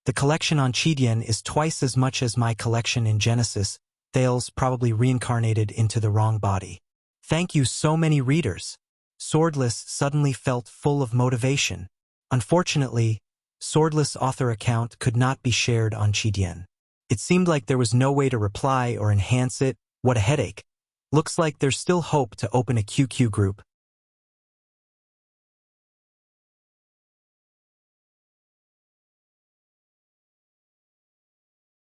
The collection on Chidian is twice as much as my collection in Genesis. Thales probably reincarnated into the wrong body. Thank you so many readers. Swordless suddenly felt full of motivation. Unfortunately, Swordless author account could not be shared on Chidian. It seemed like there was no way to reply or enhance it. What a headache. Looks like there's still hope to open a QQ group.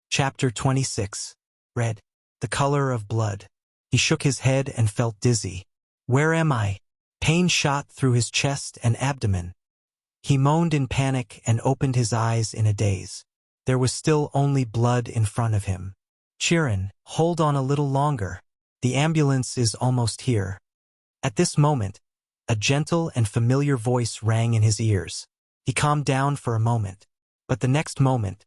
Chapter 26. Red. The color of blood. He shook his head and felt dizzy. Where am I? Pain shot through his chest and abdomen. He moaned in panic and opened his eyes in a daze. There was still only blood in front of him. Chirin, hold on a little longer. The ambulance is almost here. At this moment, a gentle and familiar voice rang in his ears. He calmed down for a moment. But the next moment,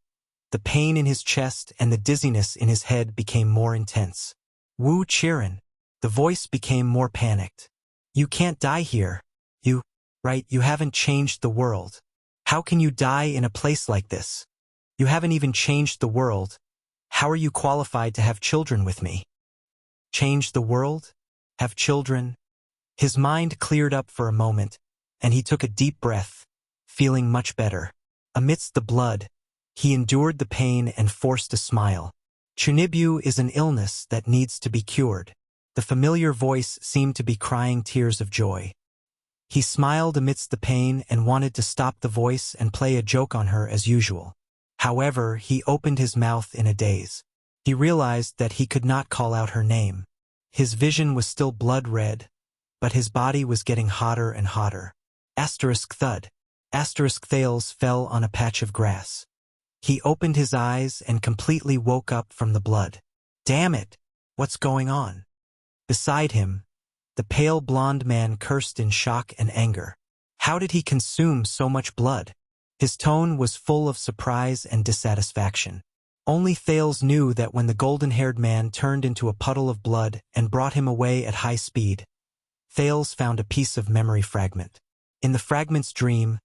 the pain in his chest and the dizziness in his head became more intense. Wu Chirin. The voice became more panicked. You can't die here. You haven't changed the world. How can you die in a place like this? You haven't even changed the world. How are you qualified to have children with me? Change the world? Have children? His mind cleared up for a moment, and he took a deep breath, feeling much better. Amidst the blood, he endured the pain and forced a smile. Chunibu is an illness that needs to be cured. The familiar voice seemed to be crying tears of joy. He smiled amidst the pain and wanted to stop the voice and play a joke on her as usual. However, he opened his mouth in a daze. He realized that he could not call out her name. His vision was still blood red, but his body was getting hotter and hotter. Asterisk thud. Asterisk Thales fell on a patch of grass. He opened his eyes and completely woke up from the blood. Damn it! What's going on? Beside him, the pale blonde man cursed in shock and anger. How did he consume so much blood? His tone was full of surprise and dissatisfaction. Only Thales knew that when the golden-haired man turned into a puddle of blood and brought him away at high speed, Thales found a piece of memory fragment. In the fragment's dream,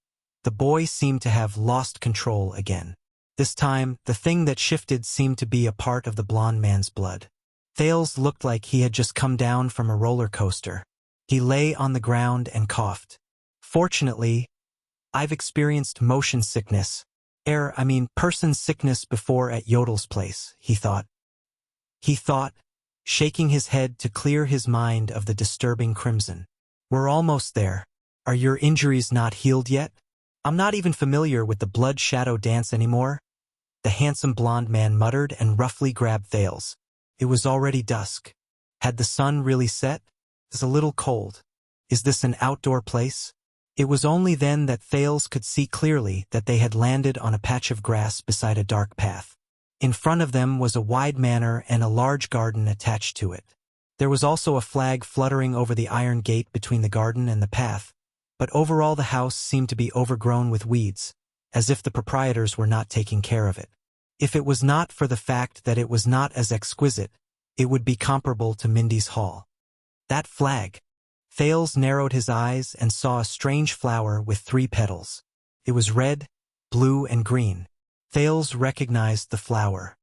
the boy seemed to have lost control again. This time, the thing that shifted seemed to be a part of the blonde man's blood. Thales looked like he had just come down from a roller coaster. He lay on the ground and coughed. Fortunately, I've experienced motion sickness. Person sickness before at Yodel's place, he thought. Shaking his head to clear his mind of the disturbing crimson. We're almost there. Are your injuries not healed yet? I'm not even familiar with the blood shadow dance anymore. The handsome blonde man muttered and roughly grabbed Thales. It was already dusk. Had the sun really set? It was a little cold. Is this an outdoor place? It was only then that Thales could see clearly that they had landed on a patch of grass beside a dark path. In front of them was a wide manor and a large garden attached to it. There was also a flag fluttering over the iron gate between the garden and the path, but overall the house seemed to be overgrown with weeds, as if the proprietors were not taking care of it. If it was not for the fact that it was not as exquisite, it would be comparable to Mindy's Hall. That flag. Thales narrowed his eyes and saw a strange flower with 3 petals. It was red, blue, and green. Thales recognized the flower.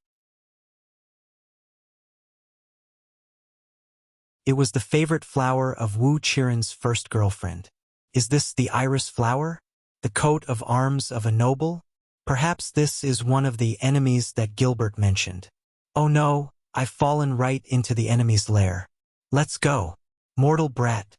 It was the favorite flower of Wuxia's first girlfriend. Is this the iris flower? The coat of arms of a noble? Perhaps this is one of the enemies that Gilbert mentioned. Oh no, I've fallen right into the enemy's lair. Let's go. Mortal brat.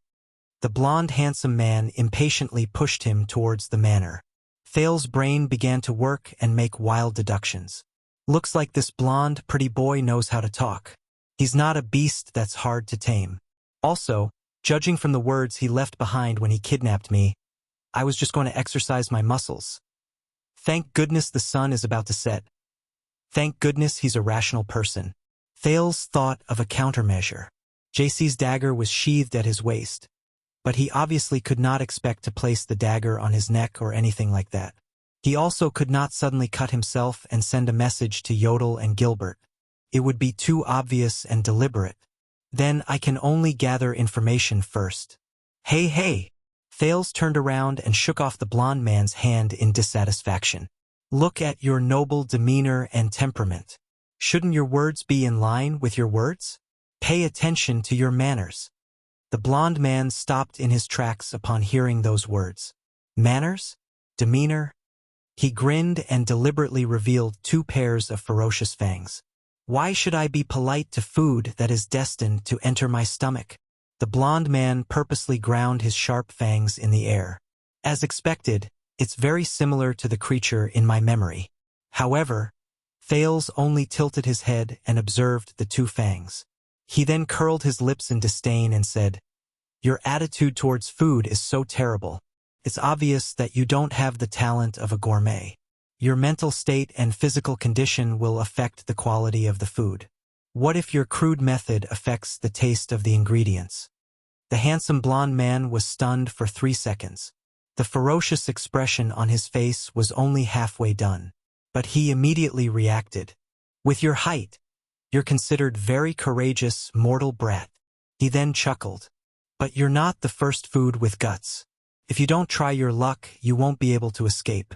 The blonde handsome man impatiently pushed him towards the manor. Thales' brain began to work and make wild deductions. Looks like this blonde, pretty boy knows how to talk. He's not a beast that's hard to tame. Also, judging from the words he left behind when he kidnapped me, I was just going to exercise my muscles. Thank goodness the sun is about to set. Thank goodness he's a rational person. Thales thought of a countermeasure. JC's dagger was sheathed at his waist, but he obviously could not expect to place the dagger on his neck or anything like that. He also could not suddenly cut himself and send a message to Yodel and Gilbert. It would be too obvious and deliberate. Then I can only gather information first. Hey, hey! Thales turned around and shook off the blonde man's hand in dissatisfaction. Look at your noble demeanor and temperament. Shouldn't your words be in line with your words? Pay attention to your manners. The blonde man stopped in his tracks upon hearing those words. Manners? Demeanor? He grinned and deliberately revealed 2 pairs of ferocious fangs. Why should I be polite to food that is destined to enter my stomach? The blonde man purposely ground his sharp fangs in the air. As expected, it's very similar to the creature in my memory. However, Thales only tilted his head and observed the 2 fangs. He then curled his lips in disdain and said, "Your attitude towards food is so terrible. It's obvious that you don't have the talent of a gourmet. Your mental state and physical condition will affect the quality of the food. What if your crude method affects the taste of the ingredients?" The handsome blonde man was stunned for 3 seconds. The ferocious expression on his face was only halfway done. But he immediately reacted. "With your height, you're considered very courageous, mortal brat." He then chuckled. "But you're not the first food with guts. If you don't try your luck, you won't be able to escape."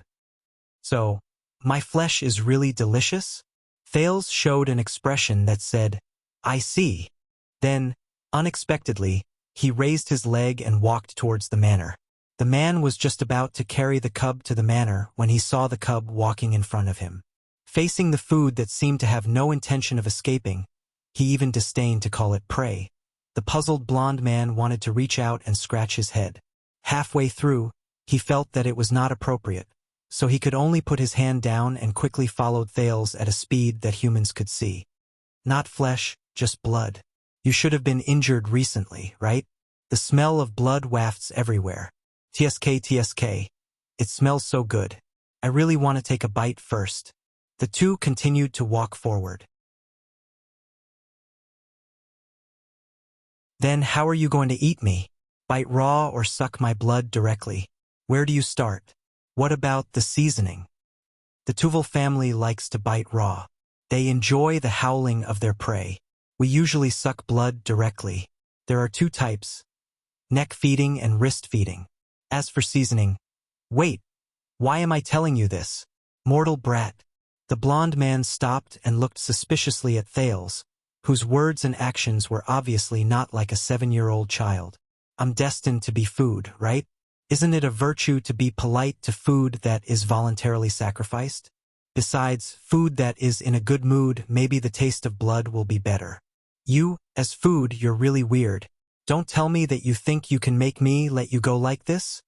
"So, my flesh is really delicious?" Thales showed an expression that said, "I see." Then, unexpectedly, he raised his leg and walked towards the manor. The man was just about to carry the cub to the manor when he saw the cub walking in front of him. Facing the food that seemed to have no intention of escaping, he even disdained to call it prey. The puzzled blonde man wanted to reach out and scratch his head. Halfway through, he felt that it was not appropriate, so he could only put his hand down and quickly followed Thales at a speed that humans could see. "Not flesh, just blood. You should have been injured recently, right? The smell of blood wafts everywhere. TSK, TSK. It smells so good. I really want to take a bite first." The 2 continued to walk forward. "Then how are you going to eat me? Bite raw or suck my blood directly? Where do you start? What about the seasoning?" The Tuval family likes to bite raw. They enjoy the howling of their prey. We usually suck blood directly. There are 2 types: neck feeding and wrist feeding. As for seasoning, wait, why am I telling you this? Mortal brat. The blonde man stopped and looked suspiciously at Thales, whose words and actions were obviously not like a 7-year-old child. "I'm destined to be food, right? Isn't it a virtue to be polite to food that is voluntarily sacrificed? Besides, food that is in a good mood, maybe the taste of blood will be better. You, as food, you're really weird. Don't tell me that you think you can make me let you go like this?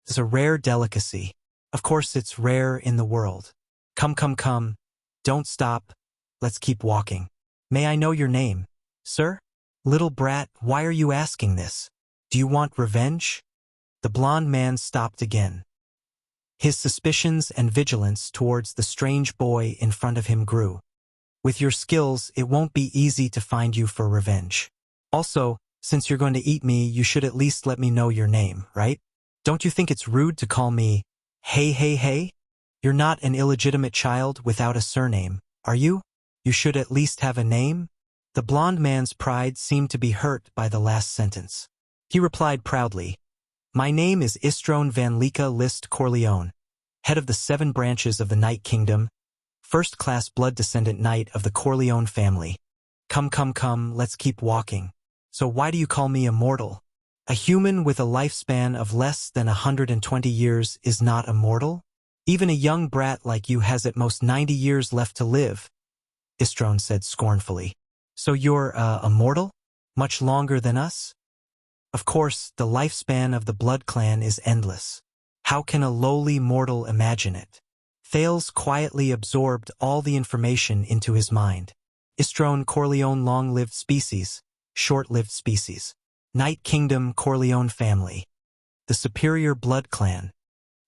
It's a rare delicacy. Of course it's rare in the world. Come, come, come, Don't stop. Let's keep walking. May I know your name, sir? Little brat, why are you asking this? Do you want revenge? The blond man stopped again. His suspicions and vigilance towards the strange boy in front of him grew. With your skills, it won't be easy to find you for revenge. Also, since you're going to eat me, you should at least let me know your name, right? Don't you think it's rude to call me, hey, hey, hey? You're not an illegitimate child without a surname, are you? You should at least have a name? The blond man's pride seemed to be hurt by the last sentence. He replied proudly, My name is Istron van Lika List Corleone, head of the 7 branches of the Night Kingdom, first-class blood descendant knight of the Corleone family. Come, let's keep walking. So why do you call me immortal? A human with a lifespan of less than 120 years is not immortal? Even a young brat like you has at most 90 years left to live, Istron said scornfully. So you're, immortal? Much longer than us? Of course, the lifespan of the Blood Clan is endless. How can a lowly mortal imagine it? Thales quietly absorbed all the information into his mind. Istron Corleone long-lived species, short-lived species. Night Kingdom Corleone family. The superior Blood Clan.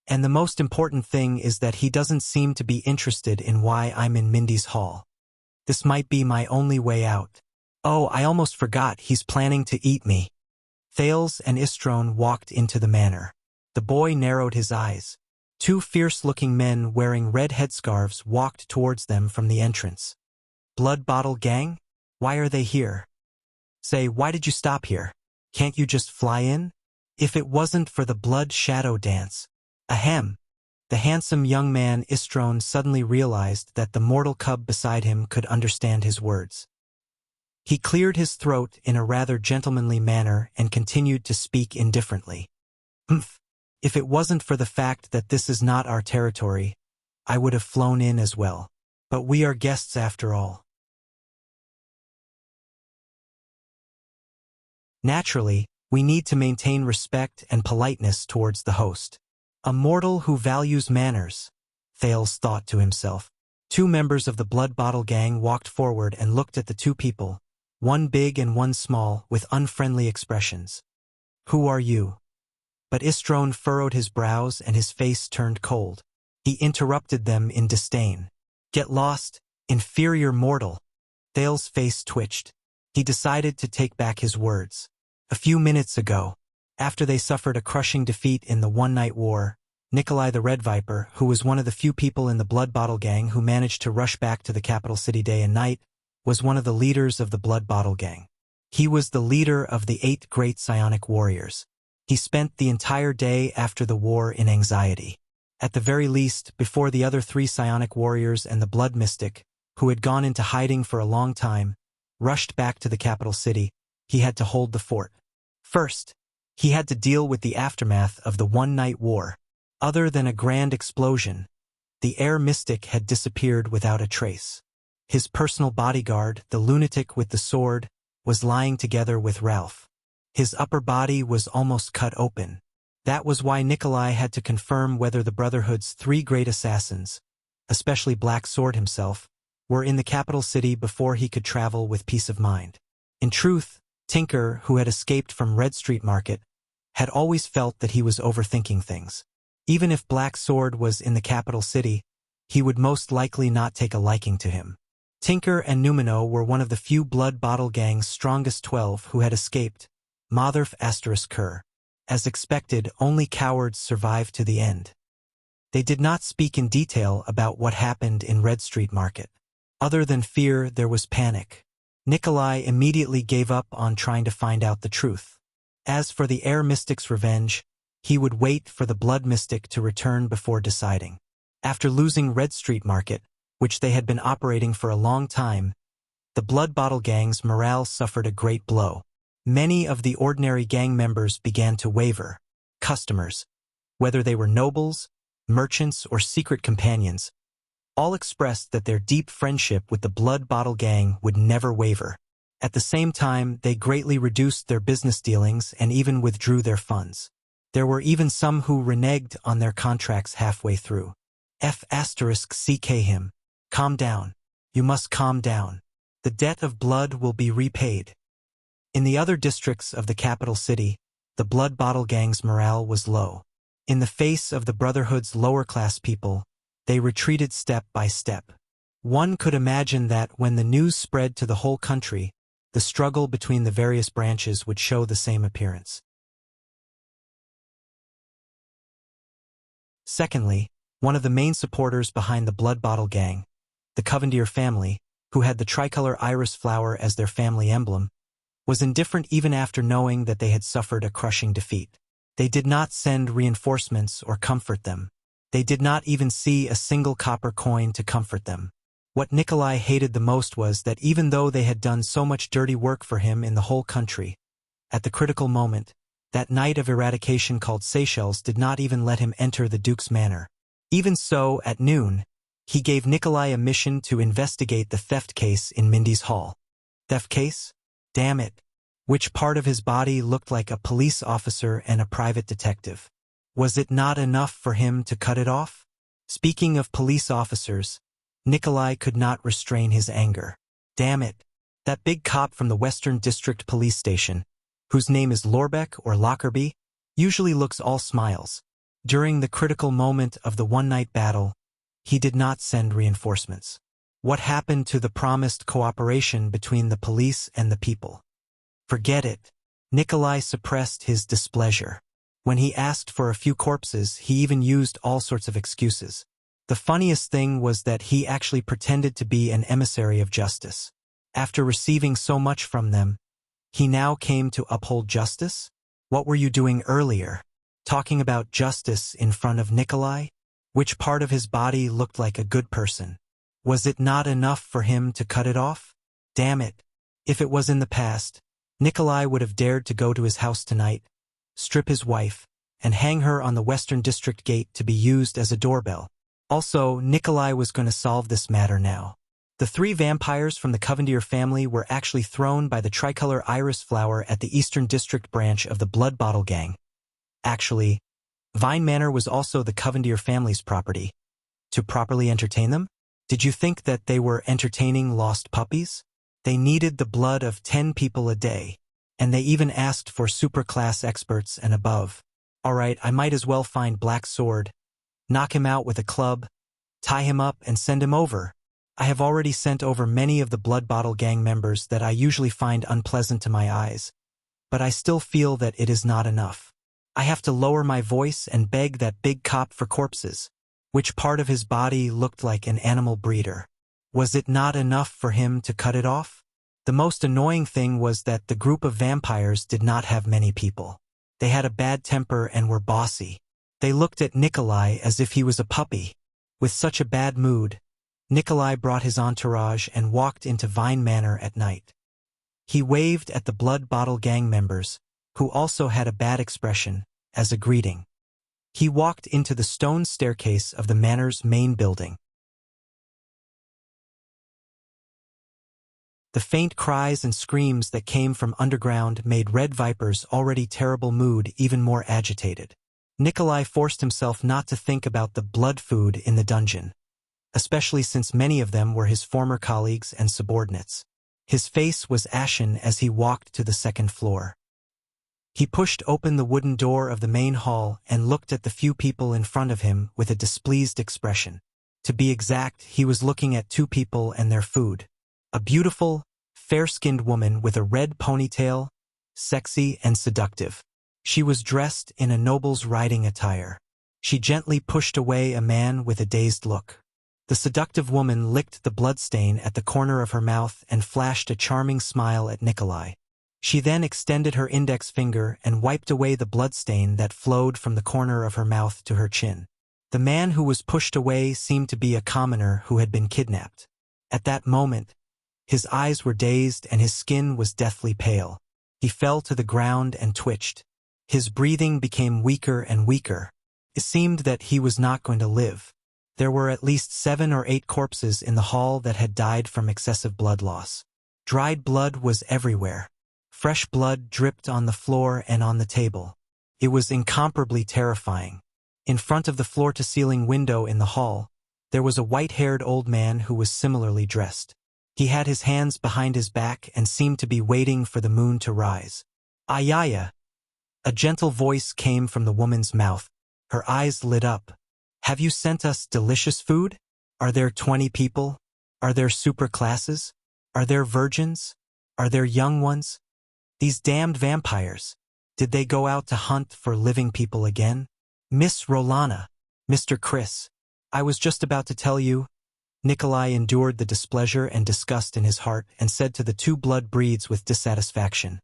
And the most important thing is that he doesn't seem to be interested in why I'm in Mindy's hall. This might be my only way out. Oh, I almost forgot, he's planning to eat me. Thales and Istron walked into the manor. The boy narrowed his eyes. 2 fierce-looking men wearing red headscarves walked towards them from the entrance. Blood Bottle Gang? Why are they here? Say, why did you stop here? Can't you just fly in? If it wasn't for the blood shadow dance. Ahem. The handsome young man Istron suddenly realized that the mortal cub beside him could understand his words. He cleared his throat in a rather gentlemanly manner and continued to speak indifferently. If it wasn't for the fact that this is not our territory, I would have flown in as well. But we are guests after all. Naturally, we need to maintain respect and politeness towards the host. A mortal who values manners, Thales thought to himself. 2 members of the Blood Bottle Gang walked forward and looked at the 2 people, one big and one small, with unfriendly expressions. Who are you? But Istron furrowed his brows and his face turned cold. He interrupted them in disdain. Get lost, inferior mortal. Thales' face twitched. He decided to take back his words. A few minutes ago, after they suffered a crushing defeat in the one-night war, Nikolai the Red Viper, who was one of the few people in the Blood Bottle Gang who managed to rush back to the capital city day and night, was one of the leaders of the Blood Bottle Gang. He was the leader of the 8 great psionic warriors. He spent the entire day after the war in anxiety. At the very least, before the other 3 psionic warriors and the Blood Mystic, who had gone into hiding for a long time, rushed back to the capital city, he had to hold the fort. First, he had to deal with the aftermath of the one-night war. Other than a grand explosion, the air mystic had disappeared without a trace. His personal bodyguard, the lunatic with the sword, was lying together with Ralph. His upper body was almost cut open. That was why Nikolai had to confirm whether the Brotherhood's 3 great assassins, especially Black Sword himself, were in the capital city before he could travel with peace of mind. In truth, Tinker, who had escaped from Red Street Market, had always felt that he was overthinking things. Even if Black Sword was in the capital city, he would most likely not take a liking to him. Tinker and Numino were one of the few Blood Bottle Gang's strongest 12 who had escaped. Motherf *Ker. As expected, only cowards survived to the end. They did not speak in detail about what happened in Red Street Market. Other than fear, there was panic. Nikolai immediately gave up on trying to find out the truth. As for the Air Mystic's revenge, he would wait for the Blood Mystic to return before deciding. After losing Red Street Market, which they had been operating for a long time, the Blood Bottle Gang's morale suffered a great blow. Many of the ordinary gang members began to waver. Customers, whether they were nobles, merchants, or secret companions, all expressed that their deep friendship with the Blood Bottle Gang would never waver. At the same time, they greatly reduced their business dealings and even withdrew their funds. There were even some who reneged on their contracts halfway through. *CK him. Calm down. You must calm down. The debt of blood will be repaid. In the other districts of the capital city, the blood bottle gang's morale was low. In the face of the Brotherhood's lower-class people, they retreated step by step. One could imagine that when the news spread to the whole country, the struggle between the various branches would show the same appearance. Secondly, one of the main supporters behind the blood bottle gang, the Covendier family, who had the tricolor iris flower as their family emblem, was indifferent even after knowing that they had suffered a crushing defeat. They did not send reinforcements or comfort them. They did not even see a single copper coin to comfort them. What Nikolai hated the most was that even though they had done so much dirty work for him in the whole country, at the critical moment, that night of eradication called Seychelles did not even let him enter the Duke's manor. Even so, at noon, he gave Nikolai a mission to investigate the theft case in Mindy's hall. Theft case? Damn it. Which part of his body looked like a police officer and a private detective? Was it not enough for him to cut it off? Speaking of police officers, Nikolai could not restrain his anger. Damn it. That big cop from the Western District Police Station, whose name is Lorbeck or Lockerbie, usually looks all smiles. During the critical moment of the one-night battle, he did not send reinforcements. What happened to the promised cooperation between the police and the people? Forget it. Nikolai suppressed his displeasure. When he asked for a few corpses, he even used all sorts of excuses. The funniest thing was that he actually pretended to be an emissary of justice. After receiving so much from them, he now came to uphold justice? What were you doing earlier? Talking about justice in front of Nikolai? Which part of his body looked like a good person? Was it not enough for him to cut it off? Damn it. If it was in the past, Nikolai would have dared to go to his house tonight, strip his wife, and hang her on the Western District gate to be used as a doorbell. Also, Nikolai was going to solve this matter now. The 3 vampires from the Covendier family were actually thrown by the tricolor iris flower at the Eastern District branch of the Blood Bottle Gang. Actually, Vine Manor was also the Covendier family's property. To properly entertain them? Did you think that they were entertaining lost puppies? They needed the blood of 10 people a day, and they even asked for superclass experts and above. Alright, I might as well find Black Sword, knock him out with a club, tie him up and send him over. I have already sent over many of the Blood Bottle Gang members that I usually find unpleasant to my eyes, but I still feel that it is not enough. I have to lower my voice and beg that big cop for corpses. Which part of his body looked like an animal breeder? Was it not enough for him to cut it off? The most annoying thing was that the group of vampires did not have many people. They had a bad temper and were bossy. They looked at Nikolai as if he was a puppy. With such a bad mood, Nikolai brought his entourage and walked into Vine Manor at night. He waved at the Blood Bottle Gang members, who also had a bad expression, as a greeting. He walked into the stone staircase of the manor's main building. The faint cries and screams that came from underground made Red Viper's already terrible mood even more agitated. Nikolai forced himself not to think about the blood food in the dungeon, especially since many of them were his former colleagues and subordinates. His face was ashen as he walked to the second floor. He pushed open the wooden door of the main hall and looked at the few people in front of him with a displeased expression. To be exact, he was looking at 2 people and their food. A beautiful, fair-skinned woman with a red ponytail, sexy and seductive. She was dressed in a noble's riding attire. She gently pushed away a man with a dazed look. The seductive woman licked the bloodstain at the corner of her mouth and flashed a charming smile at Nikolai. She then extended her index finger and wiped away the bloodstain that flowed from the corner of her mouth to her chin. The man who was pushed away seemed to be a commoner who had been kidnapped. At that moment, his eyes were dazed and his skin was deathly pale. He fell to the ground and twitched. His breathing became weaker and weaker. It seemed that he was not going to live. There were at least 7 or 8 corpses in the hall that had died from excessive blood loss. Dried blood was everywhere. Fresh blood dripped on the floor and on the table. It was incomparably terrifying. In front of the floor-to-ceiling window in the hall, There was a white-haired old man who was similarly dressed. He had his hands behind his back and seemed to be waiting for the moon to rise. Ayaya! A gentle voice came from the woman's mouth. Her eyes lit up. Have you sent us delicious food? Are there 20 people? Are there super classes? Are there virgins? Are there young ones? These damned vampires. Did they go out to hunt for living people again? Miss Rolana, Mr. Chris, I was just about to tell you. Nikolai endured the displeasure and disgust in his heart and said to the two blood breeds with dissatisfaction.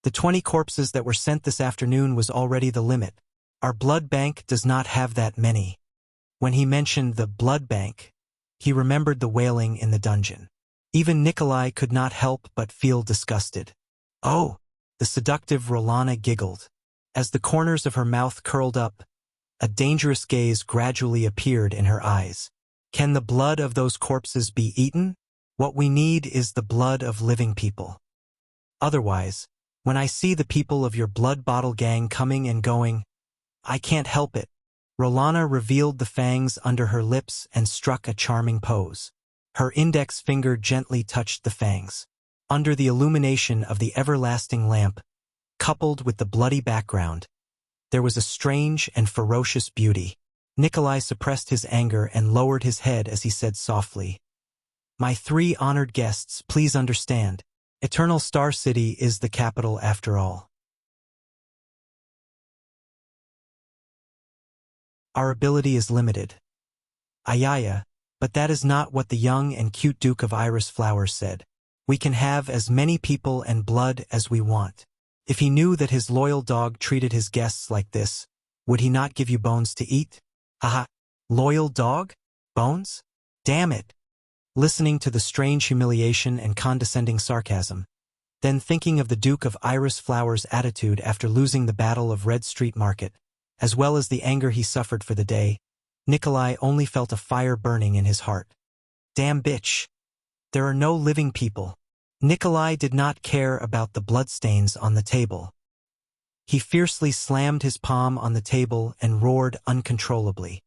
The 20 corpses that were sent this afternoon was already the limit. Our blood bank does not have that many. When he mentioned the blood bank, he remembered the wailing in the dungeon. Even Nikolai could not help but feel disgusted. Oh, the seductive Rolana giggled. As the corners of her mouth curled up, a dangerous gaze gradually appeared in her eyes. Can the blood of those corpses be eaten? What we need is the blood of living people. Otherwise, when I see the people of your blood bottle gang coming and going, I can't help it. Rolana revealed the fangs under her lips and struck a charming pose. Her index finger gently touched the fangs. Under the illumination of the everlasting lamp, coupled with the bloody background, there was a strange and ferocious beauty. Nikolai suppressed his anger and lowered his head as he said softly, My 3 honored guests, please understand. Eternal Star City is the capital after all. Our ability is limited. Ayaya, but that is not what the young and cute Duke of Iris Flowers said. We can have as many people and blood as we want. If he knew that his loyal dog treated his guests like this, would he not give you bones to eat? Haha, loyal dog? Bones? Damn it! Listening to the strange humiliation and condescending sarcasm, then thinking of the Duke of Iris Flowers' attitude after losing the Battle of Red Street Market, as well as the anger he suffered for the day, Nikolai only felt a fire burning in his heart. Damn bitch! There are no living people. Nikolai did not care about the bloodstains on the table. He fiercely slammed his palm on the table and roared uncontrollably.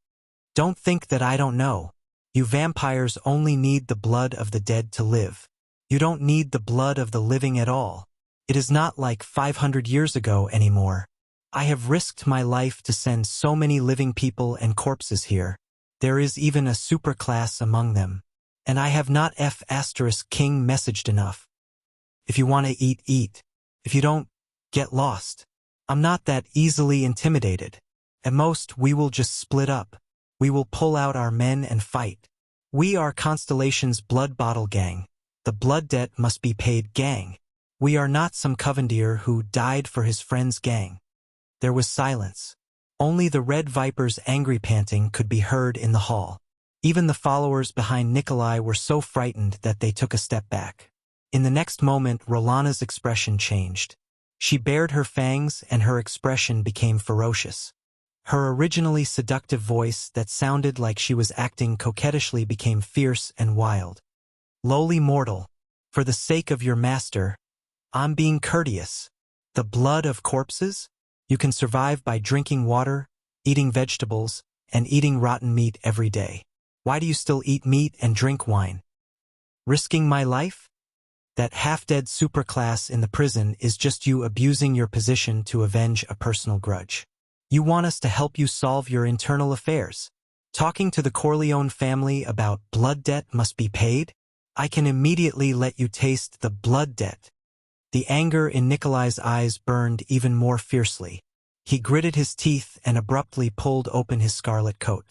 Don't think that I don't know. You vampires only need the blood of the dead to live. You don't need the blood of the living at all. It is not like 500 years ago anymore. I have risked my life to send so many living people and corpses here. There is even a superclass among them. And I have not F***king messaged enough. If you want to eat, eat. If you don't, get lost. I'm not that easily intimidated. At most, we will just split up. We will pull out our men and fight. We are Constellation's blood bottle gang. The blood debt must be paid gang. We are not some Covendier who died for his friend's gang. There was silence. Only the Red Viper's angry panting could be heard in the hall. Even the followers behind Nikolai were so frightened that they took a step back. In the next moment, Rolana's expression changed. She bared her fangs and her expression became ferocious. Her originally seductive voice that sounded like she was acting coquettishly became fierce and wild. Lowly mortal, for the sake of your master, I'm being courteous. The blood of corpses? You can survive by drinking water, eating vegetables, and eating rotten meat every day. Why do you still eat meat and drink wine? Risking my life? That half-dead superclass in the prison is just you abusing your position to avenge a personal grudge. You want us to help you solve your internal affairs. Talking to the Corleone family about blood debt must be paid? I can immediately let you taste the blood debt. The anger in Nikolai's eyes burned even more fiercely. He gritted his teeth and abruptly pulled open his scarlet coat.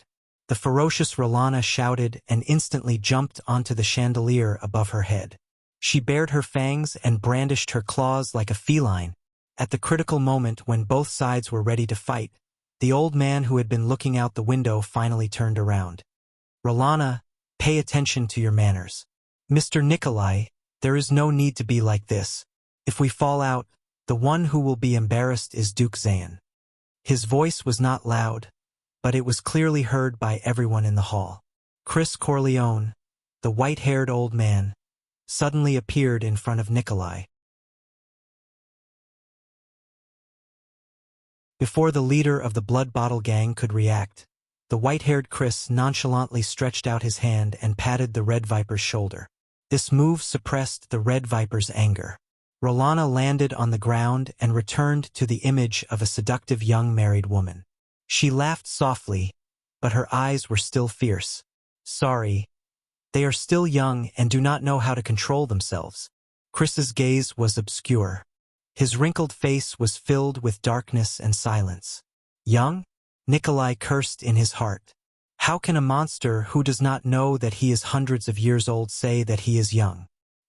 The ferocious Rolana shouted and instantly jumped onto the chandelier above her head. She bared her fangs and brandished her claws like a feline. At the critical moment when both sides were ready to fight, the old man who had been looking out the window finally turned around. Rolana, pay attention to your manners. Mr. Nikolai, there is no need to be like this. If we fall out, the one who will be embarrassed is Duke Zayn. His voice was not loud, but it was clearly heard by everyone in the hall. Chris Corleone, the white-haired old man, suddenly appeared in front of Nikolai. Before the leader of the Blood Bottle Gang could react, The white-haired Chris nonchalantly stretched out his hand and patted the Red Viper's shoulder. This move suppressed the Red Viper's anger. Rolana landed on the ground and returned to the image of a seductive young married woman. She laughed softly, but her eyes were still fierce. Sorry. They are still young and do not know how to control themselves. Chris's gaze was obscure. His wrinkled face was filled with darkness and silence. Young? Nikolai cursed in his heart. How can a monster who does not know that he is hundreds of years old say that he is young?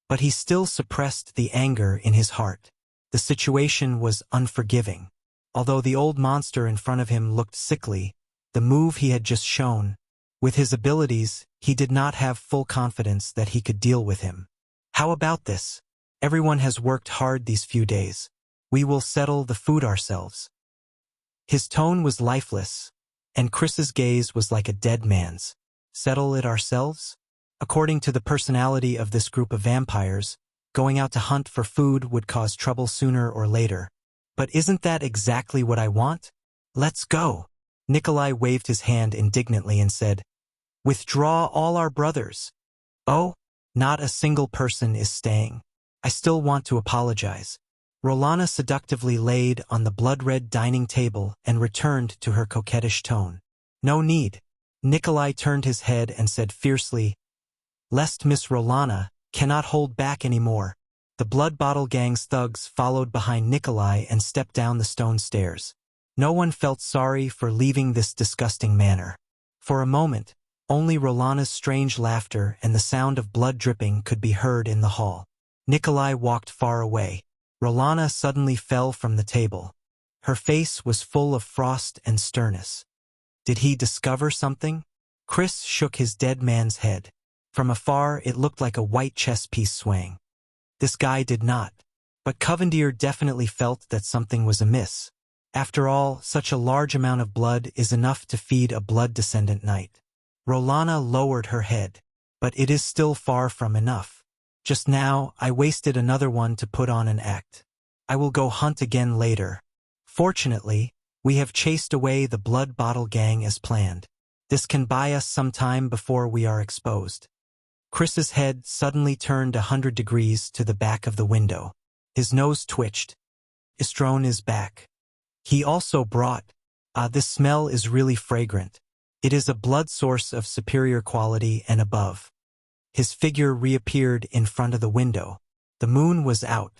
But he still suppressed the anger in his heart. The situation was unforgiving. Although the old monster in front of him looked sickly, the move he had just shown, with his abilities, he did not have full confidence that he could deal with him. How about this? Everyone has worked hard these few days. We will settle the food ourselves. His tone was lifeless, and Chris's gaze was like a dead man's. Settle it ourselves? According to the personality of this group of vampires, going out to hunt for food would cause trouble sooner or later. But isn't that exactly what I want? Let's go. Nikolai waved his hand indignantly and said, Withdraw all our brothers. Oh, not a single person is staying. I still want to apologize. Rolana seductively laid on the blood-red dining table and returned to her coquettish tone. No need. Nikolai turned his head and said fiercely, Lest Miss Rolana cannot hold back anymore. The Blood Bottle Gang's thugs followed behind Nikolai and stepped down the stone stairs. No one felt sorry for leaving this disgusting manor. For a moment, only Rolana's strange laughter and the sound of blood dripping could be heard in the hall. Nikolai walked far away. Rolana suddenly fell from the table. Her face was full of frost and sternness. Did he discover something? Chris shook his dead man's head. From afar, it looked like a white chess piece swaying. This guy did not. But Covendier definitely felt that something was amiss. After all, such a large amount of blood is enough to feed a blood-descendant knight. Rolana lowered her head. But it is still far from enough. Just now, I wasted another one to put on an act. I will go hunt again later. Fortunately, we have chased away the Blood Bottle Gang as planned. This can buy us some time before we are exposed. Chris's head suddenly turned 100 degrees to the back of the window. His nose twitched. Istron is back. He also brought. This smell is really fragrant. It is a blood source of superior quality and above. His figure reappeared in front of the window. The moon was out.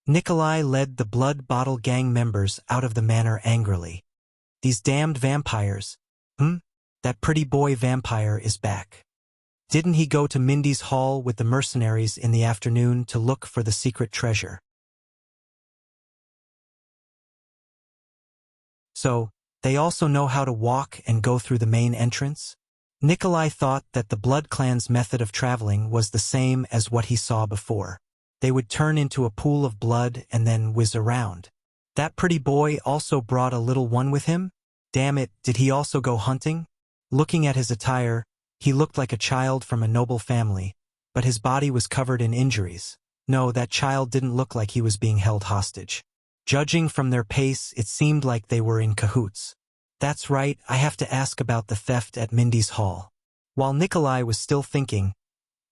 Nikolai led the Blood Bottle Gang members out of the manor angrily. These damned vampires. That pretty boy vampire is back. Didn't he go to Mindy's hall with the mercenaries in the afternoon to look for the secret treasure? So, they also know how to walk and go through the main entrance? Nikolai thought that the Blood Clan's method of traveling was the same as what he saw before. They would turn into a pool of blood and then whiz around. That pretty boy also brought a little one with him? Damn it, did he also go hunting? Looking at his attire, he looked like a child from a noble family, but his body was covered in injuries. No, that child didn't look like he was being held hostage. Judging from their pace, it seemed like they were in cahoots. That's right, I have to ask about the theft at Mindy's hall. While Nikolai was still thinking,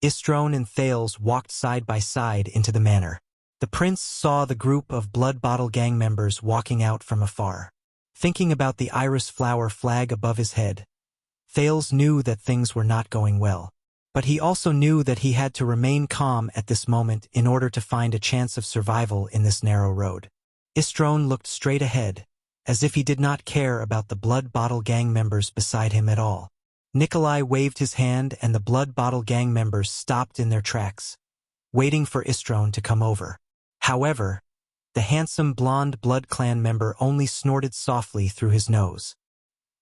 Istron and Thales walked side by side into the manor. The prince saw the group of Blood Bottle Gang members walking out from afar. Thinking about the iris flower flag above his head, Thales knew that things were not going well. But he also knew that he had to remain calm at this moment in order to find a chance of survival in this narrow road. Istron looked straight ahead, as if he did not care about the Blood Bottle Gang members beside him at all. Nikolai waved his hand and the Blood Bottle Gang members stopped in their tracks, waiting for Istron to come over. However, the handsome blonde Blood Clan member only snorted softly through his nose.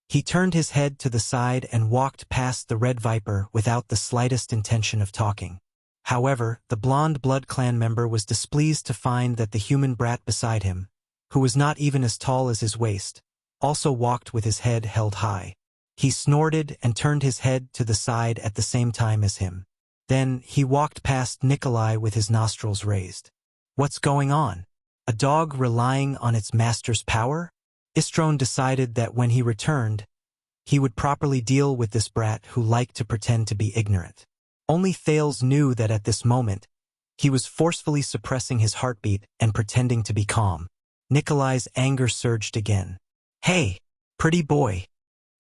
He turned his head to the side and walked past the Red Viper without the slightest intention of talking. However, the blonde Blood Clan member was displeased to find that the human brat beside him, who was not even as tall as his waist, also walked with his head held high. He snorted and turned his head to the side at the same time as him. Then, he walked past Nikolai with his nostrils raised. What's going on? A dog relying on its master's power? Istron decided that when he returned, he would properly deal with this brat who liked to pretend to be ignorant. Only Thales knew that at this moment, he was forcefully suppressing his heartbeat and pretending to be calm. Nikolai's anger surged again. "Hey, pretty boy."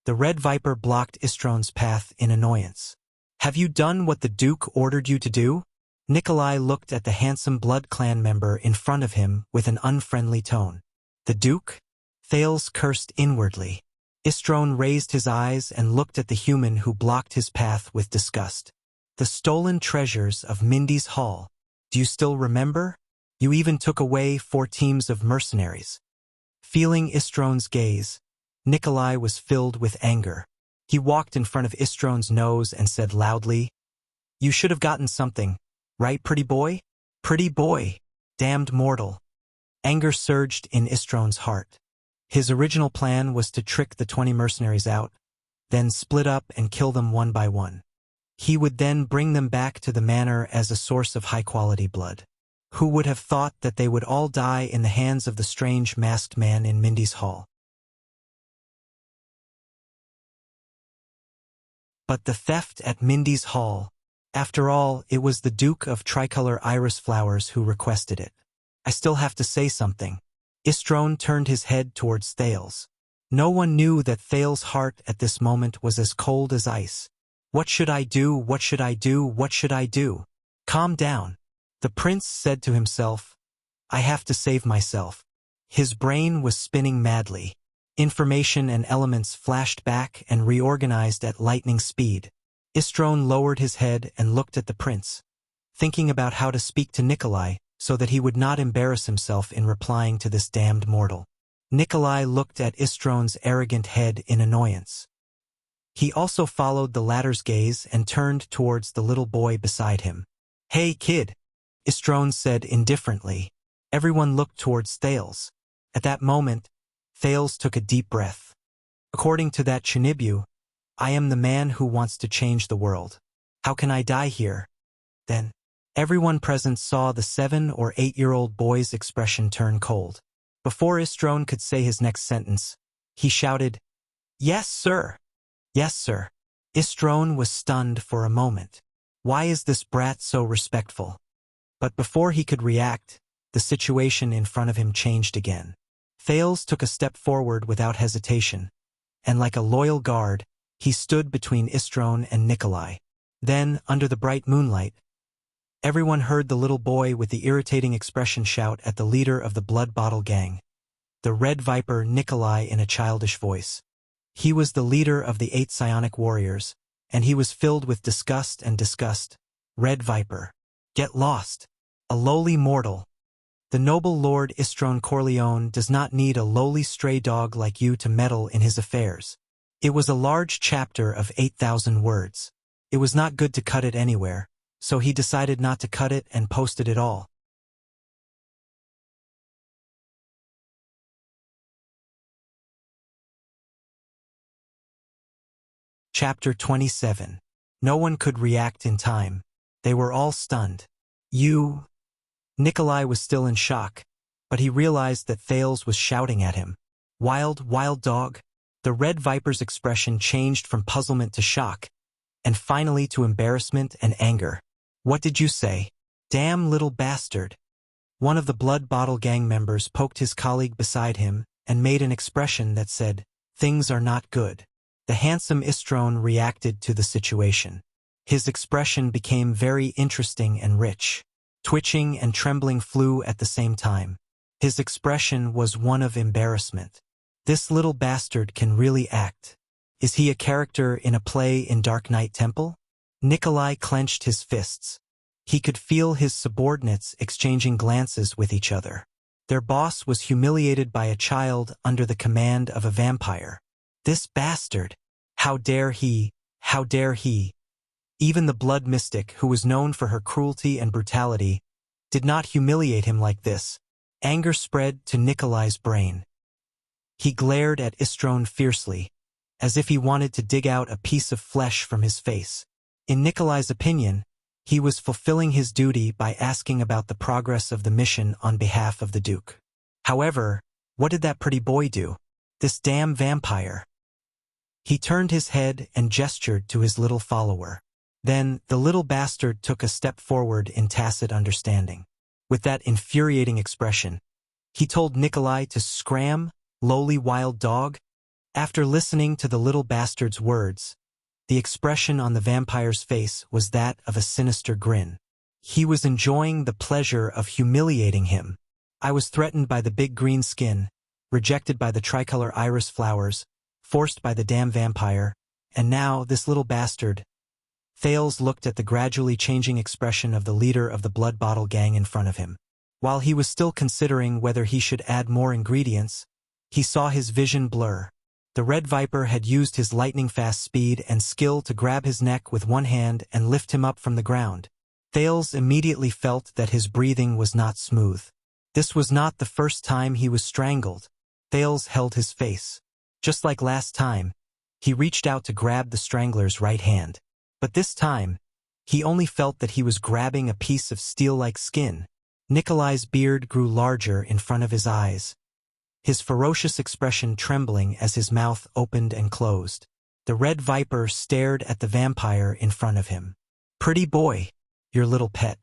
The Red Viper blocked Istron's path in annoyance. "Have you done what the Duke ordered you to do?" Nikolai looked at the handsome Blood Clan member in front of him with an unfriendly tone. "The Duke?" Thales cursed inwardly. Istron raised his eyes and looked at the human who blocked his path with disgust. "The stolen treasures of Mindy's Hall. Do you still remember? You even took away 4 teams of mercenaries." Feeling Istron's gaze, Nikolai was filled with anger. He walked in front of Istron's nose and said loudly, "You should have gotten something, right, pretty boy? Pretty boy, damned mortal." Anger surged in Istron's heart. His original plan was to trick the 20 mercenaries out, then split up and kill them one by one. He would then bring them back to the manor as a source of high-quality blood. Who would have thought that they would all die in the hands of the strange masked man in Mindy's Hall? But the theft at Mindy's Hall. After all, it was the Duke of Tricolor Iris Flowers who requested it. "I still have to say something." Istron turned his head towards Thales. No one knew that Thales' heart at this moment was as cold as ice. "What should I do? What should I do? What should I do?" "Calm down." The prince said to himself, "I have to save myself." His brain was spinning madly. Information and elements flashed back and reorganized at lightning speed. Istron lowered his head and looked at the prince, thinking about how to speak to Nikolai so that he would not embarrass himself in replying to this damned mortal. Nikolai looked at Istron's arrogant head in annoyance. He also followed the latter's gaze and turned towards the little boy beside him. "Hey, kid," Istron said indifferently. Everyone looked towards Thales. At that moment, Thales took a deep breath. "According to that Chinibu, I am the man who wants to change the world. How can I die here?" Then, everyone present saw the 7 or 8-year-old boy's expression turn cold. Before Istron could say his next sentence, he shouted, "Yes, sir! Yes, sir!" Istron was stunned for a moment. Why is this brat so respectful? But before he could react, the situation in front of him changed again. Thales took a step forward without hesitation, and like a loyal guard, he stood between Istron and Nikolai. Then, under the bright moonlight, everyone heard the little boy with the irritating expression shout at the leader of the Blood Bottle Gang, the Red Viper Nikolai, in a childish voice. He was the leader of the 8 psionic warriors, and he was filled with disgust and disgust. "Red Viper, get lost, a lowly mortal. The noble Lord Istron Corleone does not need a lowly stray dog like you to meddle in his affairs." It was a large chapter of 8,000 words. It was not good to cut it anywhere, so he decided not to cut it and posted it all. Chapter 27. No one could react in time. They were all stunned. "You..." Nikolai was still in shock, but he realized that Thales was shouting at him. "Wild, wild dog?" The Red Viper's expression changed from puzzlement to shock, and finally to embarrassment and anger. "What did you say? Damn little bastard." One of the Blood Bottle Gang members poked his colleague beside him and made an expression that said, "Things are not good." The handsome Istron reacted to the situation. His expression became very interesting and rich. Twitching and trembling flew at the same time. His expression was one of embarrassment. This little bastard can really act. Is he a character in a play in Dark Knight Temple? Nikolai clenched his fists. He could feel his subordinates exchanging glances with each other. Their boss was humiliated by a child under the command of a vampire. This bastard! How dare he? How dare he? Even the Blood Mystic, who was known for her cruelty and brutality, did not humiliate him like this. Anger spread to Nikolai's brain. He glared at Istron fiercely, as if he wanted to dig out a piece of flesh from his face. In Nikolai's opinion, he was fulfilling his duty by asking about the progress of the mission on behalf of the Duke. However, what did that pretty boy do? This damn vampire. He turned his head and gestured to his little follower. Then, the little bastard took a step forward in tacit understanding. With that infuriating expression, he told Nikolai to scram, lowly wild dog. After listening to the little bastard's words, the expression on the vampire's face was that of a sinister grin. He was enjoying the pleasure of humiliating him. I was threatened by the big green skin, rejected by the tricolor iris flowers, forced by the damn vampire, and now this little bastard. Thales looked at the gradually changing expression of the leader of the Blood Bottle gang in front of him. While he was still considering whether he should add more ingredients, he saw his vision blur. The Red Viper had used his lightning-fast speed and skill to grab his neck with one hand and lift him up from the ground. Thales immediately felt that his breathing was not smooth. This was not the first time he was strangled. Thales held his face. Just like last time, he reached out to grab the strangler's right hand. But this time, he only felt that he was grabbing a piece of steel-like skin. Nikolai's beard grew larger in front of his eyes, his ferocious expression trembling as his mouth opened and closed. The Red Viper stared at the vampire in front of him. "Pretty boy, your little pet."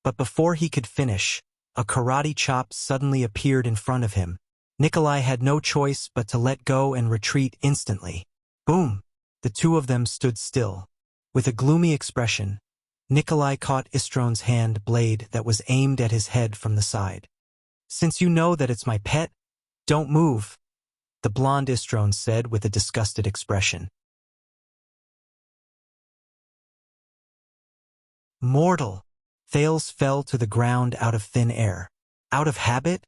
But before he could finish, a karate chop suddenly appeared in front of him. Nikolai had no choice but to let go and retreat instantly. Boom! The two of them stood still. With a gloomy expression, Nikolai caught Istron's hand blade that was aimed at his head from the side. "Since you know that it's my pet, don't move," the blonde Istron said with a disgusted expression. "Mortal!" Thales fell to the ground out of thin air. Out of habit?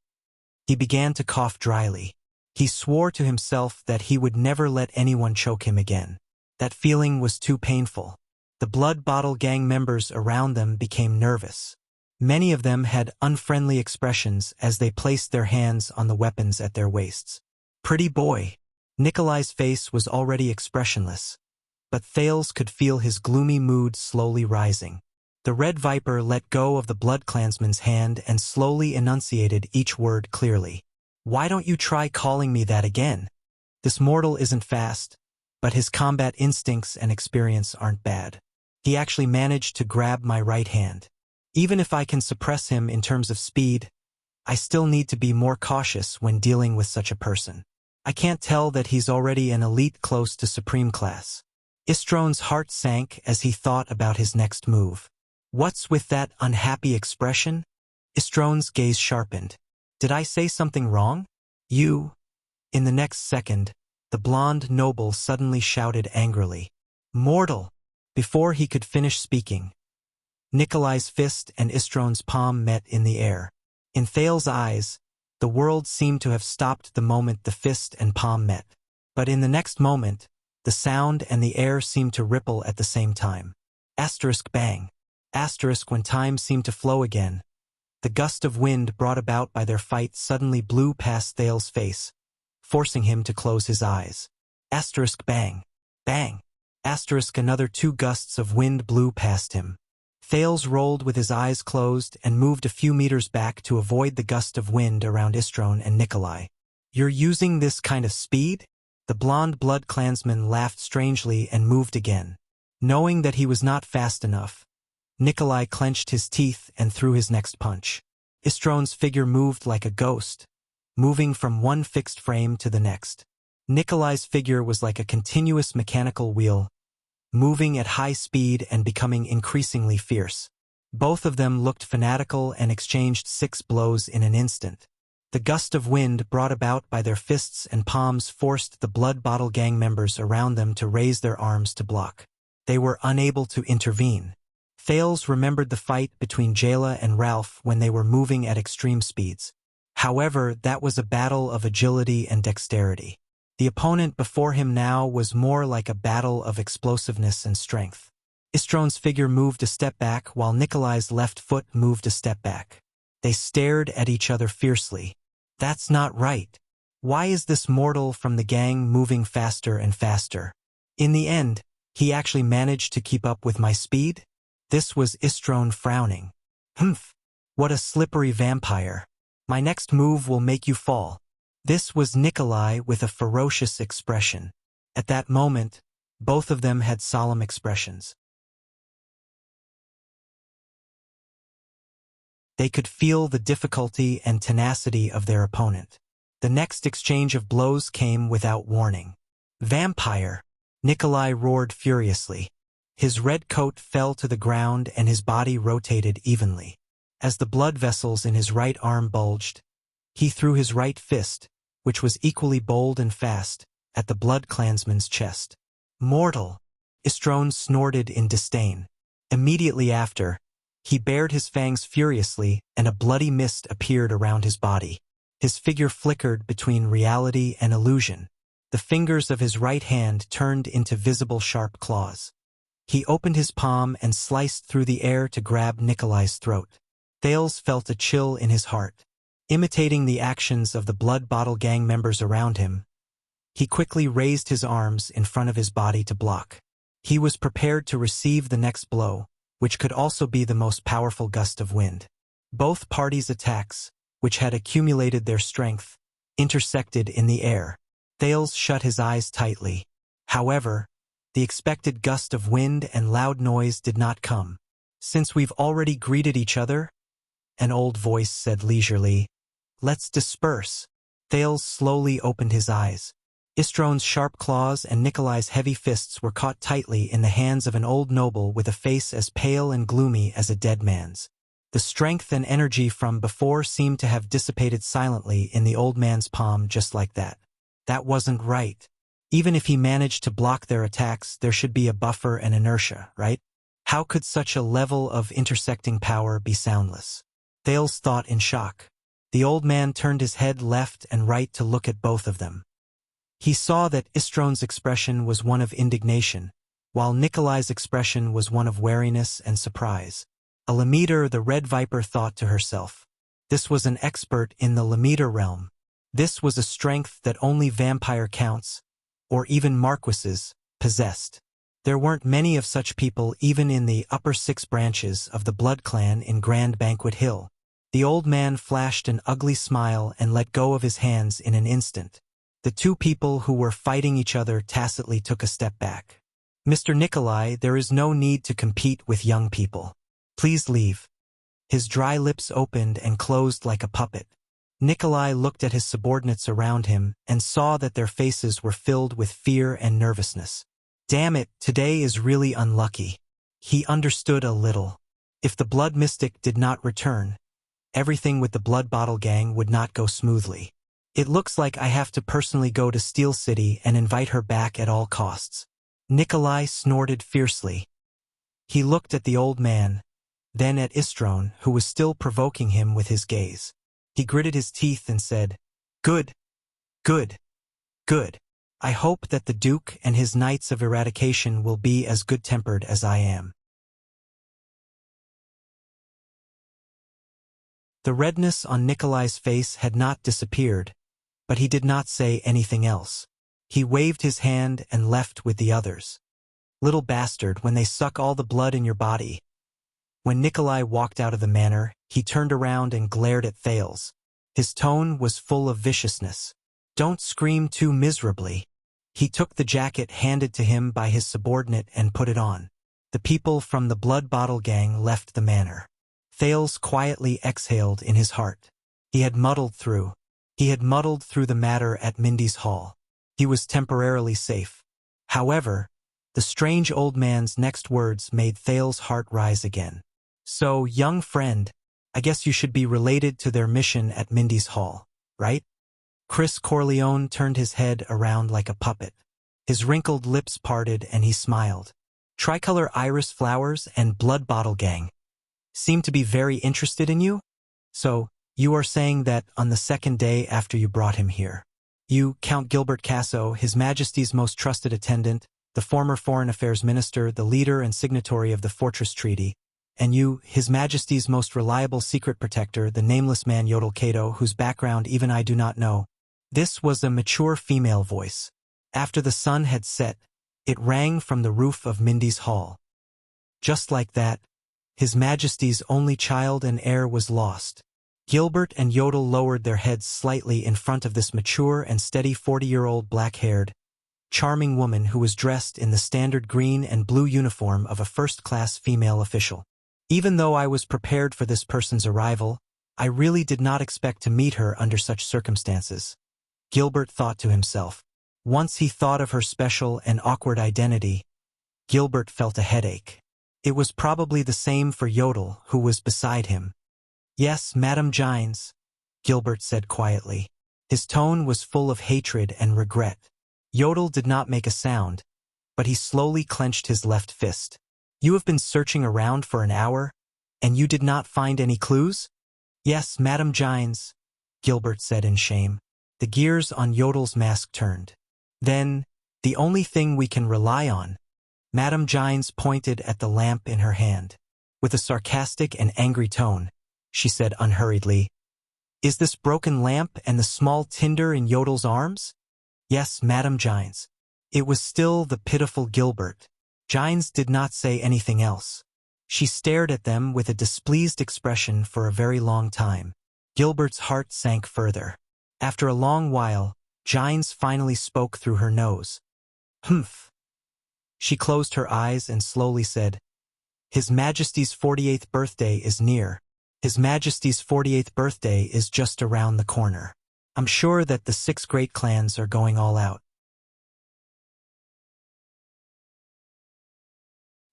He began to cough dryly. He swore to himself that he would never let anyone choke him again. That feeling was too painful. The Blood Bottle gang members around them became nervous. Many of them had unfriendly expressions as they placed their hands on the weapons at their waists. "Pretty boy." Nikolai's face was already expressionless, but Thales could feel his gloomy mood slowly rising. The Red Viper let go of the Blood Clansman's hand and slowly enunciated each word clearly. "Why don't you try calling me that again? This mortal isn't fast, but his combat instincts and experience aren't bad. He actually managed to grab my right hand. Even if I can suppress him in terms of speed, I still need to be more cautious when dealing with such a person. I can't tell that he's already an elite close to supreme class." Istron's heart sank as he thought about his next move. "What's with that unhappy expression?" Istron's gaze sharpened. "Did I say something wrong? You—" In the next second, the blonde noble suddenly shouted angrily, "Mortal!" Before he could finish speaking, Nikolai's fist and Istron's palm met in the air. In Thales' eyes, the world seemed to have stopped the moment the fist and palm met. But in the next moment, the sound and the air seemed to ripple at the same time. Asterisk bang. Asterisk when time seemed to flow again. The gust of wind brought about by their fight suddenly blew past Thales' face, forcing him to close his eyes. Asterisk bang. Bang. Asterisk another 2 gusts of wind blew past him. Thales rolled with his eyes closed and moved a few meters back to avoid the gust of wind around Istron and Nikolai. "You're using this kind of speed?" The blonde Blood Clansman laughed strangely and moved again. Knowing that he was not fast enough, Nikolai clenched his teeth and threw his next punch. Istron's figure moved like a ghost, moving from one fixed frame to the next. Nikolai's figure was like a continuous mechanical wheel, moving at high speed and becoming increasingly fierce. Both of them looked fanatical and exchanged 6 blows in an instant. The gust of wind brought about by their fists and palms forced the Blood Bottle gang members around them to raise their arms to block. They were unable to intervene. Thales remembered the fight between Jayla and Ralph when they were moving at extreme speeds. However, that was a battle of agility and dexterity. The opponent before him now was more like a battle of explosiveness and strength. Istron's figure moved a step back while Nikolai's left foot moved a step back. They stared at each other fiercely. "That's not right. Why is this mortal from the gang moving faster and faster? In the end, he actually managed to keep up with my speed?" This was Istron frowning. "Humph! What a slippery vampire. My next move will make you fall." This was Nikolai with a ferocious expression. At that moment, both of them had solemn expressions. They could feel the difficulty and tenacity of their opponent. The next exchange of blows came without warning. "Vampire!" Nikolai roared furiously. His red coat fell to the ground and his body rotated evenly. As the blood vessels in his right arm bulged, he threw his right fist, which was equally bold and fast, at the blood clansman's chest. "Mortal!" Istrone snorted in disdain. Immediately after, he bared his fangs furiously and a bloody mist appeared around his body. His figure flickered between reality and illusion. The fingers of his right hand turned into visible sharp claws. He opened his palm and sliced through the air to grab Nikolai's throat. Thales felt a chill in his heart. Imitating the actions of the Blood Bottle gang members around him, he quickly raised his arms in front of his body to block. He was prepared to receive the next blow, which could also be the most powerful gust of wind. Both parties' attacks, which had accumulated their strength, intersected in the air. Thales shut his eyes tightly. However, the expected gust of wind and loud noise did not come. "Since we've already greeted each other," an old voice said leisurely, "let's disperse." Thales slowly opened his eyes. Istrone's sharp claws and Nikolai's heavy fists were caught tightly in the hands of an old noble with a face as pale and gloomy as a dead man's. The strength and energy from before seemed to have dissipated silently in the old man's palm just like that. That wasn't right. Even if he managed to block their attacks, there should be a buffer and inertia, right? How could such a level of intersecting power be soundless? Thales thought in shock. The old man turned his head left and right to look at both of them. He saw that Istrone's expression was one of indignation, while Nikolai's expression was one of wariness and surprise. A Lamiter, the Red Viper thought to herself. This was an expert in the Lamiter realm. This was a strength that only vampire counts, or even marquises, possessed. There weren't many of such people even in the upper 6 branches of the Blood Clan in Grand Banquet Hill. The old man flashed an ugly smile and let go of his hands in an instant. The two people who were fighting each other tacitly took a step back. "Mr. Nikolai, there is no need to compete with young people. Please leave." His dry lips opened and closed like a puppet. Nikolai looked at his subordinates around him and saw that their faces were filled with fear and nervousness. Damn it, today is really unlucky. He understood a little. If the Blood Mystic did not return, everything with the Blood Bottle gang would not go smoothly. It looks like I have to personally go to Steel City and invite her back at all costs. Nikolai snorted fiercely. He looked at the old man, then at Istrone, who was still provoking him with his gaze. He gritted his teeth and said, "Good, good, good. I hope that the Duke and his Knights of Eradication will be as good-tempered as I am." The redness on Nikolai's face had not disappeared, but he did not say anything else. He waved his hand and left with the others. "Little bastard, when they suck all the blood in your body." When Nikolai walked out of the manor, he turned around and glared at Thales. His tone was full of viciousness. "Don't scream too miserably." He took the jacket handed to him by his subordinate and put it on. The people from the Blood Bottle gang left the manor. Thales quietly exhaled in his heart. He had muddled through. He had muddled through the matter at Mindy's Hall. He was temporarily safe. However, the strange old man's next words made Thales' heart rise again. "So, young friend, I guess you should be related to their mission at Mindy's Hall, right?" Chris Corleone turned his head around like a puppet. His wrinkled lips parted and he smiled. "Tricolor Iris Flowers and Blood Bottle Gang seem to be very interested in you? So, you are saying that on the second day after you brought him here, you, Count Gilbert Casso, His Majesty's most trusted attendant, the former Foreign Affairs Minister, the leader and signatory of the Fortress Treaty, and you, His Majesty's most reliable secret protector, the nameless man Yodel Cato, whose background even I do not know." This was a mature female voice. After the sun had set, it rang from the roof of Mindy's Hall. Just like that, His Majesty's only child and heir was lost. Gilbert and Yodel lowered their heads slightly in front of this mature and steady 40-year-old black-haired, charming woman who was dressed in the standard green and blue uniform of a first-class female official. Even though I was prepared for this person's arrival, I really did not expect to meet her under such circumstances, Gilbert thought to himself. Once he thought of her special and awkward identity, Gilbert felt a headache. It was probably the same for Yodel, who was beside him. "Yes, Madame Gines," Gilbert said quietly. His tone was full of hatred and regret. Yodel did not make a sound, but he slowly clenched his left fist. "You have been searching around for an hour, and you did not find any clues?" "Yes, Madame Gines," Gilbert said in shame. The gears on Yodel's mask turned. "Then, the only thing we can rely on." Madame Gines pointed at the lamp in her hand. With a sarcastic and angry tone, she said unhurriedly, "Is this broken lamp and the small tinder in Yodel's arms?" "Yes, Madame Gines." It was still the pitiful Gilbert. Gines did not say anything else. She stared at them with a displeased expression for a very long time. Gilbert's heart sank further. After a long while, Gines finally spoke through her nose. "Humph." She closed her eyes and slowly said, "His Majesty's 48th birthday is near. His Majesty's 48th birthday is just around the corner. I'm sure that the 6 great clans are going all out.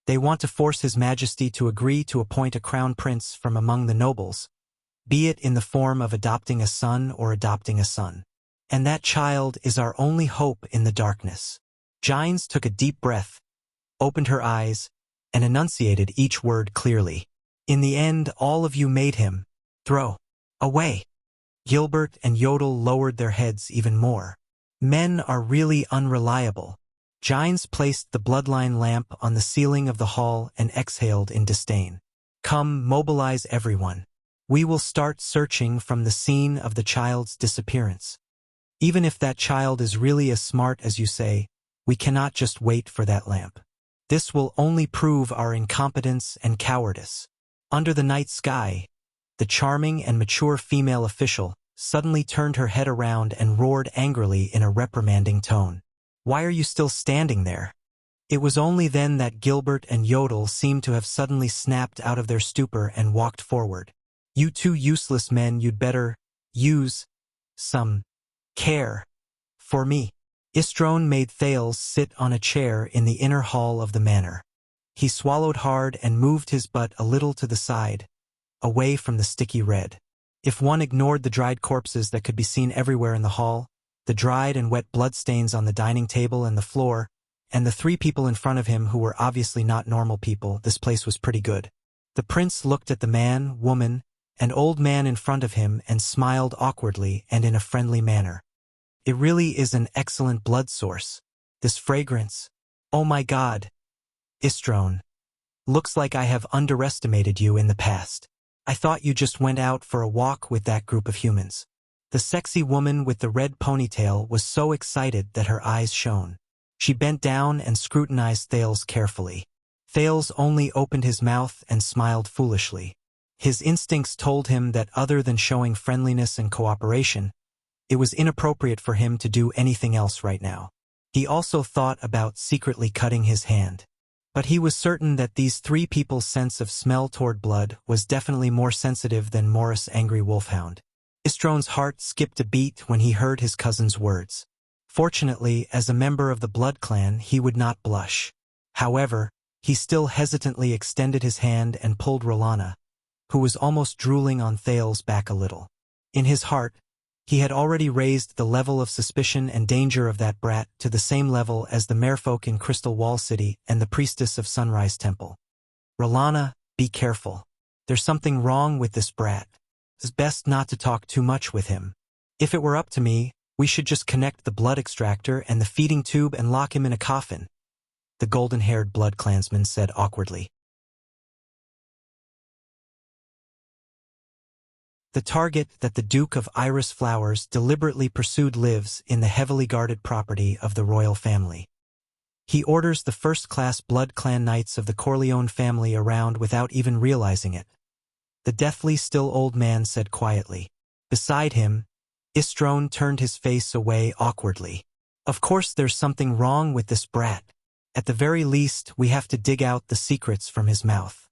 They want to force His Majesty to agree to appoint a crown prince from among the nobles, be it in the form of adopting a son or adopting a son. And that child is our only hope in the darkness." Gines took a deep breath, opened her eyes, and enunciated each word clearly. "In the end, all of you made him throw away." Gilbert and Yodel lowered their heads even more. Men are really unreliable. Gines placed the bloodline lamp on the ceiling of the hall and exhaled in disdain. "Come, mobilize everyone. We will start searching from the scene of the child's disappearance. Even if that child is really as smart as you say, we cannot just wait for that lamp. This will only prove our incompetence and cowardice." Under the night sky, the charming and mature female official suddenly turned her head around and roared angrily in a reprimanding tone. "Why are you still standing there?" It was only then that Gilbert and Yodel seemed to have suddenly snapped out of their stupor and walked forward. "You two useless men, you'd better use some care for me." Istrone made Thales sit on a chair in the inner hall of the manor. He swallowed hard and moved his butt a little to the side, away from the sticky red. If one ignored the dried corpses that could be seen everywhere in the hall, the dried and wet bloodstains on the dining table and the floor, and the 3 people in front of him who were obviously not normal people, this place was pretty good. The prince looked at the man, woman, and old man in front of him and smiled awkwardly and in a friendly manner. "It really is an excellent blood source. This fragrance. Oh my God. Istrone. Looks like I have underestimated you in the past. I thought you just went out for a walk with that group of humans." The sexy woman with the red ponytail was so excited that her eyes shone. She bent down and scrutinized Thales carefully. Thales only opened his mouth and smiled foolishly. His instincts told him that other than showing friendliness and cooperation, it was inappropriate for him to do anything else right now. He also thought about secretly cutting his hand. But he was certain that these 3 people's sense of smell toward blood was definitely more sensitive than Morris' angry wolfhound. Istrone's heart skipped a beat when he heard his cousin's words. Fortunately, as a member of the Blood Clan, he would not blush. However, he still hesitantly extended his hand and pulled Rolana, who was almost drooling on Thales, back a little. In his heart, he had already raised the level of suspicion and danger of that brat to the same level as the merfolk in Crystal Wall City and the priestess of Sunrise Temple. "Rolana, be careful. There's something wrong with this brat. It's best not to talk too much with him. If it were up to me, we should just connect the blood extractor and the feeding tube and lock him in a coffin," the golden-haired blood clansman said awkwardly. The target that the Duke of Iris Flowers deliberately pursued lives in the heavily guarded property of the royal family. He orders the first-class blood clan knights of the Corleone family around without even realizing it. The deathly still old man said quietly. Beside him, Istrone turned his face away awkwardly. Of course there's something wrong with this brat. At the very least, we have to dig out the secrets from his mouth.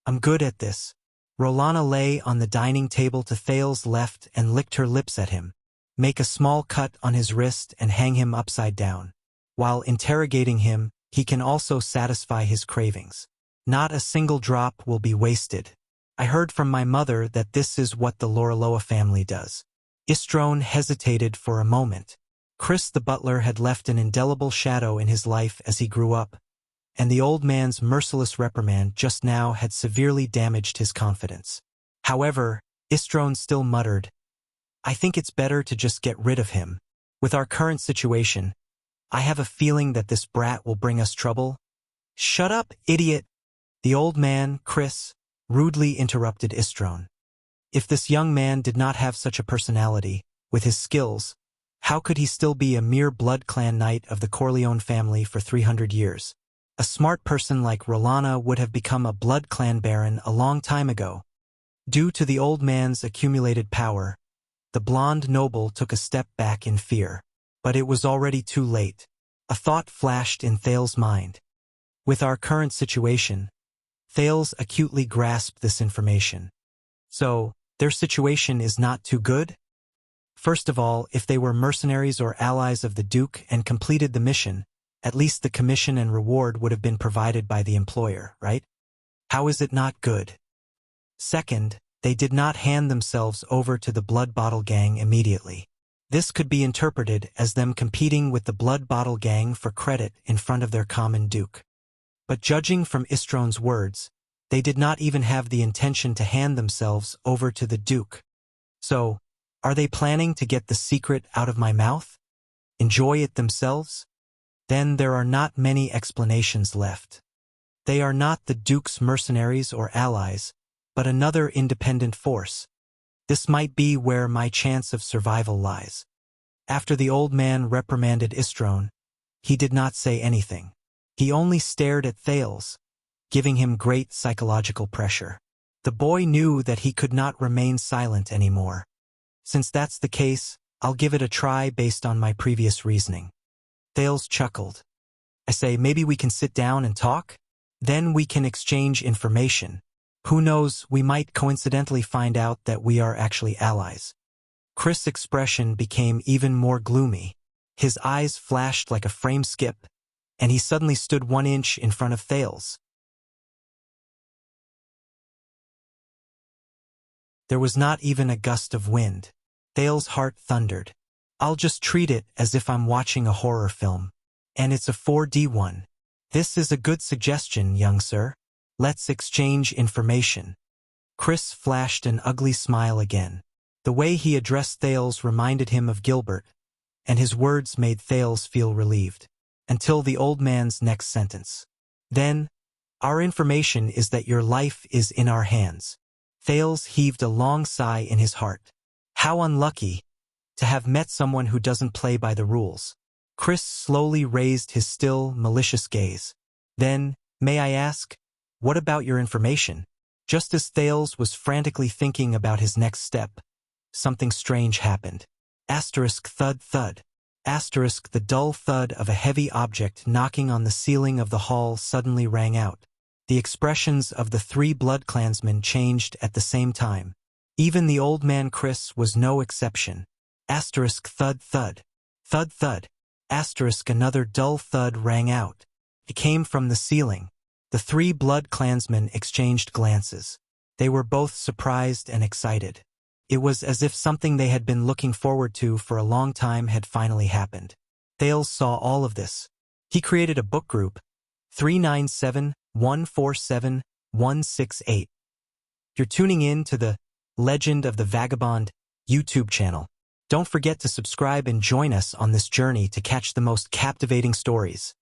I'm good at this. Rolana lay on the dining table to Thales' left and licked her lips at him. Make a small cut on his wrist and hang him upside down. While interrogating him, he can also satisfy his cravings. Not a single drop will be wasted. I heard from my mother that this is what the Loraloa family does. Istrone hesitated for a moment. Chris the butler had left an indelible shadow in his life as he grew up, and the old man's merciless reprimand just now had severely damaged his confidence. However, Istrone still muttered, I think it's better to just get rid of him. With our current situation, I have a feeling that this brat will bring us trouble. Shut up, idiot! The old man, Chris, rudely interrupted Istrone. If this young man did not have such a personality, with his skills, how could he still be a mere blood clan knight of the Corleone family for 300 years? A smart person like Rolana would have become a blood clan baron a long time ago. Due to the old man's accumulated power, the blonde noble took a step back in fear. But it was already too late. A thought flashed in Thales' mind. With our current situation, Thales acutely grasped this information. So, their situation is not too good? First of all, if they were mercenaries or allies of the Duke and completed the mission, at least the commission and reward would have been provided by the employer, right? How is it not good? Second, they did not hand themselves over to the Blood Bottle Gang immediately. This could be interpreted as them competing with the Blood Bottle Gang for credit in front of their common Duke. But judging from Istrone's words, they did not even have the intention to hand themselves over to the Duke. So, are they planning to get the secret out of my mouth? Enjoy it themselves? Then there are not many explanations left. They are not the Duke's mercenaries or allies, but another independent force. This might be where my chance of survival lies. After the old man reprimanded Istrone, he did not say anything. He only stared at Thales, giving him great psychological pressure. The boy knew that he could not remain silent anymore. Since that's the case, I'll give it a try based on my previous reasoning. Thales chuckled. I say, maybe we can sit down and talk? Then we can exchange information. Who knows, we might coincidentally find out that we are actually allies. Chris' expression became even more gloomy. His eyes flashed like a frame skip, and he suddenly stood 1 inch in front of Thales. There was not even a gust of wind. Thales' heart thundered. I'll just treat it as if I'm watching a horror film. And it's a 4D one. This is a good suggestion, young sir. Let's exchange information. Chris flashed an ugly smile again. The way he addressed Thales reminded him of Gilbert, and his words made Thales feel relieved. Until the old man's next sentence. Then, our information is that your life is in our hands. Thales heaved a long sigh in his heart. How unlucky to have met someone who doesn't play by the rules. Chris slowly raised his still, malicious gaze. Then, may I ask, what about your information? Just as Thales was frantically thinking about his next step, something strange happened. Asterisk thud thud. Asterisk the dull thud of a heavy object knocking on the ceiling of the hall suddenly rang out. The expressions of the 3 blood clansmen changed at the same time. Even the old man Chris was no exception. Asterisk thud thud. Thud thud. Asterisk another dull thud rang out. It came from the ceiling. The 3 blood clansmen exchanged glances. They were both surprised and excited. It was as if something they had been looking forward to for a long time had finally happened. Thales saw all of this. He created a book group, 397-147-168. You're tuning in to the Legend of the Vagabond YouTube channel. Don't forget to subscribe and join us on this journey to catch the most captivating stories.